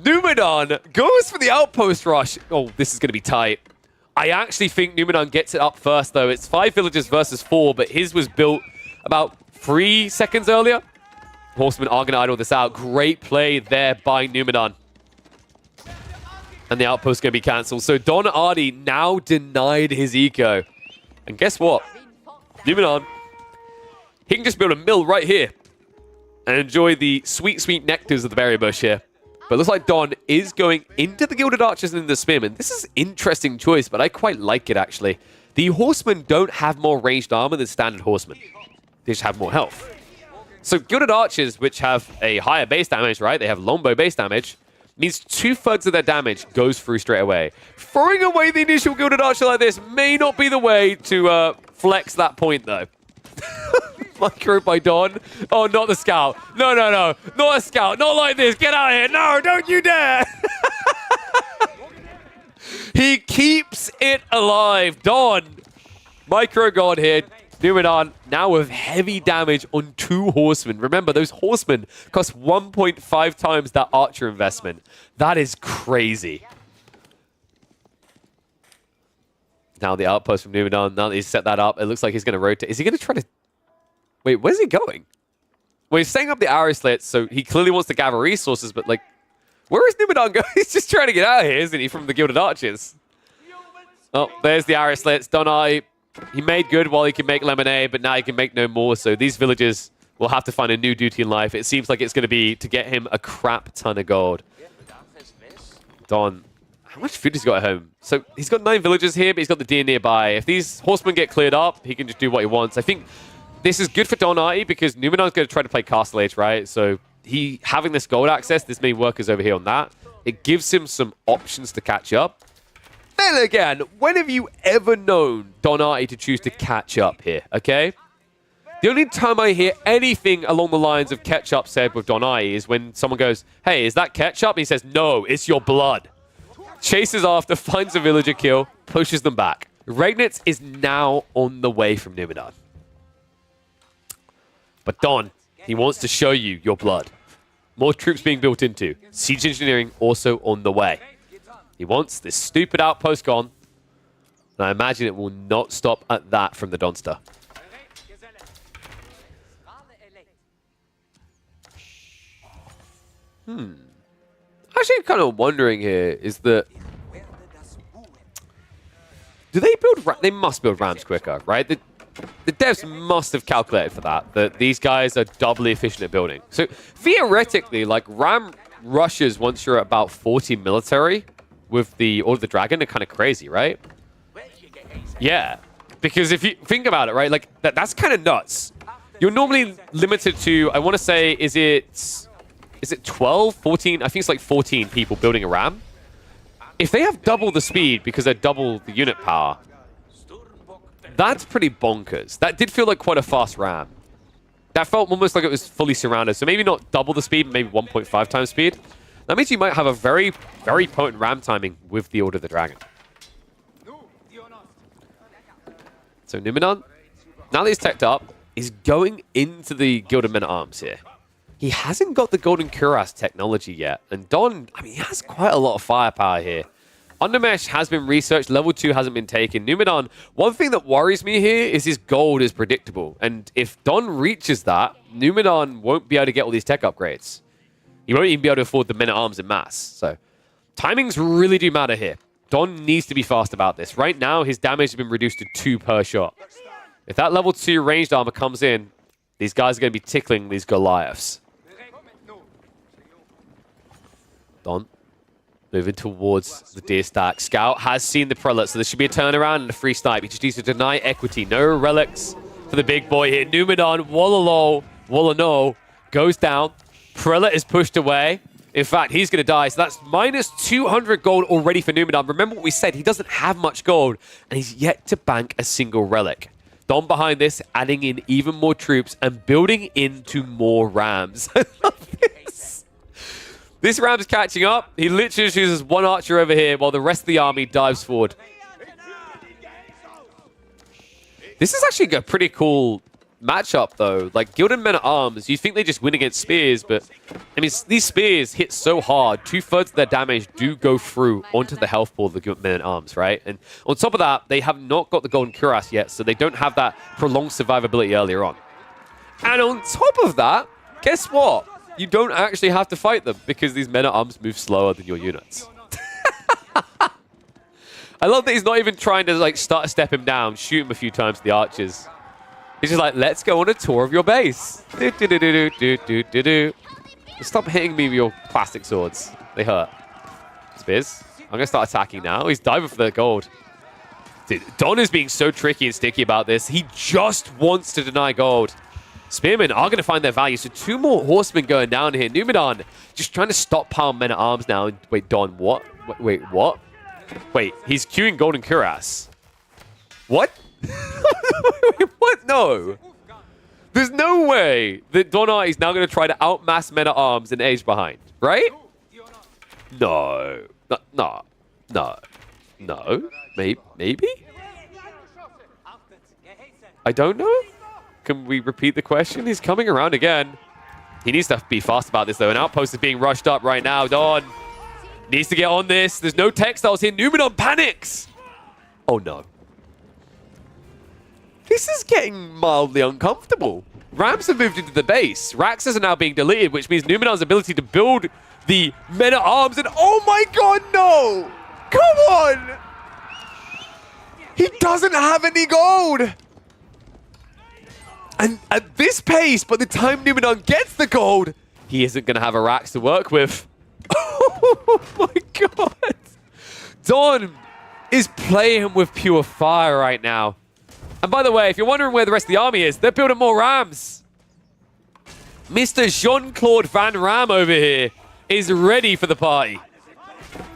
Numenor goes for the outpost rush. Oh, this is going to be tight. I actually think Numenor gets it up first, though. It's 5 villagers versus 4, but his was built about 3 seconds earlier. Horsemen are going to idle this out. Great play there by Numenor. And the outpost going to be cancelled. So Don Ardi now denied his eco. And guess what? Numenor, he can just build a mill right here and enjoy the sweet, sweet nectars of the berry bush here. But it looks like Don is going into the Gilded Archers and into the Spearmen. This is an interesting choice, but I quite like it, actually. The Horsemen don't have more ranged armor than standard Horsemen. They just have more health. So Gilded Archers, which have a higher base damage, right? They have longbow base damage, means 2/3 of their damage goes through straight away. Throwing away the initial Gilded Archer like this may not be the way to flex that point, though. Micro by Don. Oh, not the scout. No, no, no. Not a scout. Not like this. Get out of here. No, don't you dare. He keeps it alive. Don. Micro God here. Numenor now with heavy damage on 2 horsemen. Remember, those horsemen cost 1.5 times that archer investment. That is crazy. Now the outpost from Numenor. Now that he's set that up, it looks like he's going to rotate. Is he going to try to... Wait, where's he going? Well, he's setting up the arrow slits, so he clearly wants to gather resources, but, like, where is Numenor going? He's just trying to get out of here, isn't he, from the Gilded Archers? Oh, there's the arrow slits. Donai, he made good while he could make lemonade, but now he can make no more, so these villagers will have to find a new duty in life. It seems like it's going to be to get him a crap ton of gold. Don, how much food has he got at home? So he's got 9 villagers here, but he's got the deer nearby. If these horsemen get cleared up, he can just do what he wants. I think... This is good for Don Artie because Numenor's going to try to play Castle Age, right? So he having this gold access, this may work as over here on that. It gives him some options to catch up. Then again, when have you ever known Don Artie to choose to catch up here, okay? The only time I hear anything along the lines of catch up said with Don Artie is when someone goes, hey, is that ketchup? And he says, no, it's your blood. Chases after, finds a villager kill, pushes them back. Regnitz is now on the way from Numenor. But Don, he wants to show you your blood. More troops being built into. Siege engineering also on the way. He wants this stupid outpost gone. And I imagine it will not stop at that from the Donster. Actually, kind of wondering here is that do they build? They must build Rams quicker, right? The devs must have calculated for that. That these guys are doubly efficient at building. So theoretically, like Ram rushes once you're at about 40 military with the Order of the Dragon are kind of crazy, right? Yeah, because if you think about it, right, like that's kind of nuts. You're normally limited to, I want to say, is it 12, 14? I think it's like 14 people building a Ram. If they have double the speed because they're double the unit power, that's pretty bonkers. That did feel like quite a fast Ram. That felt almost like it was fully surrounded. So maybe not double the speed, maybe 1.5 times speed. That means you might have a very, very potent Ram timing with the Order of the Dragon. So Numinon, now that he's teched up, is going into the Gilded Men-at-Arms here. He hasn't got the Golden Cuirass technology yet. And Don, I mean, he has quite a lot of firepower here. Undermesh has been researched. Level 2 hasn't been taken. Numinon, one thing that worries me here is his gold is predictable. And if Don reaches that, Numinon won't be able to get all these tech upgrades. He won't even be able to afford the Men-at-Arms in mass. So timings really do matter here. Don needs to be fast about this. Right now, his damage has been reduced to 2 per shot. If that level 2 ranged armor comes in, these guys are going to be tickling these Goliaths. Don moving towards the deer stack. Scout has seen the prelate, so there should be a turnaround and a free snipe. He just needs to deny equity. No relics for the big boy here. Numinon, Wallano goes down. Prelate is pushed away. In fact, he's going to die. So that's minus 200 gold already for Numinon. Remember what we said. He doesn't have much gold, and he's yet to bank a single relic. Don behind this, adding in even more troops and building into more Rams. I love this. This Ram's catching up. He literally chooses one archer over here while the rest of the army dives forward. This is actually a pretty cool matchup, though. Like, Gilded Men-at-Arms, you think they just win against spears, but, I mean, these spears hit so hard, 2/3 of their damage do go through onto the health pool of the Gilded Men-at-Arms, right? And on top of that, they have not got the Golden Cuirass yet, so they don't have that prolonged survivability earlier on. And on top of that, guess what? You don't actually have to fight them because these Men-at-Arms move slower than your units. I love that he's not even trying to, like, start to step him down, shoot him a few times to the archers. He's just like, let's go on a tour of your base. Stop hitting me with your plastic swords. They hurt. Spears. I'm going to start attacking now. He's diving for the gold. Dude, Don is being so tricky and sticky about this. He just wants to deny gold. Spearmen are going to find their value. So 2 more horsemen going down here. Numinon just trying to stockpile Men-at-Arms now. Wait, Don, what? Wait, what? Wait, he's queuing Golden Cuirass. What? What? No. There's no way that Donar is now going to try to outmass Men-at-Arms and age behind, right? No. No. Maybe? I don't know. Can we repeat the question? He's coming around again. He needs to be fast about this, though. An outpost is being rushed up right now. Don needs to get on this. There's no textiles here. Numinon panics. Oh, no. This is getting mildly uncomfortable. Rams have moved into the base. Raxes are now being deleted, which means Numinon's ability to build the Men-at-Arms and... Oh, my God, no! Come on! He doesn't have any gold! And at this pace, by the time Numinon gets the gold, he isn't going to have a Rax to work with. Oh my God. Don is playing with pure fire right now. And by the way, if you're wondering where the rest of the army is, they're building more Rams. Mr. Jean-Claude Van Ram over here is ready for the party.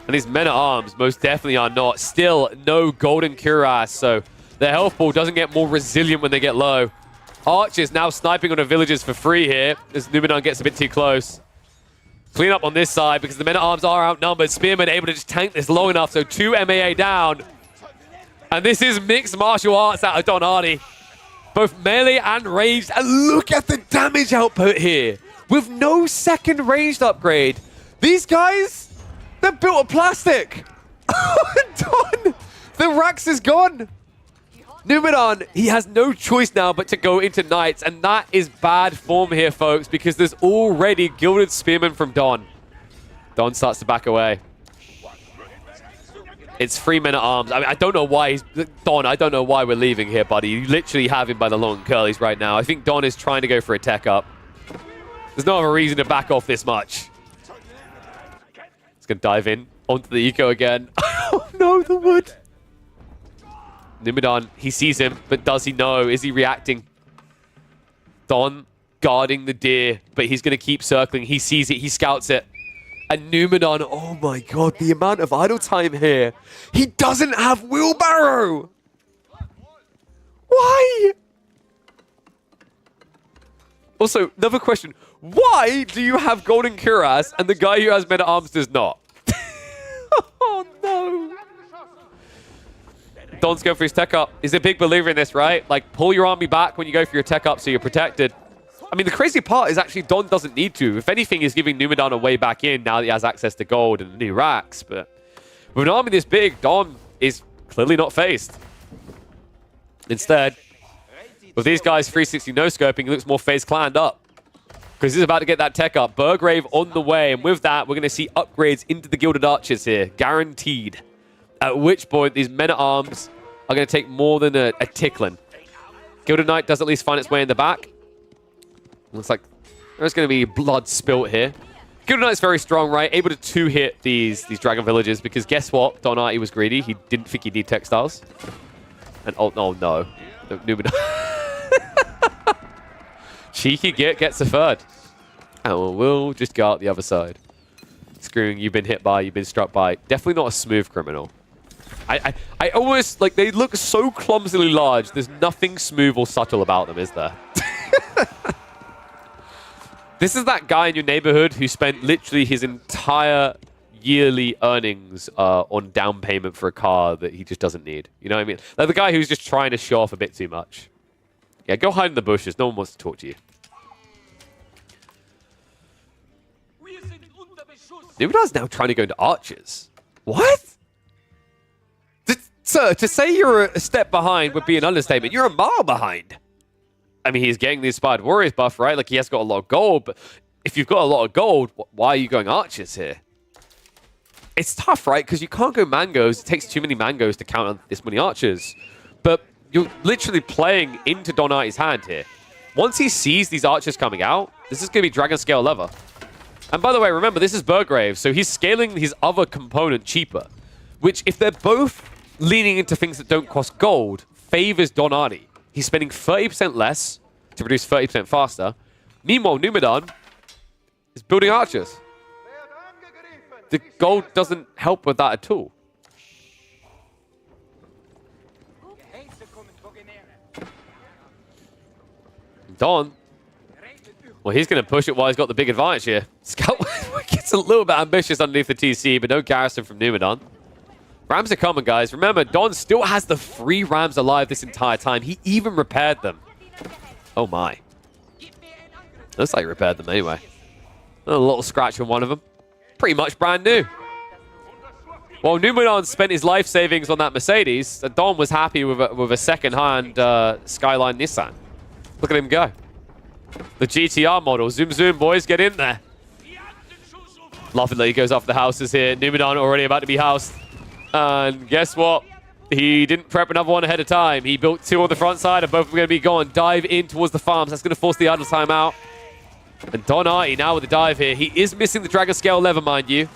And his Men-at-Arms most definitely are not. Still no Golden Cuirass, so their health pool doesn't get more resilient when they get low. Archers now sniping on the villagers for free here as Numinon gets a bit too close. Clean up on this side because the Men-at-Arms are outnumbered. Spearman able to just tank this long enough, so 2 MAA down. And this is mixed martial arts out of Don Hardy. Both melee and ranged. And look at the damage output here. With no second ranged upgrade. These guys, they're built of plastic. Don! The Rax is gone! Numinon, he has no choice now but to go into Knights, and that is bad form here, folks, because there's already Gilded Spearman from Don. Don starts to back away. It's 3 men at arms. I mean, I don't know why he's... Don, I don't know why we're leaving here, buddy. You literally have him by the long curlies right now. I think Don is trying to go for a tech up. There's no other reason to back off this much. He's going to dive in onto the eco again. Oh no, the wood. Numinon, he sees him, but does he know? Is he reacting? Don guarding the deer, but he's going to keep circling. He sees it. He scouts it. And Numinon, oh my god, the amount of idle time here. He doesn't have wheelbarrow. Why? Also, another question. Why do you have Golden Cuirass and the guy who has Men at Arms does not? Oh no. Don's going for his tech up. He's a big believer in this, right? Like, pull your army back when you go for your tech up so you're protected. I mean, the crazy part is actually Don doesn't need to. If anything, he's giving Numinon a way back in now that he has access to gold and the new racks. But with an army this big, Don is clearly not phased. Instead, with these guys 360 no-scoping, he looks more phase clanned up. Because he's about to get that tech up. Burgrave on the way. And with that, we're going to see upgrades into the Gilded Archers here. Guaranteed. At which point, these men-at-arms are going to take more than a tickling. Gilded Knight does at least find its way in the back. Looks like there's going to be blood spilt here. Gilded Knight's very strong, right? Able to two-hit these Dragon Villages, because guess what? Don Artie was greedy. He didn't think he'd need textiles. And oh no. Numinon. Cheeky gets a third. And we'll just go out the other side. Screwing, you've been hit by, you've been struck by. Definitely not a smooth criminal. I almost, like, they look so clumsily large. There's nothing smooth or subtle about them, is there? This is that guy in your neighborhood who spent literally his entire yearly earnings on down payment for a car that he just doesn't need. You know what I mean? Like the guy who's just trying to show off a bit too much. Yeah, go hide in the bushes. No one wants to talk to you. Numinon's now trying to go into archers. What? Sir, to say you're a step behind would be an understatement. You're a mile behind. I mean, he's getting the Inspired Warriors buff, right? Like, he has got a lot of gold, but if you've got a lot of gold, why are you going archers here? It's tough, right? Because you can't go mangoes. It takes too many mangoes to count on this many archers. But you're literally playing into Don Artie's hand here. Once he sees these archers coming out, this is going to be Dragon Scale lever. And by the way, remember, this is Burgrave, so he's scaling his other component cheaper, which, if they're both leaning into things that don't cost gold, favors Don Artie. He's spending 30% less to produce 30% faster. Meanwhile, Numinon is building archers. The gold doesn't help with that at all. Don, well, he's going to push it while he's got the big advantage here. Scout gets a little bit ambitious underneath the TC, but no garrison from Numinon. Rams are coming, guys. Remember, Don still has the 3 Rams alive this entire time. He even repaired them. Oh, my. Looks like he repaired them anyway. A little scratch on one of them. Pretty much brand new. Well, Numinon spent his life savings on that Mercedes. Don was happy with a second-hand Skyline Nissan. Look at him go. The GTR model. Zoom, zoom, boys. Get in there. Lovely. He goes off the houses here. Numinon already about to be housed. And guess what? He didn't prep another one ahead of time. He built 2 on the front side, and both are going to be gone. Dive in towards the farms. That's going to force the idle time out. And Don Artie now with the dive here. He is missing the Dragon Scale lever, mind you.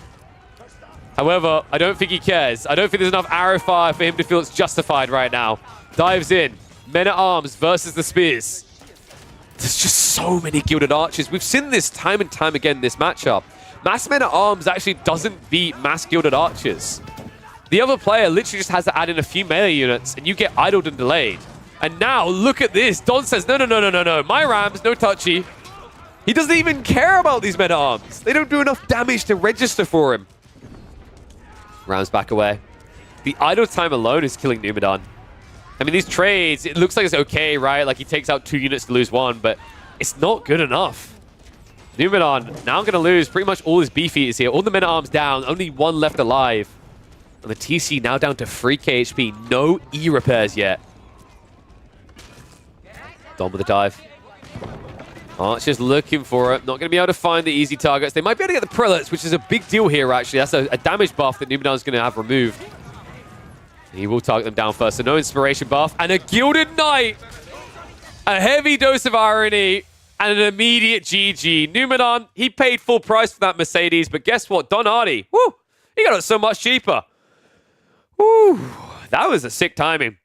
However, I don't think he cares. I don't think there's enough arrow fire for him to feel it's justified right now. Dives in. Men at Arms versus the Spears. There's just so many Gilded Archers. We've seen this time and time again in this matchup. Mass Men at Arms actually doesn't beat Mass Gilded Archers. The other player literally just has to add in a few melee units, and you get idled and delayed. And now, look at this. Don says, no. My Rams, no touchy. He doesn't even care about these men-at-arms. They don't do enough damage to register for him. Rams back away. The idle time alone is killing Numinon. I mean, these trades, it looks like it's okay, right? Like, he takes out 2 units to lose 1, but it's not good enough. Numinon now going to lose pretty much all his beef eaters here. All the men-at-arms down, only 1 left alive. And the TC now down to 3k HP. No E repairs yet. Dom with the dive. Archer's looking for it. Not going to be able to find the easy targets. They might be able to get the prelates, which is a big deal here, actually. That's a damage buff that Numidan's going to have removed. He will target them down first. So no inspiration buff. And a Gilded Knight. A heavy dose of irony. And an immediate GG. Numidan, he paid full price for that Mercedes. But guess what? Don Hardy, woo, he got it so much cheaper. Woo, that was a sick timing.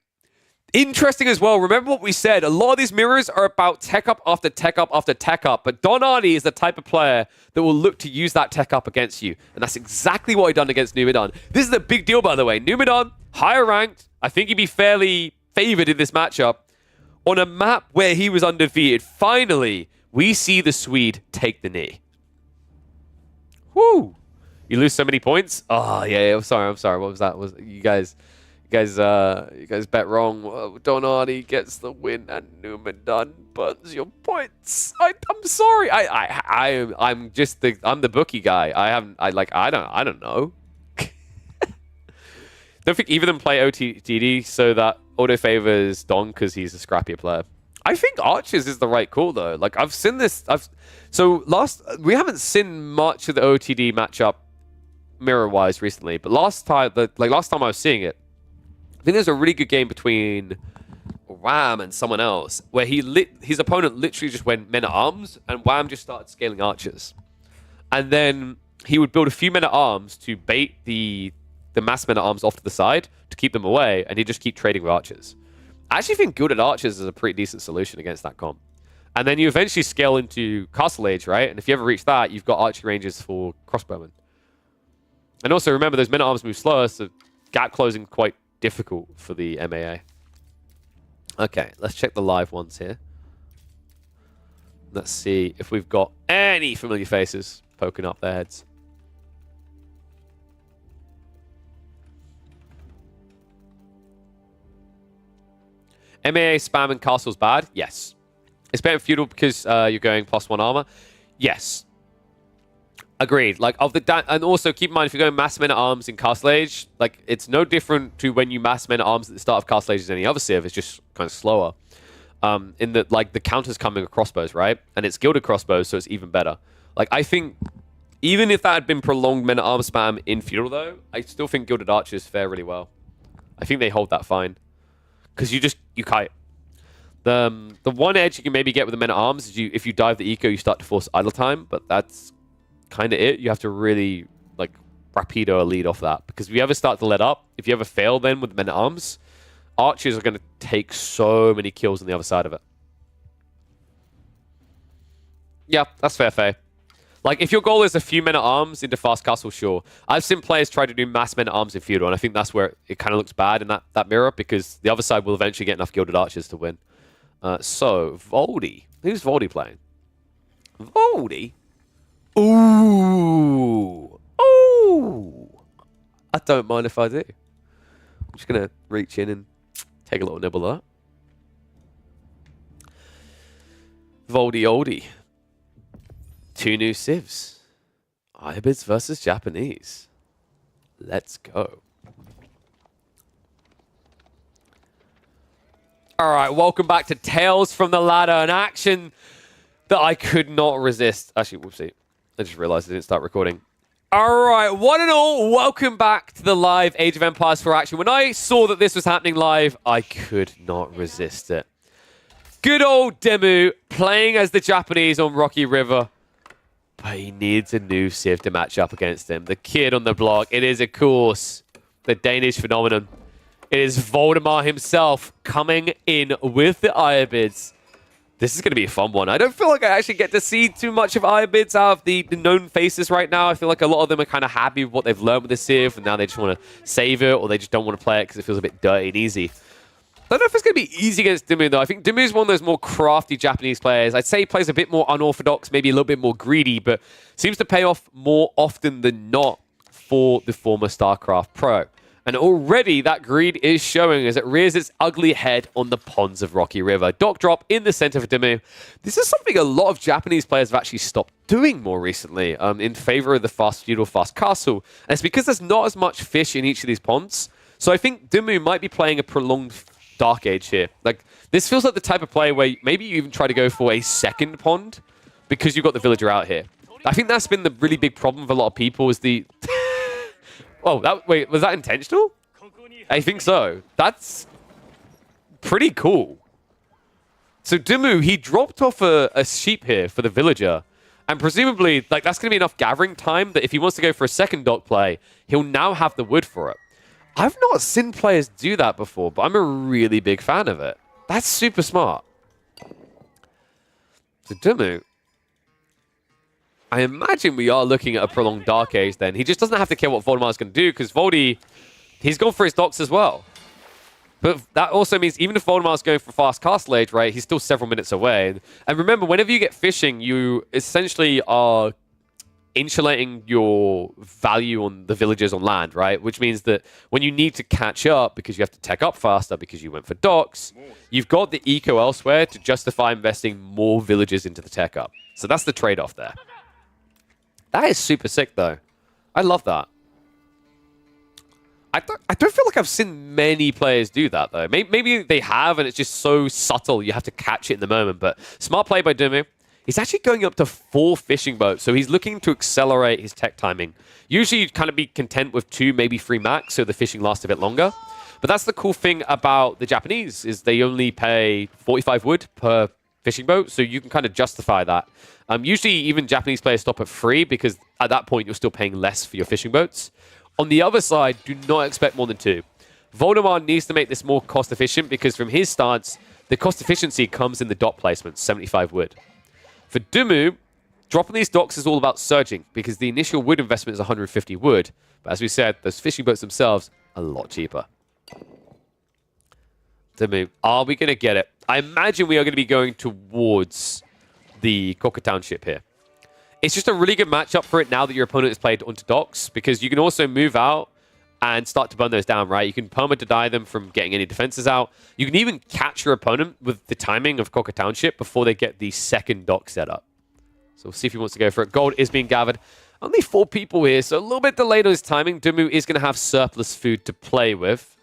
Interesting as well. Remember what we said. A lot of these mirrors are about tech up after tech up after tech up. But Don Hardy is the type of player that will look to use that tech up against you. And that's exactly what he done against Numidan. This is a big deal, by the way. Numidan, higher ranked. I think he'd be fairly favored in this matchup. On a map where he was undefeated, finally, we see the Swede take the knee. Woo! You lose so many points? Oh, yeah, I'm sorry. What was that? You guys bet wrong. Don Hardy gets the win and Numidan burns your points. I'm sorry. I'm the bookie guy. I don't know. Don't think either of them play OTD so that auto favors Don because he's a scrappier player. I think Archers is the right call though. Like I've seen this. We haven't seen much of the OTD matchup mirror wise recently, but last time I was seeing it, I think there's a really good game between Wham and someone else where his opponent literally just went men at arms and Wham just started scaling archers, and then he would build a few men at arms to bait the mass men at arms off to the side to keep them away, and he'd just keep trading with archers. I actually think Gilded Archers is a pretty decent solution against that comp. And then you eventually scale into Castle Age, right? And if you ever reach that, you've got archery ranges for crossbowmen. And also remember, those men at arms move slower, so gap closing quite difficult for the MAA. Okay, let's check the live ones here. Let's see if we've got any familiar faces poking up their heads. MAA spam and castle's bad? Yes. It's better in feudal because you're going +1 armor? Yes. Agreed. And also keep in mind, if you're going mass men at arms in Castle Age, it's no different to when you mass men at arms at the start of Castle Age as any other civ. It's just kind of slower. In that, the counter's coming with crossbows, right? And it's gilded crossbows, so it's even better. I think even if that had been prolonged men at arms spam in feudal, though, I still think gilded archers fare really well. I think they hold that fine. Because you kite. The one edge you can maybe get with the men at arms is if you dive the eco, you start to force idle time, but that's kind of it. You have to really rapido a lead off that. Because if you ever start to let up, if you ever fail then with the men at arms, archers are going to take so many kills on the other side of it. Yeah, that's fair. If your goal is a few men at arms into fast castle, sure. I've seen players try to do mass men at arms in feudal, and I think that's where it kind of looks bad in that mirror, because the other side will eventually get enough gilded archers to win. So, Voldy. Who's Voldy playing? Voldy? Ooh. I don't mind if I do. I'm just going to reach in and take a little nibble of that. Voldy oldie. 2 new civs. Ibids versus Japanese. Let's go. All right, welcome back to Tales from the Ladder, an action that I could not resist. Actually, whoopsie. I just realized I didn't start recording. All right, one and all, welcome back to the live Age of Empires 4 action. When I saw that this was happening live, I could not resist it. Good old Demu playing as the Japanese on Rocky River. But he needs a new civ to match up against him. The kid on the block. It is, of course, the Danish phenomenon. It is Voldemar himself coming in with the Ibids. This is going to be a fun one. I don't feel like I actually get to see too much of Ibids out of the known faces right now. I feel like a lot of them are kind of happy with what they've learned with the civ, and now they just want to save it, or they just don't want to play it because it feels a bit dirty and easy. I don't know if it's going to be easy against Demu, though. I think Demu is one of those more crafty Japanese players. I'd say he plays a bit more unorthodox, maybe a little bit more greedy, but seems to pay off more often than not for the former StarCraft Pro. And already that greed is showing as it rears its ugly head on the ponds of Rocky River. Dock drop in the center for Dimmu. This is something a lot of Japanese players have actually stopped doing more recently in favor of the fast feudal, fast castle. And it's because there's not as much fish in each of these ponds. So I think Dimmu might be playing a prolonged Dark Age here. Like, this feels like the type of play where maybe you even try to go for a second pond because you've got the villager out here. I think that's been the really big problem for a lot of people is the... Oh, wait, was that intentional? I think so. That's pretty cool. So Dimmu, he dropped off a sheep here for the villager. And presumably, like, that's going to be enough gathering time that if he wants to go for a second dock play, he'll now have the wood for it. I've not seen players do that before, but I'm a really big fan of it. That's super smart. So Dimmu, I imagine we are looking at a prolonged Dark Age then. He just doesn't have to care what Voldemar's going to do because Voldy, he's gone for his docks as well. But that also means even if Voldemar's going for fast castle age, right, he's still several minutes away. And remember, whenever you get fishing, you essentially are insulating your value on the villages on land, right? Which means that when you need to catch up because you have to tech up faster because you went for docks, you've got the eco elsewhere to justify investing more villages into the tech up. So that's the trade-off there. That is super sick, though. I love that. I don't feel like I've seen many players do that, though. Maybe they have, and it's just so subtle you have to catch it in the moment. But smart play by Dimmu. He's actually going up to 4 fishing boats, so he's looking to accelerate his tech timing. Usually you'd kind of be content with 2, maybe 3 max, so the fishing lasts a bit longer. But that's the cool thing about the Japanese, is they only pay 45 wood per fishing boat, so you can kind of justify that. Usually, even Japanese players stop at 3 because at that point, you're still paying less for your fishing boats. On the other side, do not expect more than 2. Voldemar needs to make this more cost-efficient because from his stance, the cost efficiency comes in the dock placement, 75 wood. For Dimmu, dropping these docks is all about surging because the initial wood investment is 150 wood. But as we said, those fishing boats themselves are a lot cheaper. Dimmu, are we going to get it? I imagine we are going to be going towards the Koka Township here. It's just a really good matchup for it now that your opponent has played onto docks because you can also move out and start to burn those down, right? You can perma-deny them from getting any defenses out. You can even catch your opponent with the timing of Koka Township before they get the second dock set up. So we'll see if he wants to go for it. Gold is being gathered. Only 4 people here, so a little bit delayed on his timing. Dimmu is going to have surplus food to play with.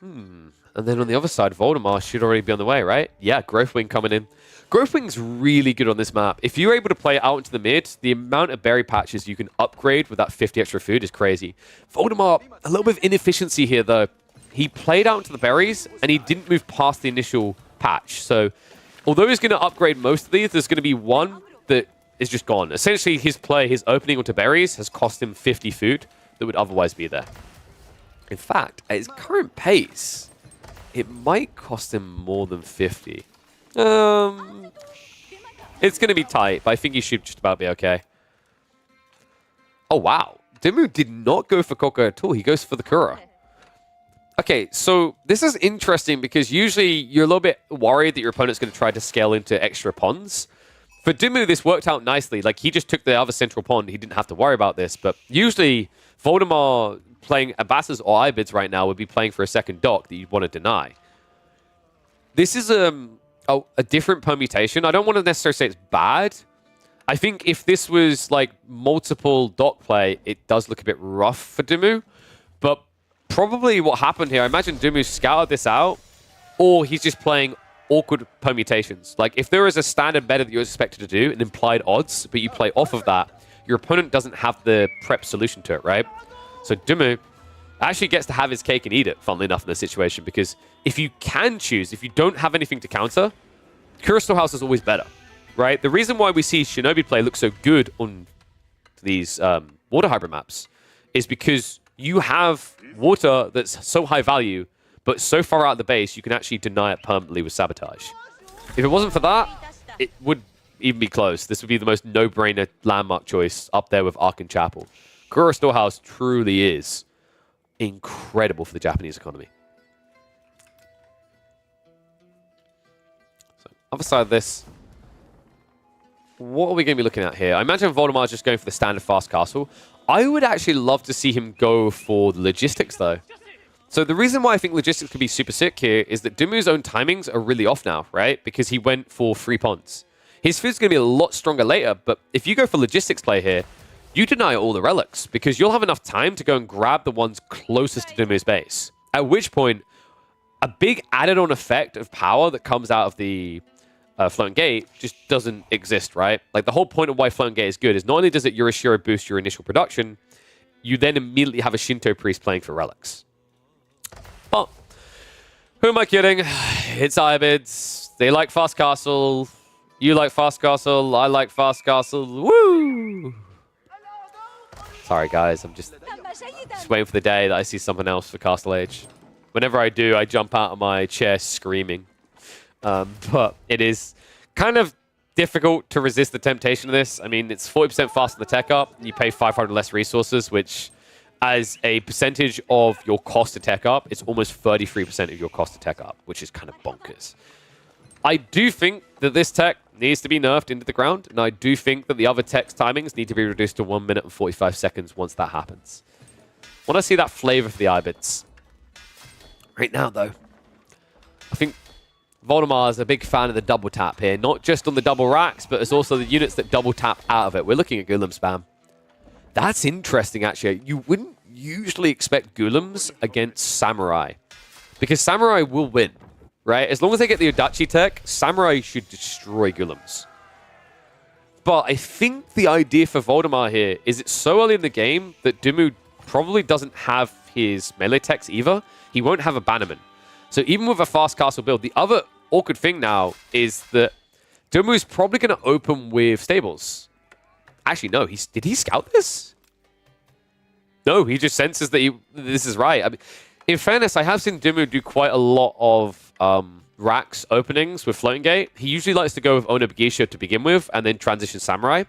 And then on the other side, Voldemar should already be on the way, right? Yeah, Growthwing coming in. Growthwing's really good on this map. If you're able to play out into the mid, the amount of berry patches you can upgrade with that 50 extra food is crazy. Voldemar, a little bit of inefficiency here, though. He played out into the berries, and he didn't move past the initial patch. So, although he's going to upgrade most of these, there's going to be one that is just gone. Essentially, his play, his opening onto berries, has cost him 50 food that would otherwise be there. In fact, at his current pace, it might cost him more than 50. It's going to be tight, but I think he should just about be okay. Oh, wow. Dimmu did not go for Koka at all. He goes for the Kura. Okay, so this is interesting because usually you're a little bit worried that your opponent's going to try to scale into extra ponds. For Dimmu, this worked out nicely. Like, he just took the other central pond. He didn't have to worry about this. But usually, Voldemar playing Abasas or Ibids right now would be playing for a second dock that you'd want to deny. This is a different permutation. I don't want to necessarily say it's bad. I think if this was like multiple dock play, it does look a bit rough for Dimmu. But probably what happened here, I imagine Dimmu scouted this out, or he's just playing awkward permutations. Like if there is a standard meta that you're expected to do, an implied odds, but you play off of that, your opponent doesn't have the prep solution to it, right? So Dimmu actually gets to have his cake and eat it, funnily enough, in this situation, because if you can choose, if you don't have anything to counter, Kura Storehouse is always better, right? The reason why we see Shinobi play look so good on these water hybrid maps is because you have water that's so high value, but so far out of the base, you can actually deny it permanently with Sabotage. If it wasn't for that, it would even be close. This would be the most no-brainer landmark choice up there with Ark and Chapel. Kura Storehouse truly is incredible for the Japanese economy. So, other side of this, what are we going to be looking at here? I imagine Voldemar is just going for the standard fast castle. I would actually love to see him go for the logistics, though. So the reason why I think logistics could be super sick here is that Dumu's own timings are really off now, right? Because he went for 3 pawns. His food's going to be a lot stronger later, but if you go for logistics play here, you deny all the relics, because you'll have enough time to go and grab the ones closest to Dumu's base. At which point, a big added-on effect of power that comes out of the Floating Gate just doesn't exist, right? Like, the whole point of why Floating Gate is good is not only does it Yorishiro boost your initial production, you then immediately have a Shinto priest playing for relics. But who am I kidding? It's Ibids. They like Fast Castle. You like Fast Castle. I like Fast Castle. Woo! Sorry, guys. I'm just waiting for the day that I see something else for Castle Age. Whenever I do, I jump out of my chair screaming. But it is kind of difficult to resist the temptation of this. I mean, it's 40% faster than the tech up. You pay 500 less resources, which, as a percentage of your cost to tech up, it's almost 33% of your cost to tech up, which is kind of bonkers. I do think that this tech needs to be nerfed into the ground, and I do think that the other tech's timings need to be reduced to 1 minute and 45 seconds once that happens. Want to see that flavor for the Ibids. Right now, though, I think Voldemar is a big fan of the double tap here. Not just on the double racks, but it's also the units that double tap out of it. We're looking at Golem spam. That's interesting, actually. You wouldn't usually expect Golems against Samurai, because Samurai will win, right? As long as they get the Odachi tech, Samurai should destroy Golems. But I think the idea for Voldemar here is it's so early in the game that Dumu probably doesn't have his melee techs either. He won't have a Bannerman. So even with a Fast Castle build, the other awkward thing now is that Dumu is probably going to open with Stables. Actually, no. Did he scout this? No, he just senses that this is right. I mean, in fairness, I have seen Dumu do quite a lot of racks openings with Floating Gate. He usually likes to go with Onobugisha to begin with and then transition Samurai.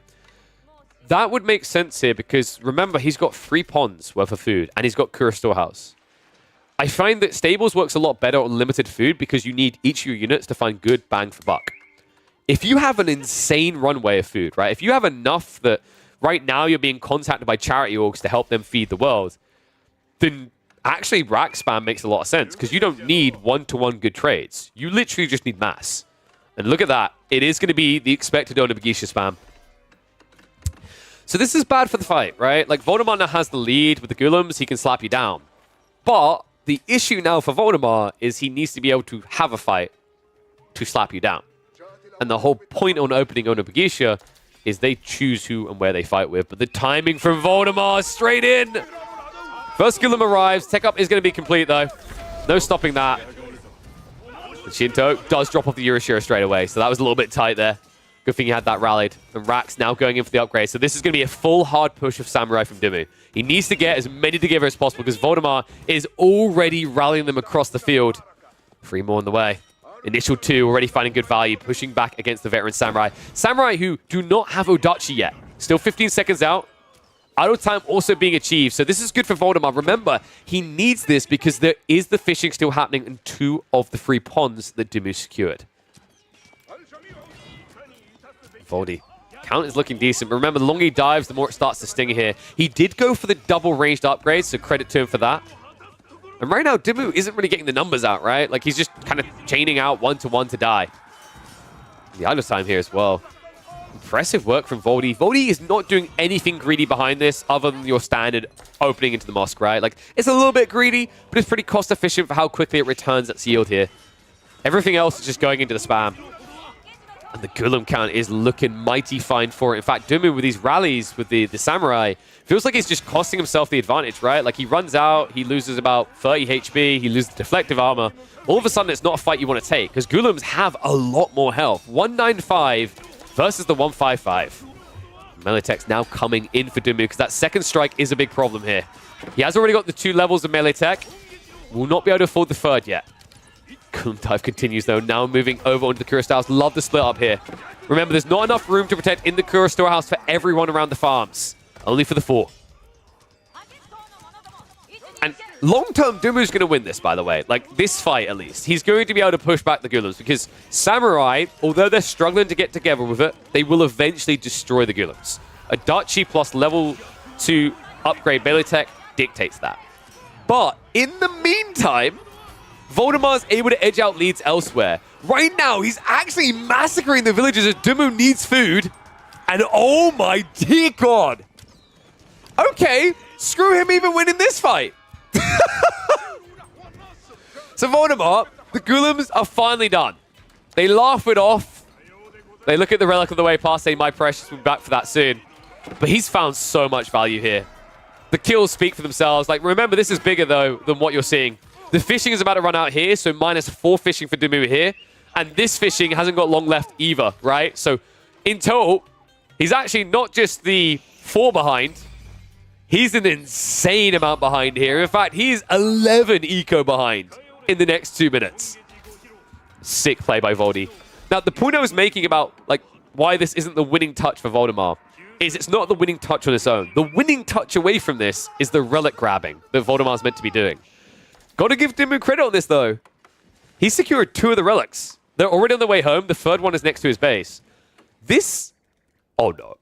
That would make sense here because, remember, he's got 3 pawns worth of food and he's got Kura Storehouse. I find that Stables works a lot better on limited food because you need each of your units to find good bang for buck. If you have an insane runway of food, right? If you have enough that right now you're being contacted by charity orgs to help them feed the world, then actually rack spam makes a lot of sense because you don't need one-to-one good trades. You literally just need mass. And look at that. It is going to be the expected Onobugisha spam. So this is bad for the fight, right? Like, Voldemar now has the lead with the Golems. He can slap you down. But the issue now for Voldemar is he needs to be able to have a fight to slap you down. And the whole point on opening Onobugisha is they choose who and where they fight with. But the timing from Voldemar straight in. First Golem arrives. Tech up is going to be complete, though. No stopping that. But Shinto does drop off the Yorishiro straight away. So that was a little bit tight there. Good thing he had that rallied. And Rax now going in for the upgrade. So this is going to be a full hard push of Samurai from Dumu. He needs to get as many together as possible because Voldemar is already rallying them across the field. 3 more on the way. Initial 2 already finding good value, pushing back against the veteran Samurai. Samurai who do not have Odachi yet. Still 15 seconds out. Idle time also being achieved. So this is good for Voldemar. Remember, he needs this because there is the fishing still happening in 2 of the 3 ponds that Dumu secured. Voldy. Count is looking decent, but remember, the longer he dives, the more it starts to sting here. He did go for the double ranged upgrade, so credit to him for that. And right now, Dumu isn't really getting the numbers out, right? Like, he's just kind of chaining out 1-to-1 to die. The idle time here as well. Impressive work from Voldy. Voldy is not doing anything greedy behind this other than your standard opening into the mosque, right? Like, it's a little bit greedy, but it's pretty cost efficient for how quickly it returns its yield here. Everything else is just going into the spam. And the Golem count is looking mighty fine for it. In fact, Dumu with these rallies with the Samurai feels like he's just costing himself the advantage, right? Like, he runs out, he loses about 30 HP, he loses deflective armor. All of a sudden, it's not a fight you want to take because Golems have a lot more health. 195 versus the 155. Melee tech's now coming in for Dumu because that second strike is a big problem here. He has already got the 2 levels of melee tech. Will not be able to afford the 3rd yet. Golem dive continues, though, now moving over onto the Kura Storehouse. Love the split up here. Remember, there's not enough room to protect in the Kura Storehouse for everyone around the farms. Only for the 4. And long-term, Dumu's going to win this, by the way. Like, this fight, at least. He's going to be able to push back the Golems because Samurai, although they're struggling to get together with it, they will eventually destroy the Golems. Odachi plus level 2 upgrade melee tech dictates that. But in the meantime, Voldemar's able to edge out leads elsewhere. Right now, he's actually massacring the villagers as Dumu needs food. And oh my dear God. Okay, screw him even winning this fight. So Voldemar, the Golems are finally done. They laugh it off. They look at the relic on the way past, say, my precious, we'll be back for that soon. But he's found so much value here. The kills speak for themselves. Like, remember, this is bigger, though, than what you're seeing. The fishing is about to run out here, so -4 fishing for Dumu here. And this fishing hasn't got long left either, right? So, in total, he's actually not just the 4 behind. He's an insane amount behind here. In fact, he's 11 eco behind in the next 2 minutes. Sick play by Voldy. Now, the point I was making about like why this isn't the winning touch for Voldemar is it's not the winning touch on its own. The winning touch away from this is the relic grabbing that Voldemar's meant to be doing. Got to give Dumu credit on this, though. He secured 2 of the relics. They're already on the way home. The 3rd one is next to his base. This... Oh, no.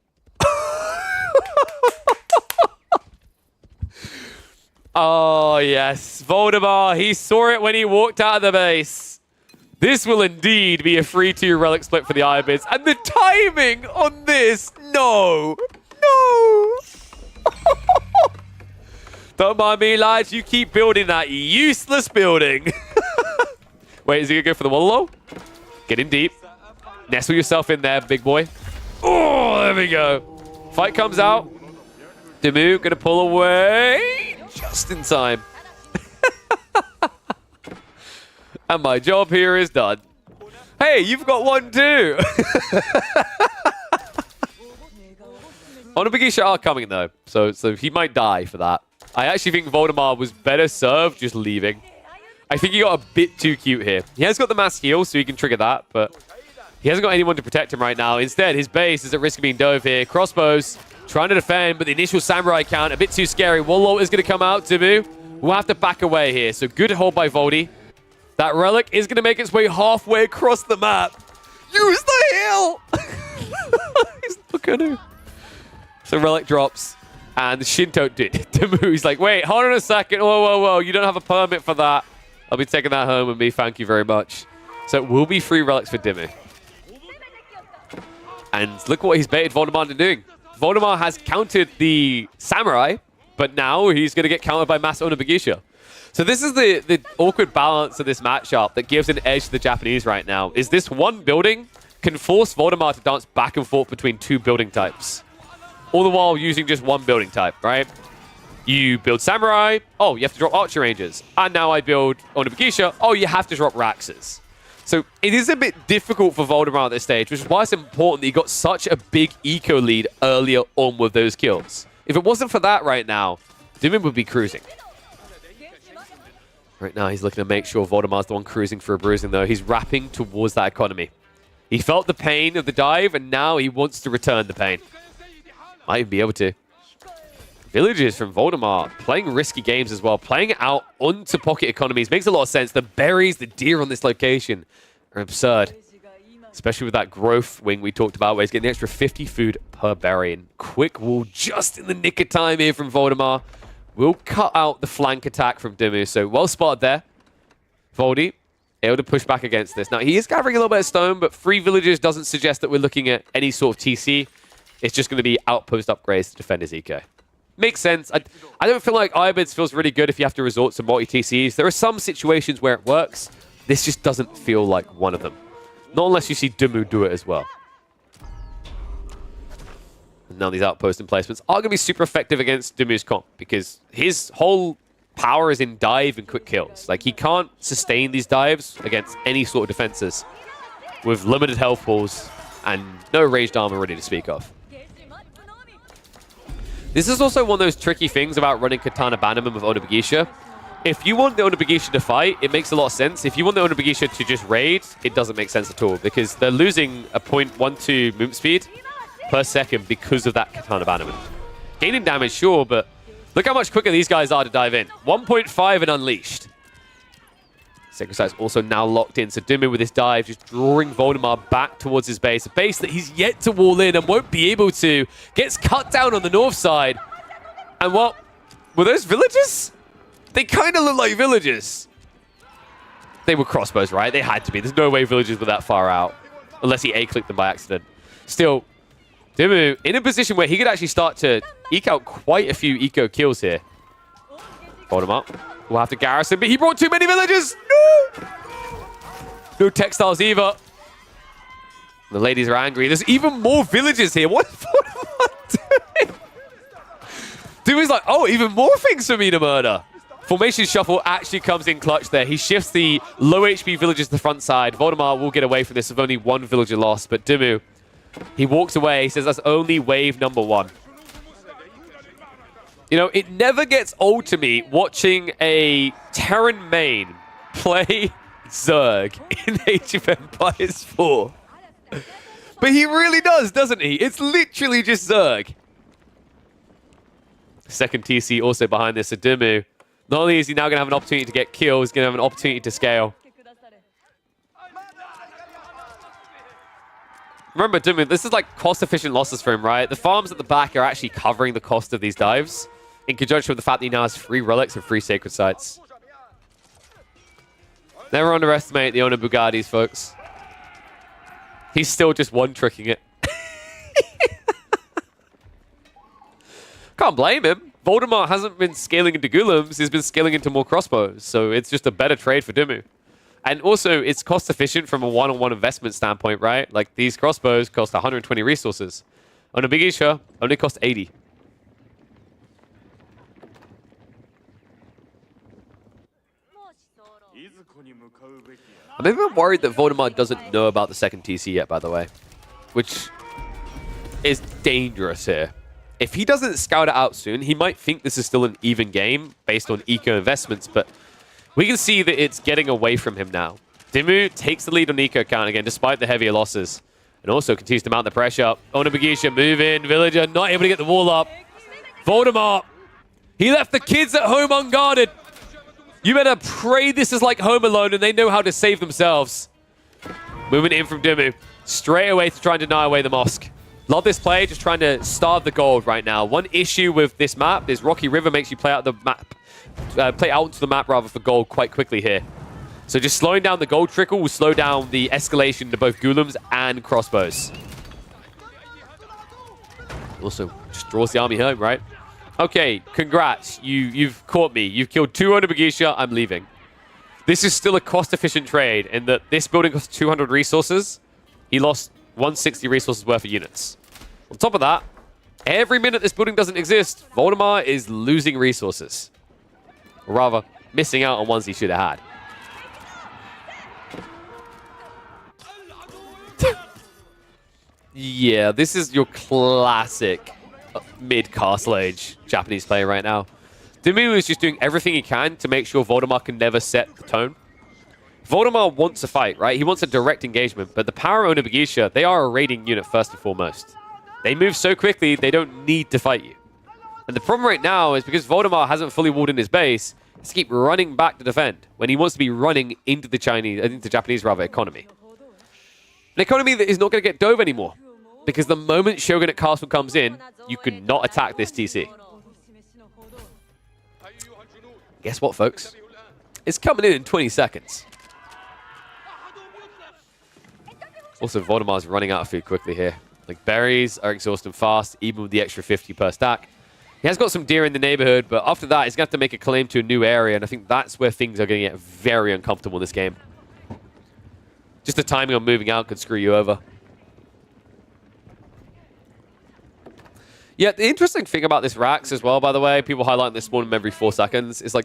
Oh, yes. Voldemar, he saw it when he walked out of the base. This will indeed be a 3-2 relic split for the Ironbids. And the timing on this, no. No. Don't mind me, lads. You keep building that useless building. Wait, is he going to go for the Wololo? Get in deep. Nestle yourself in there, big boy. Oh, there we go. Fight comes out. Dumu going to pull away. Just in time. And my job here is done. Hey, you've got one too. Onabagisha are coming though, so he might die for that. I actually think Voldemar was better served just leaving. I think he got a bit too cute here. He has got the mass heal, so he can trigger that, but he hasn't got anyone to protect him right now. Instead, his base is at risk of being dove here. Crossbows trying to defend, but the initial samurai count a bit too scary. Wololo is going to come out. Dumu will have to back away here. So good hold by Voldy. That relic is going to make its way halfway across the map. Use the heal! He's not going to. So relic drops. And the Shinto did. Dumu, like, wait, hold on a second. Whoa, whoa, whoa. You don't have a permit for that. I'll be taking that home with me. Thank you very much. So it will be 3 relics for Dumu. And look what he's baited Voldemar into doing. Voldemar has countered the Samurai, but now he's going to get countered by Mass Onabagisha. So this is the awkward balance of this matchup that gives an edge to the Japanese right now. Is this one building can force Voldemar to dance back and forth between 2 building types. All the while using just 1 building type, right? You build Samurai, oh, you have to drop Archer Rangers. And now I build Onabagisha, oh, you have to drop Raxes. So it is a bit difficult for Voldemar at this stage, which is why it's important that he got such a big eco lead earlier on with those kills. If it wasn't for that right now, Dumu would be cruising. Right now, he's looking to make sure Voldemar's the one cruising for a bruising, though. He's wrapping towards that economy. He felt the pain of the dive, and now he wants to return the pain. Might even be able to. Villagers from Voldemar playing risky games as well. Playing out onto pocket economies makes a lot of sense. The berries, the deer on this location are absurd. Especially with that growth wing we talked about, where he's getting the extra 50 food per berry. And quick wall just in the nick of time here from Voldemar. Will cut out the flank attack from Dumu. So well spotted there. Voldy able to push back against this. Now, he is gathering a little bit of stone, but 3 villagers doesn't suggest that we're looking at any sort of TC. It's just going to be outpost upgrades to defend his eco. Makes sense. I don't feel like Ironbids feels really good if you have to resort to multi-TCs. There are some situations where it works. This just doesn't feel like one of them. Not unless you see Dumu do it as well. And now these outpost emplacements are going to be super effective against Dumu's comp because his whole power is in dive and quick kills. Like, he can't sustain these dives against any sort of defenses with limited health pools and no ranged armor ready to speak of. This is also one of those tricky things about running Katana Bannerman with Onabagisha. If you want the Onabagisha to fight, it makes a lot of sense. If you want the Onabagisha to just raid, it doesn't make sense at all because they're losing a 0.12 movement speed per second because of that Katana Bannerman. Gaining damage, sure, but look how much quicker these guys are to dive in. 1.5 and unleashed. Sacred Sight's also now locked in, so Dumu with his dive just drawing Voldemar back towards his base. A base that he's yet to wall in and won't be able to. Gets cut down on the north side. And what? Were those villagers? They kind of look like villagers. They were crossbows, right? They had to be. There's no way villagers were that far out. Unless he A-clicked them by accident. Still, Dimu in a position where he could actually start to eke out quite a few eco kills here. Hold him up. We'll have to garrison, but he brought too many villagers. No! No textiles either. The ladies are angry. There's even more villagers here. What am I doing? Dimu's like, oh, even more things for me to murder. Formation Shuffle actually comes in clutch there. He shifts the low HP villagers to the front side. Voldemar will get away from this with only one villager lost, but Dimu, he walks away. He says that's only wave number 1. You know, it never gets old to me watching a Terran main play Zerg in Age of Empires 4. But he really does, doesn't he? It's literally just Zerg. Second TC also behind this, so Dimu. Not only is he now going to have an opportunity to get kills, he's going to have an opportunity to scale. Remember, Dimu, this is like cost-efficient losses for him, right? The farms at the back are actually covering the cost of these dives, in conjunction with the fact that he now has 3 relics and 3 sacred sites. Never underestimate the owner Bugattis, folks. He's still just one-tricking it. Can't blame him. Voldemar hasn't been scaling into Golems, he's been scaling into more crossbows, so it's just a better trade for Dimu. And also, it's cost-efficient from a one-on-one investment standpoint, right? Like, these crossbows cost 120 resources. On a Big Isha, only cost 80. I'm even worried that Voldemar doesn't know about the second TC yet, by the way. Which is dangerous here. If he doesn't scout it out soon, he might think this is still an even game based on eco investments, but we can see that it's getting away from him now. Dimu takes the lead on eco count again, despite the heavier losses, and also continues to mount the pressure. Onabagisha, move in, Villager not able to get the wall up. Voldemar, he left the kids at home unguarded. You better pray this is like Home Alone and they know how to save themselves. Moving in from Dimu, straight away to try and deny away the mosque. Love this play, just trying to starve the gold right now. One issue with this map is Rocky River makes you play out the map, play out into the map rather for gold quite quickly here. So just slowing down the gold trickle will slow down the escalation to both Golems and crossbows. Also, just draws the army home, right? Okay, congrats. You've caught me. You've killed 2 Onabagisha. I'm leaving. This is still a cost-efficient trade in that this building costs 200 resources. He lost 160 resources worth of units. On top of that, every minute this building doesn't exist, Voldemar is losing resources. Or rather, missing out on ones he should have had. Yeah, this is your classic mid-Castle Age Japanese player right now. Dimu is just doing everything he can to make sure Voldemar can never set the tone. Voldemar wants a fight, right? He wants a direct engagement, but the power of Onabagisha, they are a raiding unit first and foremost. They move so quickly, they don't need to fight you. And the problem right now is because Voldemar hasn't fully walled in his base, he has to keep running back to defend when he wants to be running into the Japanese economy. An economy that is not going to get dove anymore. Because the moment Shogunate Castle comes in, you cannot attack this TC. Guess what, folks? It's coming in 20 seconds. Also, Voldemar's running out of food quickly here. Like, berries are exhausting fast, even with the extra 50 per stack. He has got some deer in the neighborhood, but after that, he's going to have to make a claim to a new area, and I think that's where things are going to get very uncomfortable in this game. Just the timing on moving out could screw you over. Yeah, the interesting thing about this Rax as well, by the way, people highlight this spawn every 4 seconds, is like,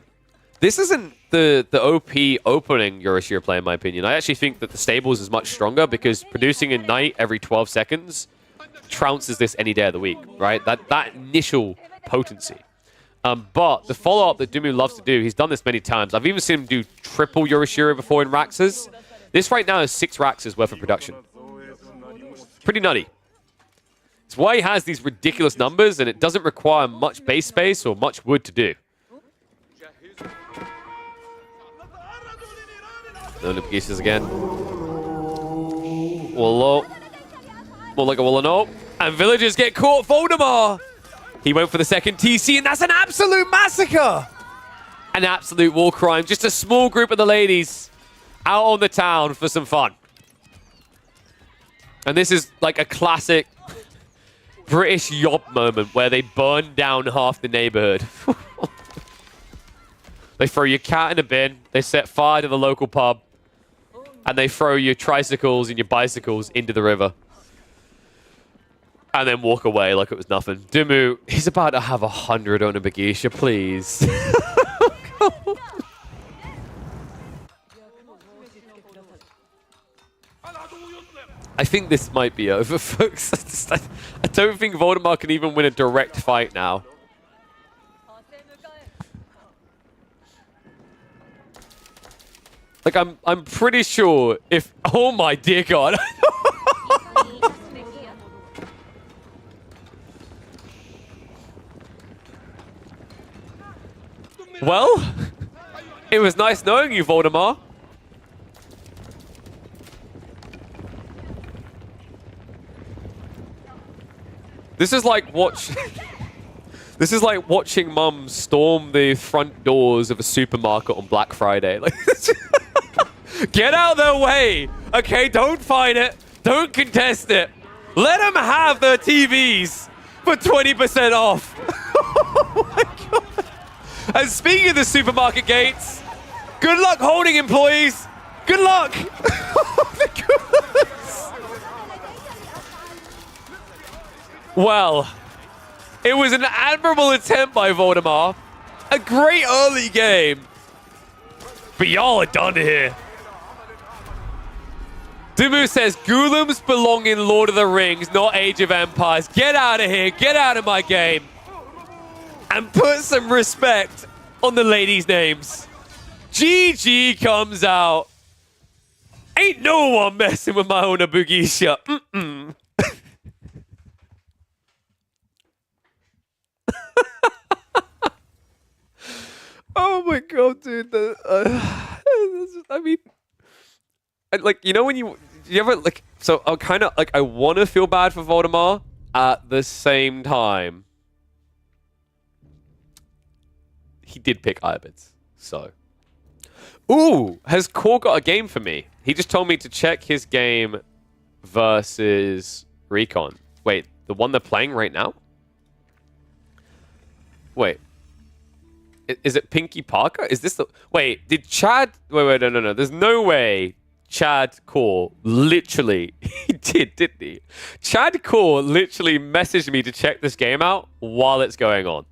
this isn't the OP opening Yorishiro play, in my opinion. I actually think that the Stables is much stronger because producing a Knight every 12 seconds trounces this any day of the week, right? That initial potency. But the follow-up that Dimu loves to do, he's done this many times. I've even seen him do triple Yorishiro before in Raxes. This right now is 6 Raxes worth of production. Pretty nutty. It's why he has these ridiculous numbers, and it doesn't require much base space or much wood to do. No Onabagisha again. Wallo. More like a Wallo. And villagers get caught. Voldemar! He went for the second TC, and that's an absolute massacre! An absolute war crime. Just a small group of the ladies out on the town for some fun. And this is like a classic British yob moment where they burn down half the neighborhood. They throw your cat in a bin, they set fire to the local pub, and they throw your tricycles and your bicycles into the river. And then walk away like it was nothing. Dumu, he's about to have 100 on a Bagisha, please. I think this might be over, folks. I don't think Voldemort can even win a direct fight now. Like, I'm pretty sure if... Oh my dear God. Well, it was nice knowing you, Voldemort. This is like This is like watching Mum storm the front doors of a supermarket on Black Friday. Like, get out of their way, okay? Don't fight it. Don't contest it. Let them have their TVs for 20% off. Oh my God. And speaking of the supermarket gates, good luck holding employees. Good luck. Oh my goodness. Well, it was an admirable attempt by Voldemort. A great early game. But y'all are done here. Dumu says, Golems belong in Lord of the Rings, not Age of Empires. Get out of here. Get out of my game. And put some respect on the ladies' names. GG comes out. Ain't no one messing with my own Abugisha. Mm-mm. Oh my God, dude. I mean, like, you know when you ever, like, so I'm kind of, like, I want to feel bad for Voldemort at the same time. He did pick Irbits, so. Ooh, has Core got a game for me? He just told me to check his game versus Recon. Wait, the one they're playing right now? Wait. Is it Pinky Parker? Is this the... Wait, did Chad... Wait, no. There's no way Chad Core literally... He did, didn't he? Chad Core literally messaged me to check this game out while it's going on.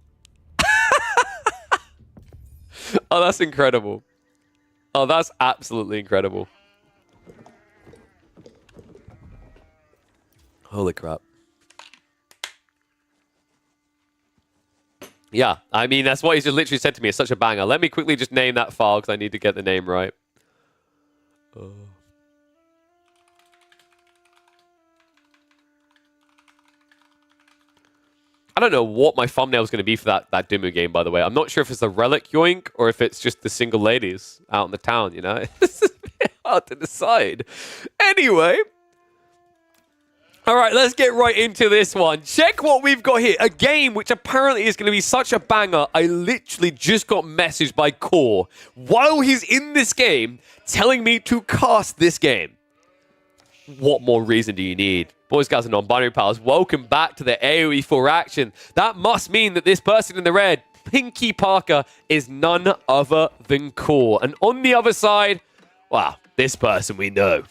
Oh, that's incredible. Oh, that's absolutely incredible. Holy crap. Yeah, I mean, that's what he just literally said to me. It's such a banger. Let me quickly just name that file because I need to get the name right. I don't know what my thumbnail is going to be for that Dumu game, by the way. I'm not sure if it's the Relic Yoink or if it's just the single ladies out in the town, you know? It's a bit hard to decide. Anyway. All right, let's get right into this one. Check what we've got here. A game which apparently is going to be such a banger. I literally just got messaged by Core while he's in this game telling me to cast this game. What more reason do you need? Boys, guys, and non-binary pals, welcome back to the AoE 4 action. That must mean that this person in the red, Pinky Parker, is none other than Core. And on the other side, wow, this person we know.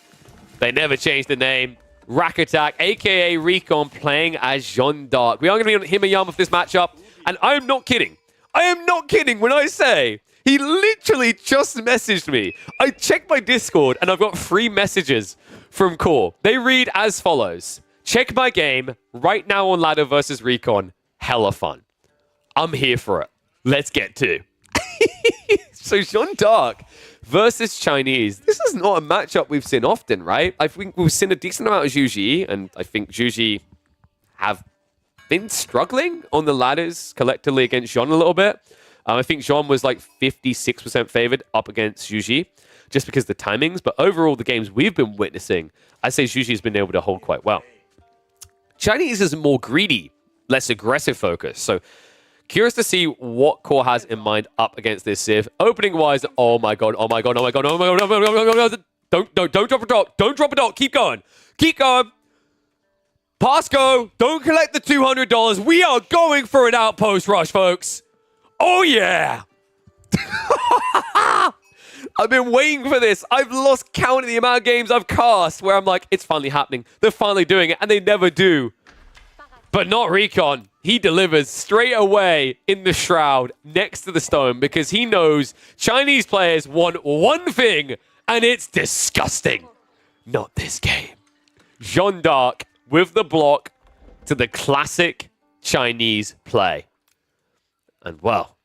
They never changed the name. Rack Attack, a.k.a. Recon, playing as Jeanne d'Arc. We are going to be on him and Yum with this matchup. And I am not kidding. I am not kidding when I say he literally just messaged me. I checked my Discord and I've got 3 messages from Core. They read as follows. Check my game right now on ladder versus Recon. Hella fun. I'm here for it. Let's get to. So Jeanne d'Arc versus Chinese. This is not a matchup we've seen often, right? I think we've seen a decent amount of Zhu Ji, and I think Zhu Ji have been struggling on the ladders collectively against Jeanne a little bit. I think Jeanne was like 56% favored up against Zhu Ji, just because of the timings. But overall, the games we've been witnessing, I'd say Zhu Ji has been able to hold quite well. Chinese is more greedy less aggressive focus. So curious to see what Core has in mind up against this Civ. Opening wise, oh my god, oh my god, oh my god, oh my god, oh my god, oh my god. Don't drop a dot. Don't drop a dot. Keep going. Keep going. Pass go. Don't collect the $200. We are going for an outpost rush, folks. Oh yeah. I've been waiting for this. I've lost count of the amount of games I've cast where I'm like, it's finally happening. They're finally doing it, and they never do. But not Recon. He delivers straight away in the Shroud next to the stone because he knows Chinese players want one thing, and it's disgusting. Not this game. Jeanne d'Arc with the block to the classic Chinese play. And well,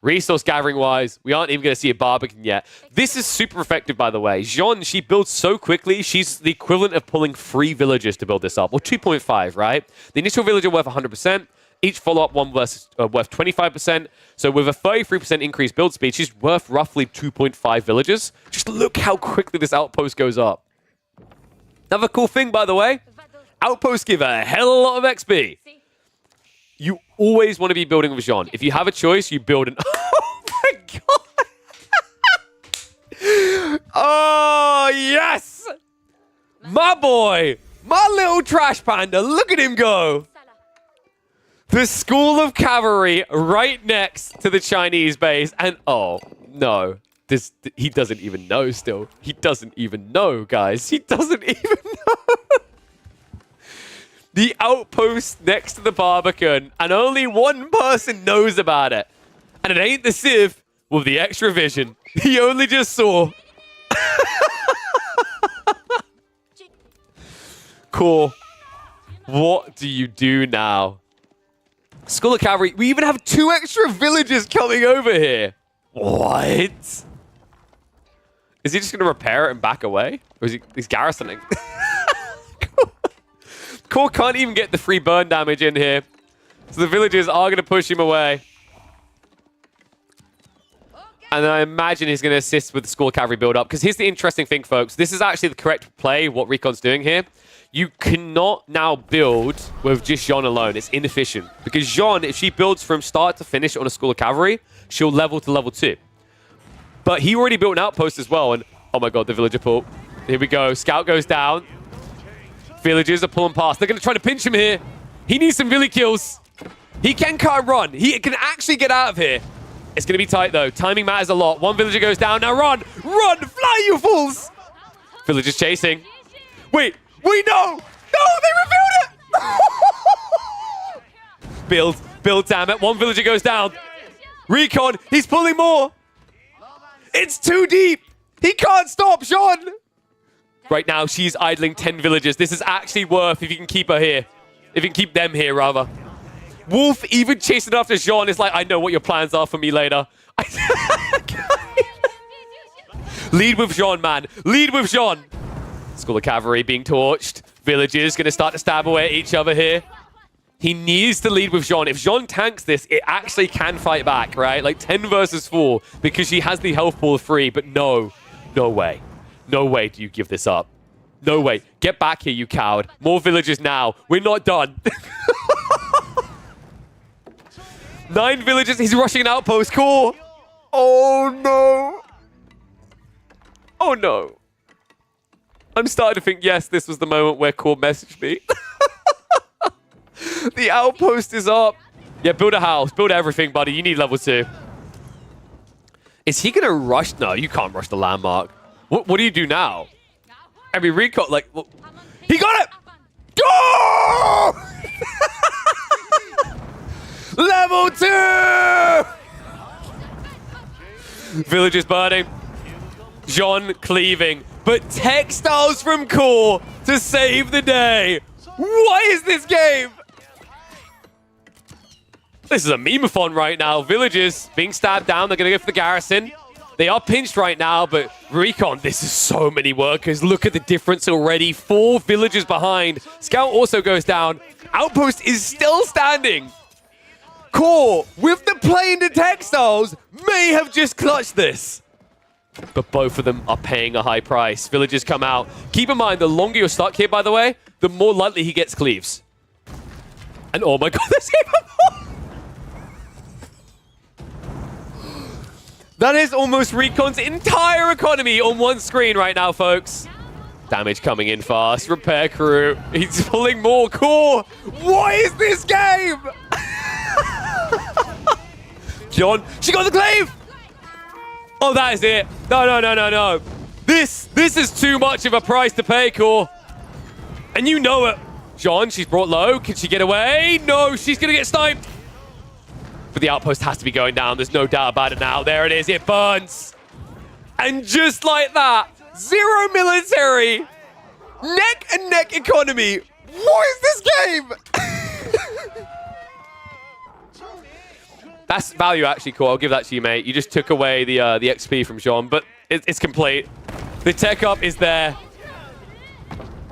resource gathering wise, we aren't even going to see a Barbican yet. This is super effective, by the way. Jeanne, she builds so quickly. She's the equivalent of pulling 3 villagers to build this up, or 2.5, right? The initial villager worth 100%. Each follow-up one worth 25%. So with a 33% increased build speed, she's worth roughly 2.5 villagers. Just look how quickly this outpost goes up. Another cool thing, by the way, outposts give a hell of a lot of XP. You always want to be building with Jeanne. If you have a choice, you build an... Oh my god! Oh, yes! My boy! My little trash panda, look at him go! The School of Cavalry right next to the Chinese base. And oh, no. He doesn't even know still. He doesn't even know, guys. He doesn't even know. The outpost next to the Barbican, and only one person knows about it. And it ain't the Civ with the extra vision. He only just saw. Cool. What do you do now? School of Cavalry. We even have 2 extra villages coming over here. What? Is he just going to repair it and back away? Or is he's garrisoning? Core can't even get the free burn damage in here. So the villagers are going to push him away. And I imagine he's going to assist with the School of Cavalry build-up. Because here's the interesting thing, folks. This is actually the correct play, what Recon's doing here. You cannot now build with just Jeanne alone. It's inefficient. Because Jeanne, if she builds from start to finish on a School of Cavalry, she'll level to level 2. But he already built an outpost as well. And oh my god, the villager pull. Here we go. Scout goes down. Villagers are pulling past. They're going to try to pinch him here. He needs some Villy kills. He can cut and run. He can actually get out of here. It's going to be tight, though. Timing matters a lot. One villager goes down. Now run. Run. Fly, you fools. Villagers chasing. Wait. Wait, no. No, they revealed it. Build, damn it. One villager goes down. Recon. He's pulling more. It's too deep. He can't stop Jeanne. Right now, she's idling 10 villagers. This is actually worth if you can keep her here. If you can keep them here, rather. Wolf even chasing after Jeanne is like, I know what your plans are for me later. Lead with Jeanne, man. Lead with Jeanne. School of Cavalry being torched. Villagers going to start to stab away at each other here. He needs to lead with Jeanne. If Jeanne tanks this, it actually can fight back, right? Like 10 versus 4 because she has the health pool of 3, but no way. No way do you give this up. No way. Get back here, you coward. More villagers now. We're not done. 9 villagers. He's rushing an outpost. Cool. Oh, no. Oh, no. I'm starting to think, yes, this was the moment where Core messaged me. The outpost is up. Yeah, build a house. Build everything, buddy. You need level 2. Is he going to rush? No, you can't rush the landmark. What do you do now? I mean, Recon, like... Well, he got it! Go! Level 2! Villagers burning. Jeanne cleaving. But textiles from Core to save the day. What is this game? This is a meme-a-thon right now. Villagers being stabbed down. They're going to go for the garrison. They are pinched right now, but Recon, this is so many workers. Look at the difference already. 4 villagers behind. Scout also goes down. Outpost is still standing. Core, with the play into textiles, may have just clutched this. But both of them are paying a high price. Villagers come out. Keep in mind, the longer you're stuck here, by the way, the more likely he gets cleaves. And oh my god, there's even more! That is almost Recon's entire economy on one screen right now, folks. Damage coming in fast. Repair crew. He's pulling more core. What is this game? John, she got the glaive! Oh, that is it. No. This is too much of a price to pay, core. And you know it. John, she's brought low. Can she get away? No, she's going to get sniped. But the outpost has to be going down. There's no doubt about it now. There it is. It burns. And just like that, 0 military, neck and neck economy. What is this game? That's value, actually, Core. I'll give that to you, mate. You just took away the XP from Jean, but it's complete. The tech up is there.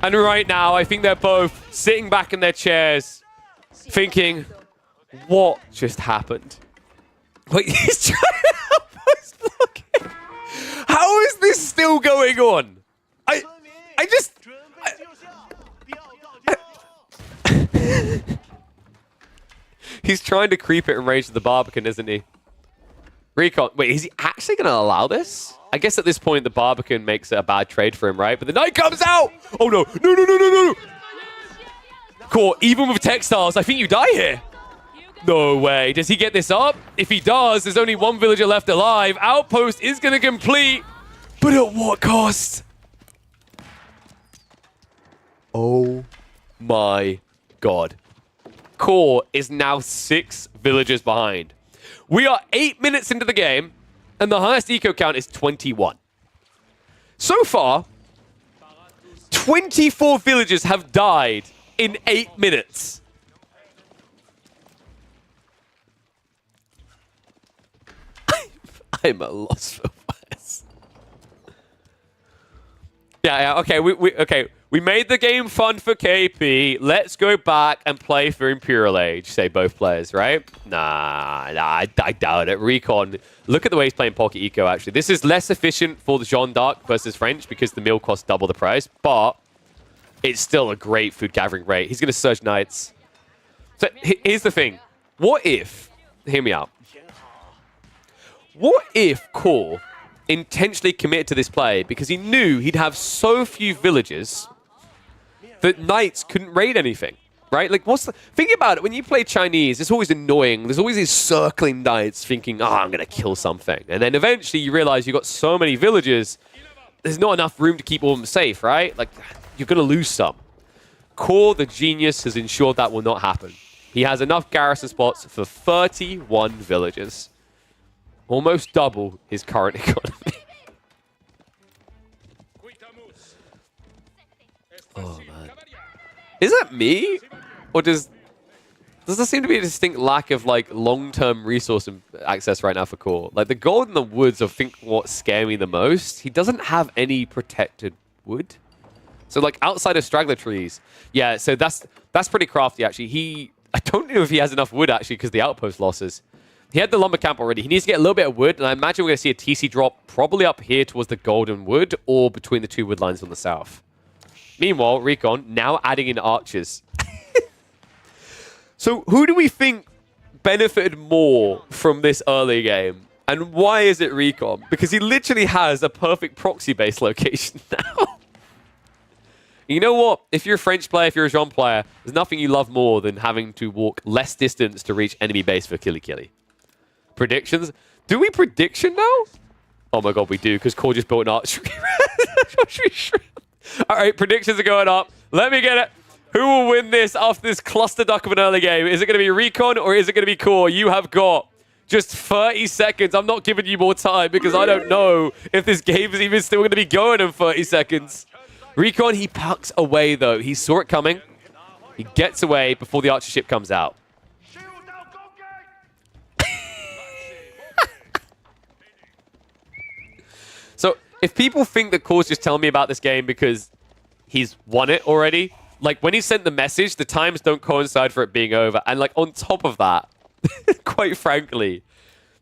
And right now, I think they're both sitting back in their chairs, thinking, what just happened? Wait, he's trying to outpost block it. How is this still going on? He's trying to creep it and rage to the Barbican, isn't he? Recon. Wait, is he actually going to allow this? I guess at this point, the Barbican makes it a bad trade for him, right? But the Knight comes out! Oh, no. No. Core, even with textiles, I think you die here. No way. Does he get this up? If he does, there's only one villager left alive. Outpost is going to complete. But at what cost? Oh my god. Core is now 6 villagers behind. We are 8 minutes into the game, and the highest eco count is 21. So far, 24 villagers have died in 8 minutes. I'm at loss for words. Yeah, okay, we made the game fun for KP. Let's go back and play for Imperial Age, say both players, right? Nah, I doubt it. Recon, look at the way he's playing Pocket Eco, actually. This is less efficient for the Jean d'Arc versus French because the meal costs double the price, but it's still a great food gathering rate. He's going to Surge Knights. So here's the thing. What if, hear me out, what if Core intentionally committed to this play because he knew he'd have so few villagers that Knights couldn't raid anything, right? Like, think about it. When you play Chinese, it's always annoying. There's always these circling Knights thinking, oh, I'm going to kill something. And then eventually you realize you've got so many villagers, there's not enough room to keep all of them safe, right? Like, you're going to lose some. Core, the genius, has ensured that will not happen. He has enough garrison spots for 31 villagers. Almost double his current economy. Oh, man. Is that me? Or does there seem to be a distinct lack of, like, long-term resource access right now for Core? Like, the gold in the woods, I think, what scare me the most. He doesn't have any protected wood. So, like, outside of straggler trees. Yeah, so that's pretty crafty, actually. I don't know if he has enough wood, actually, because the outpost losses. He had the lumber camp already. He needs to get a little bit of wood, and I imagine we're going to see a TC drop probably up here towards the golden wood or between the 2 wood lines on the south. Meanwhile, Recon now adding in archers. So who do we think benefited more from this early game? And why is it Recon? Because he literally has a perfect proxy-based location now. You know what? If you're a French player, if you're a Jean player, there's nothing you love more than having to walk less distance to reach enemy base for Killy Killy. Predictions? Do we prediction now? Oh my god, we do, because Core just built an archery. Alright, predictions are going up. Let me get it. Who will win this after this cluster duck of an early game? Is it going to be Recon or is it going to be Core? You have got just 30 seconds. I'm not giving you more time because I don't know if this game is even still going to be going in 30 seconds. Recon, he pucks away, though. He saw it coming. He gets away before the archer ship comes out. So, if people think that Core's just telling me about this game because he's won it already, like, when he sent the message, the times don't coincide for it being over. And, like, on top of that, quite frankly,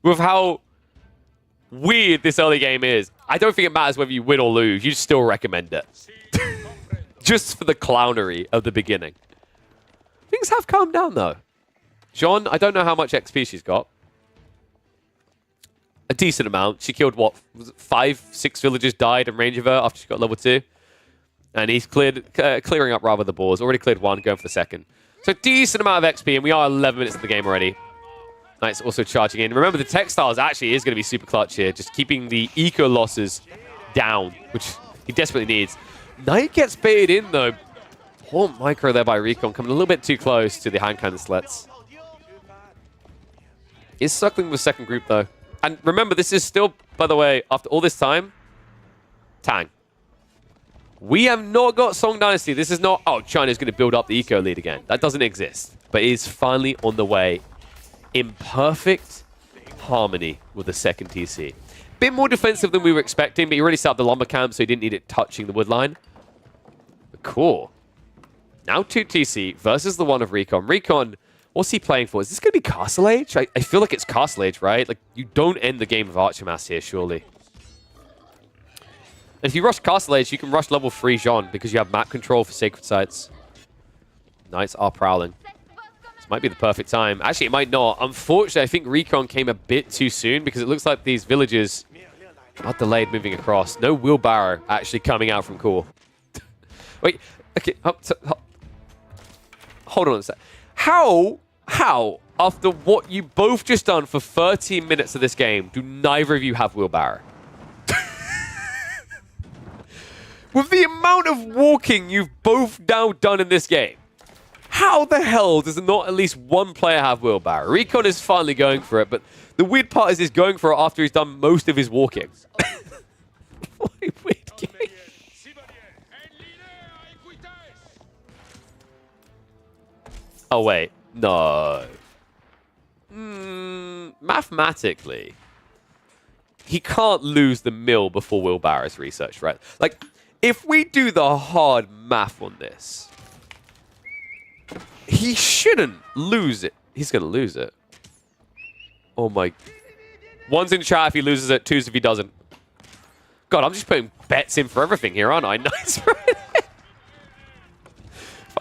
with how weird this early game is, I don't think it matters whether you win or lose. You still recommend it. Just for the clownery of the beginning. Things have calmed down, though. Jean, I don't know how much XP she's got. A decent amount. She killed, what, was it 5, 6 villagers died in range of her after she got level 2. And he's clearing up rather the boars. Already cleared 1, going for the 2nd. So decent amount of XP, and we are 11 minutes in the game already. Nice, also charging in. Remember, the textiles actually is going to be super clutch here. Just keeping the eco losses down, which he desperately needs. Knight gets baited in, though. Poor micro there by Recon, coming a little bit too close to the hand cannon sleds. Is circling with second group, though. And remember, this is still, by the way, after all this time, Tang. We have not got Song Dynasty. This is not, oh, China's going to build up the eco lead again. That doesn't exist. But it is finally on the way in perfect harmony with the second TC. Bit more defensive than we were expecting, but he already set up the lumber camp, so he didn't need it touching the wood line. But cool. Now 2 TC versus the 1 of Recon. Recon, what's he playing for? Is this going to be Castle Age? I feel like it's Castle Age, right? Like, you don't end the game of Archemass here, surely. And if you rush Castle Age, you can rush level 3 Jean because you have map control for Sacred Sites. Knights are prowling. This might be the perfect time. Actually, it might not. Unfortunately, I think Recon came a bit too soon because it looks like these villages are delayed moving across. No wheelbarrow actually coming out from core. Wait, okay. Hold on a sec. How, after what you both just done for 13 minutes of this game, do neither of you have wheelbarrow? With the amount of walking you've both now done in this game, how the hell does not at least one player have wheelbarrow? Recon is finally going for it, but the weird part is he's going for it after he's done most of his walking. What a weird game. Oh, wait. No. Mathematically, he can't lose the mill before wheelbarrow's research, right? Like, if we do the hard math on this, he shouldn't lose it. He's going to lose it. Oh my. 1's in chat if he loses it, 2's if he doesn't. God, I'm just putting bets in for everything here, aren't I? Nice. Find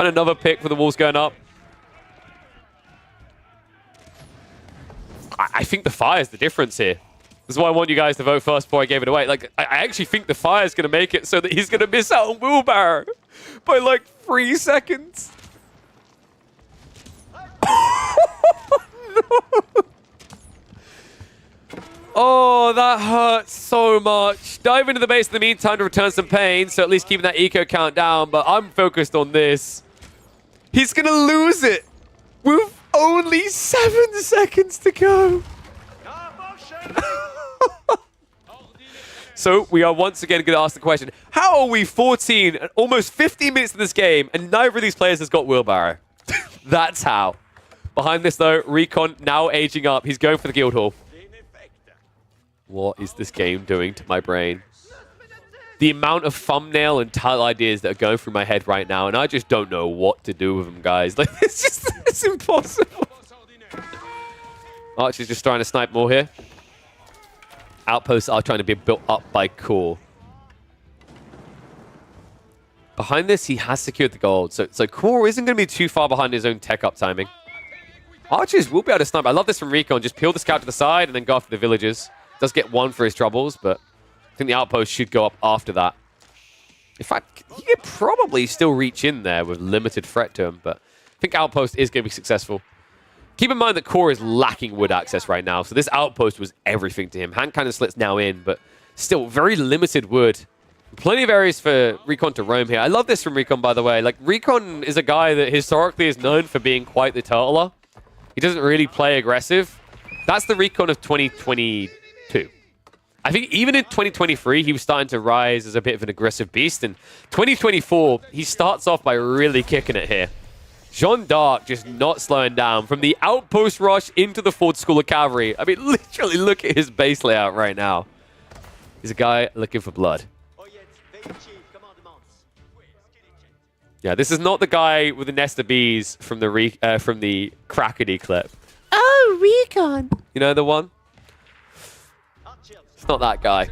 another pick for the walls going up. I think the fire is the difference here. This is why I want you guys to vote first before I gave it away. Like, I actually think the fire is going to make it so that he's going to miss out on wheelbarrow by like 3 seconds. No. Oh, that hurts so much. Dive into the base in the meantime to return some pain, so at least keeping that eco count down, but I'm focused on this. He's going to lose it with only 7 seconds to go. So we are once again going to ask the question, how are we 14 and almost 15 minutes in this game and neither of these players has got wheelbarrow? That's how. Behind this though, Recon now aging up. He's going for the guild hall. What is this game doing to my brain? The amount of thumbnail and title ideas that are going through my head right now, and I just don't know what to do with them, guys. Like, it's impossible. Archer's just trying to snipe more here. Outposts are trying to be built up by Core. Behind this, he has secured the gold. So Core isn't going to be too far behind his own tech up timing. Archers will be able to snipe. I love this from Recon. Just peel the scout to the side and then go after the villagers. Does get 1 for his troubles, but I think the outpost should go up after that. In fact, he could probably still reach in there with limited threat to him, but I think outpost is going to be successful. Keep in mind that Core is lacking wood access right now, so this outpost was everything to him. Hand cannon slits now in, but still very limited wood. Plenty of areas for Recon to roam here. I love this from Recon, by the way. Like, Recon is a guy that historically is known for being quite the turtler. He doesn't really play aggressive. That's the Recon of 2022. I think even in 2023, he was starting to rise as a bit of an aggressive beast. And 2024, he starts off by really kicking it here. Jean d'Arc just not slowing down. From the outpost rush into the Ford School of Cavalry. I mean, literally look at his base layout right now. He's a guy looking for blood. Yeah, this is not the guy with the nest of bees from the Crackety clip. Oh, Recon. You know the one? It's not that guy.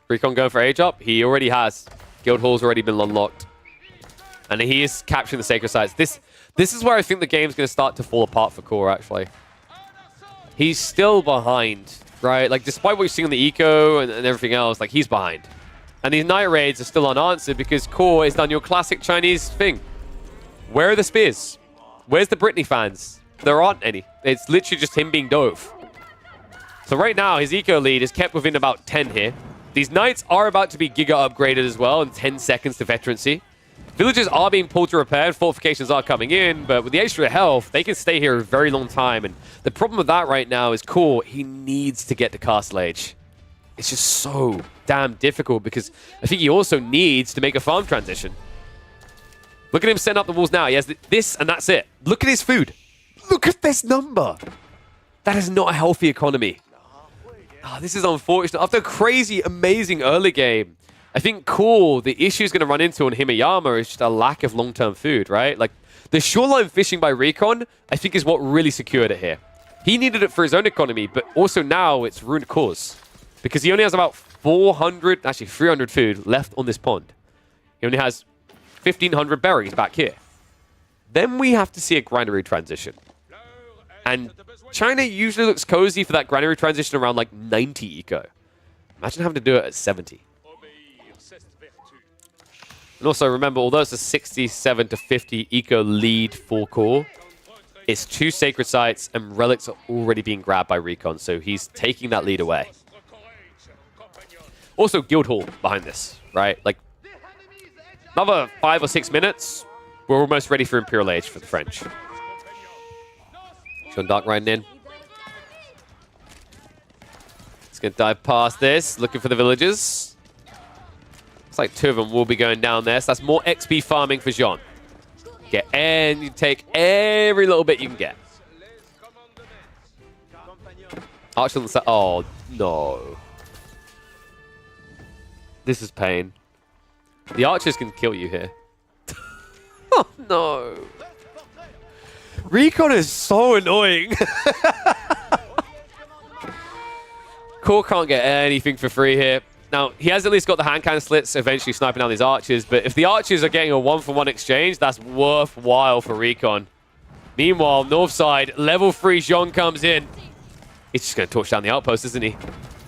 Recon going for age up? He already has. Guildhall's already been unlocked. And he is capturing the Sacred Sites. This is where I think the game's going to start to fall apart for Core, actually. He's still behind, right? Like, despite what you've seen on the eco and everything else, like, he's behind. And these Night Raids are still unanswered because Core has done your classic Chinese thing. Where are the spears? Where's the Britney fans? There aren't any. It's literally just him being dove. So right now, his eco lead is kept within about 10 here. These Knights are about to be Giga upgraded as well in 10 seconds to veterancy. Villages are being pulled to repair, fortifications are coming in, but with the extra health, they can stay here a very long time. And the problem with that right now is Core, he needs to get to Castle Age. It's just so damn difficult because I think he also needs to make a farm transition. Look at him setting up the walls now. He has this and that's it. Look at his food. Look at this number. That is not a healthy economy. Oh, this is unfortunate. After a crazy, amazing early game, I think Core, the issue is going to run into on Himeyama is just a lack of long-term food, right? Like, the shoreline fishing by Recon, I think, is what really secured it here. He needed it for his own economy, but also now it's ruined Core's. Because he only has about 400, actually 300 food left on this pond. He only has 1,500 berries back here. Then we have to see a granary transition. And China usually looks cozy for that granary transition around like 90 eco. Imagine having to do it at 70. And also remember, although it's a 67 to 50 eco lead for Core, it's 2 sacred sites and relics are already being grabbed by Recon, so he's taking that lead away. Also, Guildhall behind this, right? Like, another 5 or 6 minutes, we're almost ready for Imperial Age for the French. Jeanne d'Arc riding in. He's going to dive past this, looking for the villagers. Looks like 2 of them will be going down there, so that's more XP farming for Jean. And you take every little bit you can get. Archer on the side. Oh, no. This is pain. The archers can kill you here. Oh, no. Recon is so annoying. Core can't get anything for free here. Now, he has at least got the hand cannon slits, eventually sniping down these archers, but if the archers are getting a 1-for-1 exchange, that's worthwhile for Recon. Meanwhile, north side, level 3 Jean comes in. He's just going to torch down the outpost, isn't he?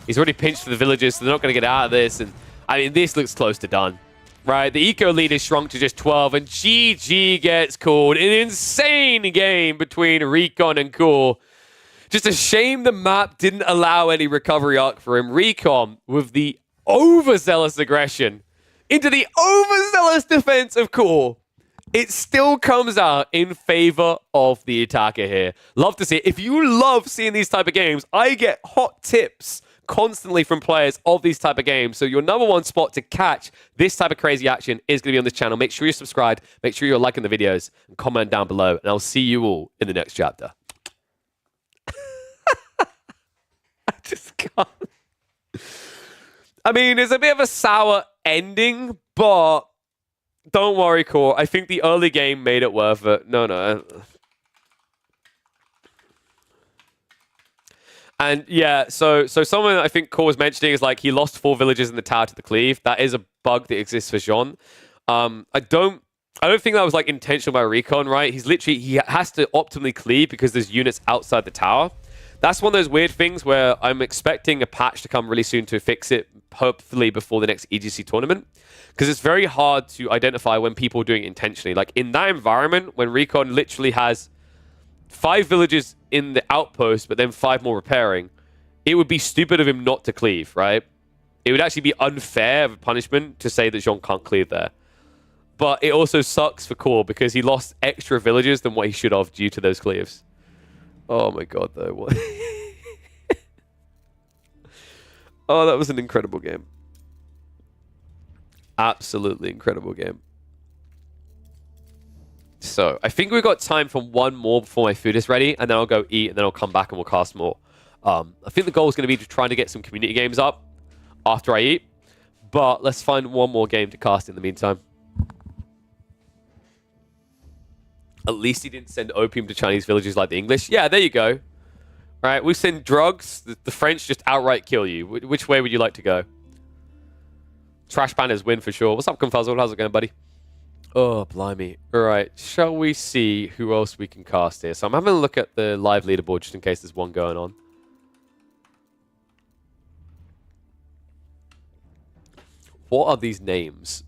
He's already pinched for the villagers, so they're not going to get out of this, and I mean, this looks close to done. Right, the eco lead is shrunk to just 12, and GG gets called. An insane game between Recon and Core. Just a shame the map didn't allow any recovery arc for him. Recon, with the overzealous aggression into the overzealous defense of Core, it still comes out in favor of the attacker here. Love to see it. If you love seeing these type of games, I get hot tips constantly from players of these type of games. So your #1 spot to catch this type of crazy action is going to be on this channel. Make sure you're subscribed. Make sure you're liking the videos and comment down below. And I'll see you all in the next chapter. I just can't. I mean, it's a bit of a sour ending, but don't worry, Core. I think the early game made it worth it. No. And yeah, so someone I think Core was mentioning is like he lost 4 villages in the tower to the cleave. That is a bug that exists for Jean. I don't think that was like intentional by Recon, right? He has to optimally cleave because there's units outside the tower. That's one of those weird things where I'm expecting a patch to come really soon to fix it, hopefully before the next EGC tournament. Because it's very hard to identify when people are doing it intentionally. Like in that environment, when Recon literally has 5 villages in the outpost, but then 5 more repairing, it would be stupid of him not to cleave, right? It would actually be unfair of a punishment to say that Jean can't cleave there. But it also sucks for Core because he lost extra villages than what he should have due to those cleaves. Oh my god, though. What? Oh, that was an incredible game. Absolutely incredible game. So, I think we've got time for one more before my food is ready, and then I'll go eat, and then I'll come back and we'll cast more. I think the goal is going to be trying to get some community games up after I eat, but let's find one more game to cast in the meantime. At least he didn't send opium to Chinese villages like the English. Yeah, there you go. Right? We send drugs. The French just outright kill you. Which way would you like to go? Trash Pandas win for sure. What's up, Confuzzled? How's it going, buddy? Oh, blimey. All right. Shall we see who else we can cast here? So I'm having a look at the live leaderboard just in case there's one going on. What are these names?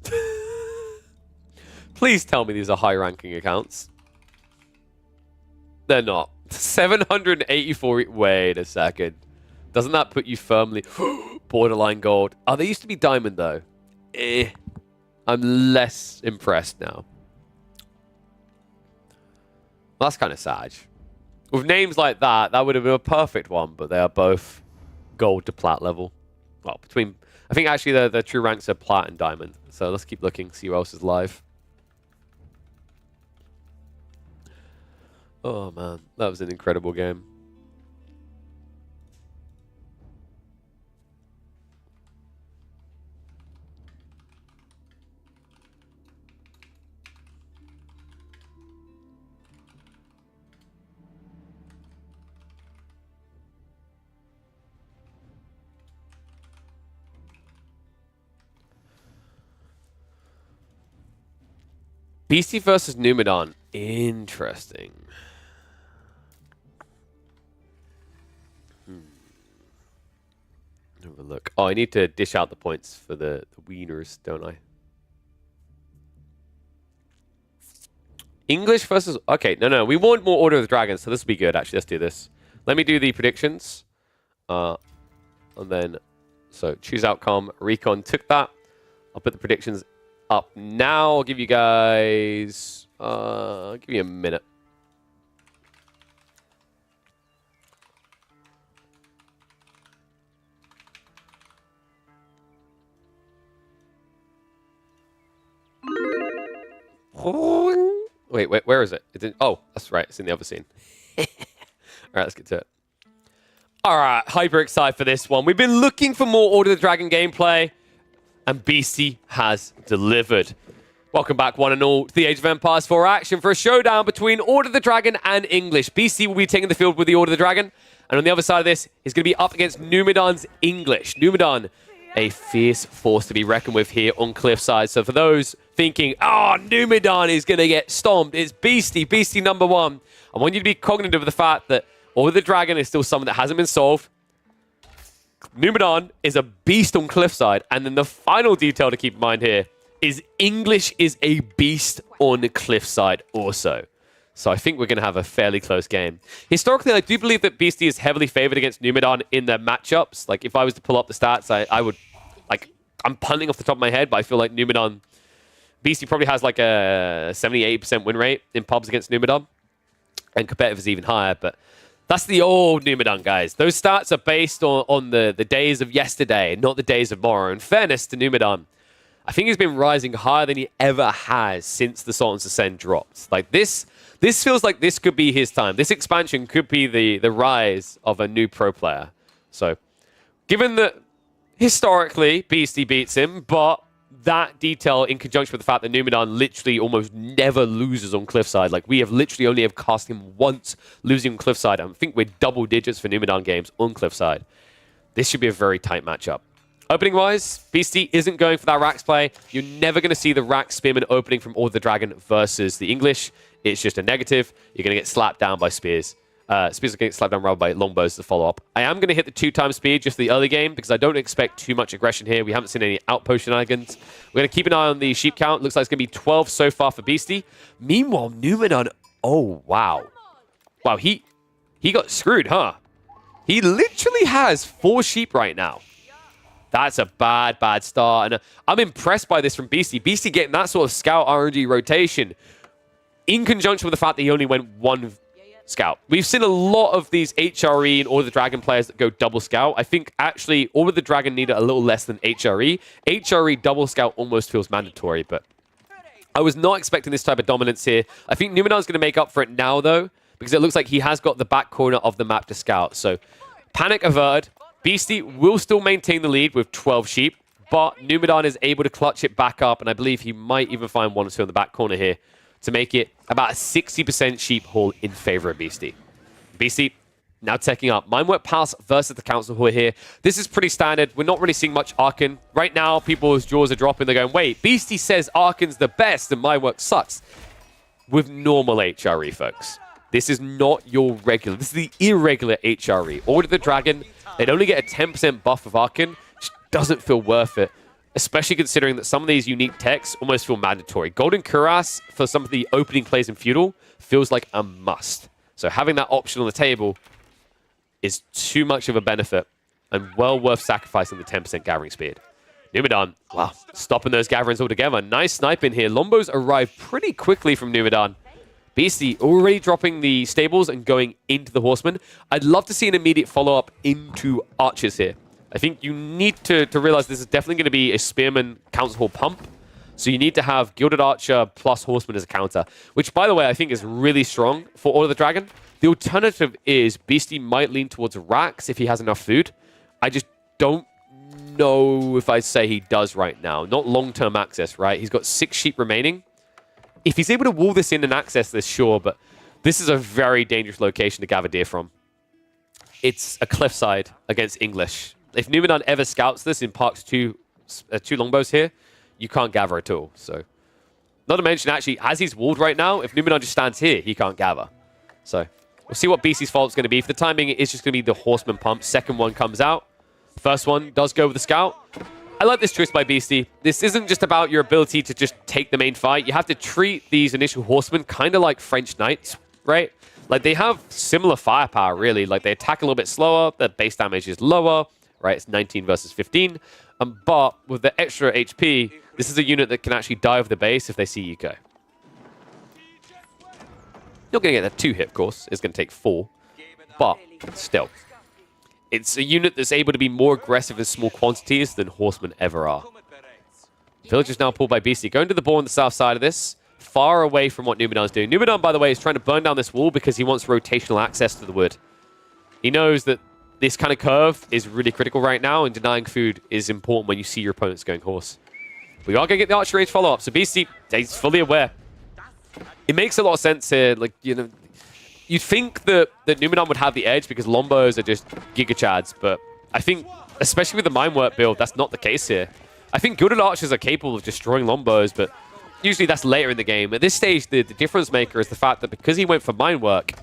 Please tell me these are high-ranking accounts. They're not. 784. Wait a second. Doesn't that put you firmly borderline gold? Oh, they used to be diamond, though. I'm less impressed now. Well, that's kind of sad. With names like that, that would have been a perfect one, but they are both gold to plat level. Well, between... I think actually the true ranks are plat and diamond. So let's keep looking, see who else is live. Oh, man. That was an incredible game. Beastie versus Numadon. Interesting. Have a look. Oh, I need to dish out the points for the wieners, don't I? English versus... Okay, no. We want more Order of the Dragon, so this will be good, actually. Let's do this. Let me do the predictions. And then... So, choose outcome. Recon took that. I'll put the predictions up now. I'll give you guys... I'll give you a minute. Wait, where is it? Oh, that's right. It's in the other scene. All right, let's get to it. All right, hyper excited for this one. We've been looking for more Order of the Dragon gameplay, and Beastie has delivered. Welcome back, one and all, to the Age of Empires 4 action for a showdown between Order of the Dragon and English. Beastie will be taking the field with the Order of the Dragon, and on the other side of this, he's going to be up against Numadon's English. Numadon, a fierce force to be reckoned with here on Cliffside. So for those thinking, oh, Numadon is going to get stomped, it's Beastie number one. I want you to be cognitive of the fact that Order of the Dragon is still something that hasn't been solved. Numadon is a beast on Cliffside. And then the final detail to keep in mind here is English is a beast on Cliffside also. So I think we're going to have a fairly close game. Historically, I do believe that Beastie is heavily favored against Numadon in their matchups. Like, if I was to pull up the stats, I would... Like, I'm punting off the top of my head, but I feel like Numadon... Beastie probably has like a 70-80% win rate in pubs against Numadon. And competitive is even higher, but... That's the old Numadon, guys. Those stats are based on the days of yesterday, not the days of tomorrow. In fairness to Numadon, I think he's been rising higher than he ever has since the Sultan's Ascend dropped. Like, this feels like this could be his time. This expansion could be the rise of a new pro player. So, given that historically Beastie beats him, but that detail in conjunction with the fact that Numadon literally almost never loses on Cliffside. Like, we have literally only have cast him once losing on Cliffside. I think we're double digits for Numadon games on Cliffside. This should be a very tight matchup. Opening-wise, Beastie isn't going for that Rax play. You're never going to see the Rax Spearman opening from Order of the Dragon versus the English. It's just a negative. You're going to get slapped down by Spears. Spears are going to get slapped down rather by Longbows to follow up. I am going to hit the 2x speed just the early game because I don't expect too much aggression here. We haven't seen any outpost shenanigans. We're going to keep an eye on the sheep count. Looks like it's going to be 12 so far for Beastie. Meanwhile, Numadon... Oh, wow. Wow, he got screwed, huh? He literally has 4 sheep right now. That's a bad start. And I'm impressed by this from Beastie. Beastie getting that sort of scout RNG rotation in conjunction with the fact that he only went 1 scout. We've seen a lot of these HRE and Order of the Dragon players that go double scout. I think actually Order of the Dragon needed a little less than HRE. HRE double scout almost feels mandatory, but I was not expecting this type of dominance here. I think Numadon's going to make up for it now, though, because it looks like he has got the back corner of the map to scout. So panic averted. Beastie will still maintain the lead with 12 sheep, but Numadon is able to clutch it back up, and I believe he might even find 1 or 2 in the back corner here to make it about a 60% sheep haul in favor of Beastie. Beastie, Now taking up Minework Palace versus the Council Hall here. This is pretty standard. We're not really seeing much Arkan. Right now, people's jaws are dropping. They're going, wait, Beastie says Arkan's the best and Minework sucks. With normal HRE, folks. This is not your regular. This is the irregular HRE. Order the Dragon. They'd only get a 10% buff of Arkan. Just doesn't feel worth it. Especially considering that some of these unique techs almost feel mandatory. Golden Cuirass for some of the opening plays in Feudal feels like a must. So having that option on the table is too much of a benefit and well worth sacrificing the 10% gathering speed. Numidan, wow, stopping those gatherings altogether. Nice snipe in here. Lombos arrive pretty quickly from Numidan. Beastie already dropping the stables and going into the Horsemen. I'd love to see an immediate follow-up into Archers here. I think you need to realize this is definitely going to be a Spearman Council Hall pump. So you need to have Gilded Archer plus Horseman as a counter, which, by the way, I think is really strong for Order of the Dragon. The alternative is Beastie might lean towards Rax if he has enough food. I just don't know if I'd say he does right now. Not long-term access, right? He's got 6 sheep remaining. If he's able to wall this in and access this, sure, but this is a very dangerous location to gather deer from. It's a cliffside against English. If Numidan ever scouts this in Park's two longbows here, you can't gather at all. So, not to mention, actually, as he's walled right now, if Numidan just stands here, he can't gather. So, we'll see what BC's fault's going to be. For the timing, it is just going to be the Horseman pump. Second one comes out. First one does go with the Scout. I like this choice by Beastie. This isn't just about your ability to just take the main fight. You have to treat these initial Horsemen kind of like French Knights, right? Like, they have similar firepower, really. Like, they attack a little bit slower. Their base damage is lower, right? It's 19 versus 15. But with the extra HP, this is a unit that can actually dive the base if they see you go. You're going to get a 2-hit, of course. It's going to take 4. But still, it's a unit that's able to be more aggressive in small quantities than Horsemen ever are. Villagers now pulled by Beastie. Going to the ball on the south side of this, far away from what Numidan's doing. Numidan, by the way, is trying to burn down this wall because he wants rotational access to the wood. He knows that this kind of curve is really critical right now, and denying food is important when you see your opponents going horse. We are going to get the archer range follow-up, so Beastie, he's fully aware. It makes a lot of sense here. Like, you know, you'd think that Numidan would have the edge because Lombos are just Giga Chads, but I think, especially with the Minework build, that's not the case here. I think Gilded Archers are capable of destroying Lombos, but usually that's later in the game. At this stage, the difference maker is the fact that because he went for Minework,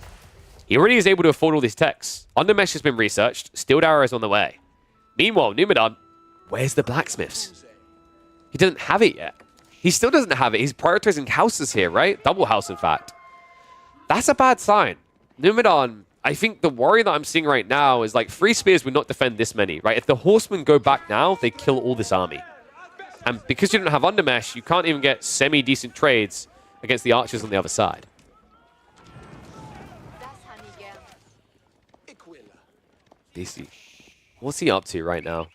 he already is able to afford all these techs. Undermesh has been researched. Steeled Arrow is on the way. Meanwhile, Numidan, where's the blacksmiths? He doesn't have it yet. He still doesn't have it. He's prioritizing houses here, right? Double house, in fact. That's a bad sign. Numidan, I think the worry that I'm seeing right now is like 3 spears would not defend this many, right? If the horsemen go back now, they kill all this army. And because you don't have Undermesh, you can't even get semi-decent trades against the archers on the other side. DC. What's he up to right now?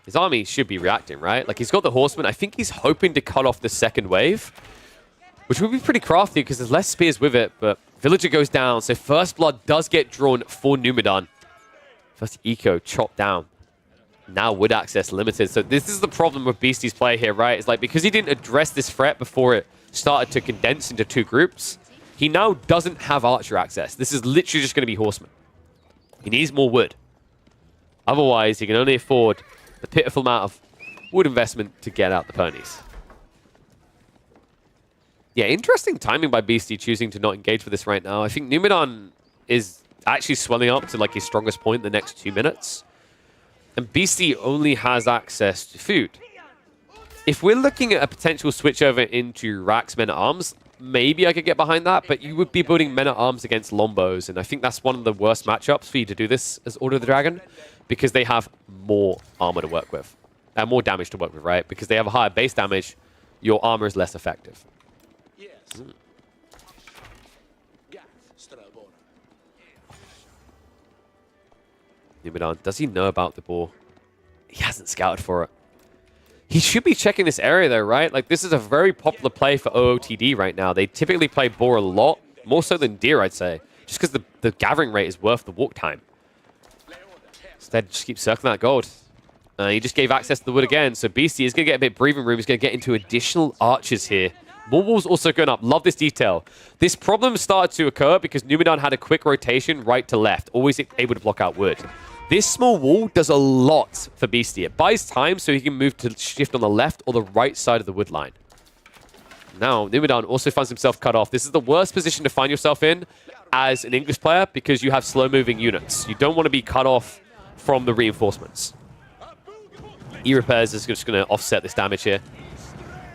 His army should be reacting, right? Like, he's got the horsemen. I think he's hoping to cut off the second wave, which would be pretty crafty because there's less spears with it, but Villager goes down, so First Blood does get drawn for Numidan. First Eco chopped down. Now wood access limited. So this is the problem with Beastie's play here, right? It's like, because he didn't address this threat before it started to condense into 2 groups, he now doesn't have archer access. This is literally just going to be horsemen. He needs more wood. Otherwise, he can only afford the pitiful amount of wood investment to get out the ponies. Yeah, interesting timing by Beastie choosing to not engage with this right now. I think Numidan is actually swelling up to like his strongest point in the next 2 minutes. And Beastie only has access to food. If we're looking at a potential switch over into Rax Men-at-Arms, maybe I could get behind that, but you would be building Men-at-Arms against Lombos, and I think that's one of the worst matchups for you to do this as Order of the Dragon, because they have more armor to work with. And more damage to work with, right? Because they have a higher base damage, your armor is less effective. Numidan, does he know about the boar? He hasn't scouted for it. He should be checking this area though, right? Like, this is a very popular play for OOTD right now. They typically play boar a lot, more so than deer, I'd say. Just because the gathering rate is worth the walk time. Instead, just keep circling that gold. He just gave access to the wood again, so Beastie is going to get a bit of breathing room. He's going to get into additional archers here More walls also going up. Love this detail. This problem started to occur because Numidan had a quick rotation right to left, always able to block out wood. This small wall does a lot for Beastie. It buys time so he can move to shift on the left or the right side of the wood line. Now, Numidan also finds himself cut off. This is the worst position to find yourself in as an English player because you have slow-moving units. You don't want to be cut off from the reinforcements. E-Repairs is just going to offset this damage here.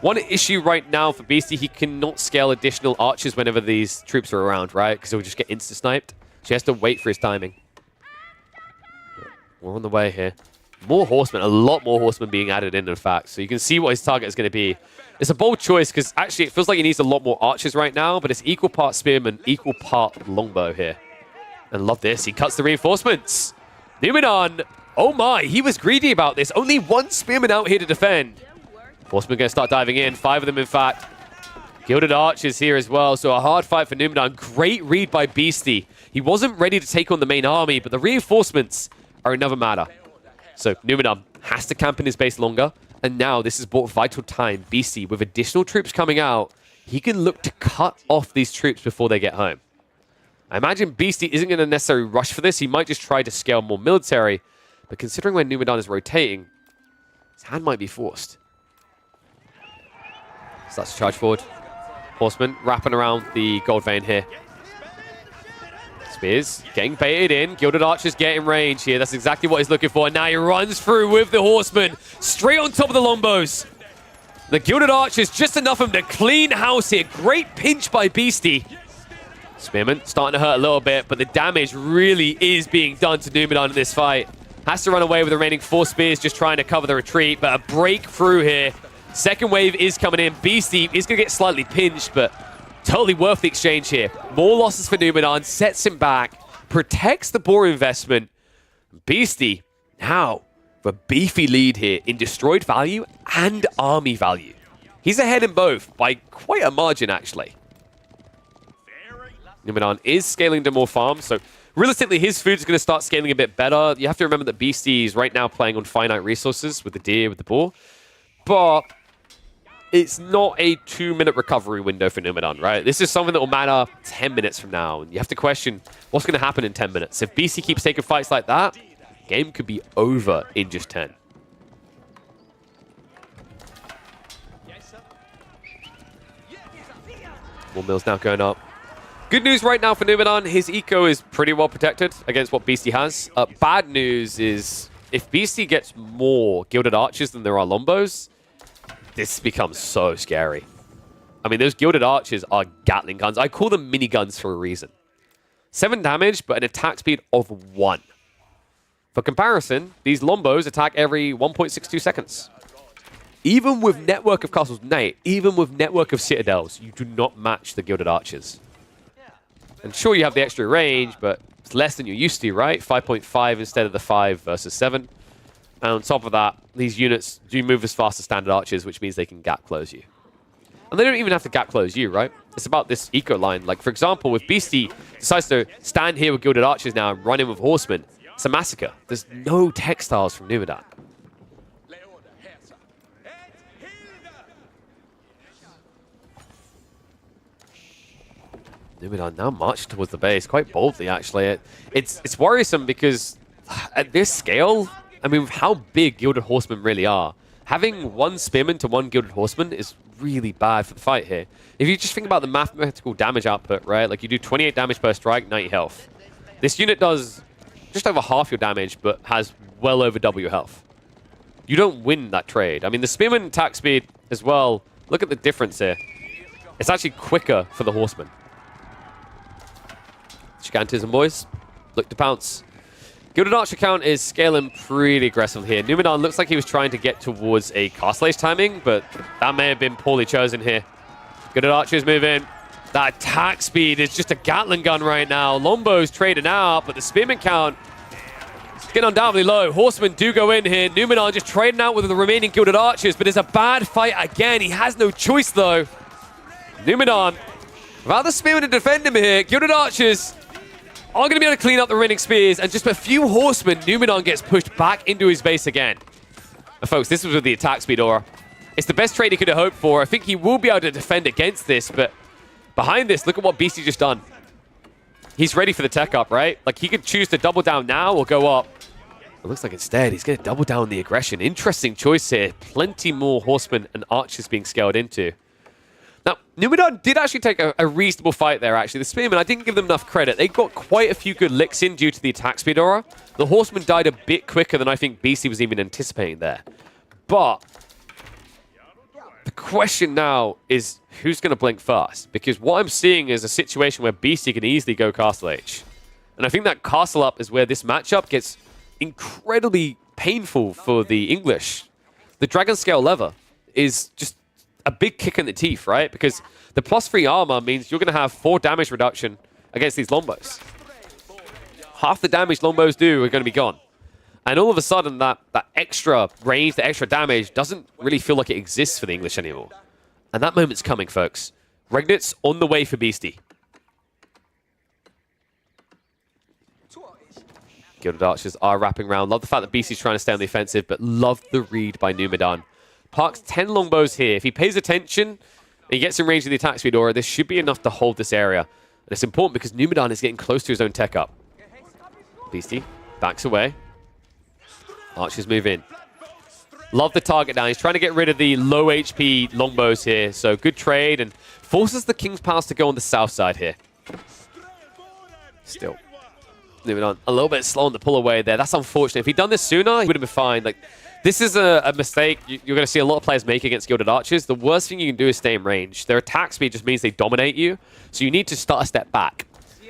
One issue right now for Beastie, he cannot scale additional archers whenever these troops are around, right? Because he'll just get insta-sniped. So he has to wait for his timing. We're on the way here. More horsemen, a lot more horsemen being added in fact. So you can see what his target is going to be. It's a bold choice because actually it feels like he needs a lot more archers right now, but it's equal part spearman, equal part longbow here. And love this, he cuts the reinforcements. Numidan, oh my, he was greedy about this. Only one spearman out here to defend. Horsemen going to start diving in, 5 of them in fact. Gilded Archers here as well, so a hard fight for Numidan. Great read by Beastie. He wasn't ready to take on the main army, but the reinforcements are another matter. So Numidan has to camp in his base longer, and now this has bought vital time. Beastie, with additional troops coming out, he can look to cut off these troops before they get home. I imagine Beastie isn't going to necessarily rush for this. He might just try to scale more military, but considering when Numidan is rotating, his hand might be forced. Starts to charge forward. Horseman wrapping around the gold vein here. Spears getting baited in. Gilded Archers getting range here. That's exactly what he's looking for. And now he runs through with the Horseman. Straight on top of the Longbows. The Gilded Archers, just enough of them to clean house here. Great pinch by Beastie. Spearman starting to hurt a little bit, but the damage really is being done to Numidan in this fight. Has to run away with the remaining 4 spears, just trying to cover the retreat, but a breakthrough here. Second wave is coming in. Beastie is going to get slightly pinched, but totally worth the exchange here. More losses for Numidan, sets him back, protects the boar investment. Beastie now with a beefy lead here in destroyed value and army value. He's ahead in both by quite a margin, actually. Numidan is scaling to more farms, so realistically his food is going to start scaling a bit better. You have to remember that Beastie is right now playing on finite resources with the deer, with the boar. But it's not a 2-minute recovery window for Numidan, right? This is something that will matter 10 minutes from now. And you have to question what's going to happen in 10 minutes. If Beastie keeps taking fights like that, game could be over in just 10. More mills now going up. Good news right now for Numidan. His eco is pretty well protected against what Beastie has. Bad news is if Beastie gets more Gilded Archers than there are Lombos, this becomes so scary. I mean, those Gilded Archers are Gatling guns. I call them miniguns for a reason. 7 damage, but an attack speed of 1. For comparison, these Lombos attack every 1.62 seconds. Even with Network of Castles Knight, even with Network of Citadels, you do not match the Gilded Archers. And sure, you have the extra range, but it's less than you're used to, right? 5.5 instead of the 5 versus 7. And on top of that, these units do move as fast as standard archers, which means they can gap close you. And they don't even have to gap close you, right? It's about this eco line. Like, for example, if Beastie decides to stand here with Gilded Archers now and run in with Horsemen, it's a massacre. There's no textiles from Numidan. Numidan now marched towards the base quite boldly, actually. It's worrisome because at this scale, I mean, with how big Gilded Horsemen really are, having 1 Spearman to 1 Gilded Horseman is really bad for the fight here. If you just think about the mathematical damage output, right? Like, you do 28 damage per strike, 90 health. This unit does just over half your damage, but has well over double your health. You don't win that trade. I mean, the Spearman attack speed as well, look at the difference here. It's actually quicker for the Horseman. Gigantism, boys. Look to pounce. Gilded Archer count is scaling pretty aggressively here. Numidan looks like he was trying to get towards a Castle Age timing, but that may have been poorly chosen here. Gilded Archers move in. That attack speed is just a Gatling gun right now. Lombo's trading out, but the Spearman count is getting undoubtedly low. Horsemen do go in here. Numidan just trading out with the remaining Gilded Archers, but it's a bad fight again. He has no choice, though. Numidan, without the Spearman to defend him here, Gilded Archers are going to be able to clean up the remaining spears, and just a few Horsemen, Numidan gets pushed back into his base again. And folks, this was with the attack speed aura. It's the best trade he could have hoped for. I think he will be able to defend against this, but behind this, look at what Beastie just done. He's ready for the tech up, right? Like, he could choose to double down now or go up. It looks like instead he's going to double down the aggression. Interesting choice here. Plenty more horsemen and archers being scaled into. Now, Numidan did actually take a reasonable fight there, actually. The Spearmen, I didn't give them enough credit. They got quite a few good licks in due to the attack speed aura. The Horseman died a bit quicker than I think Beastie was even anticipating there. But the question now is who's going to blink first? Because what I'm seeing is a situation where Beastie can easily go Castle Age. And I think that Castle Up is where this matchup gets incredibly painful for the English. The Dragon Scale Lever is just a big kick in the teeth, right? Because the +3 armor means you're going to have 4 damage reduction against these Longbos. Half the damage Longbos do are going to be gone. And all of a sudden, that extra range, the extra damage, doesn't really feel like it exists for the English anymore. And that moment's coming, folks. Regnitz on the way for Beastie. Gilded Archers are wrapping around. Love the fact that Beastie's trying to stay on the offensive, but love the read by Numidan. Parks 10 longbows here. If he pays attention and he gets in range of the attack speed aura, this should be enough to hold this area. And it's important because Numidan is getting close to his own tech up. Beastie backs away. Archers move in. Love the target down. He's trying to get rid of the low HP longbows here. So good trade and forces the King's Palace to go on the south side here. Still. Numidan a little bit slow on the pull away there. That's unfortunate. If he'd done this sooner, he would have been fine. Like, this is a mistake you're going to see a lot of players make against Gilded Archers. The worst thing you can do is stay in range. Their attack speed just means they dominate you. So you need to start a step back.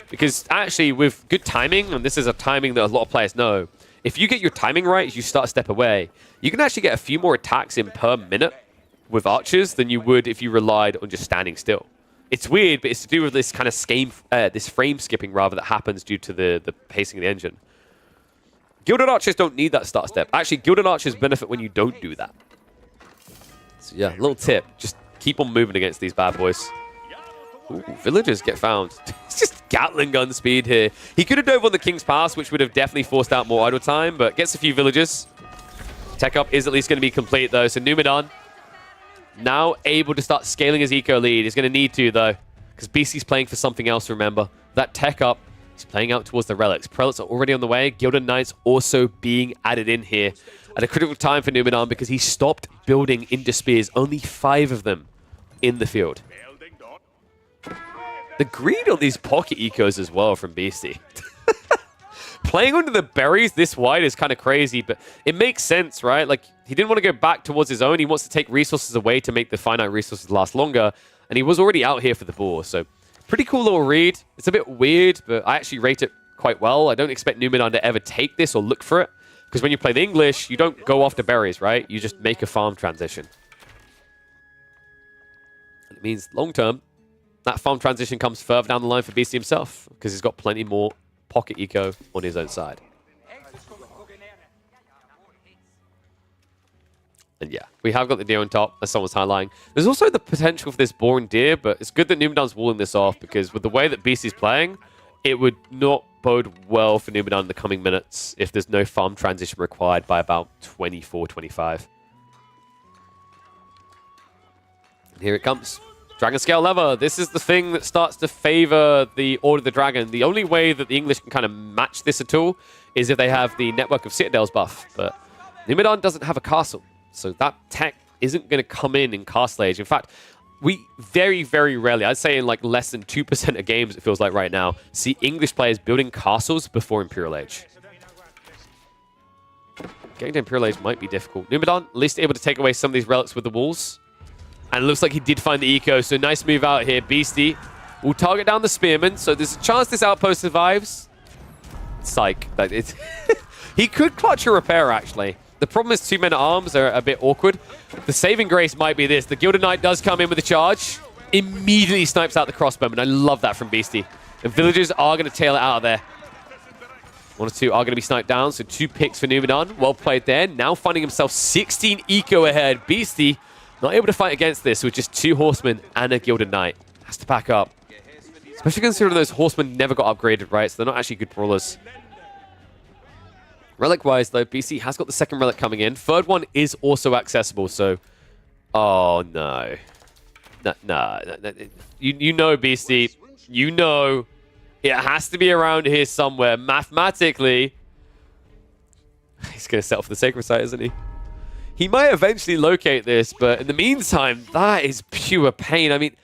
Because actually, with good timing, and this is a timing that a lot of players know, if you get your timing right, you start a step away, you can actually get a few more attacks in per minute with archers than you would if you relied on just standing still. It's weird, but it's to do with this kind of this frame skipping rather that happens due to the pacing of the engine. Gilded Archers don't need that start step. Actually, Gilded Archers benefit when you don't do that. So yeah, little tip. Just keep on moving against these bad boys. Ooh, villagers get found. It's just Gatling gun speed here. He could have dove on the King's Pass, which would have definitely forced out more idle time, but gets a few villagers. Tech up is at least going to be complete, though. So Numidan, now able to start scaling his eco lead. He's going to need to, though, because BC's playing for something else, remember. That tech up, he's playing out towards the relics. Prelates are already on the way. Gilded Knights also being added in here at a critical time for Numidan because he stopped building into spears. Only 5 of them in the field. The greed on these pocket ecos as well from Beastie. Playing under the berries this wide is kind of crazy, but it makes sense, right? Like, he didn't want to go back towards his own. He wants to take resources away to make the finite resources last longer, and he was already out here for the boar, so pretty cool little read. It's a bit weird, but I actually rate it quite well. I don't expect Numidan to ever take this or look for it, because when you play the English, you don't go after berries, right? You just make a farm transition. And it means long-term, that farm transition comes further down the line for Beastie himself, because he's got plenty more pocket eco on his own side. And yeah, we have got the deer on top, as someone's highlighting. There's also the potential for this boring deer, but it's good that Numidan's walling this off, because with the way that Beastie's playing, it would not bode well for Numidan in the coming minutes if there's no farm transition required by about 24, 25. And here it comes. Dragon Scale Lever. This is the thing that starts to favor the Order of the Dragon. The only way that the English can kind of match this at all is if they have the Network of Citadels buff. But Numidan doesn't have a castle, so that tech isn't going to come in Castle Age. In fact, we very, very rarely, I'd say in like less than 2% of games, it feels like right now, see English players building castles before Imperial Age. Getting to Imperial Age might be difficult. Numidan, at least able to take away some of these relics with the walls. And it looks like he did find the eco, so nice move out here. Beastie will target down the spearman, so there's a chance this outpost survives. Psych. He could clutch a repair, actually. The problem is 2 men at arms are a bit awkward. The saving grace might be this. The Gilded Knight does come in with a charge. Immediately snipes out the crossbowman. I love that from Beastie. The villagers are going to tail it out of there. 1 or 2 are going to be sniped down, so 2 picks for Numidan. Well played there. Now finding himself 16 eco ahead. Beastie not able to fight against this with just 2 horsemen and a Gilded Knight. Has to back up. Especially considering those horsemen never got upgraded, right? So they're not actually good brawlers. Relic-wise, though, BC has got the 2nd relic coming in. 3rd one is also accessible, so Oh, no. No. You know, Beastie. You know it has to be around here somewhere. Mathematically, he's going to settle for the Sacred Site, isn't he? He might eventually locate this, but in the meantime, that is pure pain. I mean,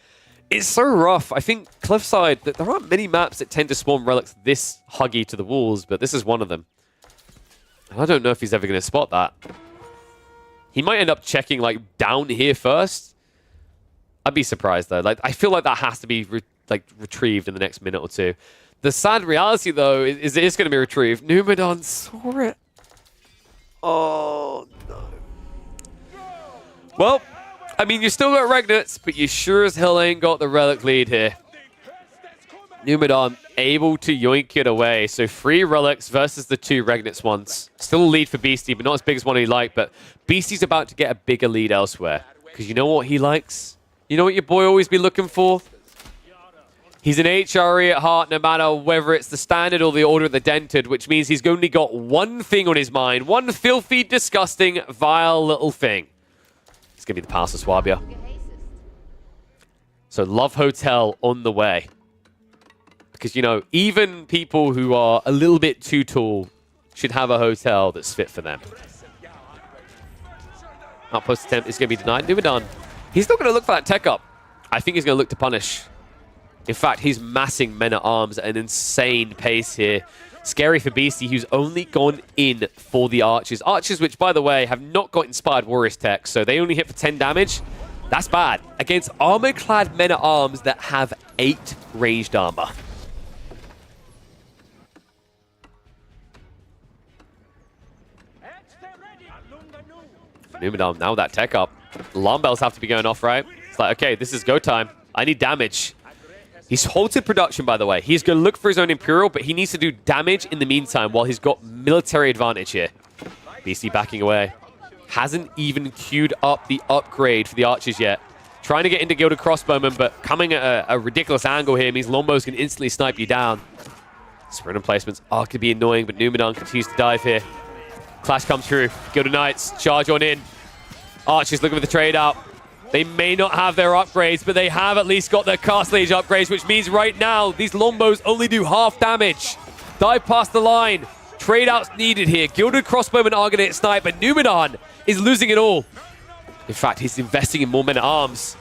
it's so rough. I think Cliffside, there aren't many maps that tend to spawn relics this huggy to the walls, but this is one of them. And I don't know if he's ever going to spot that. He might end up checking, like, down here first. I'd be surprised, though. Like, I feel like that has to be, retrieved in the next minute or two. The sad reality, though, is it is going to be retrieved. Numadon saw it. Oh, no. Well, I mean, you still got Regnets, but you sure as hell ain't got the relic lead here. Numadon able to yoink it away. So 3 relics versus the 2 Regnets ones. Still a lead for Beastie, but not as big as one he liked. But Beastie's about to get a bigger lead elsewhere. Because you know what he likes? You know what your boy always be looking for? He's an HRE at heart, no matter whether it's the Standard or the Order of the Dented, which means he's only got one thing on his mind. One filthy, disgusting, vile little thing. It's going to be the Palace of Swabia. So Love Hotel on the way. Because, you know, even people who are a little bit too tall should have a hotel that's fit for them. Outpost attempt is going to be denied. Numadon, he's not going to look for that tech up. I think he's going to look to punish. In fact, he's massing men-at-arms at an insane pace here. Scary for Beastie, who's only gone in for the Archers. Archers, which, by the way, have not got Inspired Warriors tech, so they only hit for 10 damage. That's bad. Against armor-clad men-at-arms that have 8 ranged armor. Numadon, now that tech up. Alarm bells have to be going off, right? It's like, okay, this is go time. I need damage. He's halted production, by the way. He's going to look for his own Imperial, but he needs to do damage in the meantime while he's got military advantage here. Beastie backing away. Hasn't even queued up the upgrade for the Archers yet. Trying to get into Gilded Crossbowmen, but coming at a ridiculous angle here means Longbows can instantly snipe you down. Sprint placements are going to be annoying, but Numadon continues to dive here. Clash comes through. Gilded Knights charge on in. Archers looking for the trade out. They may not have their upgrades, but they have at least got their Castle Age upgrades, which means right now, these Longbows only do half damage. Dive past the line. Trade outs needed here. Gilded Crossbowmen are going to hit snipe, but Numadon is losing it all. In fact, he's investing in more men-at-arms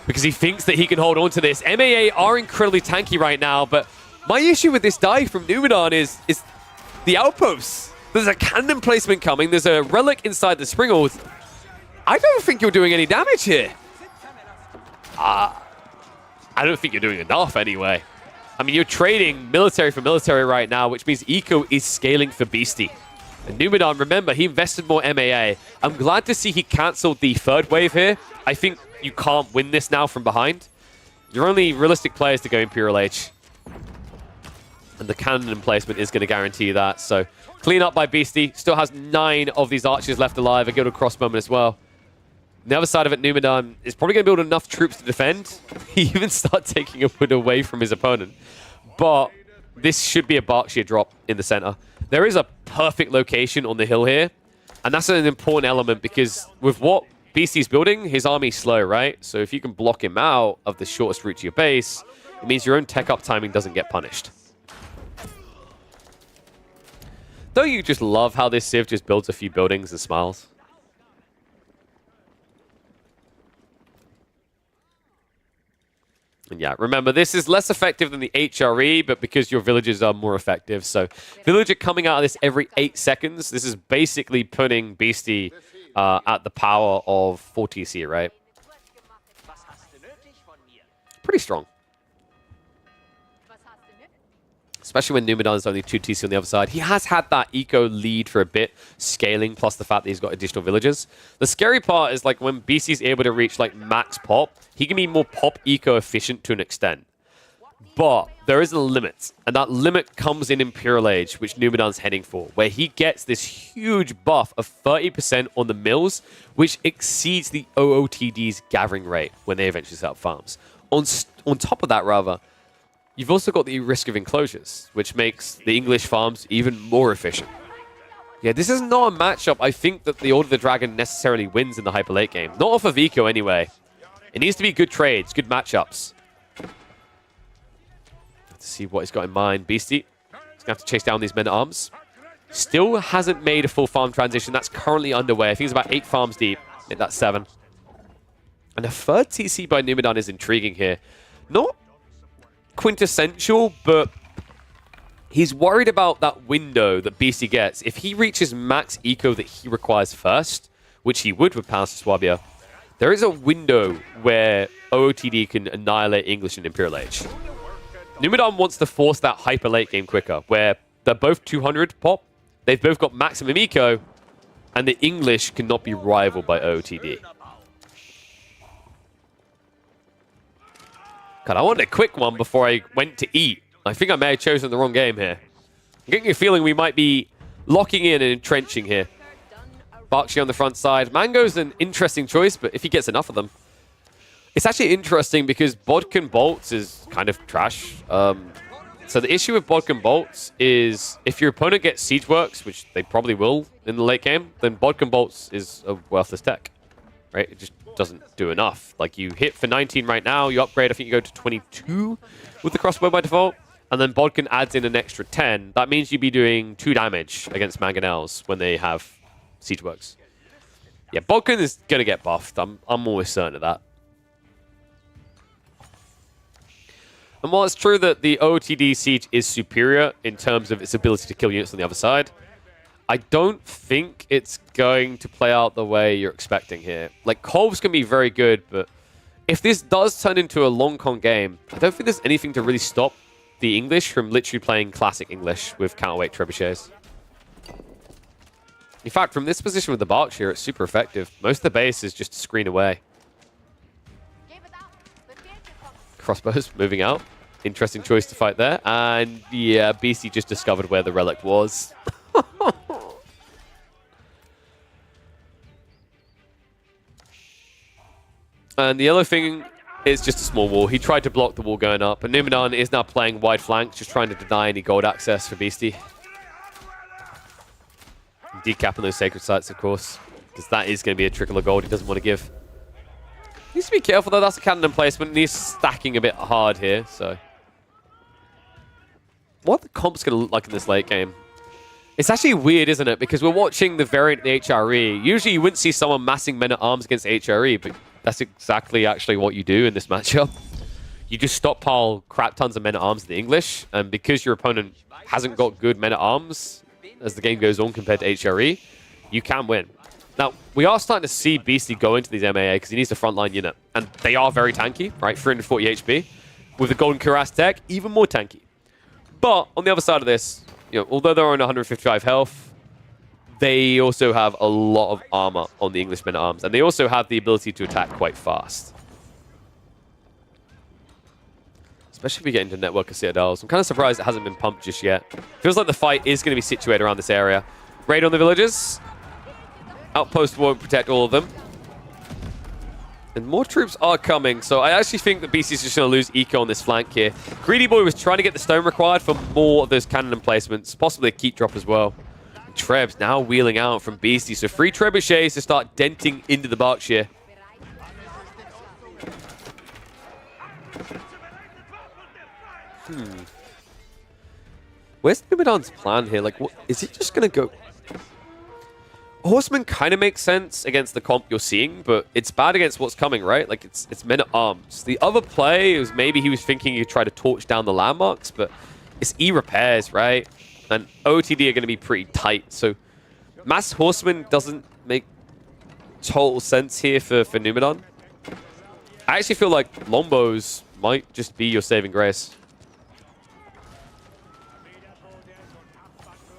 because he thinks that he can hold on to this. MAA are incredibly tanky right now, but my issue with this dive from Numadon is the outposts. There's a cannon placement coming. There's a relic inside the Springald. I don't think you're doing any damage here. I don't think you're doing enough anyway. I mean, you're trading military for military right now, which means Eco is scaling for Beastie. And Numadon, remember, he invested more MAA. I'm glad to see he cancelled the 3rd wave here. I think you can't win this now from behind. Your only realistic players to go Imperial Age. And the cannon emplacement is going to guarantee that. So, clean up by Beastie. Still has 9 of these Archers left alive. A Gilded Crossbowman as well. The other side of it, Numadon is probably going to build enough troops to defend. He even start taking a put away from his opponent. But this should be a Berkshire drop in the center. There is a perfect location on the hill here. And that's an important element because with what Beastie's building, his army's slow, right? So if you can block him out of the shortest route to your base, it means your own tech up timing doesn't get punished. Don't you just love how this Civ just builds a few buildings and smiles? And yeah, remember, this is less effective than the HRE, but because your villages are more effective. So, villager coming out of this every 8 seconds. This is basically putting Beastie at the power of 4 TC, right? Pretty strong. Especially when Numadon is only 2 TC on the other side. He has had that eco lead for a bit, scaling, plus the fact that he's got additional villagers. The scary part is like when BC's able to reach like max pop, he can be more pop eco efficient to an extent. But there is a limit, and that limit comes in Imperial Age, which Numadon's heading for, where he gets this huge buff of 30% on the mills, which exceeds the OOTD's gathering rate when they eventually set up farms. On top of that, rather, you've also got the risk of enclosures, which makes the English farms even more efficient. Yeah, this is not a matchup I think that the Order of the Dragon necessarily wins in the hyper late game. Not off of Eco anyway. It needs to be good trades, good matchups. Let's see what he's got in mind. Beastie. He's going to have to chase down these men-at-arms. Still hasn't made a full farm transition. That's currently underway. I think it's about 8 farms deep. I think that's 7. And a third TC by Numidan is intriguing here. Not quintessential, but he's worried about that window that Beastie gets. If he reaches max eco that he requires first, which he would with Palace of Swabia, there is a window where OOTD can annihilate English and Imperial Age. Numidan wants to force that hyper late game quicker, where they're both 200 pop, they've both got maximum eco, and the English cannot be rivaled by OOTD. God, I wanted a quick one before I went to eat. I think I may have chosen the wrong game here. I'm getting a feeling we might be locking in and entrenching here. Bakshi on the front side. Mango's an interesting choice, but if he gets enough of them. It's actually interesting because Bodkin Bolts is kind of trash. So the issue with Bodkin Bolts is if your opponent gets Siege Works, which they probably will in the late game, then Bodkin Bolts is a worthless tech. Right? It just doesn't do enough. Like, you hit for 19 right now, you upgrade, I think you go to 22 with the crossbow by default, and then Bodkin adds in an extra 10. That means you'd be doing 2 damage against Mangonels when they have Siege Works. Yeah, Bodkin is going to get buffed. I'm almost certain of that. And while it's true that the OOTD Siege is superior in terms of its ability to kill units on the other side, I don't think it's going to play out the way you're expecting here. Like, Kolv's going to be very good, but if this does turn into a long con game, I don't think there's anything to really stop the English from literally playing classic English with counterweight trebuchets. In fact, from this position with the Berkshire, it's super effective. Most of the base is just a screen away. Crossbows moving out. Interesting choice to fight there. And yeah, Beastie just discovered where the relic was. And the yellow thing is just a small wall. He tried to block the wall going up. And Numidan is now playing wide flanks, just trying to deny any gold access for Beastie. Decapping those sacred sites, of course. Because that is going to be a trickle of gold he doesn't want to give. Needs to be careful, though. That's a cannon placement. And he's stacking a bit hard here, so... What the comp's going to look like in this late game? It's actually weird, isn't it? Because we're watching the variant in the HRE. Usually you wouldn't see someone massing men-at-arms against HRE, but that's exactly actually what you do in this matchup. You just stockpile crap tons of men-at-arms in the English, and because your opponent hasn't got good men-at-arms as the game goes on compared to HRE, you can win. Now, we are starting to see Beastie go into these MAA because he needs a frontline unit, and they are very tanky, right? 340 HP. With the Golden Cuirass tech, even more tanky. But on the other side of this, you know, although they're on 155 health, they also have a lot of armor on the English men-at-arms, and they also have the ability to attack quite fast. Especially if we get into Network of Citadels. I'm kind of surprised it hasn't been pumped just yet. Feels like the fight is going to be situated around this area. Raid on the villages. Outpost won't protect all of them. And more troops are coming, so I actually think that BC is just going to lose eco on this flank here. Greedy Boy was trying to get the stone required for more of those cannon emplacements, possibly a keep drop as well. And Trebs now wheeling out from Beastie, so 3 trebuchets to start denting into the Berkshire. Where's Numidan's plan here? Like, what, is he just going to go... Horseman kind of makes sense against the comp you're seeing, but it's bad against what's coming, right? Like, it's men-at-arms. The other play was maybe he was thinking he'd try to torch down the landmarks, but it's E-repairs, right? And OTD are going to be pretty tight, so mass Horseman doesn't make total sense here for Numidan. I actually feel like Lombos might just be your saving grace.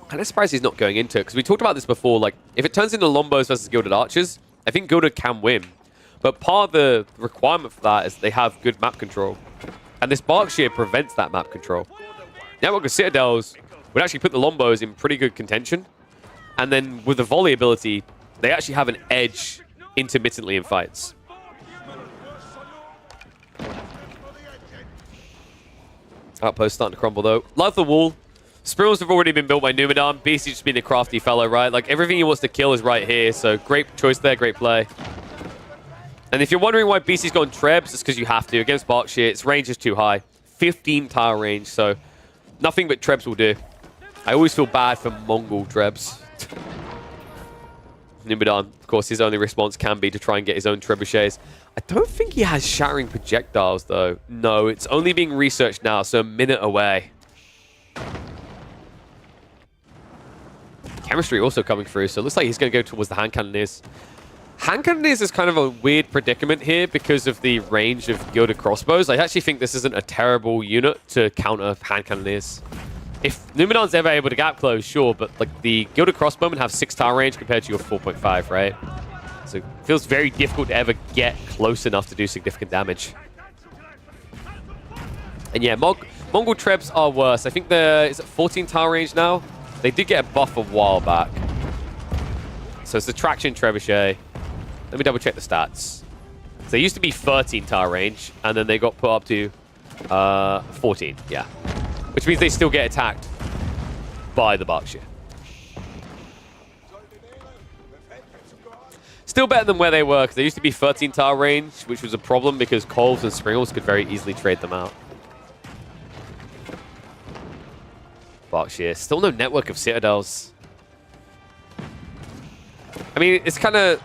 I'm kind of surprised he's not going into it, because we talked about this before. Like, if it turns into Lombos versus Gilded Archers, I think Gilded can win. But part of the requirement for that is they have good map control. And this Berkshire prevents that map control. Network of Citadels would actually put the Lombos in pretty good contention. And then with the volley ability, they actually have an edge intermittently in fights. Outpost starting to crumble, though. Love the wall. Spirals have already been built by Numidan. Beastie's just being a crafty fellow, right? Like, everything he wants to kill is right here, so great choice there, great play. And if you're wondering why Beastie's gone Trebs, it's because you have to. Against Berkshire, its range is too high. 15 tile range, so nothing but Trebs will do. I always feel bad for Mongol Trebs. Numidan, of course, his only response can be to try and get his own trebuchets. I don't think he has shattering projectiles, though. No, it's only being researched now, so a minute away. Chemistry also coming through, so it looks like he's going to go towards the hand cannoneers. Hand cannoneers is kind of a weird predicament here because of the range of gilded crossbows. I actually think this isn't a terrible unit to counter hand cannoneers. If Numidan's ever able to gap close, sure, but like the gilded crossbowmen have 6 tile range compared to your 4.5, right? So it feels very difficult to ever get close enough to do significant damage. And yeah, Mongol Trebs are worse. I think is it 14 tile range now? They did get a buff a while back. So it's the Traction Trebuchet. Let me double check the stats. So they used to be 13 tile range, and then they got put up to 14, yeah. Which means they still get attacked by the Berkshire. Still better than where they were, because they used to be 13 tile range, which was a problem because Kolves and Springles could very easily trade them out. Berkshire, still no network of citadels. I mean, it's kind of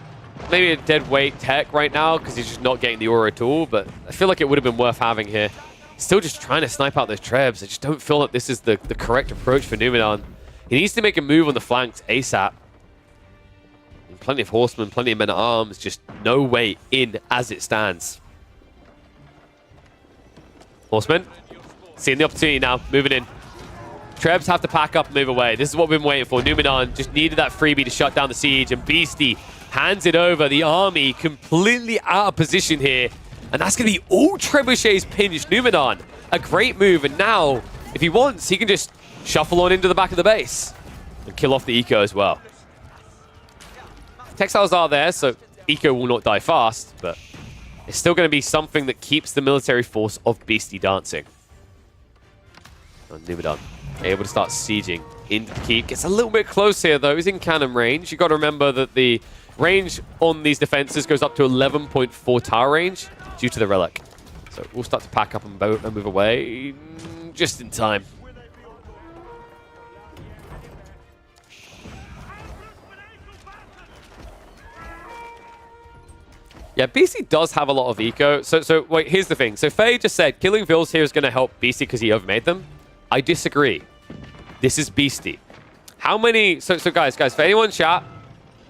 maybe a dead weight tech right now because he's just not getting the aura at all, but I feel like it would have been worth having here. Still just trying to snipe out those Trebs. I just don't feel like this is the correct approach for Numidan. He needs to make a move on the flanks ASAP. And plenty of horsemen, plenty of men-at-arms, just no way in as it stands. Horsemen, seeing the opportunity now, moving in. Trebs have to pack up and move away. This is what we've been waiting for. Numidan just needed that freebie to shut down the siege, and Beastie hands it over. The army completely out of position here. And that's going to be all Trebuchets pinched Numidan. A great move, and now, if he wants, he can just shuffle on into the back of the base and kill off the Eco as well. Textiles are there, so Eco will not die fast, but it's still going to be something that keeps the military force of Beastie dancing. And Numidan able to start sieging into the keep. Gets a little bit close here, though. He's in cannon range. You've got to remember that the range on these defenses goes up to 11.4 tile range due to the relic. So we'll start to pack up and move away just in time. Yeah, BC does have a lot of eco. So wait, here's the thing. So Faye just said killing Vils here is going to help BC because he overmade them. I disagree. This is Beastie. How many... So guys, for anyone in chat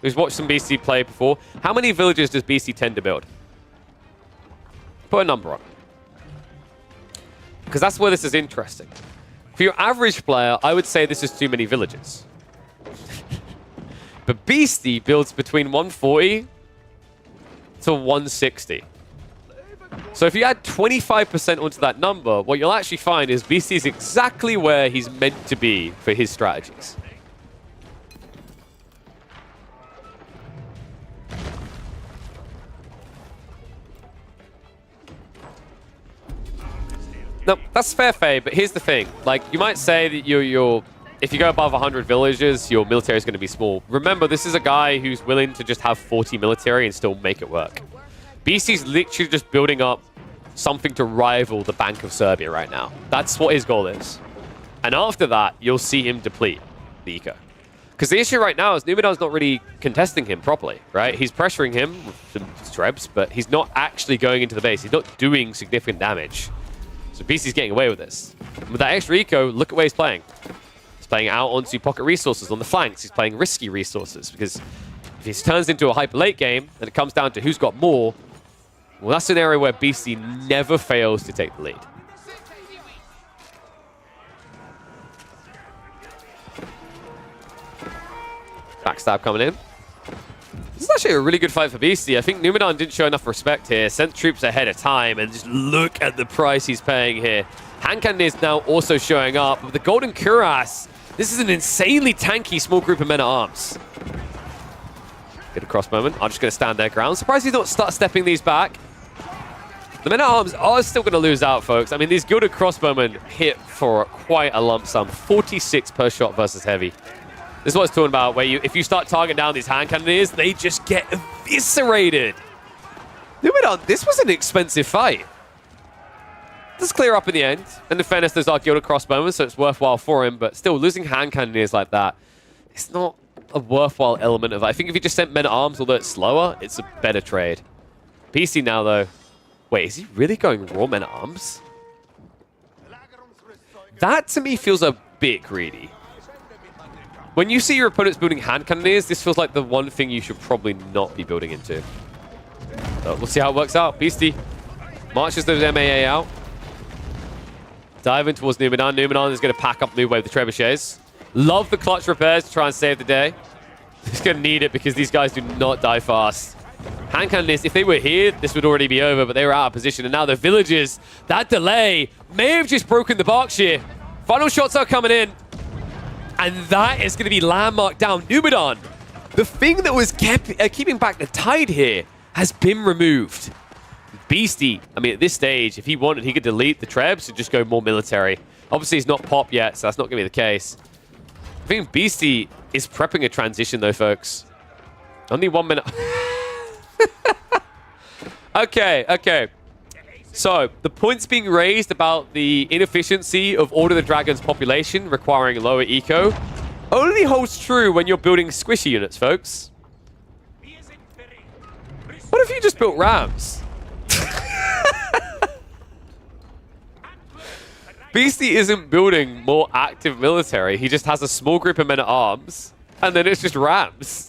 who's watched some Beastie play before, how many villages does Beastie tend to build? Put a number on. Because that's where this is interesting. For your average player, I would say this is too many villages. But Beastie builds between 140 to 160. So if you add 25% onto that number, what you'll actually find is Beastie is exactly where he's meant to be for his strategies. No, that's fair, Faye, but here's the thing. Like, you might say that if you go above 100 villages, your military is going to be small. Remember, this is a guy who's willing to just have 40 military and still make it work. BC's literally just building up something to rival the Bank of Serbia right now. That's what his goal is. And after that, you'll see him deplete the eco. Because the issue right now is Numidan's not really contesting him properly, right? He's pressuring him with some Trebs, but he's not actually going into the base. He's not doing significant damage. So BC's getting away with this. And with that extra eco, look at where he's playing. He's playing out onto pocket resources on the flanks. He's playing risky resources because if he turns into a hyper late game and it comes down to who's got more, well, that's an area where BC never fails to take the lead. Backstab coming in. This is actually a really good fight for BC. I think Numidan didn't show enough respect here. Sent troops ahead of time, and just look at the price he's paying here. Hankan is now also showing up. With the Golden Cuirass, this is an insanely tanky small group of men-at-arms. Get a cross moment. I'm just going to stand their ground. Surprised he's not stepping these back. The men-at-arms are still going to lose out, folks. I mean, these Gilded Crossbowmen hit for quite a lump sum. 46 per shot versus heavy. This is what I was talking about, where if you start targeting down these hand cannoneers, they just get eviscerated. Numinon, this was an expensive fight. Let's clear up in the end. And in fairness, those are Gilded Crossbowmen, so it's worthwhile for him. But still, losing hand cannoneers like that, it's not a worthwhile element of it. I think if you just sent men-at-arms, although it's slower, it's a better trade. PC now, though. Wait, is he really going raw men-at-arms? That, to me, feels a bit greedy. When you see your opponents building hand cannoneers, this feels like the one thing you should probably not be building into. So we'll see how it works out. Beastie marches those MAA out. Diving towards Numinon. Numinon is going to pack up New Wave the trebuchets. Love the clutch repairs to try and save the day. He's going to need it because these guys do not die fast. Hand cannoneers, if they were here, this would already be over, but they were out of position. And now the villagers, that delay may have just broken the Berkshire. Final shots are coming in. And that is going to be landmarked down. Numinon, the thing that was keeping back the tide here, has been removed. Beastie, I mean, at this stage, if he wanted, he could delete the Trebs and just go more military. Obviously, he's not pop yet, so that's not going to be the case. I think Beastie is prepping a transition, though, folks. Only 1 minute. Okay. So, the points being raised about the inefficiency of Order of the Dragon's population requiring lower eco only holds true when you're building squishy units, folks. What if you just built rams? Beastie isn't building more active military. He just has a small group of men-at-arms, and then it's just rams.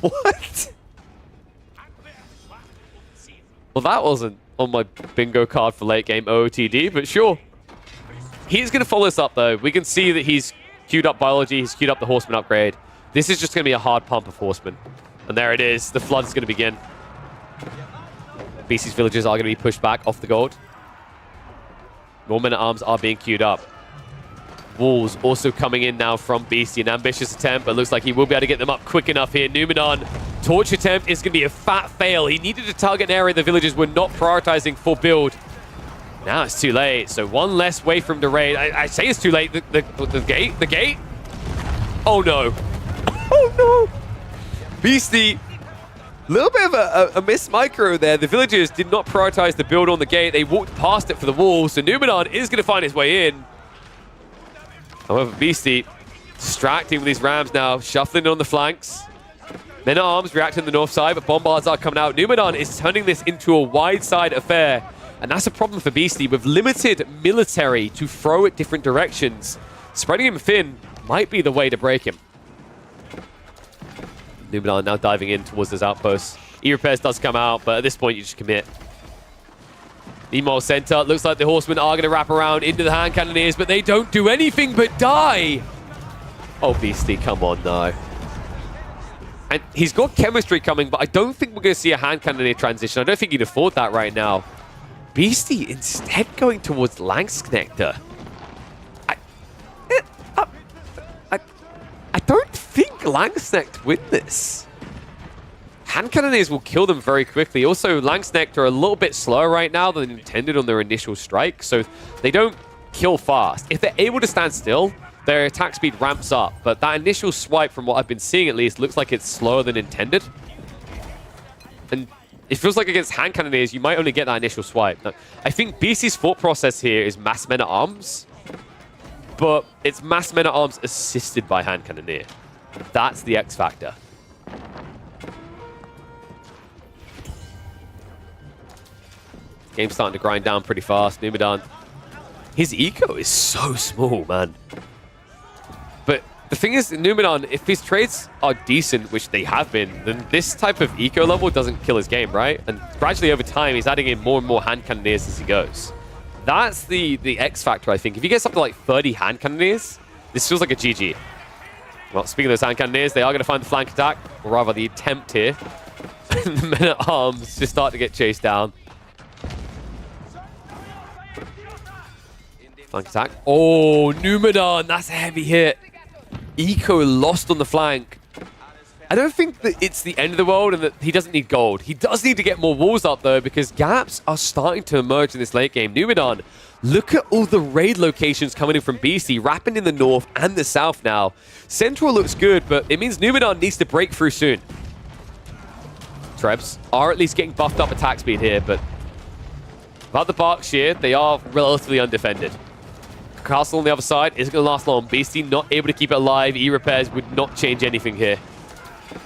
What? Well, that wasn't on my bingo card for late game OOTD, but sure. He's going to follow this up, though. We can see that he's queued up biology. He's queued up the horseman upgrade. This is just going to be a hard pump of horsemen. And there it is. The flood is going to begin. Beastie's villagers are going to be pushed back off the gold. More men-at-arms are being queued up. Walls also coming in now from Beastie. An ambitious attempt, but looks like he will be able to get them up quick enough here. Numinon, torch attempt is going to be a fat fail. He needed to target an area the villagers were not prioritizing for build. Now it's too late, so one less way from the raid. I say it's too late. The gate? Oh no. Oh no. Beastie, a little bit of a miss micro there. The villagers did not prioritize the build on the gate. They walked past it for the wall, so Numinon is going to find his way in. However, Beastie distracting with these rams now, shuffling on the flanks. Men-at-arms reacting to the north side, but bombards are coming out. Numinon is turning this into a wide side affair, and that's a problem for Beastie. With limited military to throw at different directions, spreading him thin might be the way to break him. Numinon now diving in towards his outposts. E-repairs does come out, but at this point you just commit. Meanwhile, center, looks like the horsemen are going to wrap around into the hand cannoneers, but they don't do anything but die. Oh, Beastie, come on now. And he's got chemistry coming, but I don't think we're going to see a hand cannoneer transition. I don't think he'd afford that right now. Beastie instead going towards Langsknechter. I don't think Langsknecht win this. Hand cannoneers will kill them very quickly. Also, Langsknecht are a little bit slower right now than intended on their initial strike, so they don't kill fast. If they're able to stand still, their attack speed ramps up, but that initial swipe, from what I've been seeing at least, looks like it's slower than intended. And it feels like against hand cannoneers, you might only get that initial swipe. Now, I think Beastie's thought process here is mass men-at-arms, but it's mass men-at-arms assisted by hand cannoneer. That's the X factor. Game's starting to grind down pretty fast. Numinon, his eco is so small, man. But the thing is, Numinon, if his trades are decent, which they have been, then this type of eco level doesn't kill his game, right? And gradually over time, he's adding in more and more hand cannoneers as he goes. That's the X factor, I think. If you get something like 30 hand cannoneers, this feels like a GG. Well, speaking of those hand cannoneers, they are going to find the flank attack, or rather the attempt here. The men-at-arms just start to get chased down. Flank attack. Oh, Numinon, that's a heavy hit. Eco lost on the flank. I don't think that it's the end of the world and that he doesn't need gold. He does need to get more walls up, though, because gaps are starting to emerge in this late game. Numidon, look at all the raid locations coming in from BC, wrapping in the north and the south now. Central looks good, but it means Numidon needs to break through soon. Trebs are at least getting buffed up attack speed here, but about the Berkshire, they are relatively undefended. Castle on the other side isn't going to last long. Beastie not able to keep it alive. E-repairs would not change anything here.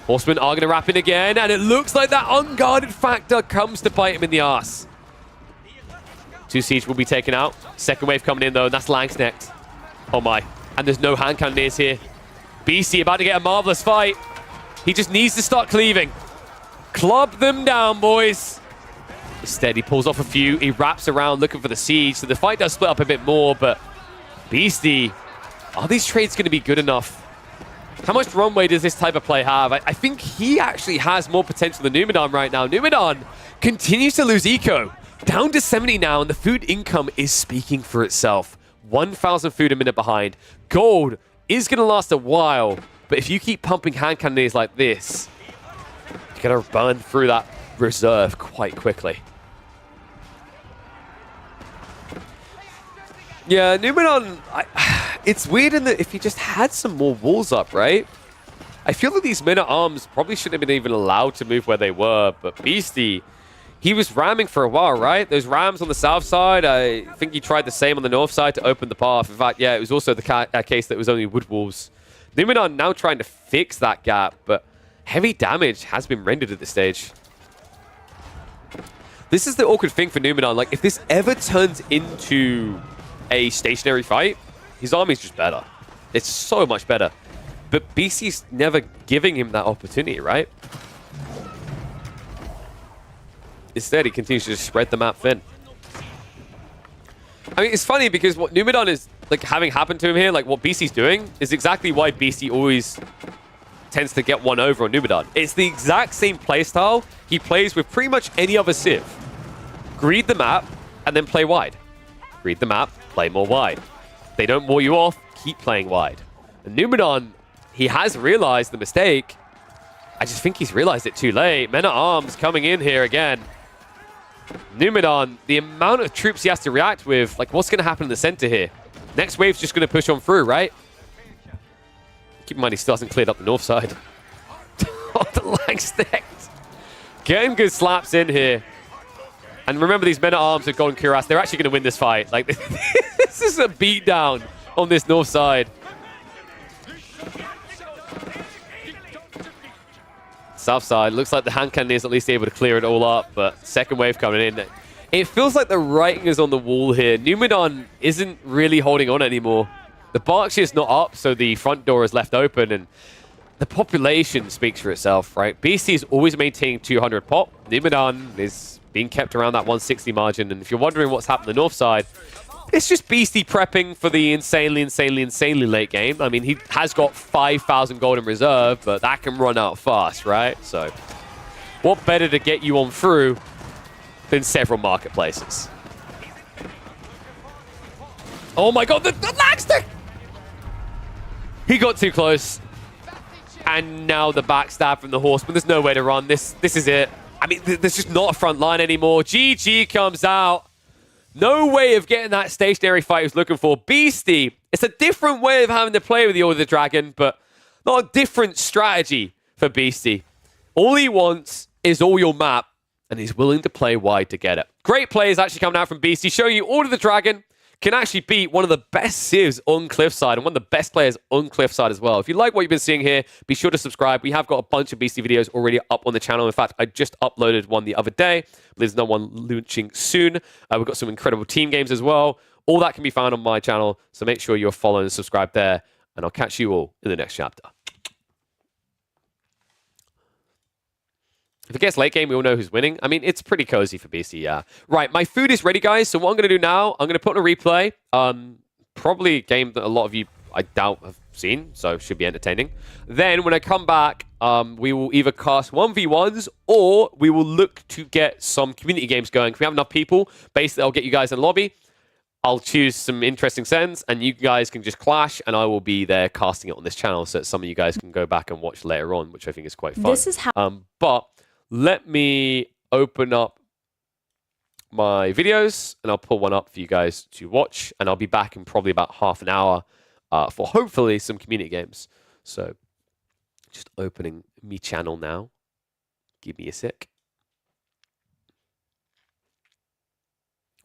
Horsemen are going to wrap in again, and it looks like that unguarded factor comes to bite him in the ass. 2 Siege will be taken out. Second wave coming in, though, and that's Lang's next. Oh, my. And there's no hand cannoneers here. BC about to get a marvelous fight. He just needs to start cleaving. Club them down, boys. Instead, he pulls off a few. He wraps around looking for the Siege, so the fight does split up a bit more, but Beastie, are these trades going to be good enough? How much runway does this type of play have? I think he actually has more potential than Numidon right now. Numidon continues to lose eco. Down to 70 now, and the food income is speaking for itself. 1,000 food a minute behind. Gold is going to last a while, but if you keep pumping hand cannoneers like this, you're going to burn through that reserve quite quickly. Yeah, Numidon, it's weird in that if he just had some more walls up, right? I feel that these men-at-arms probably shouldn't have been even allowed to move where they were, but Beastie, he was ramming for a while, right? Those rams on the south side, I think he tried the same on the north side to open the path. In fact, yeah, it was also the case that it was only wood walls. Numidon now trying to fix that gap, but heavy damage has been rendered at this stage. This is the awkward thing for Numidon. Like, if this ever turns into a stationary fight, his army's just better. It's so much better. But BC's never giving him that opportunity, right? Instead, he continues to just spread the map thin. I mean, it's funny because what Numidon is like having happened to him here, like what BC's doing, is exactly why BC always tends to get one over on Numidon. It's the exact same playstyle he plays with pretty much any other Civ. Greed the map, and then play wide. Read the map, play more wide. They don't wall you off, keep playing wide. And Numidon, he has realized the mistake. I just think he's realized it too late. Men-at-Arms coming in here again. Numidon, the amount of troops he has to react with, like what's going to happen in the center here? Next wave's just going to push on through, right? Keep in mind he still hasn't cleared up the north side. Oh, the lag stacked. Getting good slaps in here. And remember, these men-at-arms with Golden Cuirass, they're actually going to win this fight. Like, this is a beatdown on this north side. South side, looks like the hand cannon is at least able to clear it all up, but second wave coming in. It feels like the writing is on the wall here. Numidon isn't really holding on anymore. The Berkshire is not up, so the front door is left open, and the population speaks for itself, right? BC is always maintaining 200 pop. Numidon is being kept around that 160 margin. And if you're wondering what's happened on the north side, it's just Beastie prepping for the insanely late game. I mean, he has got 5,000 gold in reserve, but that can run out fast, right? So what better to get you on through than several marketplaces? Oh my god, the lag stick! He got too close. And now the backstab from the Horseman. There's no way to run. This is it. I mean, there's just not a front line anymore. GG comes out. No way of getting that stationary fight he was looking for. Beastie, it's a different way of having to play with the Order of the Dragon, but not a different strategy for Beastie. All he wants is all your map, and he's willing to play wide to get it. Great plays actually coming out from Beastie, showing you Order of the Dragon can actually beat one of the best Civs on Cliffside and one of the best players on Cliffside as well. If you like what you've been seeing here, be sure to subscribe. We have got a bunch of Beastie videos already up on the channel. In fact, I just uploaded one the other day. There's another one launching soon. We've got some incredible team games as well. All that can be found on my channel, so make sure you're following and subscribe there, and I'll catch you all in the next chapter. If it gets late game, we all know who's winning. I mean, it's pretty cozy for BC, yeah. Right, my food is ready, guys. So what I'm going to do now, I'm going to put on a replay. Probably a game that a lot of you, I doubt, have seen, so should be entertaining. Then when I come back, we will either cast 1v1s or we will look to get some community games going. If we have enough people, basically I'll get you guys in lobby. I'll choose some interesting sends, and you guys can just clash, and I will be there casting it on this channel, so that some of you guys can go back and watch later on, which I think is quite fun. This is how. But let me open up my videos, and I'll pull one up for you guys to watch, and I'll be back in probably about half an hour for hopefully some community games. So just opening me channel now. Give me a sec.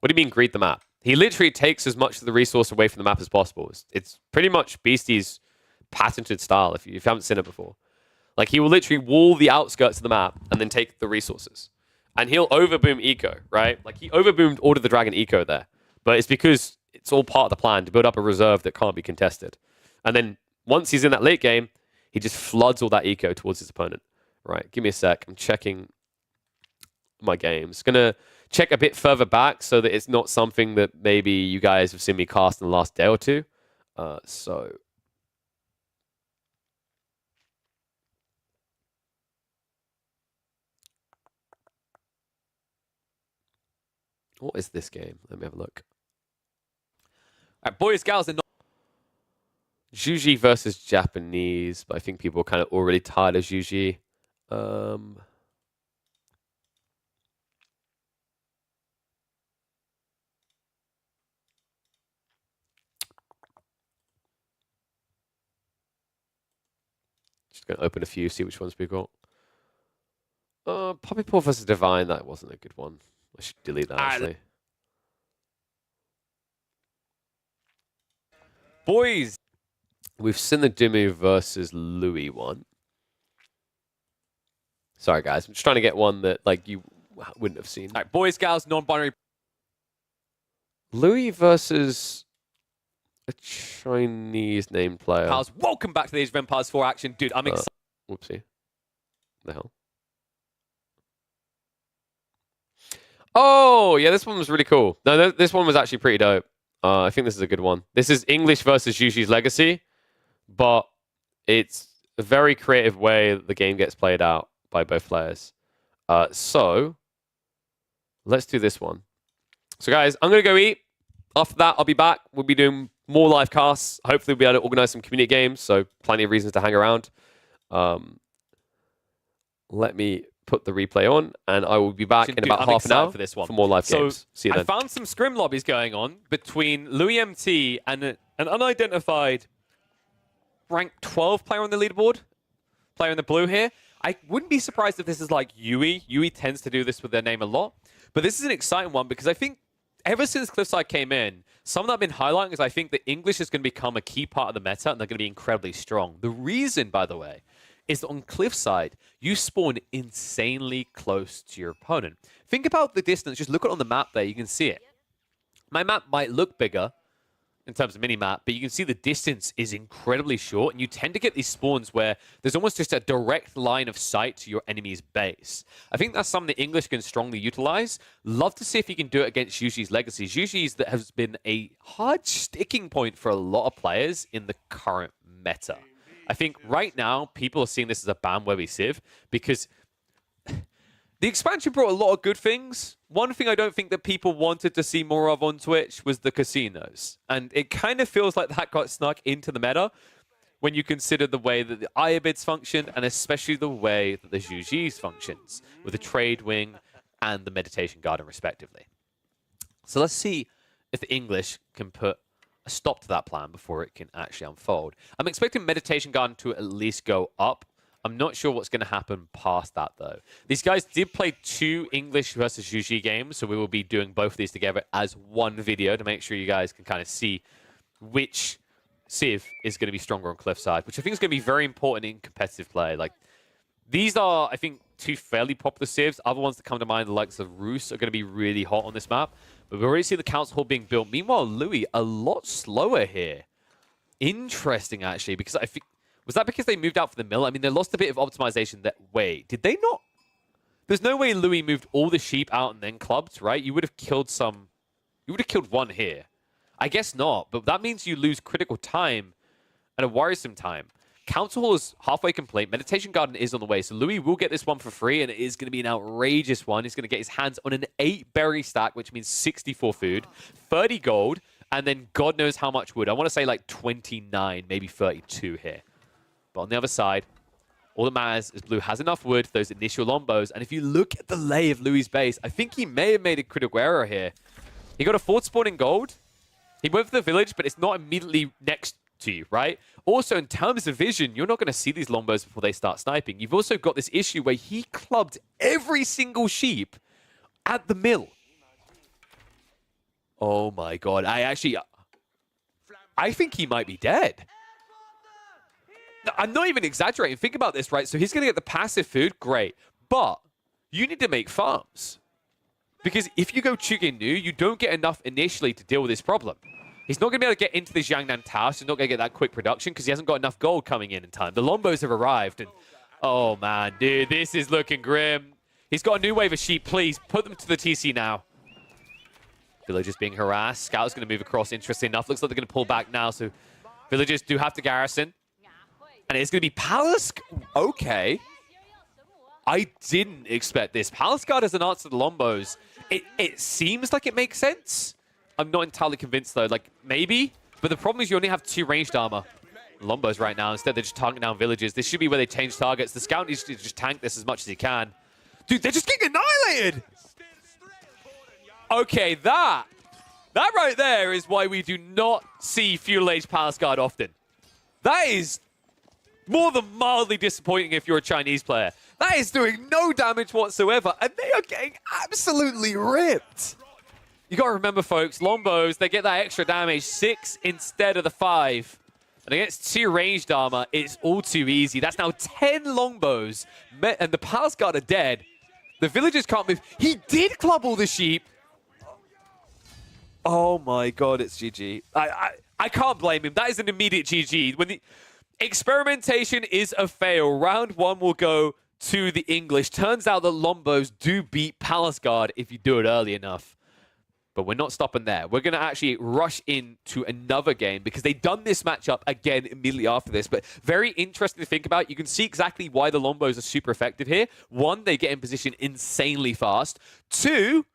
What do you mean greed the map? He literally takes as much of the resource away from the map as possible. It's pretty much Beastie's patented style if you haven't seen it before. Like, he will literally wall the outskirts of the map and then take the resources. And he'll overboom eco, right? Like, he overboomed Order of the Dragon eco there. But it's because it's all part of the plan to build up a reserve that can't be contested. And then once he's in that late game, he just floods all that eco towards his opponent. Right, give me a sec. I'm checking my games. Gonna check a bit further back so that it's not something that maybe you guys have seen me cast in the last day or two. So what is this game? Let me have a look. All right, boys, gals, and Zhuji versus Japanese, but I think people are kind of already tired of Zhuji. Just going to open a few, see which ones we got. Poppy Paw versus Divine, that wasn't a good one. I should delete that, actually. boys, We've seen the Dimu versus Louis one. Sorry, guys. I'm just trying to get one that like you wouldn't have seen. all right, boys, gals, non-binary. Louis versus a Chinese named player. Pals, welcome back to the Age of Empires 4 action. Dude, I'm excited. Whoopsie. The hell? Oh, yeah, this one was really cool. No, this one was actually pretty dope. I think this is a good one. This is English versus Zhuji's Legacy, but it's a very creative way that the game gets played out by both players. So, let's do this one. So, guys, I'm going to go eat. After that, I'll be back. We'll be doing more live casts. Hopefully, we'll be able to organize some community games, so plenty of reasons to hang around. Let me put the replay on, and I will be back in about half an hour for this one. For more live games. See you then. I found some scrim lobbies going on between Louis MT and an unidentified rank 12 player on the leaderboard. Player in the blue here. I wouldn't be surprised if this is like Yui. Yui tends to do this with their name a lot. But this is an exciting one because I think ever since Cliffside came in, something that I've been highlighting is I think that English is going to become a key part of the meta and they're going to be incredibly strong. The reason, by the way, is that on Cliffside, you spawn insanely close to your opponent. Think about the distance. Just look at it on the map there. You can see it. My map might look bigger in terms of mini-map, but you can see the distance is incredibly short, and you tend to get these spawns where there's almost just a direct line of sight to your enemy's base. I think that's something that English can strongly utilize. Love to see if you can do it against Zhuji's Legacy. Zhuji's that has been a hard sticking point for a lot of players in the current meta. I think right now, people are seeing this as a ban-webby civ because the expansion brought a lot of good things. One thing I don't think that people wanted to see more of on Twitch was the casinos. And it kind of feels like that got snuck into the meta when you consider the way that the Ayabids function and especially the way that the Zhuji's functions with the Trade Wing and the Meditation Garden respectively. So let's see if the English can put a stop to that plan before it can actually unfold. I'm expecting Meditation Garden to at least go up. I'm not sure what's going to happen past that, though. These guys did play 2 English versus Zhuji games, so we will be doing both of these together as one video to make sure you guys can kind of see which civ is going to be stronger on Cliffside, which I think is going to be very important in competitive play. Like, these are, I think, 2 fairly popular civs. Other ones that come to mind, the likes of Roos, are going to be really hot on this map. But we already see the Council Hall being built. Meanwhile, Louis, a lot slower here. Interesting, actually, because I think... Was that because they moved out for the mill? I mean, they lost a bit of optimization that way. Did they not? There's no way Louis moved all the sheep out and then clubbed, right? You would have killed some... You would have killed one here. I guess not, but that means you lose critical time and a worrisome time. Council Hall is halfway complete. Meditation Garden is on the way, so Louis will get this one for free, and it is going to be an outrageous one. He's going to get his hands on an 8-berry stack, which means 64 food, 30 gold, and then God knows how much wood. I want to say like 29, maybe 32 here. But on the other side, all that matters is Blue has enough wood for those initial lombos. And if you look at the lay of Louis' base, I think he may have made a critical error here. He got a fort spawn in gold. He went for the village, but it's not immediately next to you, right? Also, in terms of vision, you're not going to see these lombos before they start sniping. You've also got this issue where he clubbed every single sheep at the mill. Oh my god. I think he might be dead. I'm not even exaggerating. Think about this, right? So he's going to get the passive food, great. But you need to make farms. Because if you go Chugin Nu, you don't get enough initially to deal with this problem. He's not going to be able to get into this Jiangnan Tower, so he's not going to get that quick production because he hasn't got enough gold coming in time. The Lombos have arrived, and oh man, dude, this is looking grim. He's got a new wave of sheep. Please, put them to the TC now. Villagers being harassed. Scout's going to move across, interesting enough. Looks like they're going to pull back now, so villagers do have to garrison. And it's going to be Palace. Okay. I didn't expect this. Palace Guard as an answer to the Lombos. It seems like it makes sense. I'm not entirely convinced, though. Like, maybe. But the problem is you only have 2 ranged armor. Lombos right now. Instead, they're just targeting down villages. This should be where they change targets. The Scout needs to just tank this as much as he can. Dude, they're just getting annihilated! Okay, that right there is why we do not see Feudal Age Palace Guard often. That is more than mildly disappointing if you're a Chinese player. That is doing no damage whatsoever, and they are getting absolutely ripped. You got to remember, folks, Lombos, they get that extra damage, 6 instead of the 5. And against 2 ranged armor, it's all too easy. That's now 10 Lombos, and the Palace Guard are dead. The villagers can't move. He did club all the sheep. Oh my god, it's GG. I can't blame him. That is an immediate GG. When the experimentation is a fail, round 1 will go to the English. Turns out that Lombos do beat Palace Guard if you do it early enough. But we're not stopping there. We're going to actually rush into another game because they've done this matchup again immediately after this. But very interesting to think about. You can see exactly why the Lombos are super effective here. 1, they get in position insanely fast. 2,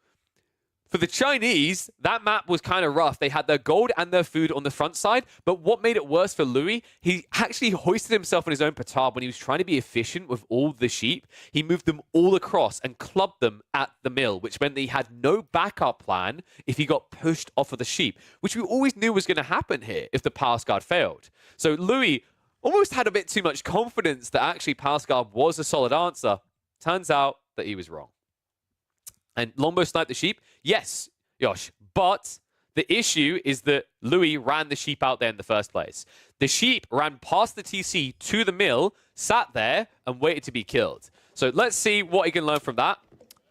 for the Chinese, that map was kind of rough. They had their gold and their food on the front side, but what made it worse for Louis, he actually hoisted himself on his own petard when he was trying to be efficient with all the sheep. He moved them all across and clubbed them at the mill, which meant that he had no backup plan if he got pushed off of the sheep, which we always knew was going to happen here if the Palace Guard failed. So Louis almost had a bit too much confidence that actually Palace Guard was a solid answer. Turns out that he was wrong. And Lombo sniped the sheep? Yes, Yosh. But the issue is that Louis ran the sheep out there in the first place. The sheep ran past the TC to the mill, sat there, and waited to be killed. So let's see what he can learn from that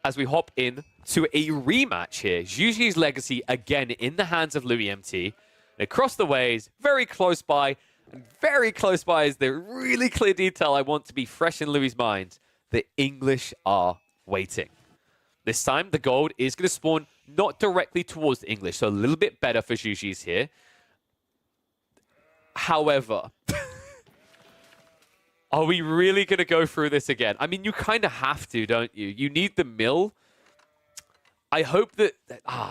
as we hop in to a rematch here. Zhuji's legacy again in the hands of Louis MT. And across the ways, very close by. And very close by is the really clear detail I want to be fresh in Louis' mind. The English are waiting. This time, the gold is going to spawn not directly towards the English, so a little bit better for Zhuji's here. However, are we really going to go through this again? I mean, you kind of have to, don't you? You need the mill. I hope that...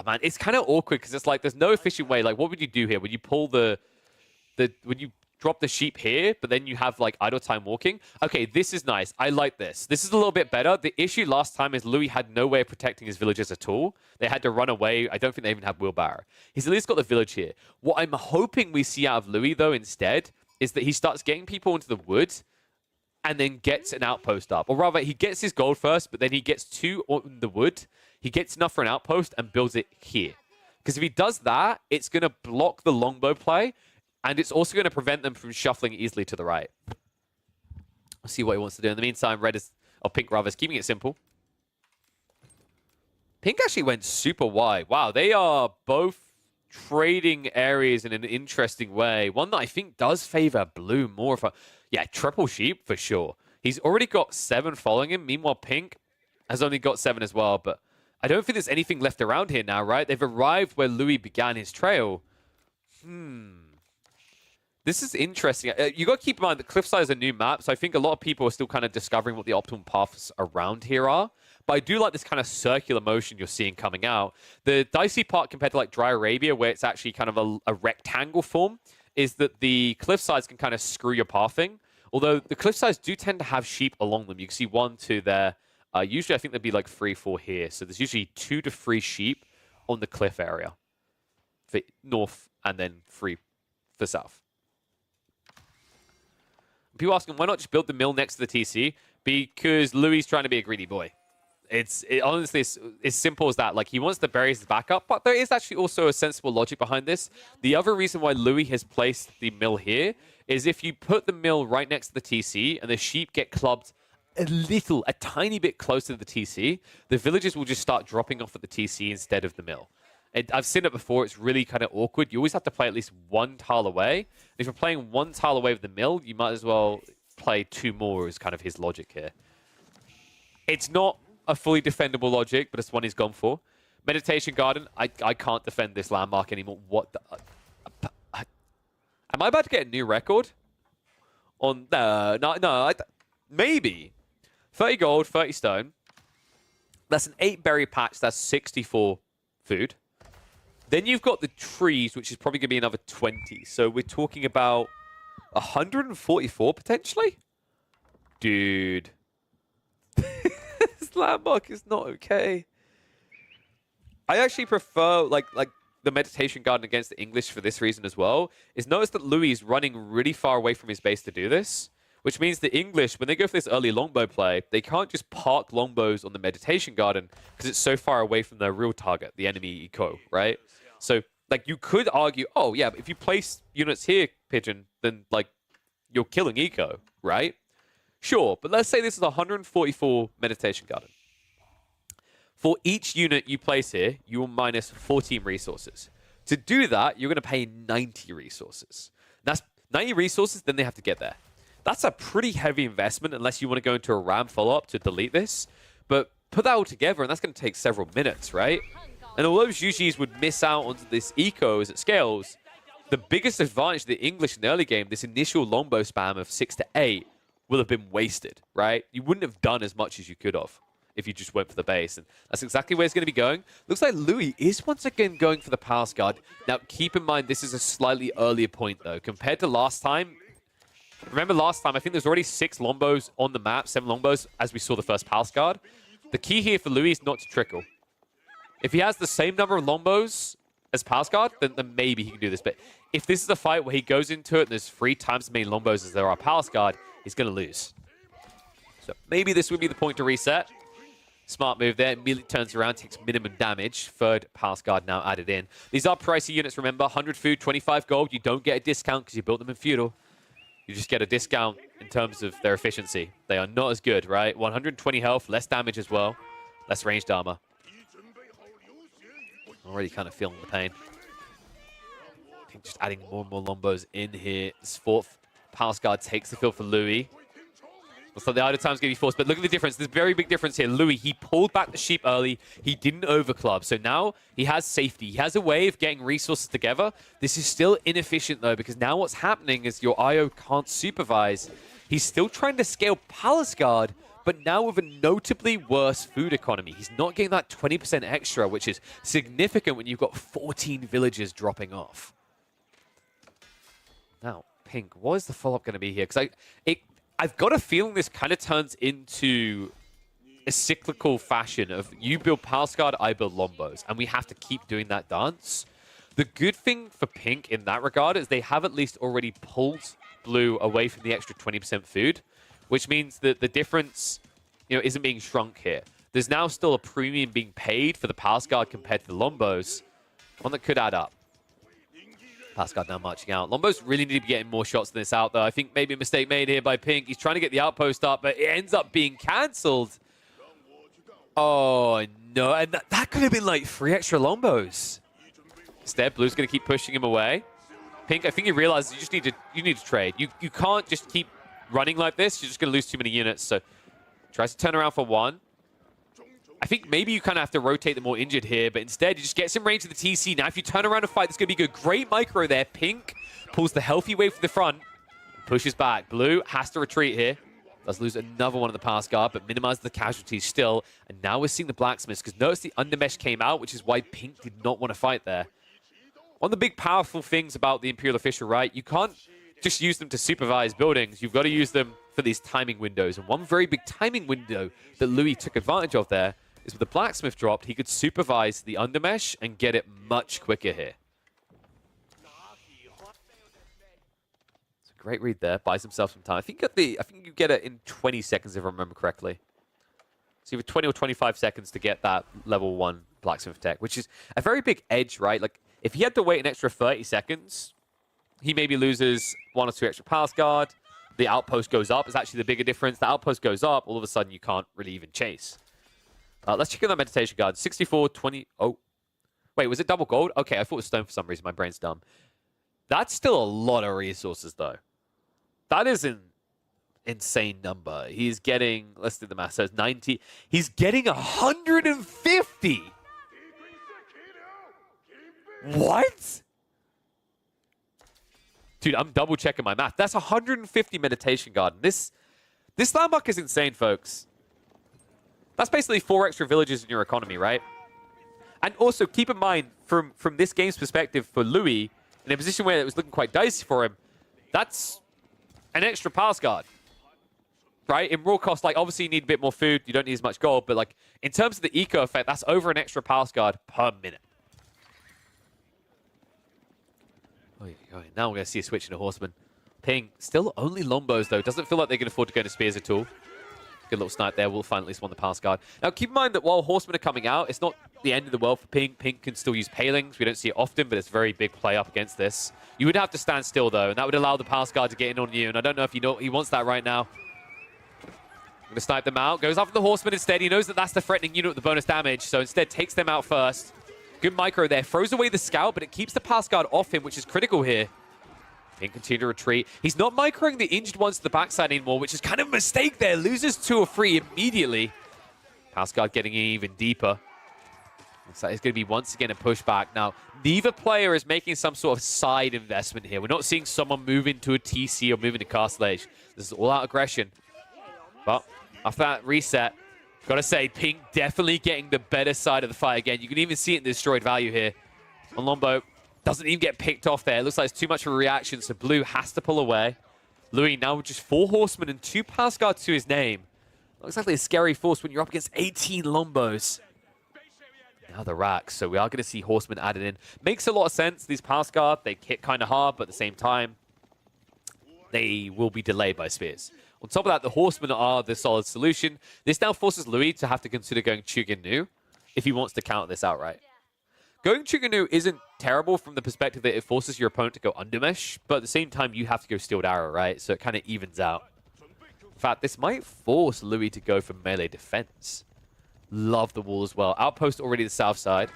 man, it's kind of awkward because it's like there's no efficient way. Like, what would you do here? Would you pull would you drop the sheep here, but then you have, like, idle time walking? Okay, this is nice. I like this. This is a little bit better. The issue last time is Louis had no way of protecting his villagers at all. They had to run away. I don't think they even have wheelbarrow. He's at least got the village here. What I'm hoping we see out of Louis, though, instead, is that he starts getting people into the woods and then gets an outpost up. Or rather, he gets his gold first, but then he gets 2 in the wood. He gets enough for an outpost and builds it here. Because if he does that, it's going to block the longbow play, and it's also going to prevent them from shuffling easily to the right. We'll see what he wants to do. In the meantime, Pink rather, is keeping it simple. Pink actually went super wide. Wow, they are both trading areas in an interesting way. One that I think does favor Blue more. Triple sheep for sure. He's already got 7 following him. Meanwhile, Pink has only got 7 as well. But I don't think there's anything left around here now, right? They've arrived where Louis began his trail. This is interesting. You got to keep in mind that Cliffside is a new map, so I think a lot of people are still kind of discovering what the optimal paths around here are. But I do like this kind of circular motion you're seeing coming out. The dicey part compared to like Dry Arabia, where it's actually kind of a rectangle form, is that the cliffsides can kind of screw your pathing. Although the cliffsides do tend to have sheep along them. You can see 1, 2 there. Usually I think there'd be like 3, 4 here. So there's usually 2 to 3 sheep on the cliff area for north and then 3 for south. People asking, why not just build the mill next to the TC? Because Louis trying to be a greedy boy. Honestly, it's as simple as that. Like, he wants to bury his backup, but there is actually also a sensible logic behind this. The other reason why Louis has placed the mill here is if you put the mill right next to the TC and the sheep get clubbed a tiny bit closer to the TC, the villagers will just start dropping off at the TC instead of the mill. I've seen it before. It's really kind of awkward. You always have to play at least 1 tile away. And if you're playing 1 tile away with the mill, you might as well play 2 more is kind of his logic here. It's not a fully defendable logic, but it's one he's gone for. Meditation Garden, I can't defend this landmark anymore. What the... am I about to get a new record? On no, maybe. 30 gold, 30 stone. That's an 8 berry patch. That's 64 food. Then you've got the trees, which is probably going to be another 20. So we're talking about 144 potentially? Dude. This landmark is not okay. I actually prefer like the Meditation Garden against the English for this reason as well. Is notice that Louis is running really far away from his base to do this. Which means the English, when they go for this early longbow play, they can't just park longbows on the Meditation Garden because it's so far away from their real target, the enemy eco, right? So, like, you could argue, oh, yeah, but if you place units here, Pigeon, then, like, you're killing eco, right? Sure, but let's say this is 144 Meditation Garden. For each unit you place here, you will minus 14 resources. To do that, you're going to pay 90 resources. That's 90 resources, then they have to get there. That's a pretty heavy investment unless you want to go into a RAM follow-up to delete this. But put that all together, and that's going to take several minutes, right? And although GGs would miss out on this eco as it scales, the biggest advantage of the English in the early game, this initial longbow spam of 6 to 8, will have been wasted, right? You wouldn't have done as much as you could have if you just went for the base. And that's exactly where it's going to be going. Looks like Louis is once again going for the Palace Guard. Now, keep in mind, this is a slightly earlier point, though. Compared to last time, remember last time, I think there's already 6 longbows on the map, 7 longbows, as we saw the first Palace Guard. The key here for Louis is not to trickle. If he has the same number of longbows as Palace Guard, then maybe he can do this. But if this is a fight where he goes into it and there's 3 times as many longbows as there are Palace Guard, he's going to lose. So maybe this would be the point to reset. Smart move there. Immediately turns around, takes minimum damage. 3rd Palace Guard now added in. These are pricey units, remember. 100 food, 25 gold. You don't get a discount because you built them in Feudal. You just get a discount in terms of their efficiency. They are not as good, right? 120 health, less damage as well. Less ranged armor. Already kind of feeling the pain. I think just adding more and more longbows in here. This 4th Palace Guard takes the field for Louis. Looks like the idle time's going to be forced, but look at the difference. There's a very big difference here. Louis, he pulled back the sheep early. He didn't overclub. So now he has safety. He has a way of getting resources together. This is still inefficient, though, because now what's happening is your IO can't supervise. He's still trying to scale Palace Guard, but now with a notably worse food economy. He's not getting that 20% extra, which is significant when you've got 14 villagers dropping off. Now, Pink, what is the follow-up going to be here? Because I've got a feeling this kind of turns into a cyclical fashion of you build Palace Guard, I build Longbows, and we have to keep doing that dance. The good thing for Pink in that regard is they have at least already pulled Blue away from the extra 20% food, which means that the difference, isn't being shrunk here. There's now still a premium being paid for the Palace Guard compared to the Longbows, one that could add up. Palace Guard now marching out. Longbows really need to be getting more shots than this out, though. I think maybe a mistake made here by Pink. He's trying to get the outpost up, but it ends up being cancelled. Oh, no. And that could have been like 3 extra Longbows. Instead, Blue's going to keep pushing him away. Pink, I think he realizes you need to trade. You can't just keep running like this. You're just going to lose too many units. So tries to turn around for 1. I think maybe you kind of have to rotate the more injured here, but instead you just get some range to the TC. Now if you turn around and fight, this is going to be good. Great micro there. Pink pulls the healthy wave for the front, pushes back. Blue has to retreat here. Does lose another one of the pass guard, but minimizes the casualties still. And now we're seeing the Blacksmiths, because notice the Undermesh came out, which is why Pink did not want to fight there. One of the big powerful things about the Imperial Official, right? You can't just use them to supervise buildings. You've got to use them for these timing windows. And one very big timing window that Louis took advantage of there is with the Blacksmith dropped, he could supervise the Undermesh and get it much quicker here. It's a great read there. Buys himself some time. I think you get it in 20 seconds if I remember correctly. So you have 20 or 25 seconds to get that level 1 Blacksmith tech, which is a very big edge, right? Like, if he had to wait an extra 30 seconds, he maybe loses 1 or 2 extra pass guard. The outpost goes up. It's actually the bigger difference. The outpost goes up. All of a sudden, you can't really even chase. Let's check on that meditation guard. 64, 20. Oh, wait, was it double gold? Okay, I thought it was stone for some reason. My brain's dumb. That's still a lot of resources, though. That is an insane number. He's getting, let's do the math, so it's 90. He's getting 150. What? Dude, I'm double checking my math. That's 150 meditation garden. This landmark is insane, folks. That's basically 4 extra villages in your economy, right? And also, keep in mind, from this game's perspective for Louis, in a position where it was looking quite dicey for him, that's an extra pass guard, right? In raw cost, like, obviously you need a bit more food, you don't need as much gold, but like, in terms of the eco effect, that's over an extra pass guard per minute. Now we're going to see a switch into Horseman. Ping, still only Lombos, though. Doesn't feel like they can afford to go into Spears at all. Good little snipe there. We'll find at least one the pass guard. Now, keep in mind that while Horsemen are coming out, it's not the end of the world for Pink. Pink can still use Palings. We don't see it often, but it's a very big play up against this. You would have to stand still, though, and that would allow the pass guard to get in on you, and I don't know if he wants that right now. Going to snipe them out. Goes after the Horseman instead. He knows that that's the threatening unit with the bonus damage, so instead takes them out first. Good micro there. Throws away the scout, but it keeps the pass guard off him, which is critical here. Pink continue to retreat. He's not microing the injured ones to the backside anymore, which is kind of a mistake there. Loses 2 or 3 immediately. Pass guard getting in even deeper. Looks like it's going to be once again a pushback. Now, neither player is making some sort of side investment here. We're not seeing someone move into a TC or move into Castle Age. This is all out aggression. But after that reset, gotta say, Pink definitely getting the better side of the fight again. You can even see it in the destroyed value here. On Lombo, doesn't even get picked off there. It looks like it's too much of a reaction, so Blue has to pull away. Louis now with just 4 Horsemen and 2 pass guards to his name. Not exactly a scary force when you're up against 18 Lombos. Now the racks, so we are going to see Horsemen added in. Makes a lot of sense. These pass guard, they hit kind of hard, but at the same time, they will be delayed by spears. On top of that, the Horsemen are the solid solution. This now forces Louis to have to consider going Chuganu if he wants to counter this outright. Going Chuganu isn't terrible from the perspective that it forces your opponent to go Undermesh, but at the same time, you have to go Steeled Arrow, right? So it kind of evens out. In fact, this might force Louis to go for melee defense. Love the wall as well. Outpost already the south side.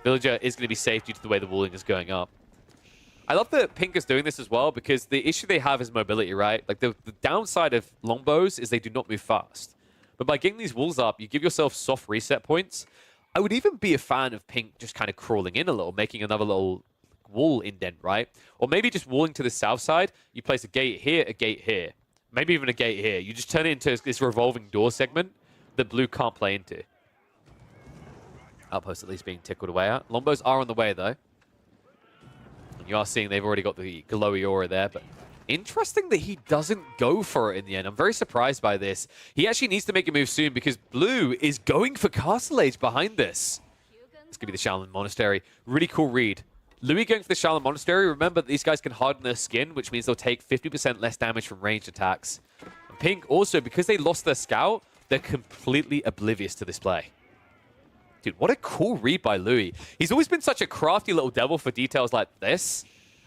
Villager is going to be safe due to the way the walling is going up. I love that Pink is doing this as well, because the issue they have is mobility, right? Like, the downside of longbows is they do not move fast. But by getting these walls up, you give yourself soft reset points. I would even be a fan of Pink just kind of crawling in a little, making another little wall indent, right? Or maybe just walling to the south side. You place a gate here, a gate here. Maybe even a gate here. You just turn it into this revolving door segment that Blue can't play into. Outpost at least being tickled away at. Lombos are on the way, though. And you are seeing they've already got the glowy aura there, but interesting that he doesn't go for it in the end. I'm very surprised by this. He actually needs to make a move soon because Blue is going for Castle Age behind this. It's going to be the Shaolin Monastery. Really cool read. Louis going for the Shaolin Monastery. Remember that these guys can harden their skin, which means they'll take 50% less damage from ranged attacks. And Pink also, because they lost their scout, they're completely oblivious to this play. Dude, what a cool read by Louis. He's always been such a crafty little devil for details like this.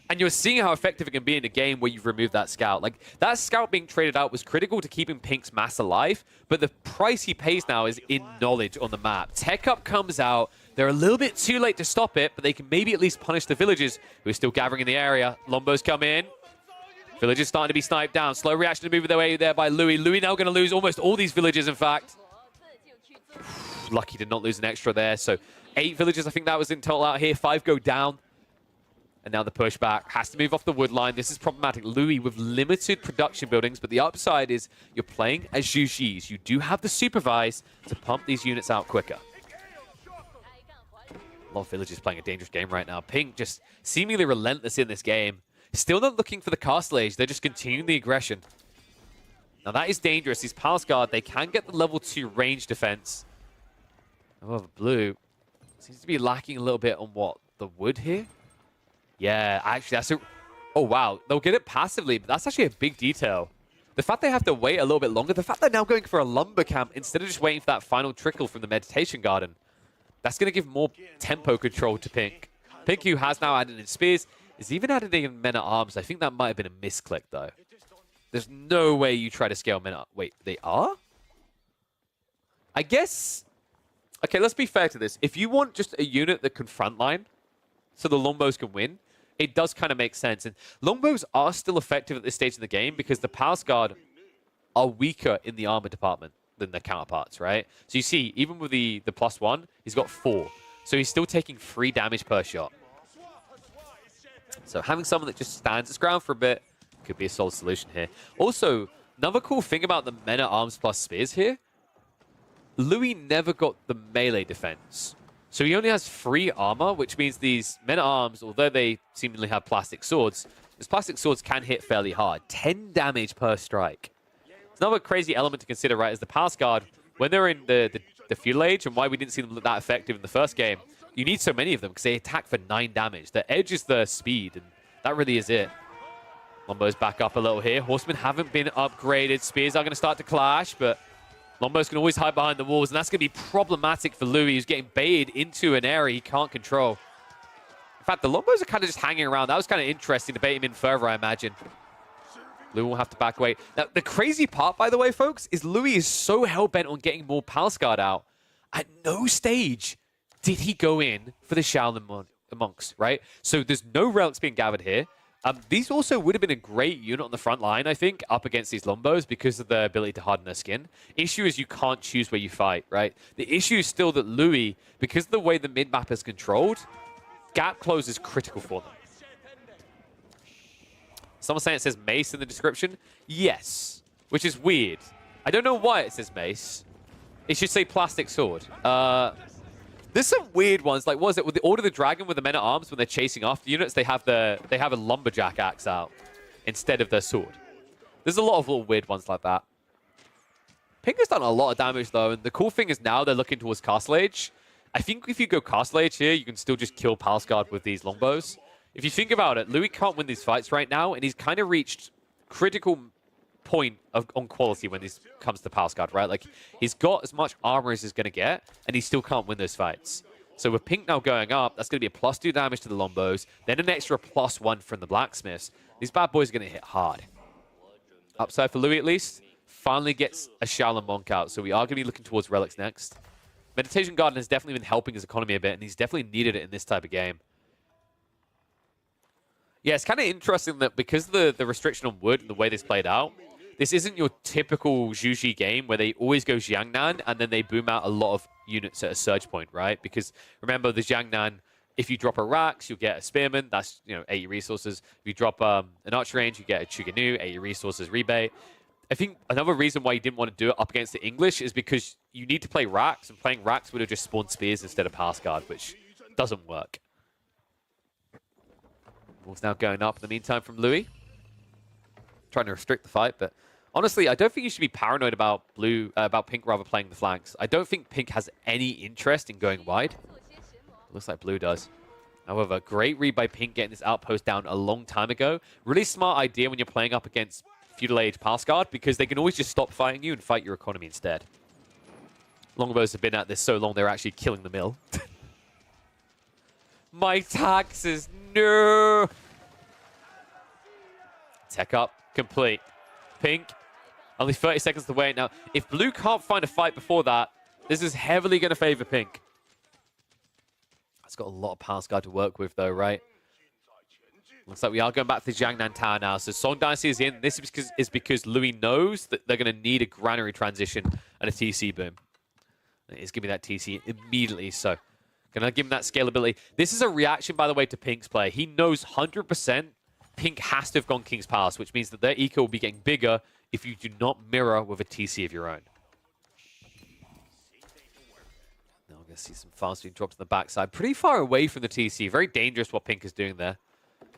And you're seeing how effective it can be in a game where you've removed that scout. Like, that scout being traded out was critical to keeping Pink's mass alive, but the price he pays now is in knowledge on the map. Tech Up comes out. They're a little bit too late to stop it, but they can maybe at least punish the villagers who are still gathering in the area. Lombos come in. Villagers starting to be sniped down. Slow reaction to move their way there by Louis. Louis now going to lose almost all these villagers, in fact. lucky to not lose an extra there. So 8 villagers, I think that was in total out here. 5 go down. And now the pushback has to move off the wood line. This is problematic. Louis with limited production buildings, but the upside is you're playing as Zhu Xis. You do have the supervise to pump these units out quicker. A lot of villagers playing a dangerous game right now. Pink just seemingly relentless in this game. Still not looking for the castle age. They're just continuing the aggression. Now that is dangerous. These Palace Guard, they can get the level 2 range defense. However, blue seems to be lacking a little bit on what? The wood here? Yeah, actually, that's a... Oh, wow. They'll get it passively, but that's actually a big detail. The fact they have to wait a little bit longer, the fact they're now going for a lumber camp instead of just waiting for that final trickle from the meditation garden, that's going to give more tempo control to Pink. Pink, who has now added in spears, is even added in men-at-arms. I think that might have been a misclick, though. There's no way you try to scale men-at... Wait, they are? I guess... Okay, let's be fair to this. If you want just a unit that can frontline so the longbows can win, it does kind of make sense. And longbows are still effective at this stage in the game because the Palace Guard are weaker in the armor department than their counterparts, right? So you see, even with the +1, he's got 4. So he's still taking 3 damage per shot. So having someone that just stands its ground for a bit could be a solid solution here. Also, another cool thing about the men-at-arms plus spears here, Louis never got the melee defense. So he only has 3 armor, which means these men-at-arms, although they seemingly have plastic swords, these plastic swords can hit fairly hard. 10 damage per strike. It's another crazy element to consider, right, is the Palace Guard, when they're in the feudal age, and why we didn't see them that effective in the first game, you need so many of them because they attack for 9 damage. The edge is the speed, and that really is it. Longbows back up a little here. Horsemen haven't been upgraded. Spears are going to start to clash, but Longbows can always hide behind the walls, and that's going to be problematic for Louis, who's getting baited into an area he can't control. In fact, the Longbows are kind of just hanging around. That was kind of interesting to bait him in further, I imagine. Louis will have to back away. Now, the crazy part, by the way, folks, is Louis is so hell-bent on getting more Palace Guard out. At no stage did he go in for the Shaolin monks, right? So there's no relics being gathered here. These also would have been a great unit on the front line, I think, up against these Longbows because of their ability to harden their skin. Issue is you can't choose where you fight, right? The issue is still that Louis, because of the way the mid-map is controlled, gap close is critical for them. Someone saying it says mace in the description? Yes, which is weird. I don't know why it says mace. It should say plastic sword. There's some weird ones, like what is it with the Order of the Dragon with the men-at-arms when they're chasing after units, they have a lumberjack axe out instead of their sword. There's a lot of little weird ones like that. Pink has done a lot of damage though, and the cool thing is now they're looking towards Castle Age. I think if you go Castle Age here, you can still just kill Palace Guard with these longbows. If you think about it, Louis can't win these fights right now, and he's kind of reached critical point on quality when this comes to Palace Guard, right? Like, he's got as much armor as he's going to get, and he still can't win those fights. So with Pink now going up, that's going to be a +2 damage to the Longbows, then an extra +1 from the Blacksmiths. These bad boys are going to hit hard. Upside for Louis, at least, finally gets a Shaolin Monk out, so we are going to be looking towards relics next. Meditation Garden has definitely been helping his economy a bit, and he's definitely needed it in this type of game. Yeah, it's kind of interesting that because of the restriction on wood and the way this played out, this isn't your typical Zhu Xi game where they always go Jiangnan and then they boom out a lot of units at a surge point, right? Because remember, the Jiangnan, if you drop a Rax, you'll get a Spearman. That's 80 resources. If you drop an Archer Range, you get a Chuganu, 80 resources rebate. I think another reason why you didn't want to do it up against the English is because you need to play Rax, and playing Rax would have just spawned Spears instead of Palace Guard, which doesn't work. Ball's now going up in the meantime from Louis. Trying to restrict the fight, but honestly, I don't think you should be paranoid about Pink rather playing the flanks. I don't think Pink has any interest in going wide. Looks like Blue does. However, great read by Pink getting this outpost down a long time ago. Really smart idea when you're playing up against Feudal Age Palace Guard because they can always just stop fighting you and fight your economy instead. Longbows have been at this so long they're actually killing the mill. My taxes, no! Tech up, complete. Pink, only 30 seconds to wait now. If Blue can't find a fight before that, this is heavily going to favor Pink. It's got a lot of Palace Guard to work with though, right? Looks like we are going back to the Jiangnan Tower now. So Song Dynasty is in. This is because Louis knows that they're going to need a granary transition and a TC boom. He's giving me that TC immediately, so gonna give him that scalability. This is a reaction, by the way, to Pink's play. He knows 100% Pink has to have gone King's Palace, which means that their eco will be getting bigger if you do not mirror with a TC of your own. Now we're gonna see some fast being dropped on the backside. Pretty far away from the TC. Very dangerous what Pink is doing there.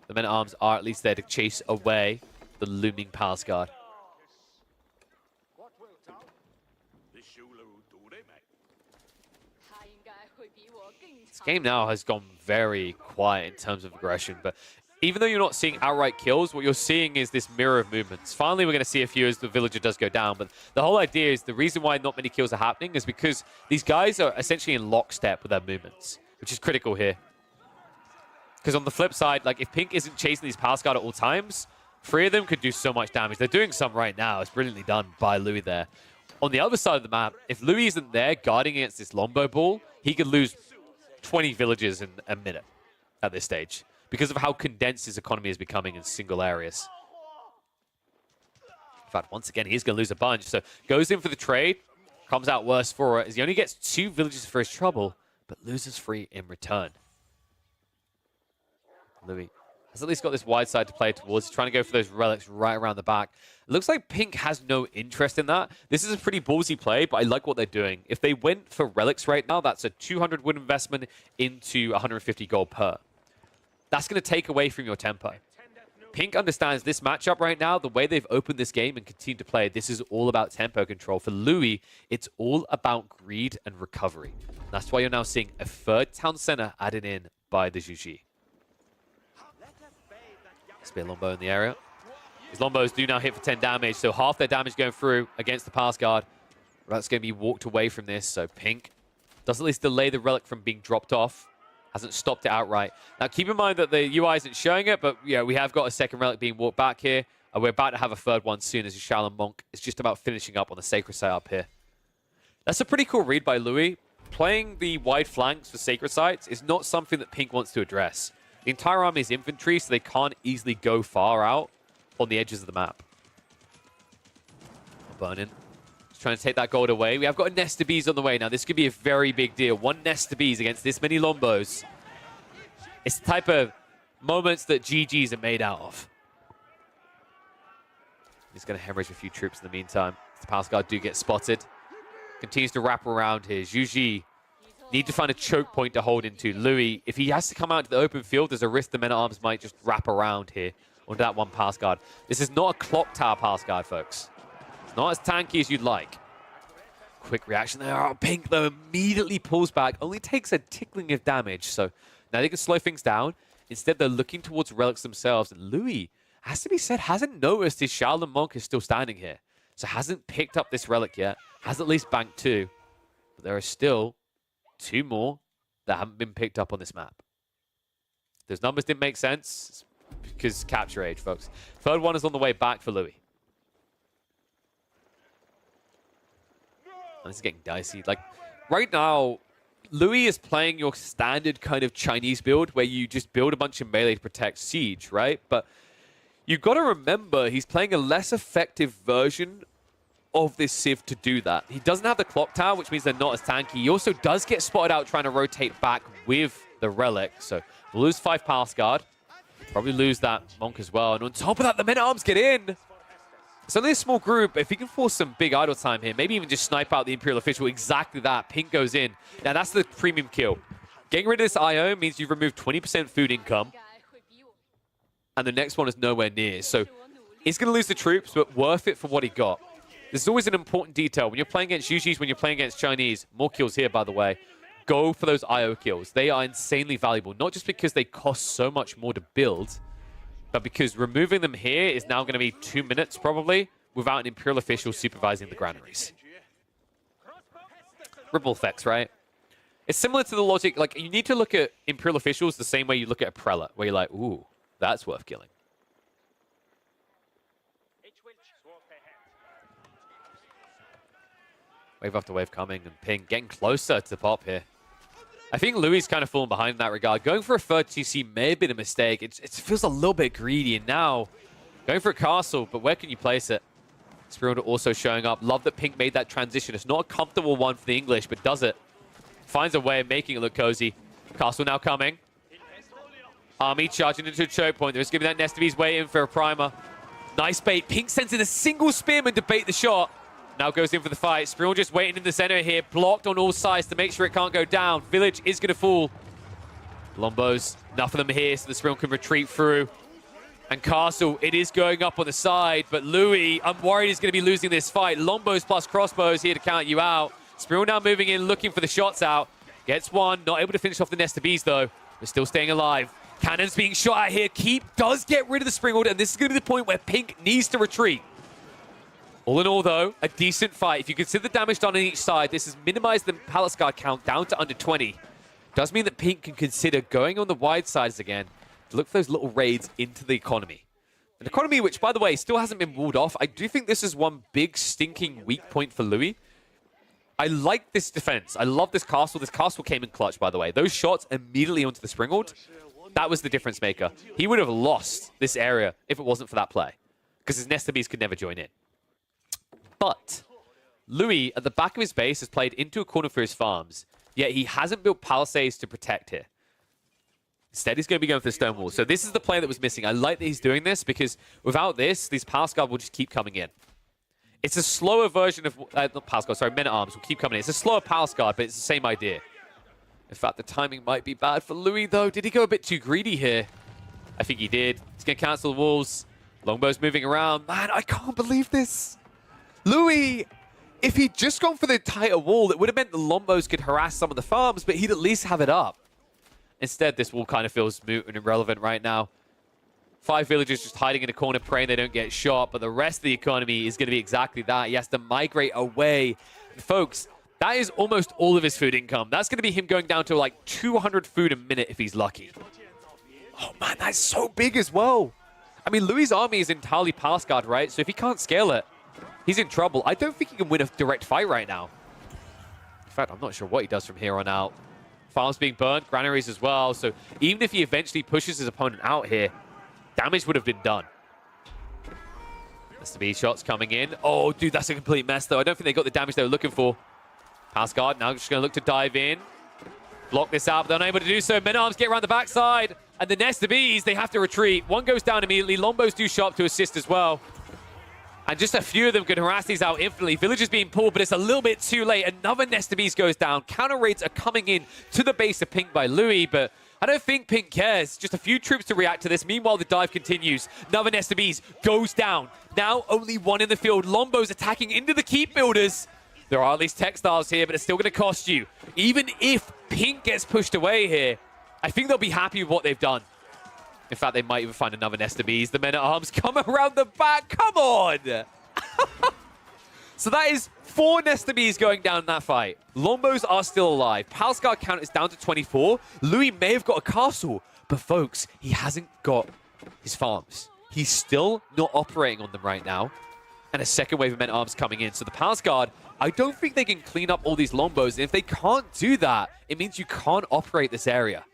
The men-at-arms are at least there to chase away the looming Palace Guard. This game now has gone very quiet in terms of aggression, but even though you're not seeing outright kills, what you're seeing is this mirror of movements. Finally, we're going to see a few as the villager does go down, but the whole idea is the reason why not many kills are happening is because these guys are essentially in lockstep with their movements, which is critical here. Because on the flip side, like if Pink isn't chasing these Palace Guard at all times, 3 of them could do so much damage. They're doing some right now. It's brilliantly done by Louis there. On the other side of the map, if Louis isn't there guarding against this Lombo ball, he could lose 20 villages in a minute at this stage because of how condensed his economy is becoming in single areas. In fact, once again, he's going to lose a bunch. So goes in for the trade, comes out worse for it, as he only gets 2 villages for his trouble, but loses 3 in return. Louis has at least got this wide side to play towards. He's trying to go for those relics right around the back. It looks like Pink has no interest in that. This is a pretty ballsy play, but I like what they're doing. If they went for relics right now, that's a 200 wood investment into 150 gold per. That's going to take away from your tempo. Pink understands this matchup right now, the way they've opened this game and continue to play, this is all about tempo control. For Louis, it's all about greed and recovery. That's why you're now seeing a 3rd town center added in by the Zhuji. Spear Lombo in the area. These Lombos do now hit for 10 damage, so half their damage going through against the Palace Guard. That's going to be walked away from this, so Pink does at least delay the relic from being dropped off. Hasn't stopped it outright. Now, keep in mind that the UI isn't showing it, but yeah, we have got a 2nd relic being walked back here. And we're about to have a 3rd one soon as Shaolin Monk is just about finishing up on the Sacred Site up here. That's a pretty cool read by Louis. Playing the wide flanks for Sacred Sites is not something that Pink wants to address. The entire army is infantry, so they can't easily go far out on the edges of the map. Burnin. Just trying to take that gold away. We have got a nest of bees on the way now. This could be a very big deal. 1 nest of bees against this many Lombos. It's the type of moments that GGs are made out of. He's going to hemorrhage a few troops in the meantime. The Palace Guard do get spotted. Continues to wrap around here. Zhuji need to find a choke point to hold into. Louis, if he has to come out to the open field, there's a risk the men-at-arms might just wrap around here onto that 1 Palace Guard. This is not a clock tower Palace Guard, folks. It's not as tanky as you'd like. Quick reaction there. Oh, Pink, though, immediately pulls back. Only takes a tickling of damage, so now they can slow things down. Instead, they're looking towards relics themselves. And Louis, has to be said, hasn't noticed his Shaolin Monk is still standing here. So hasn't picked up this relic yet. Has at least banked 2. But there are still 2 more that haven't been picked up on this map. Those numbers didn't make sense because capture age, folks. 3rd one is on the way back for Louis. And this is getting dicey. Like, right now, Louis is playing your standard kind of Chinese build where you just build a bunch of melee to protect siege, right? But you've got to remember he's playing a less effective version of this Civ to do that. He doesn't have the clock tower, which means they're not as tanky. He also does get spotted out trying to rotate back with the relic. So we'll lose 5 Palace Guard. Probably lose that Monk as well. And on top of that, the men-at-arms get in. It's only a small group. If he can force some big idle time here, maybe even just snipe out the Imperial Official, exactly that. Pink goes in. Now that's the premium kill. Getting rid of this IO means you've removed 20% food income. And the next one is nowhere near. So he's going to lose the troops, but worth it for what he got. This is always an important detail. When you're playing against Zhujis, when you're playing against Chinese, more kills here, by the way, go for those IO kills. They are insanely valuable, not just because they cost so much more to build, but because removing them here is now going to be 2 minutes, probably, without an Imperial Official supervising the granaries. Ripple effects, right? It's similar to the logic, like, you need to look at Imperial Officials the same way you look at a Prelate, where you're like, ooh, that's worth killing. Wave after wave coming, and Ping getting closer to the pop here. I think Louis kind of fallen behind in that regard. Going for a 3rd TC may have been a mistake. It feels a little bit greedy, and now going for a castle, but where can you place it? Spearwinter also showing up. Love that Pink made that transition. It's not a comfortable one for the English, but does it. Finds a way of making it look cozy. Castle now coming. Army charging into a choke point. There's going to be that Nest of Ease waiting for a primer. Nice bait. Pink sends in a single Spearman to bait the shot. Now goes in for the fight. Spearwinter just waiting in the center here. Blocked on all sides to make sure it can't go down. Village is going to fall. Lombos, enough of them here so the Spearwinter can retreat through. And Castle, it is going up on the side, but Louis, I'm worried he's going to be losing this fight. Lombos plus crossbows here to count you out. Spearwinter now moving in, looking for the shots out. Gets one, not able to finish off the Nest of Bees though, but still staying alive. Cannon's being shot at here. Keep does get rid of the Springald, and this is going to be the point where Pink needs to retreat. All in all though, a decent fight. If you consider the damage done on each side, this has minimized the Palace Guard count down to under 20. Does mean that Pink can consider going on the wide sides again to look for those little raids into the economy. An economy which, by the way, still hasn't been walled off. I do think this is one big stinking weak point for Louis. I like this defense. I love this castle. This castle came in clutch, by the way. Those shots immediately onto the Springald, that was the difference maker. He would have lost this area if it wasn't for that play, because his Nest of Bees could never join in. But Louis, at the back of his base, has played into a corner for his farms, yet he hasn't built palisades to protect here. Instead, he's going to be going for the stone wall. So this is the play that was missing. I like that he's doing this, because without this, these Palace Guard will just keep coming in. It's a slower version of... not Palace Guard, sorry, Men-at-Arms will keep coming in. It's a slower Palace Guard, but it's the same idea. In fact, the timing might be bad for Louis, though. Did he go a bit too greedy here? I think he did. He's going to cancel the walls. Longbow's moving around. Man, I can't believe this. Louis, if he'd just gone for the tighter wall, it would have meant the Lombos could harass some of the farms, but he'd at least have it up. Instead, this wall kind of feels moot and irrelevant right now. 5 villagers just hiding in a corner, praying they don't get shot, but the rest of the economy is going to be exactly that. He has to migrate away. And folks, that is almost all of his food income. That's going to be him going down to like 200 food a minute if he's lucky. Oh man, that's so big as well. I mean, Louis' army is entirely Palace Guard, right? So if he can't scale it, he's in trouble. I don't think he can win a direct fight right now. In fact, I'm not sure what he does from here on out. Farms being burnt, granaries as well. So even if he eventually pushes his opponent out here, damage would have been done. Nest of Bees shots coming in. Oh, dude, that's a complete mess, though. I don't think they got the damage they were looking for. Palace Guard now just going to look to dive in. Block this out, but they're unable to do so. Men-at-Arms get around the backside. And the Nest of Bees, they have to retreat. One goes down immediately. Lombos do show up to assist as well. And just a few of them can harass these out infinitely. Villagers being pulled, but it's a little bit too late. Another Nest of Bees goes down. Counter raids are coming in to the base of Pink by Louis, but I don't think Pink cares. Just a few troops to react to this. Meanwhile, the dive continues. Another Nest of Bees goes down. Now only one in the field. Lombos attacking into the keep builders. There are at least textiles here, but it's still going to cost you. Even if Pink gets pushed away here, I think they'll be happy with what they've done. In fact, they might even find another Nest of Bees. The Men-at-Arms come around the back. Come on! So that is 4 Nest of Bees going down in that fight. Lombos are still alive. Palace Guard count is down to 24. Louis may have got a castle, but folks, he hasn't got his farms. He's still not operating on them right now. And a second wave of Men-at-Arms coming in. So the Palace Guard, I don't think they can clean up all these Lombos. And if they can't do that, it means you can't operate this area.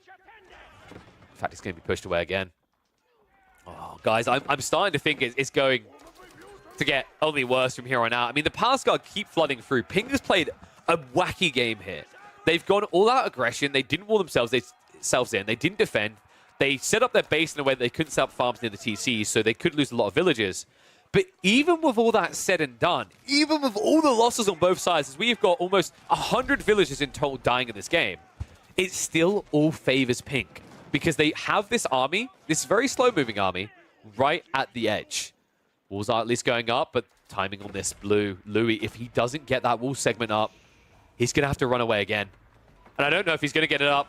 In fact, it's going to be pushed away again. Oh, guys, I'm starting to think it's going to get only worse from here on out. I mean, the Palace Guard keep flooding through. Pink has played a wacky game here. They've gone all-out aggression. They didn't wall themselves in. They didn't defend. They set up their base in a way that they couldn't set up farms near the TC, so they could lose a lot of villagers. But even with all that said and done, even with all the losses on both sides, as we've got almost 100 villagers in total dying in this game, it still all favors Pink. Because they have this army, this very slow-moving army, right at the edge. Walls are at least going up, but timing on this blue. Louis, if he doesn't get that wall segment up, he's going to have to run away again. And I don't know if he's going to get it up.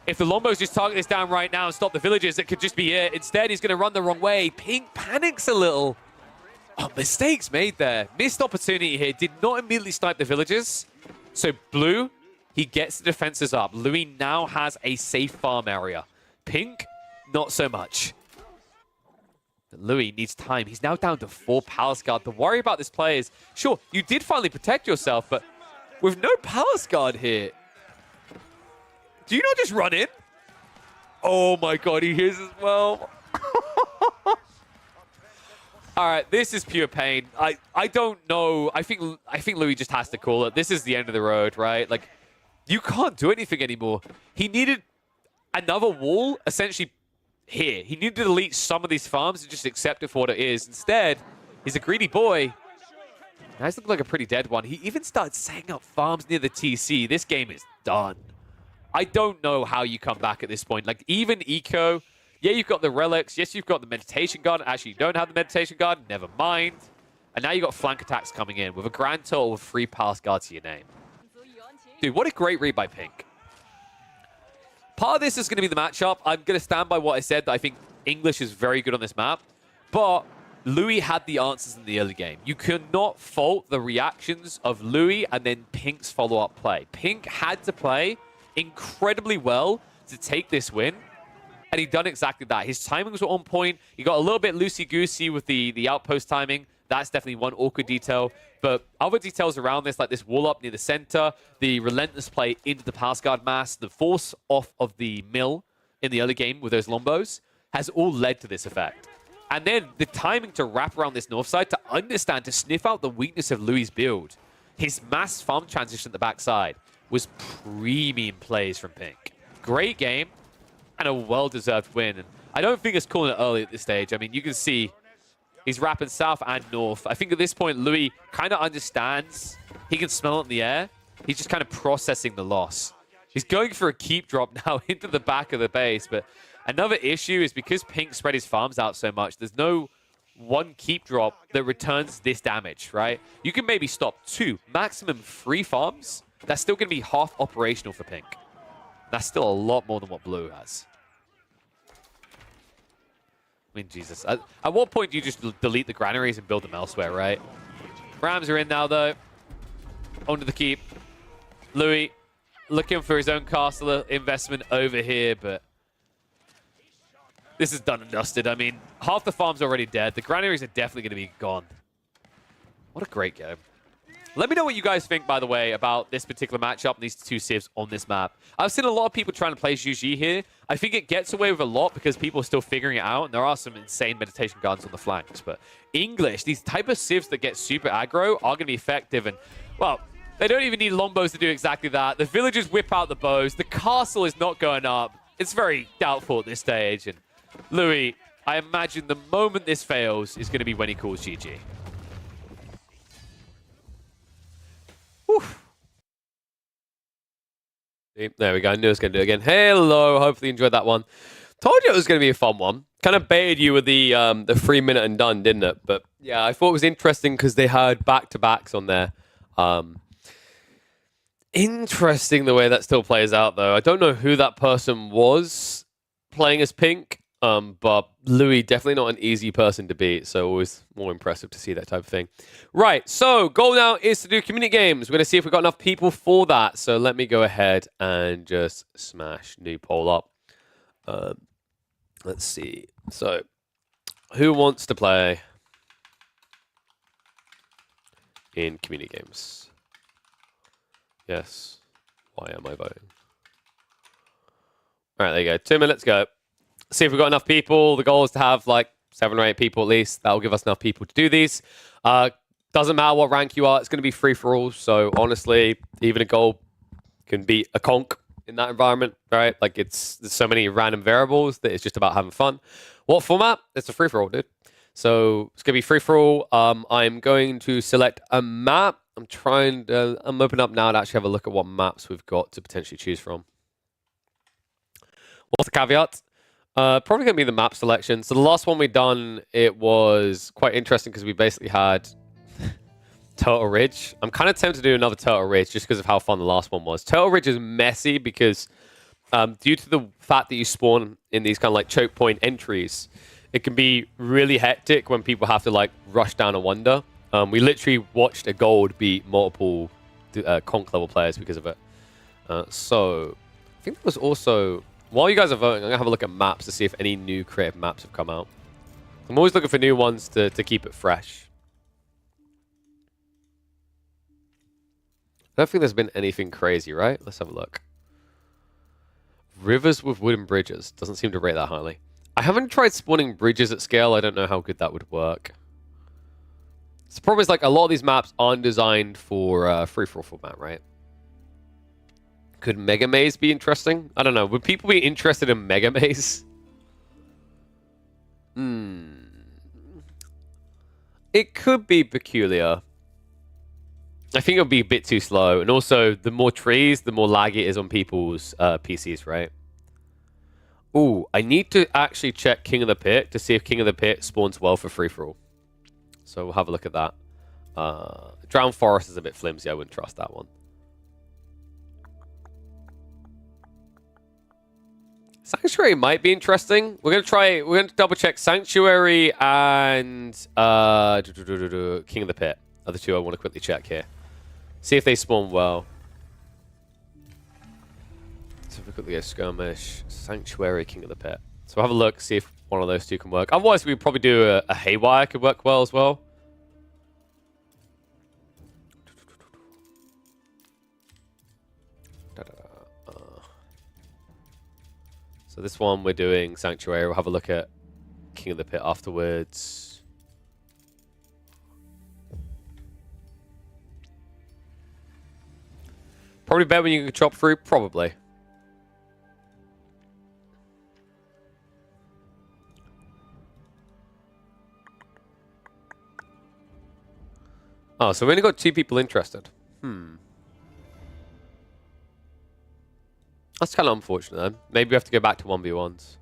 If the Lombos just target this down right now and stop the villagers, it could just be it. Instead, he's going to run the wrong way. Pink panics a little. Oh, mistakes made there. Missed opportunity here. Did not immediately snipe the villagers. So blue, he gets the defenses up. Louis now has a safe farm area. Pink, not so much. But Louis needs time. He's now down to 4 Palace Guard. The worry about this play is, sure, you did finally protect yourself, but with no Palace Guard here, do you not just run in? Oh my god, he hears as well. All right, this is pure pain. I don't know. I think Louis just has to call it. This is the end of the road, right? Like, you can't do anything anymore. He needed another wall, essentially, here. He needed to delete some of these farms and just accept it for what it is. Instead, he's a greedy boy. Now he's looking like a pretty dead one. He even started setting up farms near the TC. This game is done. I don't know how you come back at this point. Like, even Eco, yeah, you've got the relics. Yes, you've got the meditation garden. Actually, you don't have the meditation garden. Never mind. And now you've got flank attacks coming in with a grand total of 3 pass guards to your name. Dude, what a great read by Pink. Part of this is going to be the matchup. I'm going to stand by what I said, that I think English is very good on this map. But Louis had the answers in the early game. You cannot fault the reactions of Louis and then Pink's follow-up play. Pink had to play incredibly well to take this win, and he done exactly that. His timings were on point. He got a little bit loosey-goosey with the outpost timing. That's definitely one awkward detail. But other details around this, like this wall up near the center, the relentless play into the pass guard mass, the force off of the mill in the early game with those lombos, has all led to this effect. And then the timing to wrap around this north side, to understand, to sniff out the weakness of Louis' build. His mass farm transition at the backside was premium plays from Pink. Great game and a well-deserved win. And I don't think it's calling it early at this stage. I mean, you can see he's wrapping south and north. I think at this point, Louis kind of understands. He can smell it in the air. He's just kind of processing the loss. He's going for a keep drop now into the back of the base. But another issue is because Pink spread his farms out so much, there's no one keep drop that returns this damage, right? You can maybe stop 2, maximum 3 farms. That's still going to be half operational for Pink. That's still a lot more than what Blue has. I mean, Jesus. At what point do you just delete the granaries and build them elsewhere, right? Rams are in now, though. Onto the keep. Louis looking for his own castle investment over here, but this is done and dusted. I mean, half the farm's already dead. The granaries are definitely going to be gone. What a great game. Let me know what you guys think, by the way, about this particular matchup and these 2 civs on this map. I've seen a lot of people trying to play GG here. I think it gets away with a lot because people are still figuring it out, and there are some insane meditation gardens on the flanks. But English, these type of civs that get super aggro are going to be effective. And, well, they don't even need lombos to do exactly that. The villagers whip out the bows. The castle is not going up. It's very doubtful at this stage. And Louis, I imagine the moment this fails is going to be when he calls GG. There we go. I knew I was going to do it again. Hello. Hopefully you enjoyed that one. Told you it was going to be a fun one. Kind of baited you with the 3-minute and done, didn't it? But yeah, I thought it was interesting because they had back-to-backs on there. Interesting the way that still plays out, though. I don't know who that person was playing as Pink. But Louis, definitely not an easy person to beat, so always more impressive to see that type of thing. Right, so goal now is to do community games. We're going to see if we've got enough people for that. So let me go ahead and just smash new poll up. Let's see. So, who wants to play in community games? Yes. Why am I voting? All right, there you go. 2 minutes, go. See if we've got enough people. The goal is to have like 7 or 8 people at least. That will give us enough people to do these. Doesn't matter what rank you are. It's going to be free for all. So honestly, even a goal can be a conk in that environment, right? Like there's so many random variables that it's just about having fun. What format? It's a free for all, dude. So it's going to be free for all. I'm going to select a map. I'm opening up now to actually have a look at what maps we've got to potentially choose from. What's the caveat? Probably going to be the map selection. So the last one we done, it was quite interesting because we basically had Turtle Ridge. I'm kind of tempted to do another Turtle Ridge just because of how fun the last one was. Turtle Ridge is messy because due to the fact that you spawn in these kind of like choke point entries, it can be really hectic when people have to like rush down a wonder. We literally watched a gold beat multiple conch level players because of it. So I think there was also... While you guys are voting, I'm going to have a look at maps to see if any new creative maps have come out. I'm always looking for new ones to keep it fresh. I don't think there's been anything crazy, right? Let's have a look. Rivers with wooden bridges. Doesn't seem to rate that highly. I haven't tried spawning bridges at scale. I don't know how good that would work. So the problem is, like, a lot of these maps aren't designed for free-for-all format, right? Could Mega Maze be interesting? I don't know. Would people be interested in Mega Maze? It could be peculiar. I think it would be a bit too slow. And also, the more trees, the more laggy it is on people's PCs, right? Ooh, I need to actually check King of the Pit to see if King of the Pit spawns well for free-for-all. So we'll have a look at that. Drowned Forest is a bit flimsy. I wouldn't trust that one. Sanctuary might be interesting. We're going to double check Sanctuary and King of the Pit are the two I want to quickly check here. See if they spawn well. So if we quickly go Skirmish, Sanctuary, King of the Pit. So we'll have a look, see if one of those two can work. Otherwise, we'd probably do a Haywire could work well as well. So this one we're doing Sanctuary. We'll have a look at King of the Pit afterwards. Probably better when you can chop through. Probably. Oh, so we only got 2 people interested. That's kind of unfortunate then. Maybe we have to go back to 1v1s.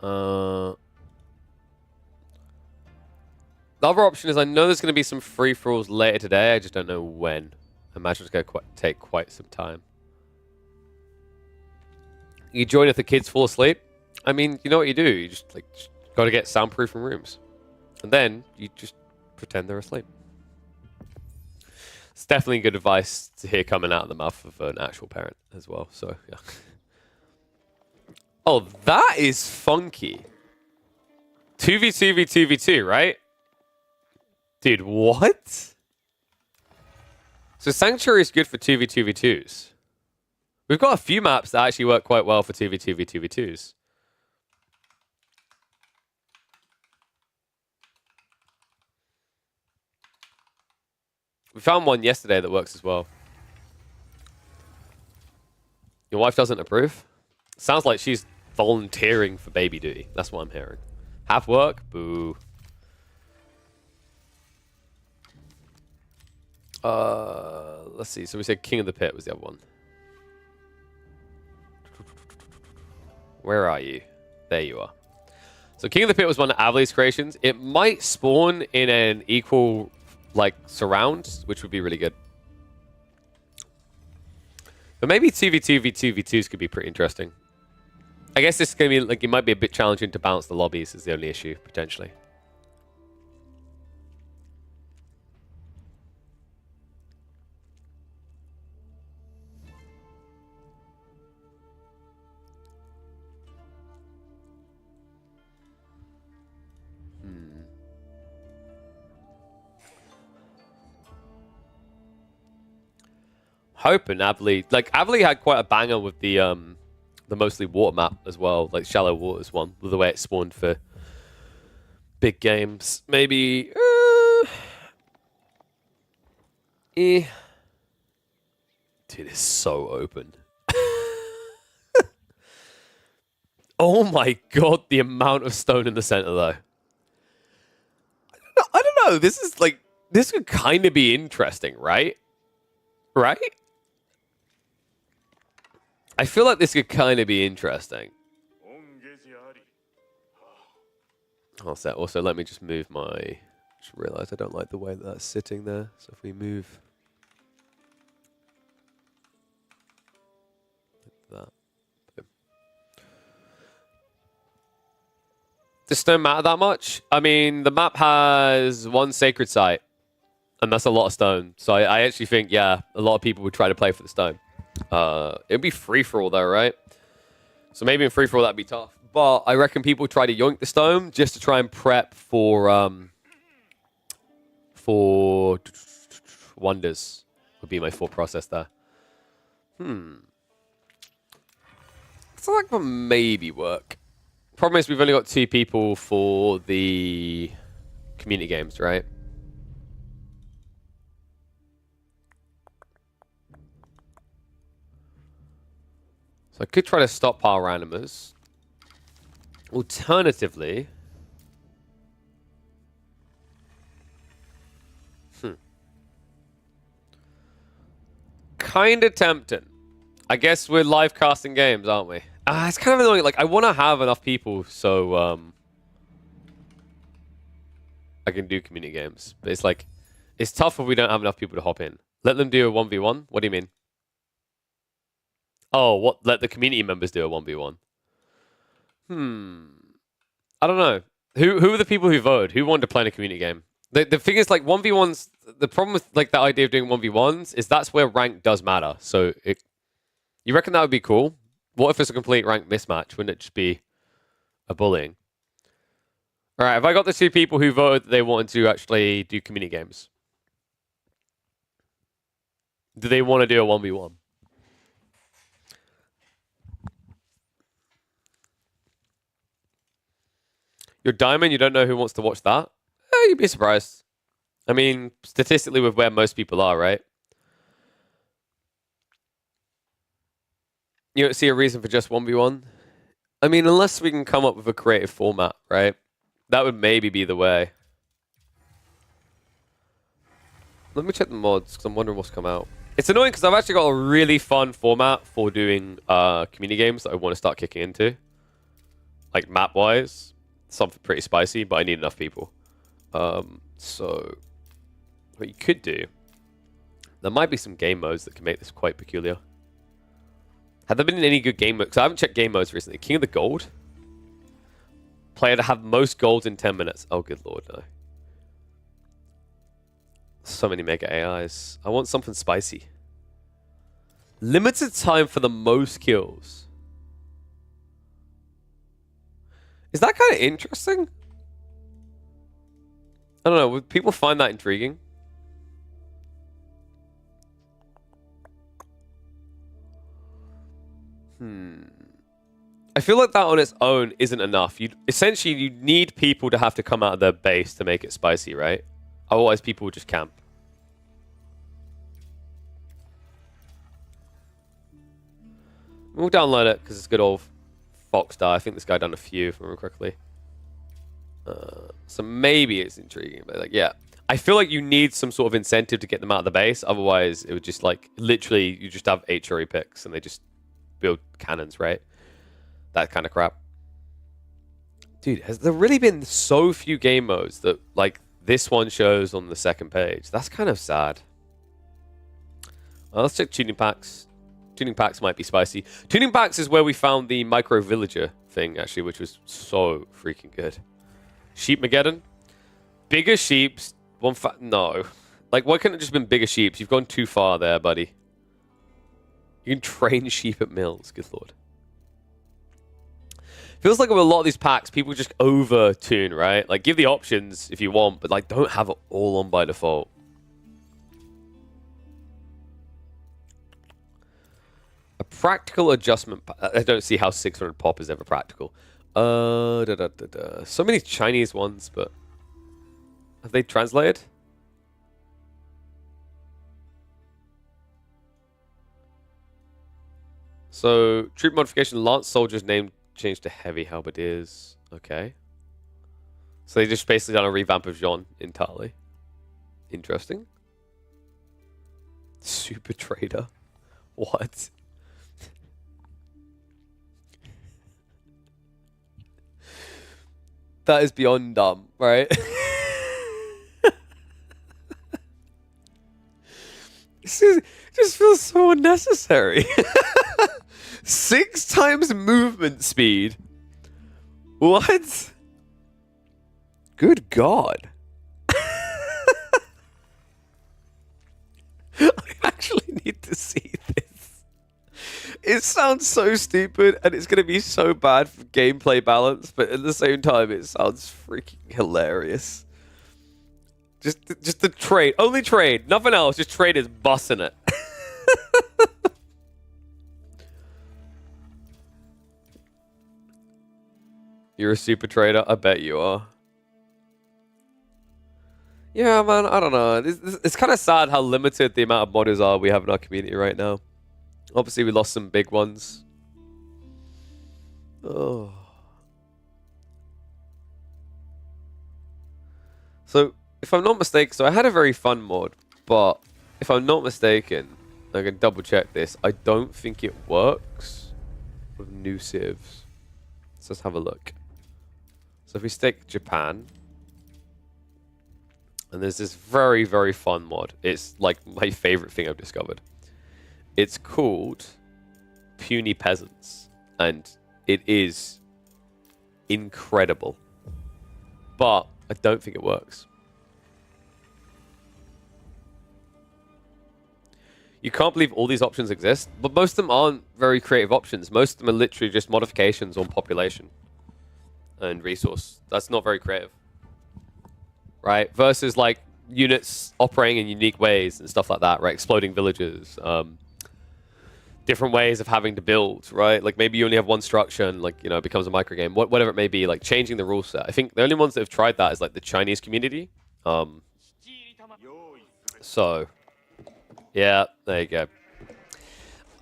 The other option is I know there's going to be some free-for-alls later today. I just don't know when. I imagine it's going to take quite some time. You join if the kids fall asleep. I mean, you know what you do. You just got to get soundproofing rooms. And then you just pretend they're asleep. It's definitely good advice to hear coming out of the mouth of an actual parent as well. So, yeah. Oh, that is funky. 2v2v2v2, right? Dude, what? So Sanctuary is good for 2v2v2s. We've got a few maps that actually work quite well for 2v2v2v2s. We found one yesterday that works as well. Your wife doesn't approve? Sounds like she's volunteering for baby duty. That's what I'm hearing. Have work? Boo. Let's see. So we said King of the Pit was the other one. Where are you? There you are. So King of the Pit was one of Avli's creations. It might spawn in an equal surround, which would be really good. But maybe 2v2v2v2s could be pretty interesting. I guess this is going to be it might be a bit challenging to balance the lobbies is the only issue, potentially. Hoping Avli, Avli had quite a banger with the mostly water map as well, like Shallow Waters one, with the way it spawned for big games. Maybe, Dude, it's so open. Oh my god, the amount of stone in the center though. I don't know. This is this could kind of be interesting, right? Right? I feel like this could kind of be interesting. Also, let me just move my... Just realized I don't like the way that that's sitting there. So if we move... Like that. Does stone matter that much? I mean, the map has one sacred site. And that's a lot of stone. So I actually think, yeah, a lot of people would try to play for the stone. It'd be free-for-all though, right? So maybe in free-for-all that'd be tough. But I reckon people try to yoink the stone just to try and prep for wonders would be my thought process there. So that would maybe work. Problem is we've only got 2 people for the community games, right? So I could try to stockpile randomers. Alternatively... Kind of tempting. I guess we're live casting games, aren't we? It's kind of annoying. Like, I want to have enough people so I can do community games. But it's like, it's tough if we don't have enough people to hop in. Let them do a 1v1? What do you mean? Oh, what? Let the community members do a 1v1? I don't know. Who are the people who voted? Who wanted to play in a community game? The thing is, like, 1v1s, the problem with, like, the idea of doing 1v1s is that's where rank does matter. So, you reckon that would be cool? What if it's a complete rank mismatch? Wouldn't it just be a bullying? All right, have I got the 2 people who voted that they wanted to actually do community games? Do they want to do a 1v1? You're Diamond, you don't know who wants to watch that? You'd be surprised. I mean, statistically, with where most people are, right? You don't see a reason for just 1v1? I mean, unless we can come up with a creative format, right? That would maybe be the way. Let me check the mods, because I'm wondering what's come out. It's annoying, because I've actually got a really fun format for doing community games that I want to start kicking into. Like, map-wise. Something pretty spicy, but I need enough people. So, what you could do... There might be some game modes that can make this quite peculiar. Have there been any good game modes? Because I haven't checked game modes recently. King of the Gold? Player to have most golds in 10 minutes. Oh, good lord, no. So many mega AIs. I want something spicy. Limited time for the most kills. Is that kind of interesting? I don't know. Would people find that intriguing? I feel like that on its own isn't enough. Essentially, you need people to have to come out of their base to make it spicy, right? Otherwise, people would just camp. We'll download it because it's good old Foxstar. I think this guy done a few, if I remember correctly. So maybe it's intriguing, but like, yeah. I feel like you need some sort of incentive to get them out of the base. Otherwise, it would just like, literally, you just have 8 cherry picks and they just build cannons, right? That kind of crap. Dude, has there really been so few game modes that, like, this one shows on the second page? That's kind of sad. Well, let's check tuning packs. Tuning packs might be spicy. Tuning packs is where we found the micro villager thing, actually, which was so freaking good. Sheepmageddon? Bigger sheeps. No. Like, why couldn't it just been bigger sheeps? You've gone too far there, buddy. You can train sheep at mills. Good lord. Feels like with a lot of these packs, people just over-tune, right? Like, give the options if you want, but, like, don't have it all on by default. A practical adjustment. I don't see how 600 pop is ever practical. So many Chinese ones, but have they translated? So troop modification: Lance soldiers name changed to heavy halberdiers. Okay. So they just basically done a revamp of Jean entirely. Interesting. Super trader. What? That is beyond dumb, right? Just feels so unnecessary. 6 times movement speed. What? Good God. I actually need to see this. It sounds so stupid, and it's going to be so bad for gameplay balance, but at the same time, it sounds freaking hilarious. Just the trade. Only trade. Nothing else. Just trade is bussing it. You're a super trader? I bet you are. Yeah, man, I don't know. It's kind of sad how limited the amount of modders are we have in our community right now. Obviously, we lost some big ones. Oh. So, if I'm not mistaken, so I had a very fun mod, but if I'm not mistaken, I can double check this. I don't think it works with new civs. So let's have a look. So if we stick Japan, and there's this very, very fun mod. It's like my favorite thing I've discovered. It's called Puny Peasants, and it is incredible. But I don't think it works. You can't believe all these options exist, but most of them aren't very creative options. Most of them are literally just modifications on population and resource. That's not very creative. Right? Versus like units operating in unique ways and stuff like that, right? Exploding villages, different ways of having to build, right? Like maybe you only have one structure and like, you know, it becomes a micro game, whatever it may be, like changing the rule set. I think the only ones that have tried that is like the Chinese community. So yeah, there you go.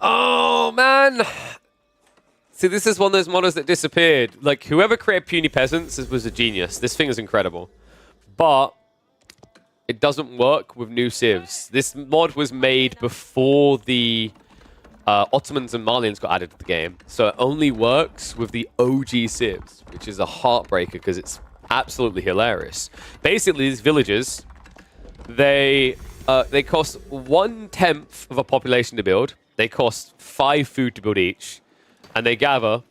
Oh man. See, this is one of those models that disappeared. Like whoever created Puny Peasants was a genius. This thing is incredible. But it doesn't work with new civs. This mod was made before the Ottomans and Malians got added to the game. So it only works with the OG civs, which is a heartbreaker because it's absolutely hilarious. Basically, these villages, they cost 1/10 of a population to build. They cost 5 food to build each. And they gather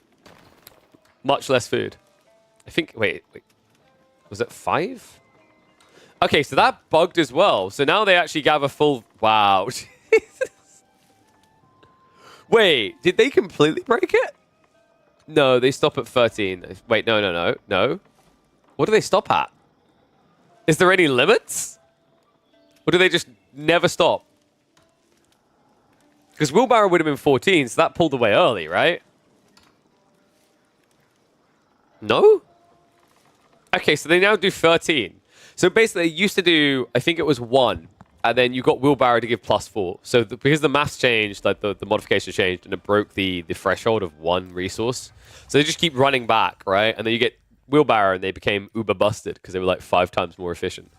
much less food. I think, wait. Was it 5? Okay, so that bugged as well. So now they actually gather full... Wow. Wait, did they completely break it? No, they stop at 13. Wait, no. What do they stop at? Is there any limits? Or do they just never stop? Because wheelbarrow would have been 14, so that pulled away early, right? No? Okay, so they now do 13. So basically, they used to do, I think it was 1, and then you got wheelbarrow to give +4. So because the maths changed, like the modification changed, and it broke the threshold of 1 resource. So they just keep running back, right? And then you get wheelbarrow, and they became uber busted because they were like 5 times more efficient.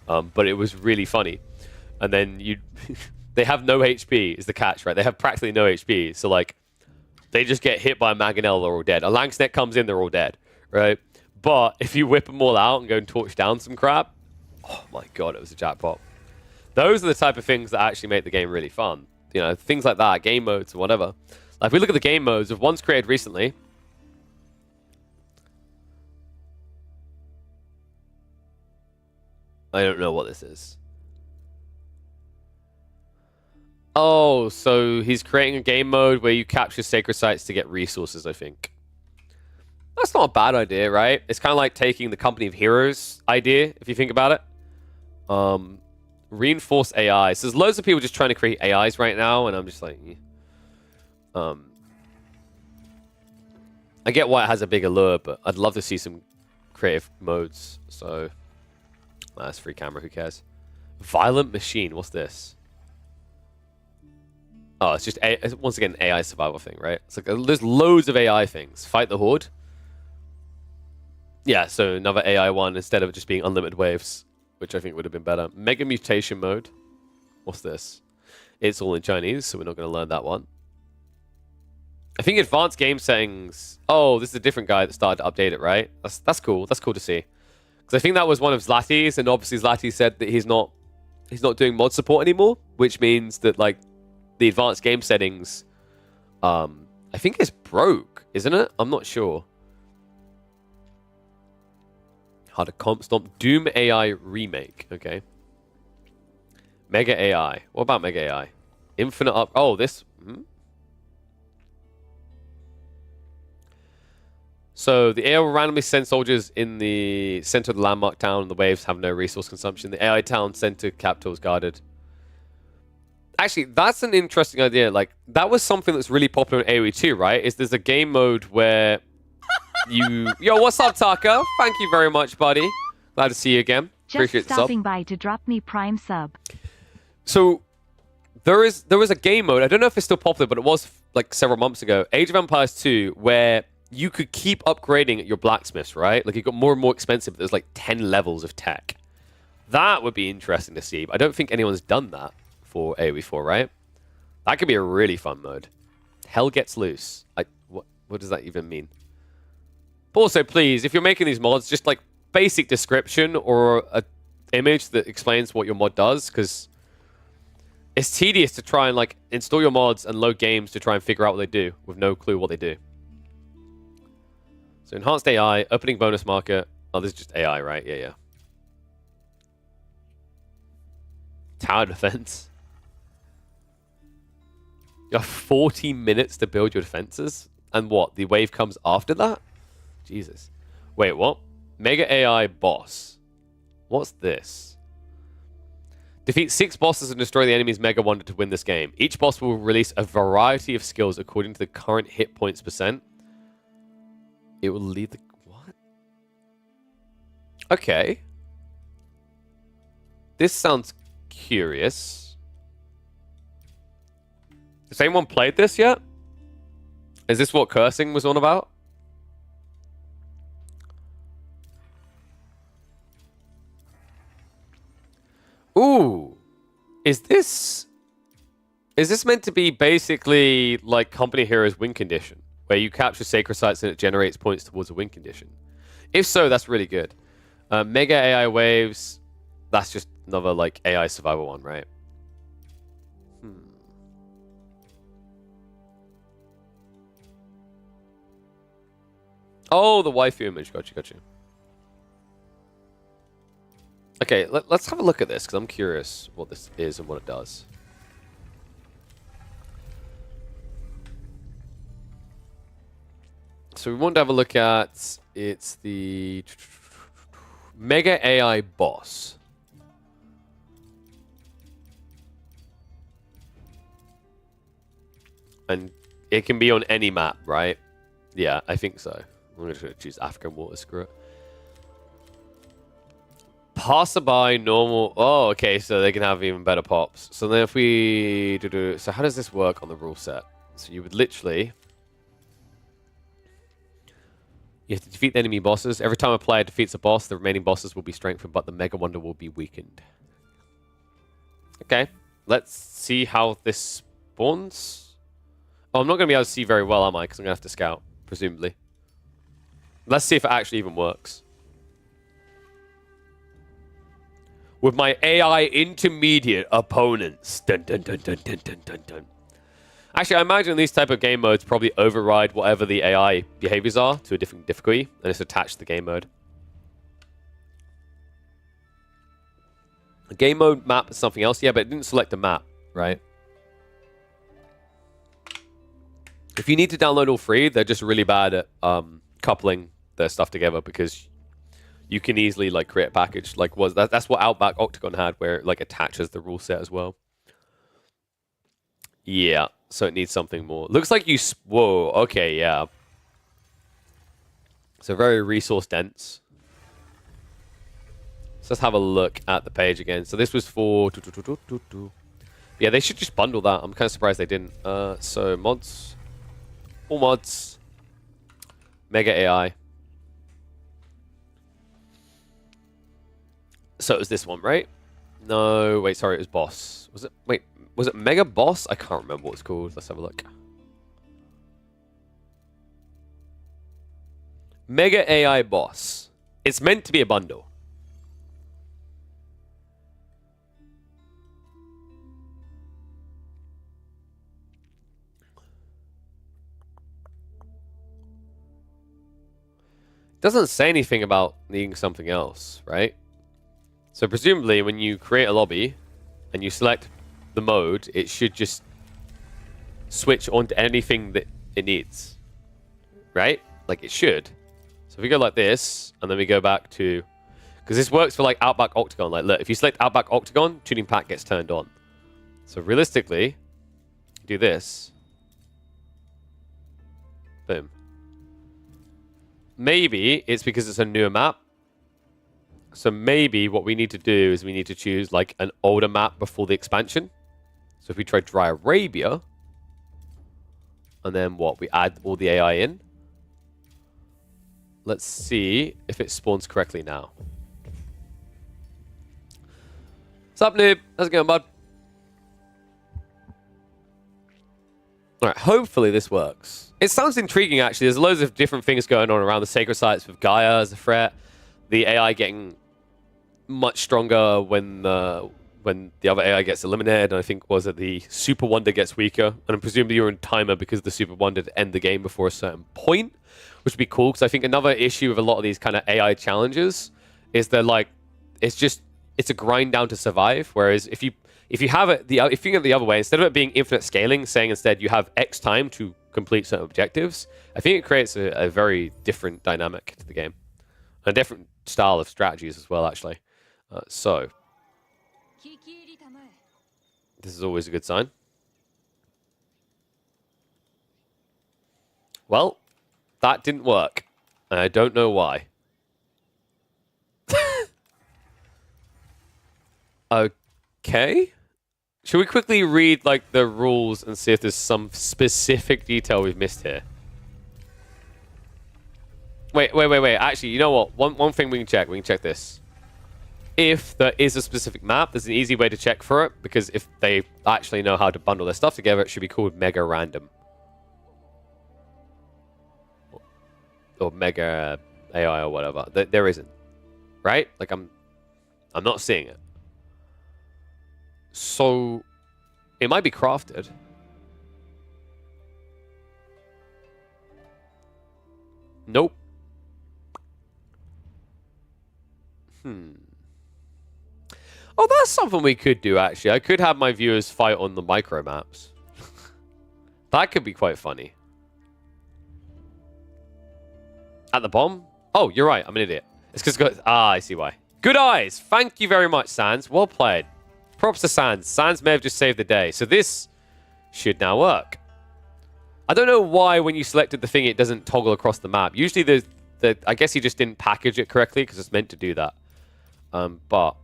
But it was really funny. And then they have no HP is the catch, right? They have practically no HP. So like, they just get hit by a Mangonel, they're all dead. A Langsnet comes in, they're all dead, right? But if you whip them all out and go and torch down some crap, oh my god, it was a jackpot. Those are the type of things that actually make the game really fun. You know, things like that, game modes or whatever. Like if we look at the game modes, if one's created recently, I don't know what this is. Oh, so he's creating a game mode where you capture sacred sites to get resources, I think. That's not a bad idea, right? It's kind of like taking the Company of Heroes idea, if you think about it. Reinforce AI. So there's loads of people just trying to create AIs right now, and I'm just like... I get why it has a big allure, but I'd love to see some creative modes, so... That's free camera, who cares? Violent Machine, what's this? Oh, it's just, once again, an AI survival thing, right? It's like, there's loads of AI things. Fight the Horde. Yeah, so another AI one instead of just being unlimited waves, which I think would have been better. Mega Mutation Mode. What's this? It's all in Chinese, so we're not going to learn that one. I think Advanced Game Settings... Oh, this is a different guy that started to update it, right? That's cool. That's cool to see. Because I think that was one of Zlati's, and obviously Zlati said that he's not doing mod support anymore, which means that, like, the Advanced Game Settings, I think it's broke, isn't it? I'm not sure. How to comp stomp. Doom AI Remake. Okay. Mega AI. What about Mega AI? Infinite up. Oh, this. So the AI will randomly send soldiers in the center of the landmark town, and the waves have no resource consumption. The AI town center capital is guarded. Actually, that's an interesting idea. Like, that was something that's really popular in AoE 2, right? Is there's a game mode where you... Yo, what's up, Taka? Thank you very much, buddy. Glad to see you again. Appreciate Just stopping by to drop me Prime sub. So, there was a game mode. I don't know if it's still popular, but it was, like, several months ago. Age of Empires 2, where you could keep upgrading your blacksmiths, right? Like, it got more and more expensive, but there's like 10 levels of tech. That would be interesting to see, but I don't think anyone's done that for AoE4, right? That could be a really fun mode. Hell gets loose. What does that even mean? But also, please, if you're making these mods, just like basic description or a image that explains what your mod does, because it's tedious to try and like install your mods and load games to try and figure out what they do with no clue what they do. So enhanced AI, opening bonus marker. Oh, this is just AI, right? Yeah. Tower defense. You have 40 minutes to build your defenses? And what? The wave comes after that? Jesus. Wait, what? Mega AI boss. What's this? Defeat 6 bosses and destroy the enemy's Mega Wonder to win this game. Each boss will release a variety of skills according to the current hit points percent. It will lead the... What? Okay. This sounds curious. Has anyone played this yet? Is this what cursing was on about? Ooh. Is this meant to be basically like Company Heroes win condition, where you capture sacred sites and it generates points towards a win condition? If so, that's really good. Mega AI waves, that's just another like AI survival one, right? Oh, the waifu image. Got you. Okay, let's have a look at this, because I'm curious what this is and what it does. So we want to have a look at, it's the Mega AI boss. And it can be on any map, right? Yeah, I think so. I'm going to choose African water, screw it. Passerby, normal. Oh, okay, so they can have even better pops. So then if we do... So how does this work on the rule set? So you would literally... You have to defeat the enemy bosses. Every time a player defeats a boss, the remaining bosses will be strengthened, but the Mega Wonder will be weakened. Okay, let's see how this spawns. Oh, I'm not going to be able to see very well, am I? Because I'm going to have to scout, presumably. Let's see if it actually even works. With my AI intermediate opponents. Dun, dun, dun, dun, dun, dun, dun, dun. Actually, I imagine these type of game modes probably override whatever the AI behaviors are to a different difficulty, and it's attached to the game mode. A game mode map is something else, yeah, but it didn't select a map, right? If you need to download all three, they're just really bad at coupling their stuff together, because you can easily like create a package. Like that's what Outback Octagon had, where it like attaches the rule set as well. Yeah, so it needs something more. Looks like you... Whoa, okay, yeah. So very resource dense. So let's have a look at the page again. So this was for... Yeah, they should just bundle that. I'm kind of surprised they didn't. So mods. All mods. Mega AI. So it was this one, right? No, wait, sorry, it was boss. Was it? Wait, was it Mega Boss? I can't remember what it's called. Let's have a look. Mega AI Boss. It's meant to be a bundle. It doesn't say anything about needing something else, right? So presumably when you create a lobby and you select the mode, it should just switch onto anything that it needs, right? Like it should. So if we go like this, and then we go back to... Because this works for like Outback Octagon. Like look, if you select Outback Octagon, tuning pack gets turned on. So realistically, do this. Boom. Maybe it's because it's a newer map. So maybe what we need to do is we need to choose like an older map before the expansion. So if we try Dry Arabia, and then what? We add all the AI in. Let's see if it spawns correctly now. What's up, noob? How's it going, bud? Alright, hopefully this works. It sounds intriguing, actually. There's loads of different things going on around the sacred sites with Gaia as a threat. The AI getting much stronger when the other AI gets eliminated. And I think was it the Super Wonder gets weaker. And presumably you're in timer because the Super Wonder to end the game before a certain point, which would be cool. Because I think another issue with a lot of these kind of AI challenges is they're like, it's a grind down to survive. Whereas if you have it if you get the other way, instead of it being infinite scaling, saying instead you have X time to complete certain objectives, I think it creates a very different dynamic to the game. A different style of strategies as well, actually. So, this is always a good sign. Well, that didn't work. And I don't know why. Okay. Should we quickly read like the rules and see if there's some specific detail we've missed here? Wait. Actually, you know what? One thing we can check. We can check this. If there is a specific map, there's an easy way to check for it, because if they actually know how to bundle their stuff together, it should be called Mega Random. Or Mega AI or whatever. There isn't. Right? Like, I'm not seeing it. So, it might be crafted. Nope. Oh, that's something we could do, actually. I could have my viewers fight on the micro maps. That could be quite funny. At the bomb? Oh, you're right. I'm an idiot. It's because... I see why. Good eyes. Thank you very much, Sans. Well played. Props to Sans. Sans may have just saved the day. So this should now work. I don't know why when you selected the thing, it doesn't toggle across the map. Usually, I guess he just didn't package it correctly because it's meant to do that. But...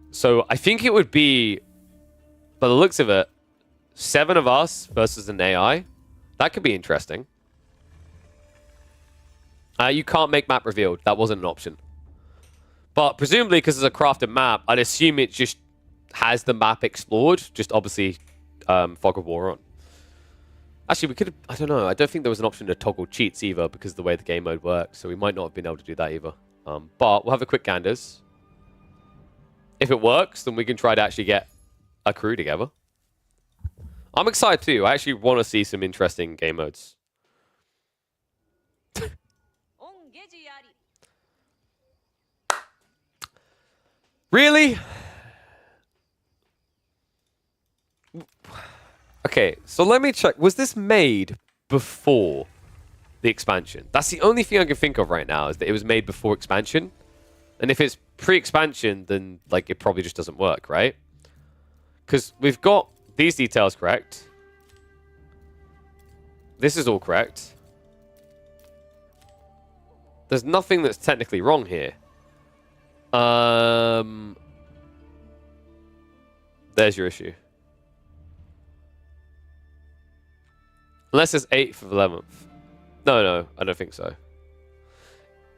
So I think it would be, by the looks of it, 7 of us versus an AI. That could be interesting. You can't make map revealed. That wasn't an option. But presumably, because it's a crafted map, I'd assume it just has the map explored. Just obviously Fog of War on. Actually, we could have... I don't know. I don't think there was an option to toggle cheats either because of the way the game mode works. So we might not have been able to do that either. But we'll have a quick ganders. If it works, then we can try to actually get a crew together. I'm excited too. I actually want to see some interesting game modes. Really? Okay, so let me check. Was this made before the expansion? That's the only thing I can think of right now, is that it was made before expansion. And if it's pre-expansion, then like it probably just doesn't work, right? Because we've got these details correct. This is all correct. There's nothing that's technically wrong here. There's your issue. Unless it's 8th of 11th. No, I don't think so.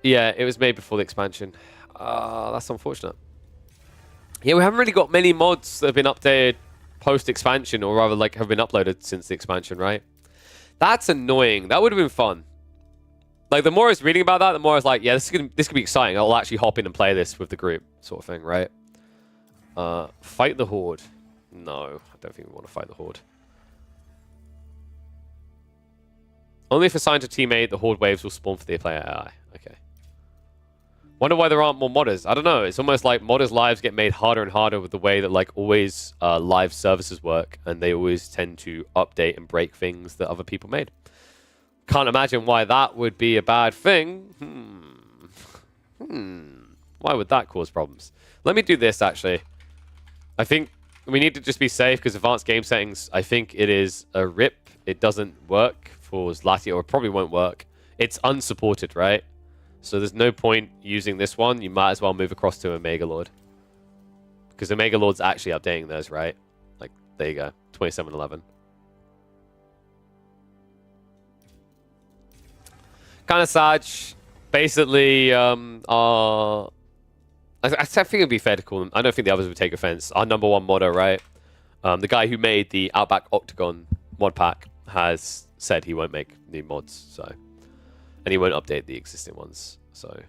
Yeah, it was made before the expansion. That's unfortunate. Yeah, we haven't really got many mods that have been updated post-expansion, or rather, like, have been uploaded since the expansion, right? That's annoying. That would have been fun. Like, the more I was reading about that, the more I was like, yeah, this could be exciting. I'll actually hop in and play this with the group, sort of thing, right? Fight the Horde. No, I don't think we want to fight the Horde. Only if assigned to teammate, the Horde waves will spawn for the player AI. Okay. Wonder why there aren't more modders. I don't know. It's almost like modders' lives get made harder and harder with the way that, like, always live services work, and they always tend to update and break things that other people made. Can't imagine why that would be a bad thing. Why would that cause problems? Let me do this, actually. I think we need to just be safe, because advanced game settings, I think it is a RIP. It doesn't work for Zlatia, or it probably won't work. It's unsupported, right? So there's no point using this one. You might as well move across to Omega Lord. Because Omega Lord's actually updating those, right? Like, there you go. 2711. Kind of sad. basically, I think it'd be fair to call him. I don't think the others would take offense. Our number one modder, right? The guy who made the Outback Octagon mod pack has said he won't make new mods, so, and he won't update the existing ones. So,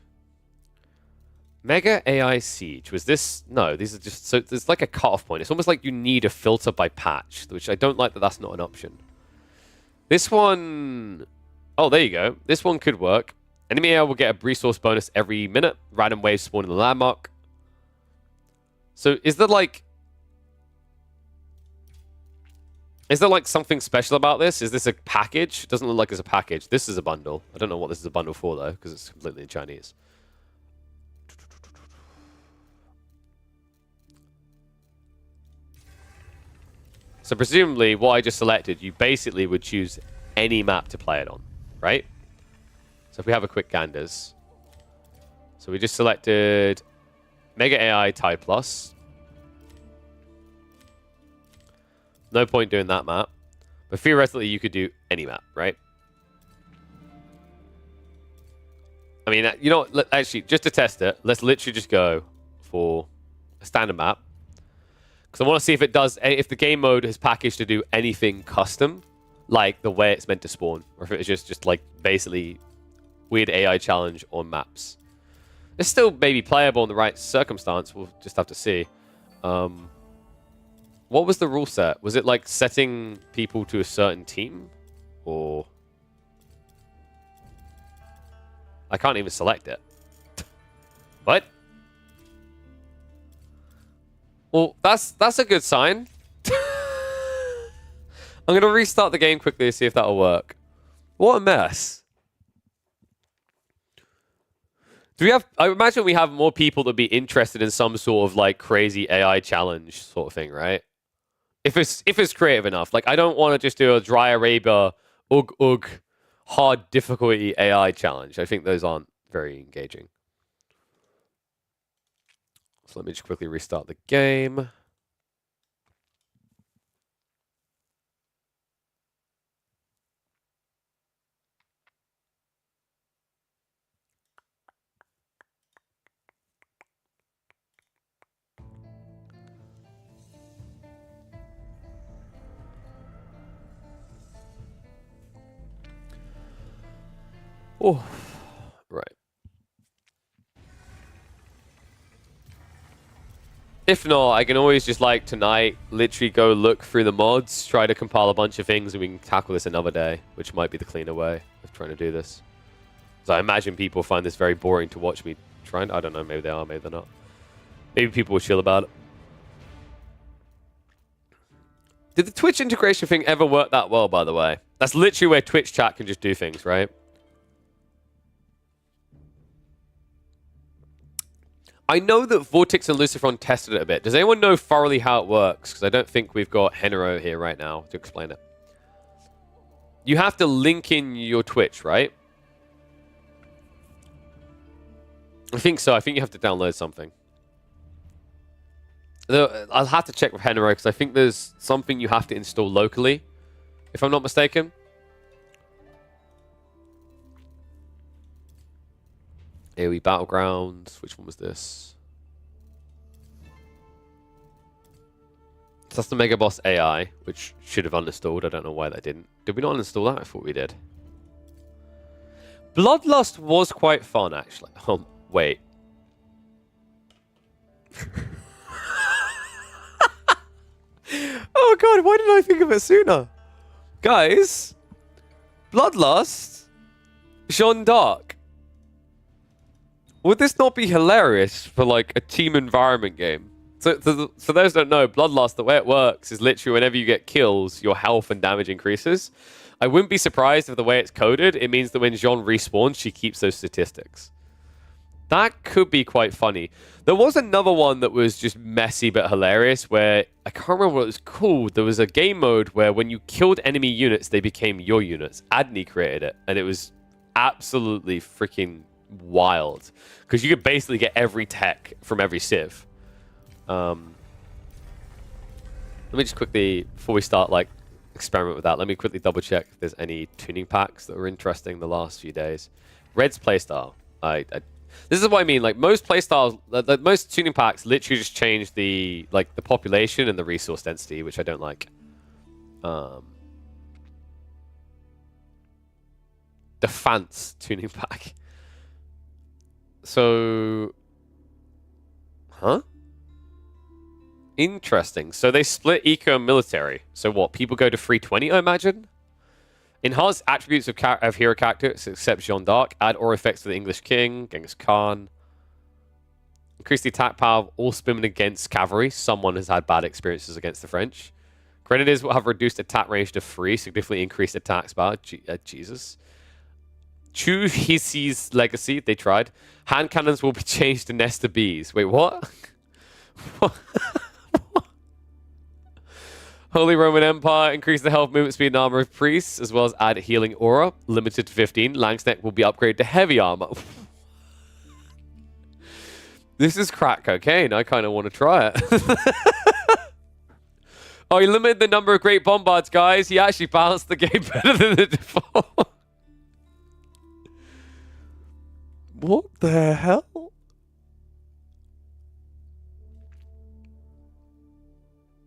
Mega AI Siege was this? No, these are just so there's like a cutoff point. It's almost like you need a filter by patch, which I don't like that that's not an option. This one, oh, there you go. This one could work. Enemy AI will get a resource bonus every minute. Random waves spawn in the landmark. So is there like something special about this? Is this a package? It doesn't look like it's a package. This is a bundle. I don't know what this is a bundle for though, because it's completely in Chinese. So presumably what I just selected, you basically would choose any map to play it on, right? So if we have a quick ganders. So we just selected Mega AI Tide Plus. No point doing that map. But theoretically, you could do any map, right? I mean, you know what? Actually, just to test it, let's literally just go for a standard map. Because I want to see if it does, if the game mode is packaged to do anything custom, like the way it's meant to spawn. Or if it's just like basically weird AI challenge on maps. It's still maybe playable in the right circumstance. We'll just have to see. What was the rule set? Was it like setting people to a certain team? Or... I can't even select it. What? Well, that's a good sign. I'm going to restart the game quickly to see if that'll work. What a mess. Do we have... I imagine we have more people that be interested in some sort of like crazy AI challenge sort of thing, right? If it's creative enough. Like, I don't want to just do a Dry Arabia, ugh, hard difficulty AI challenge. I think those aren't very engaging. So let me just quickly restart the game. Oh, right. If not, I can always just, like, tonight, literally go look through the mods, try to compile a bunch of things, and we can tackle this another day, which might be the cleaner way of trying to do this. So I imagine people find this very boring to watch me trying. I don't know, maybe they are, maybe they're not. Maybe people will chill about it. Did the Twitch integration thing ever work that well, by the way? That's literally where Twitch chat can just do things, right? I know that Vortex and Lucifron tested it a bit. Does anyone know thoroughly how it works? Because I don't think we've got Henro here right now to explain it. You have to link in your Twitch, right? I think so. I think you have to download something. I'll have to check with Henro because I think there's something you have to install locally, if I'm not mistaken. AoE Battlegrounds. Which one was this? So that's the Mega Boss AI, which should have uninstalled. I don't know why that didn't. Did we not uninstall that? I thought we did. Bloodlust was quite fun, actually. Oh, wait. Oh god, why did I think of it sooner? Guys, Bloodlust, Jeanne d'Arc. Would this not be hilarious for like a team environment game? So for those who don't know, Bloodlust, the way it works is literally whenever you get kills, your health and damage increases. I wouldn't be surprised if the way it's coded, it means that when Jeanne respawns, she keeps those statistics. That could be quite funny. There was another one that was just messy but hilarious where, I can't remember what it was called. There was a game mode where when you killed enemy units, they became your units. Adney created it, and it was absolutely freaking wild. Because you could basically get every tech from every civ. Let me just quickly, before we start, like, experiment with that, let me quickly double check if there's any tuning packs that were interesting the last few days. Red's playstyle. This is what I mean. Like most playstyles, like most tuning packs, literally just change the population and the resource density, which I don't like. The Fance tuning pack. So, huh? Interesting. So they split eco and military. So what? People go to 320, I imagine. Enhance attributes of hero characters except Jeanne d'Arc. Add aura effects to the English King, Genghis Khan. Increase the attack power of all spearmen against cavalry. Someone has had bad experiences against the French. Grenadiers will have reduced attack range to 3, significantly increased attack power. Jesus. Chu Hisi's legacy. They tried. Hand cannons will be changed to Nesta bees. Wait, what? What? Holy Roman Empire, increase the health, movement speed, and armor of priests, as well as add healing aura, limited to 15. Langsneck will be upgraded to heavy armor. This is crack cocaine. I kind of want to try it. Oh, he limited the number of great bombards, guys. He actually balanced the game better than the default. What the hell?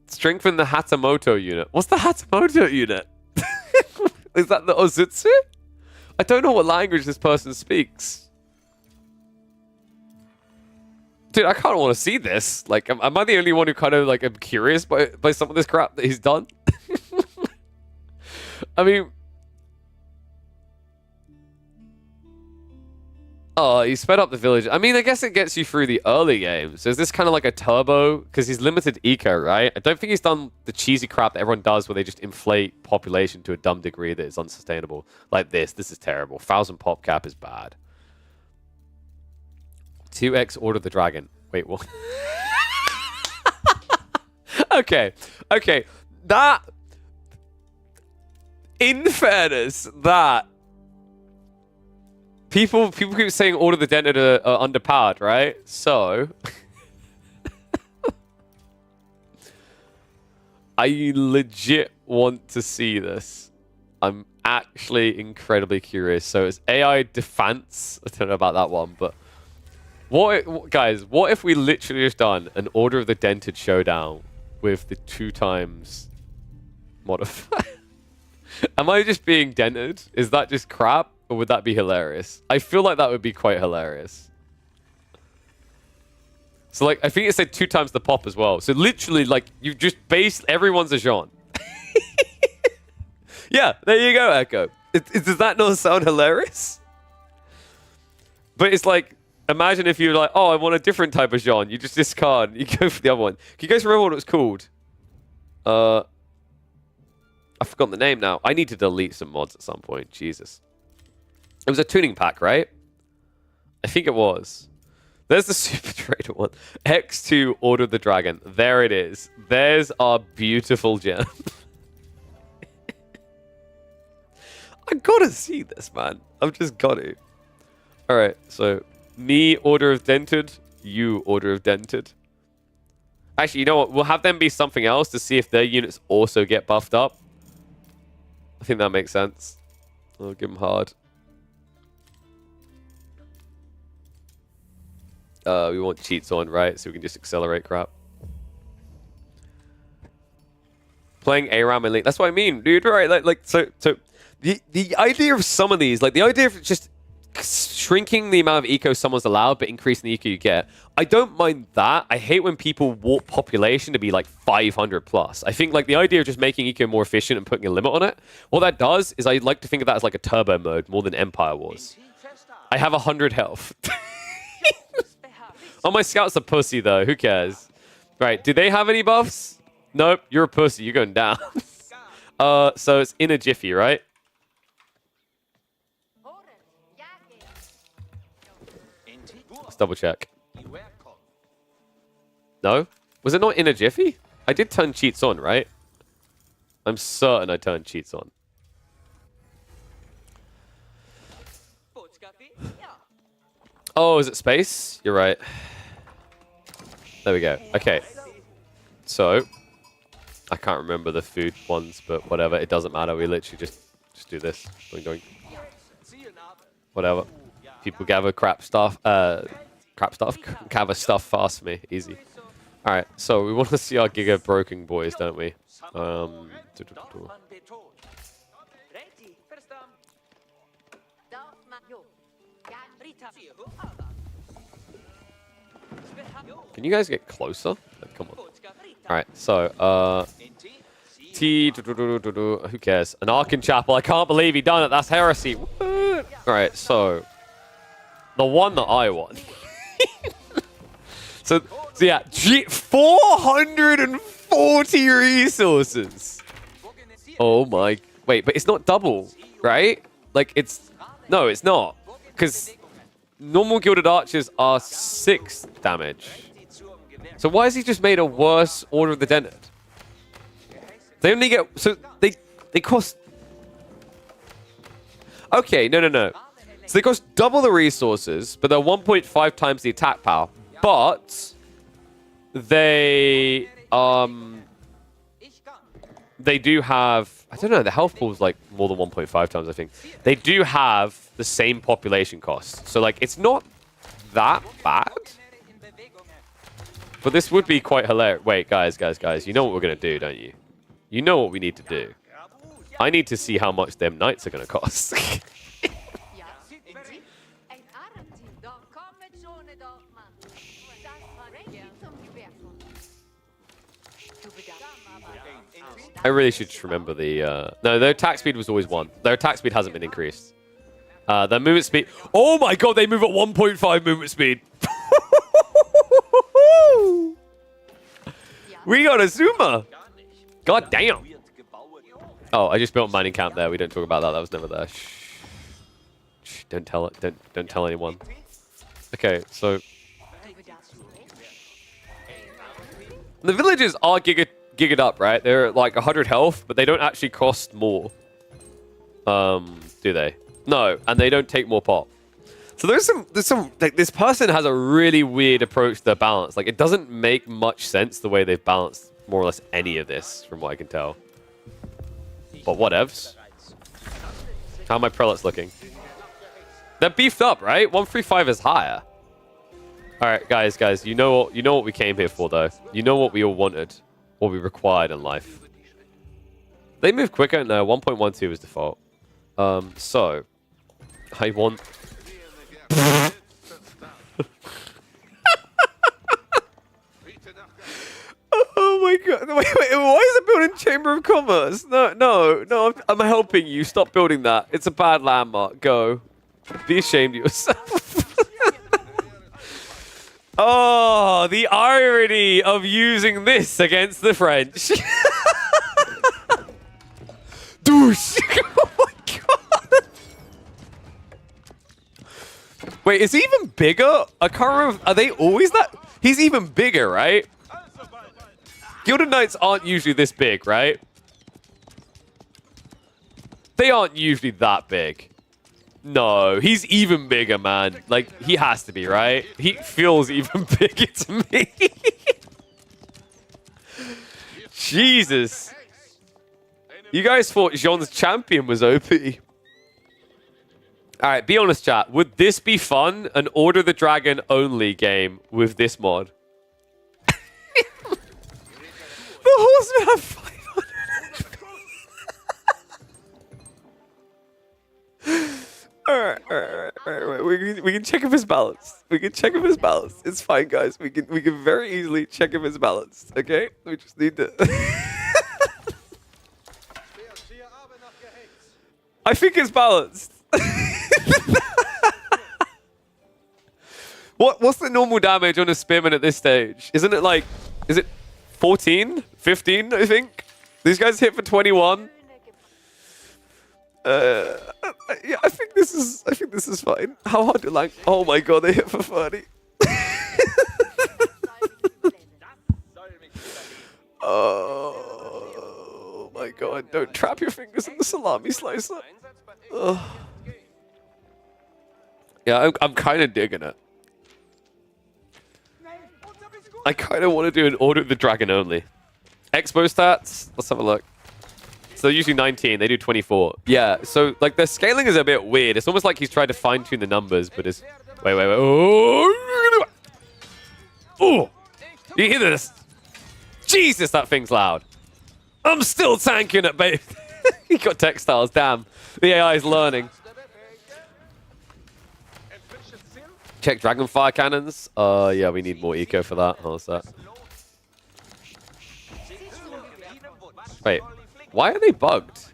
Strengthen the Hatamoto unit. What's the Hatamoto unit? Is that the Ozutsu? I don't know what language this person speaks. Dude, I kind of want to see this. Like, am I the only one who kind of, like, am curious by some of this crap that he's done? I mean... Oh, he sped up the village. I mean, I guess it gets you through the early games. So is this kind of like a turbo? Because he's limited eco, right? I don't think he's done the cheesy crap that everyone does where they just inflate population to a dumb degree that is unsustainable. Like this. This is terrible. 1,000 pop cap is bad. 2x Order of the Dragon. Wait, what? Okay. Okay. That... In fairness, that... People keep saying Order of the Dented are underpowered, right? So... I legit want to see this. I'm actually incredibly curious. So it's AI Defense. I don't know about that one, but... Guys, what if we literally just done an Order of the Dented showdown with the 2 times modifier? Am I just being dented? Is that just crap? Or would that be hilarious? I feel like that would be quite hilarious. So, like, I think it said 2 times the pop as well. So, literally, like, you just based everyone's a Jean. Yeah, there you go, Echo. Does that not sound hilarious? But it's like, imagine if you're like, oh, I want a different type of Jean. You just discard. You go for the other one. Can you guys remember what it was called? I've forgotten the name now. I need to delete some mods at some point. Jesus. It was a tuning pack, right? I think it was. There's the Super Trader one. X2 Order of the Dragon. There it is. There's our beautiful gem. I gotta see this, man. I've just got to. Alright, so me, Order of Dented. You, Order of Dented. Actually, you know what? We'll have them be something else to see if their units also get buffed up. I think that makes sense. I'll give them hard. We want cheats on, right? So we can just accelerate crap. Playing ARAM and Link. That's what I mean, dude. Right? So the idea of some of these, like the idea of just shrinking the amount of eco someone's allowed, but increasing the eco you get. I don't mind that. I hate when people warp population to be like 500 plus. I think like the idea of just making eco more efficient and putting a limit on it, what that does is I like to think of that as like a turbo mode more than Empire Wars. I have 100 health. Oh, my scout's a pussy, though. Who cares? Right, do they have any buffs? Nope, you're a pussy. You're going down. So it's in a jiffy, right? Let's double check. No? Was it not in a jiffy? I did turn cheats on, right? I'm certain I turned cheats on. Oh, is it space? You're right. There we go. Okay. So, I can't remember the food ones, but whatever. It doesn't matter. We literally just do this. Going. Whatever. People gather gather stuff fast for me. Easy. All right, so we want to see our Giga broken boys, don't we? Can you guys get closer? Come on. All right, so who cares? An Arkin Chapel. I can't believe he done it. That's heresy. All right, so the one that I want. so yeah, 440 resources. Oh my! Wait, but it's not double, right? Like no, it's not, because normal Gilded Archers are 6 damage. So why has he just made a worse Order of the Dented? They only get they cost. Okay, no. So they cost double the resources, but they're 1.5 times the attack power. But they do have, I don't know, the health pool is like more than 1.5 times, I think. They do have the same population cost. So like it's not that bad. But this would be quite hilarious. Wait, guys, you know what we're gonna do, don't you? You know what we need to do. I need to see how much them knights are gonna cost. I really should just remember the... No, their attack speed was always 1. Their attack speed hasn't been increased. Their movement speed... Oh my god, they move at 1.5 movement speed. We got a Zuma. God damn. Oh, I just built a mining camp there. We don't talk about that. That was never there. Shh. Don't tell it. Don't tell anyone. Okay, so... The villages are gigged up, right? They're like 100 health, but they don't actually cost more. Do they? No, and they don't take more pop. So there's some like this person has a really weird approach to their balance. Like it doesn't make much sense the way they've balanced more or less any of this, from what I can tell. But whatevs. How are my prelates looking? They're beefed up, right? 135 is higher. All right, guys, you know what we came here for, though. You know what we all wanted, what we required in life. They move quicker. No, 1.12 is default. So I want. Oh my god! Wait, why is it building Chamber of Commerce? No, I'm helping you. Stop building that. It's a bad landmark. Go. Be ashamed of yourself. Oh, the irony of using this against the French. Douche! Oh my god! Wait, is he even bigger? I can't remember. Are they always that? He's even bigger, right? Gilded Knights aren't usually this big, right? They aren't usually that big. No, he's even bigger, man. Like, he has to be, right? He feels even bigger to me. Jesus. You guys thought Jean's champion was OP. Alright, be honest, chat. Would this be fun? An Order the Dragon only game with this mod? The horsemen have 500. Alright. We can check if it's balanced. It's fine, guys. We can very easily check if it's balanced. Okay? We just need to. I think it's balanced. What's the normal damage on a spearman at this stage? Isn't it like, is it 14? 15, I think? These guys hit for 21. Yeah, I think this is fine. How hard to like? Oh my god, they hit for 30. Oh my god, don't trap your fingers in the salami slicer. Ugh. Yeah, I'm kind of digging it. I kind of want to do an Order of the Dragon only. Expo stats? Let's have a look. So usually 19, they do 24. Yeah, so like the scaling is a bit weird. It's almost like he's trying to fine tune the numbers, but it's wait. Oh, oh, you hear this? Jesus, that thing's loud. I'm still tanking it, babe. He got textiles. Damn, the AI is learning. Check Dragonfire cannons. Yeah, we need more eco for that. How's that? Wait, why are they bugged?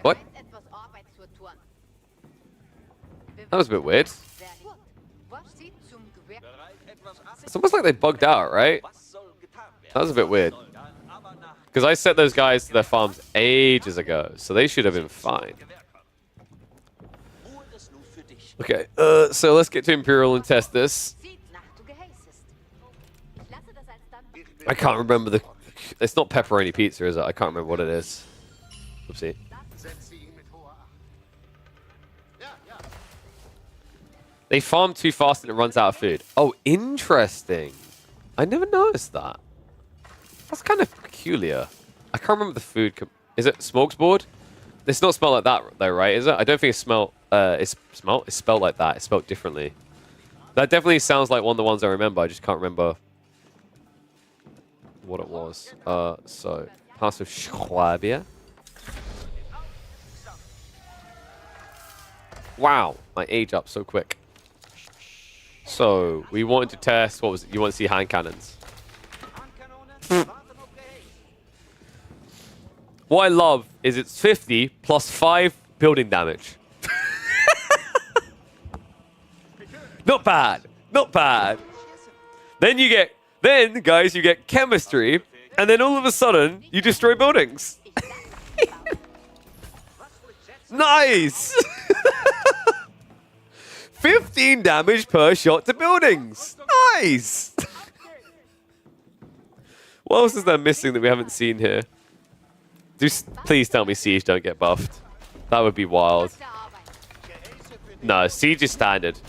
What? That was a bit weird. It's almost like they bugged out, right? That was a bit weird. Because I set those guys to their farms ages ago, so they should have been fine. Okay, so let's get to Imperial and test this. I can't remember the... It's not pepperoni pizza, is it? I can't remember what it is. Oopsie. They farm too fast and it runs out of food. Oh, interesting. I never noticed that. That's kind of peculiar. I can't remember the food. Is it smorgasbord? It's not spelled like that, though, right? Is it? I don't think it's spelled. It's spelled like that. It's spelled differently. That definitely sounds like one of the ones I remember. I just can't remember what it was. So House of Schwabia. Wow, I age up so quick. So we wanted to test. What was it? You want to see hand cannons? What I love is it's 50 plus 5 building damage. Not bad. Not bad. Then you get, guys, you get chemistry, and then all of a sudden, you destroy buildings. Nice! 15 damage per shot to buildings. Nice! What else is there missing that we haven't seen here? Please tell me Siege don't get buffed. That would be wild. No, Siege is standard.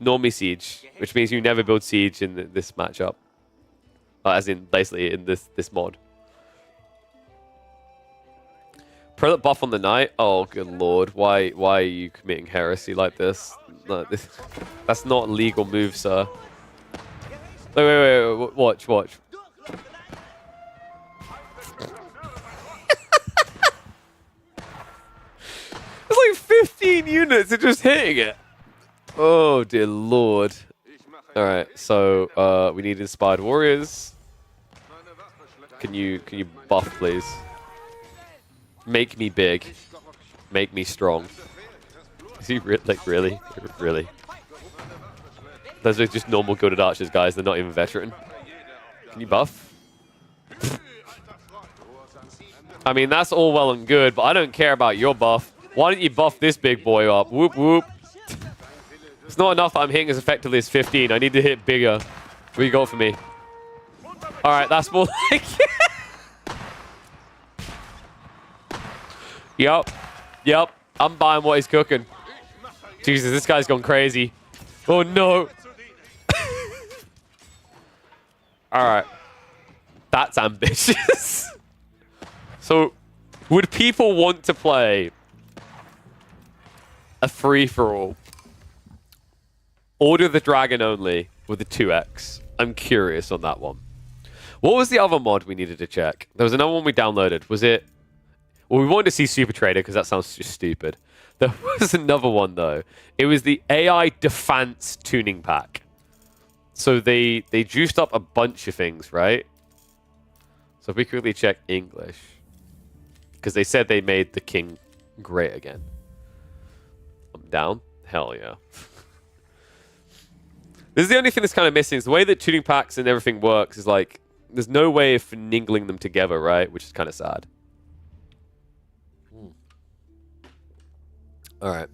Normally Siege, which means you never build Siege in this matchup. As in, basically, in this mod. Prelate buff on the knight? Oh, good lord. Why are you committing heresy like this? No, that's not a legal move, sir. Wait. Watch. It's like 15 units are just hitting it. Oh, dear lord. Alright, so we need inspired warriors. Can you buff, please? Make me big. Make me strong. Is he like really? Really? Those are just normal Gilded Archers, guys. They're not even veteran. Can you buff? I mean, that's all well and good, but I don't care about your buff. Why don't you buff this big boy up? Whoop, whoop. It's not enough that I'm hitting as effectively as 15. I need to hit bigger. What do you got for me? All right, that's more like... Yep. I'm buying what he's cooking. Jesus, this guy's gone crazy. Oh, no. All right. That's ambitious. So, would people want to play a free-for-all? Order the Dragon only with a 2x. I'm curious on that one. What was the other mod we needed to check? There was another one we downloaded. Was it... Well, we wanted to see Super Trader because that sounds just stupid. There was another one, though. It was the AI Defense Tuning Pack. So they juiced up a bunch of things, right? So if we quickly check English. Because they said they made the king great again. I'm down? Hell yeah. This is the only thing that's kind of missing. Is the way that tuning packs and everything works is like... There's no way of finagling them together, right? Which is kind of sad. All right.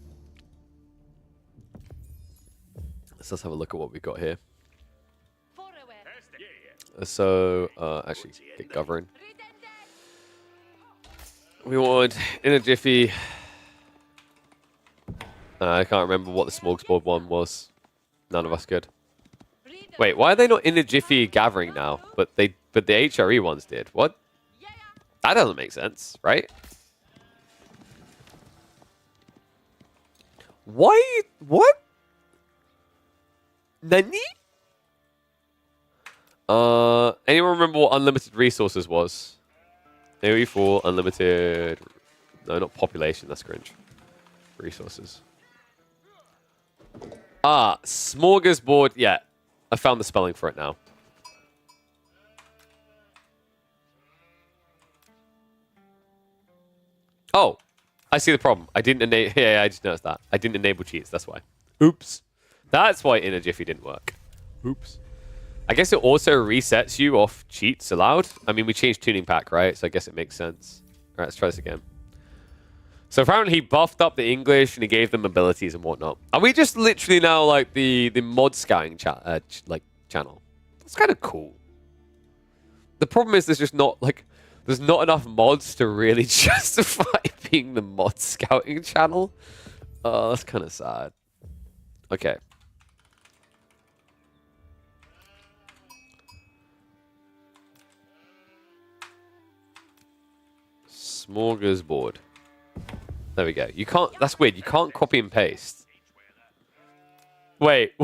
Let's have a look at what we've got here. So, actually, get govern. We want in a jiffy. I can't remember what the smorgasbord one was. None of us could. Wait, why are they not in a jiffy gathering now? But the HRE ones did. What? That doesn't make sense, right? Why? What? Nani? Anyone remember what unlimited resources was? AoE4, unlimited... No, not population, that's cringe. Resources. Ah, smorgasbord. Yeah, I found the spelling for it now. Oh, I see the problem. I didn't enable... Yeah, I just noticed that. I didn't enable cheats, that's why. Oops. That's why Inner Jiffy didn't work. Oops. I guess it also resets you off cheats allowed. I mean, we changed tuning pack, right? So I guess it makes sense. All right, let's try this again. So apparently he buffed up the English and he gave them abilities and whatnot. Are we just literally now like the mod scouting channel? That's kind of cool. The problem is there's just not like there's not enough mods to really justify being the mod scouting channel. Oh, that's kind of sad. Okay. Smorgasbord. There we go. You can't... That's weird. You can't copy and paste. Wait.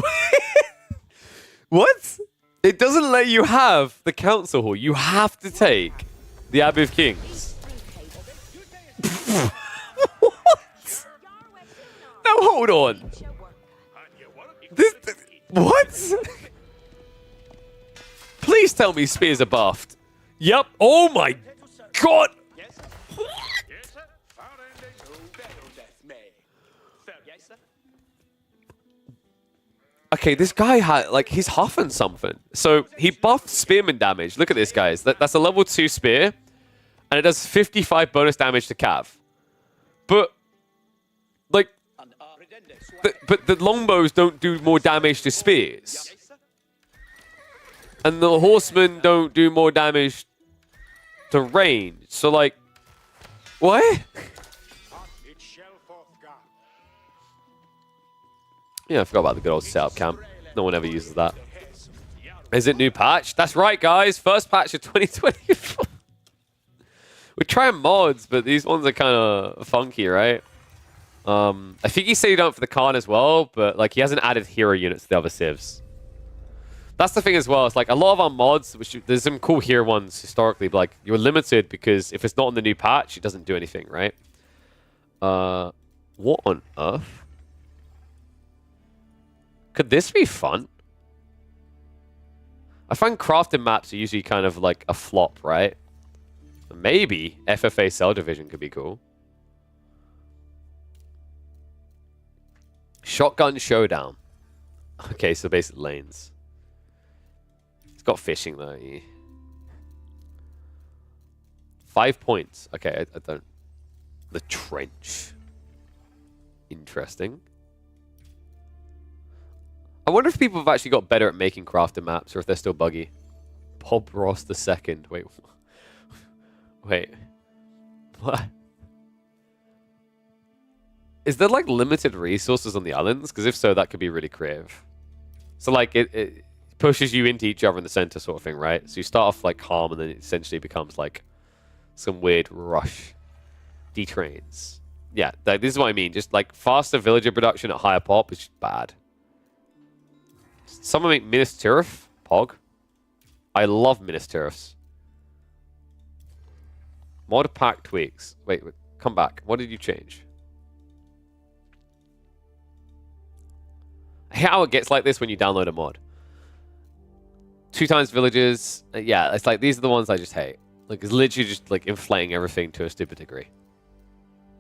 What? It doesn't let you have the council hall. You have to take the Abbey of Kings. What? No, hold on. What? Please tell me spears are buffed. Yep. Oh my god. Okay, this guy had, like, he's huffing something. So he buffed spearman damage. Look at this, guys. That's a level 2 spear. And it does 55 bonus damage to Cav. But, like, but the longbows don't do more damage to spears. And the horsemen don't do more damage to range. So, like, what? Yeah, I forgot about the good old setup camp. No one ever uses that. Is it new patch? That's right, guys. First patch of 2024. We're trying mods, but these ones are kind of funky, right? I think he said he done it for the Khan as well, but like he hasn't added hero units to the other civs. That's the thing as well. It's like a lot of our mods, there's some cool hero ones historically, but like you're limited because if it's not in the new patch, it doesn't do anything, right? What on earth? Could this be fun? I find crafting maps are usually kind of like a flop, right? Maybe FFA Cell Division could be cool. Shotgun Showdown. Okay, so basic lanes. It's got fishing though. 5 points. Okay, I don't... The Trench. Interesting. I wonder if people have actually got better at making crafted maps or if they're still buggy. Bob Ross II. Wait. Wait. What? Is there like limited resources on the islands? Because if so, that could be really creative. So like it pushes you into each other in the center sort of thing, right? So you start off like calm and then it essentially becomes like some weird rush. Detrains. Yeah, this is what I mean. Just like faster villager production at higher pop is just bad. Someone make Minas Tirith? Pog. I love Minas Tiriths. Mod pack tweaks. Wait, come back. What did you change? I hate how it gets like this when you download a mod. 2 times villages. Yeah, it's like these are the ones I just hate. Like it's literally just like inflating everything to a stupid degree.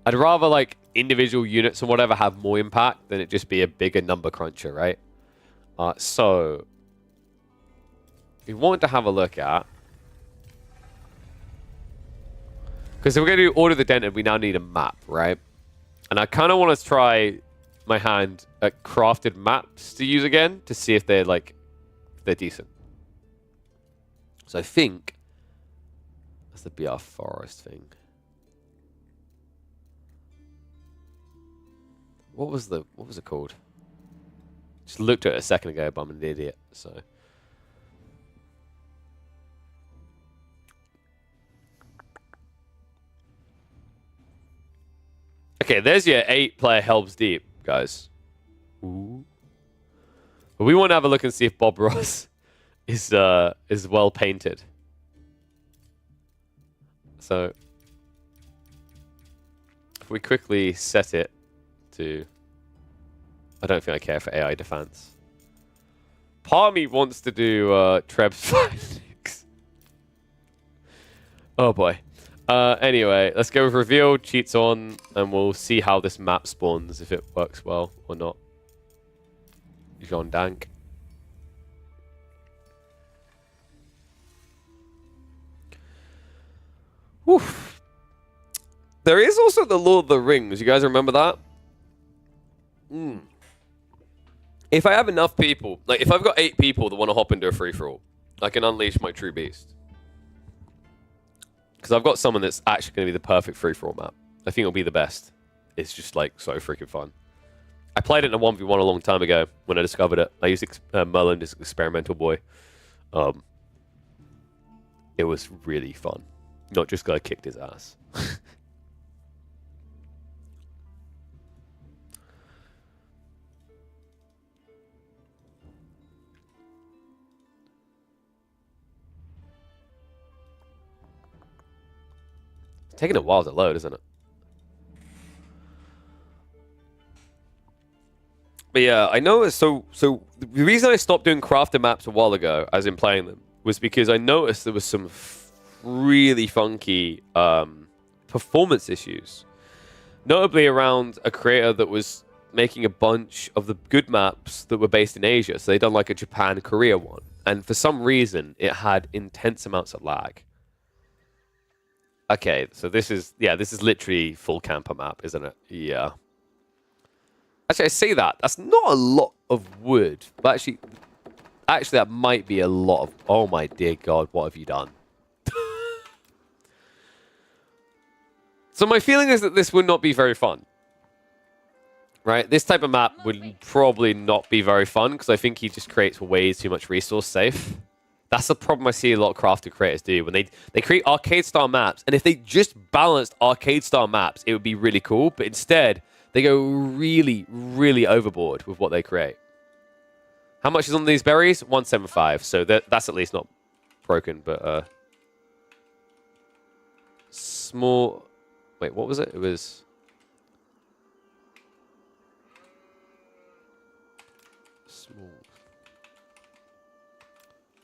I'd rather like individual units and whatever have more impact than it just be a bigger number cruncher, right? So, we want to have a look at... Because if we're going to do Order of the Dented, we now need a map, right? And I kind of want to try my hand at crafted maps to use again to see if they're, like, they're decent. So I think that's the BR Forest thing. What was it called? Just looked at it a second ago, but I'm an idiot, so. Okay, there's your 8-player Helms Deep, guys. Ooh. But we want to have a look and see if Bob Ross is well painted. So if we quickly set it to, I don't think I care for AI defense. Part of me wants to do Treb's findings. Oh boy. Anyway, let's go with reveal, cheats on, and we'll see how this map spawns, if it works well or not. Jean Dank. Oof. There is also the Lord of the Rings. You guys remember that? If I have enough people, like if I've got 8 people that want to hop into a free-for-all, I can unleash my true beast. Because I've got someone that's actually going to be the perfect free-for-all map. I think it'll be the best. It's just like so freaking fun. I played it in a 1v1 a long time ago when I discovered it. I used Merlin as experimental boy. It was really fun. Not just because I kicked his ass. It's taking a while to load, isn't it? But yeah, I know. So the reason I stopped doing crafted maps a while ago, as in playing them, was because I noticed there was some really funky performance issues, notably around a creator that was making a bunch of the good maps that were based in Asia. So they'd done like a Japan, Korea one, and for some reason it had intense amounts of lag. Okay, so this is literally full camper map, isn't it? Yeah. Actually, I say that. That's not a lot of wood. But actually, that might be a lot of... Oh, my dear God, what have you done? So my feeling is that this would not be very fun. Right? This type of map would probably not be very fun, because I think he just creates way too much resource safe. That's the problem I see a lot of crafted creators do. When they create arcade-style maps, and if they just balanced arcade-style maps, it would be really cool. But instead... they go really, really overboard with what they create. How much is on these berries? 175. So that's at least not broken, but small. Wait, what was it? It was small.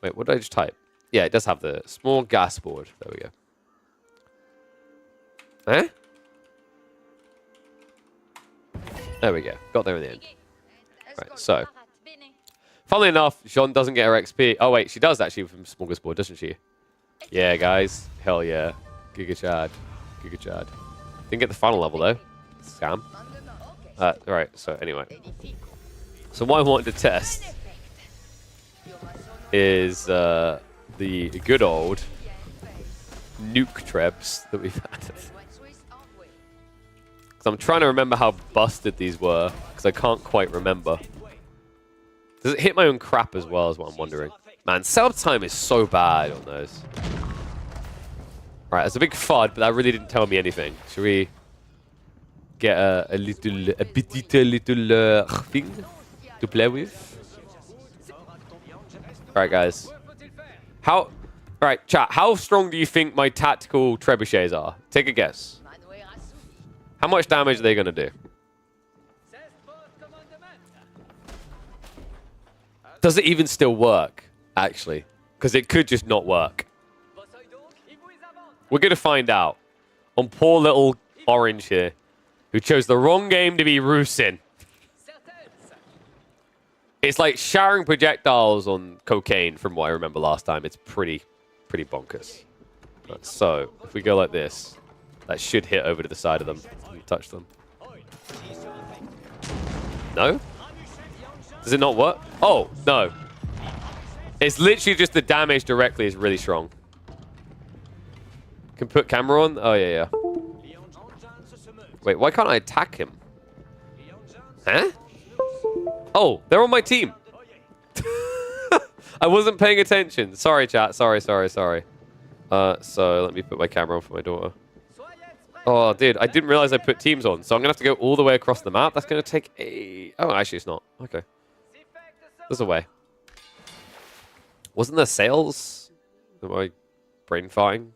Wait, what did I just type? Yeah, it does have the small gas board. There we go. Eh? There we go. Got there in the end. Right, so. Funnily enough, Jean doesn't get her XP. Oh, wait, she does actually from Smorgasbord, doesn't she? Yeah, guys. Hell yeah. Giga Chad. Giga Chad. Didn't get the final level, though. Scam. Alright, so anyway. So what I wanted to test is the good old nuke trebs that we've had. Because I'm trying to remember how busted these were, because I can't quite remember. Does it hit my own crap as well, is what I'm wondering. Man, setup time is so bad on those. Right, it's a big FUD, but that really didn't tell me anything. Should we get a little thing to play with? Alright, guys. Alright, chat, how strong do you think my tactical trebuchets are? Take a guess. How much damage are they going to do? Does it even still work, actually? Because it could just not work. We're going to find out. On poor little Orange here, who chose the wrong game to be Rusin. It's like showering projectiles on cocaine, from what I remember last time. It's pretty bonkers. So, if we go like this, that should hit over to the side of them and touch them. No? Does it not work? Oh, no. It's literally just the damage directly is really strong. Can put camera on? Oh, yeah. Wait, why can't I attack him? Huh? Oh, they're on my team. I wasn't paying attention. Sorry, chat. Sorry. So let me put my camera on for my daughter. Oh, dude, I didn't realize I put teams on, so I'm gonna have to go all the way across the map. That's gonna take a... Oh, actually, it's not. Okay. There's a way. Wasn't there sales? Am I brain farting?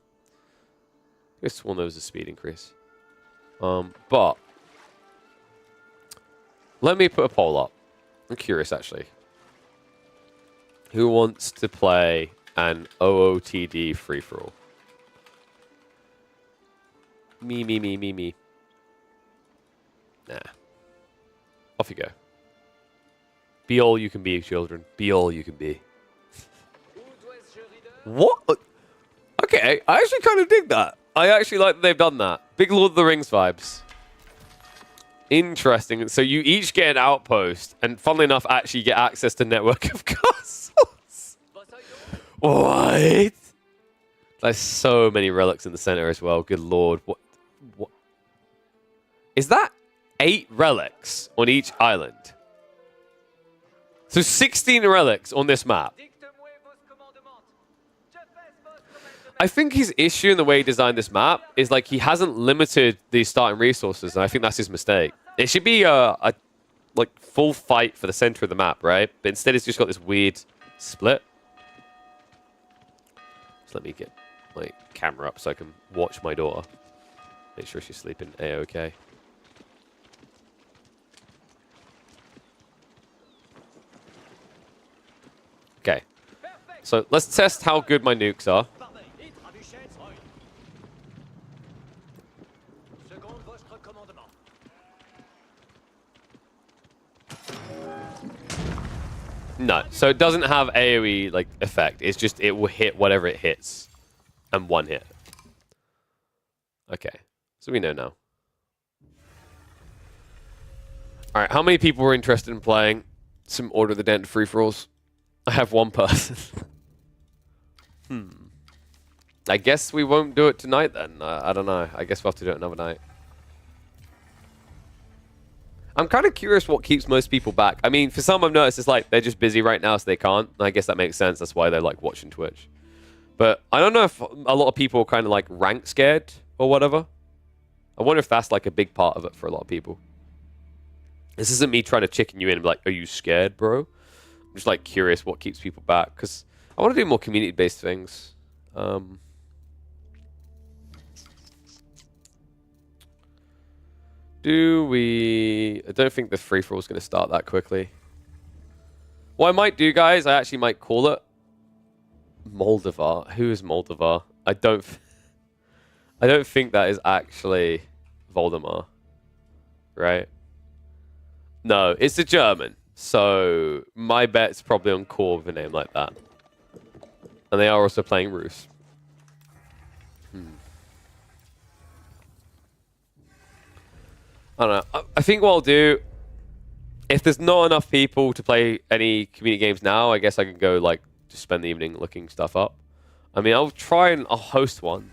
I sworn there was a speed increase. But let me put a poll up. I'm curious, actually. Who wants to play an OOTD free-for-all? Me. Nah. Off you go. Be all you can be, children. Be all you can be. What? Okay, I actually kind of dig that. I actually like that they've done that. Big Lord of the Rings vibes. Interesting. So you each get an outpost, and funnily enough, actually get access to network of castles. What? There's so many relics in the center as well. Good lord. What? Is that 8 relics on each island? So 16 relics on this map. I think his issue in the way he designed this map is like he hasn't limited the starting resources, and I think that's his mistake. It should be a like full fight for the center of the map, right? But instead it's just got this weird split. So let me get my camera up so I can watch my daughter. Make sure she's sleeping A-okay. Okay. So let's test how good my nukes are. No, so it doesn't have AoE like effect. It's just it will hit whatever it hits, and one hit. Okay, so we know now. All right, how many people were interested in playing some Order of the Dented free-for-alls? I have one person. I guess we won't do it tonight then. I don't know. I guess we'll have to do it another night. I'm kind of curious what keeps most people back. I mean, for some I've noticed it's like they're just busy right now, so they can't. And I guess that makes sense. That's why they're like watching Twitch. But I don't know if a lot of people are kind of like rank scared or whatever. I wonder if that's like a big part of it for a lot of people. This isn't me trying to chicken you in and be like, are you scared, bro? I'm just like curious what keeps people back because I want to do more community-based things. Do we... I don't think the free-for-all is going to start that quickly. What I might do, guys, I actually might call it Moldavar. Who is Moldavar? I don't think that is actually Voldemar. Right? No, it's a German. So my bet's probably on core with a name like that. And they are also playing Rus. I don't know. I think what I'll do, if there's not enough people to play any community games now, I guess I can go like just spend the evening looking stuff up. I mean, I'll try and I'll host one.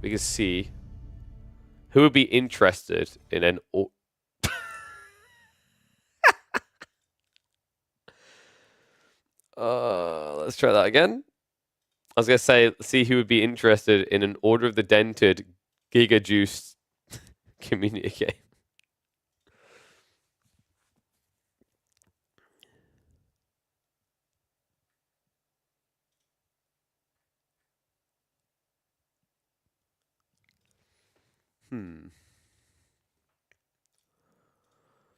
We can see who would be interested in an. Let's try that again. I was gonna say, see who would be interested in an Order of the Dented Giga Juice community game.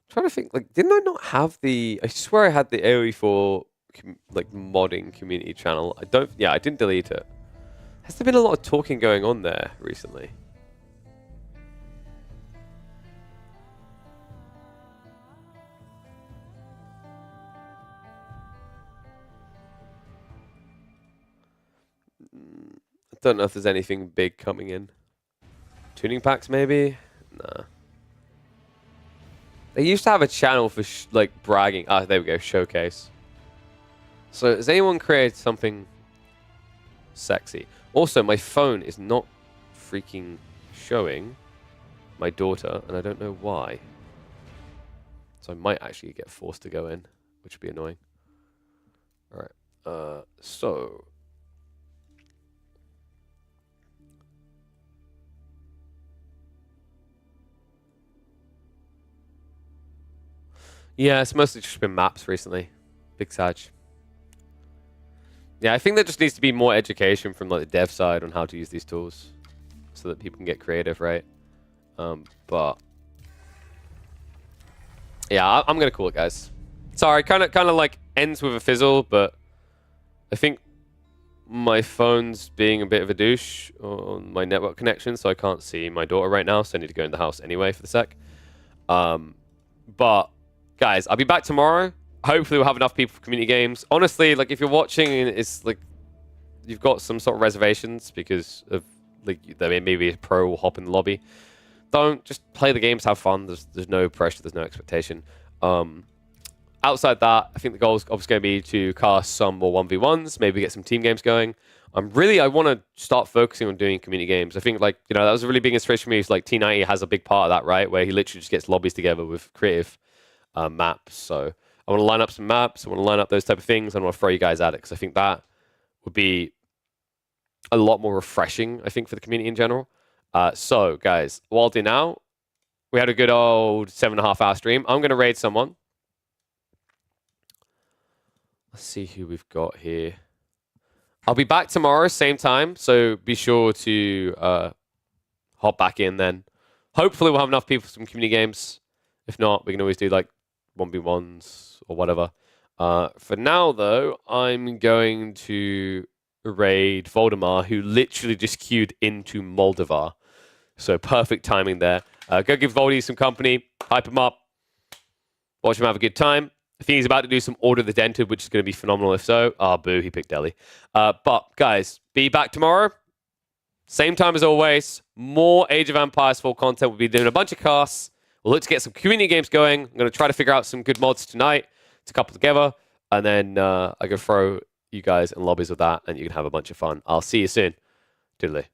Trying to think, like, didn't I not have the? I swear I had the AoE4 like modding community channel. I don't. Yeah, I didn't delete it. Has there been a lot of talking going on there recently? I don't know if there's anything big coming in. Tuning packs, maybe? Nah. They used to have a channel for like bragging. Ah, there we go. Showcase. So has anyone created something sexy? Also, my phone is not freaking showing my daughter, and I don't know why. So I might actually get forced to go in, which would be annoying. All right. So Yeah, it's mostly just been maps recently. Big Sag. Yeah, I think there just needs to be more education from like the dev side on how to use these tools, so that people can get creative, right? But yeah, I'm gonna call it, guys. Sorry, kind of like ends with a fizzle, but I think my phone's being a bit of a douche on my network connection, so I can't see my daughter right now, so I need to go in the house anyway for the sec. But guys, I'll be back tomorrow. Hopefully we'll have enough people for community games. Honestly, like if you're watching and it's like you've got some sort of reservations because of like there may be a pro will hop in the lobby, don't just play the games, have fun. There's no pressure, there's no expectation. Outside that, I think the goal is obviously going to be to cast some more 1v1s, maybe get some team games going. I want to start focusing on doing community games. I think, like, you know, that was a really big inspiration for me. It's like T90 has a big part of that, right? Where he literally just gets lobbies together with creative maps. So I want to line up some maps. I want to line up those type of things. I want to throw you guys at it because I think that would be a lot more refreshing, I think, for the community in general. So, guys, what I'll do now, we had a good old 7.5 hour stream. I'm going to raid someone. Let's see who we've got here. I'll be back tomorrow, same time, so be sure to hop back in then. Hopefully we'll have enough people for some community games. If not, we can always do like 1v1s or whatever. For now, though, I'm going to raid Voldemar, who literally just queued into Moldovar. So perfect timing there. Go give Voldy some company, hype him up, watch him have a good time. I think he's about to do some Order of the Dented, which is going to be phenomenal if so. Ah, boo, he picked Delhi. But, guys, be back tomorrow. Same time as always. More Age of Empires 4 content. We'll be doing a bunch of casts. We'll look to get some community games going. I'm going to try to figure out some good mods tonight to couple together. And then I can throw you guys in lobbies with that, and you can have a bunch of fun. I'll see you soon. Doodly.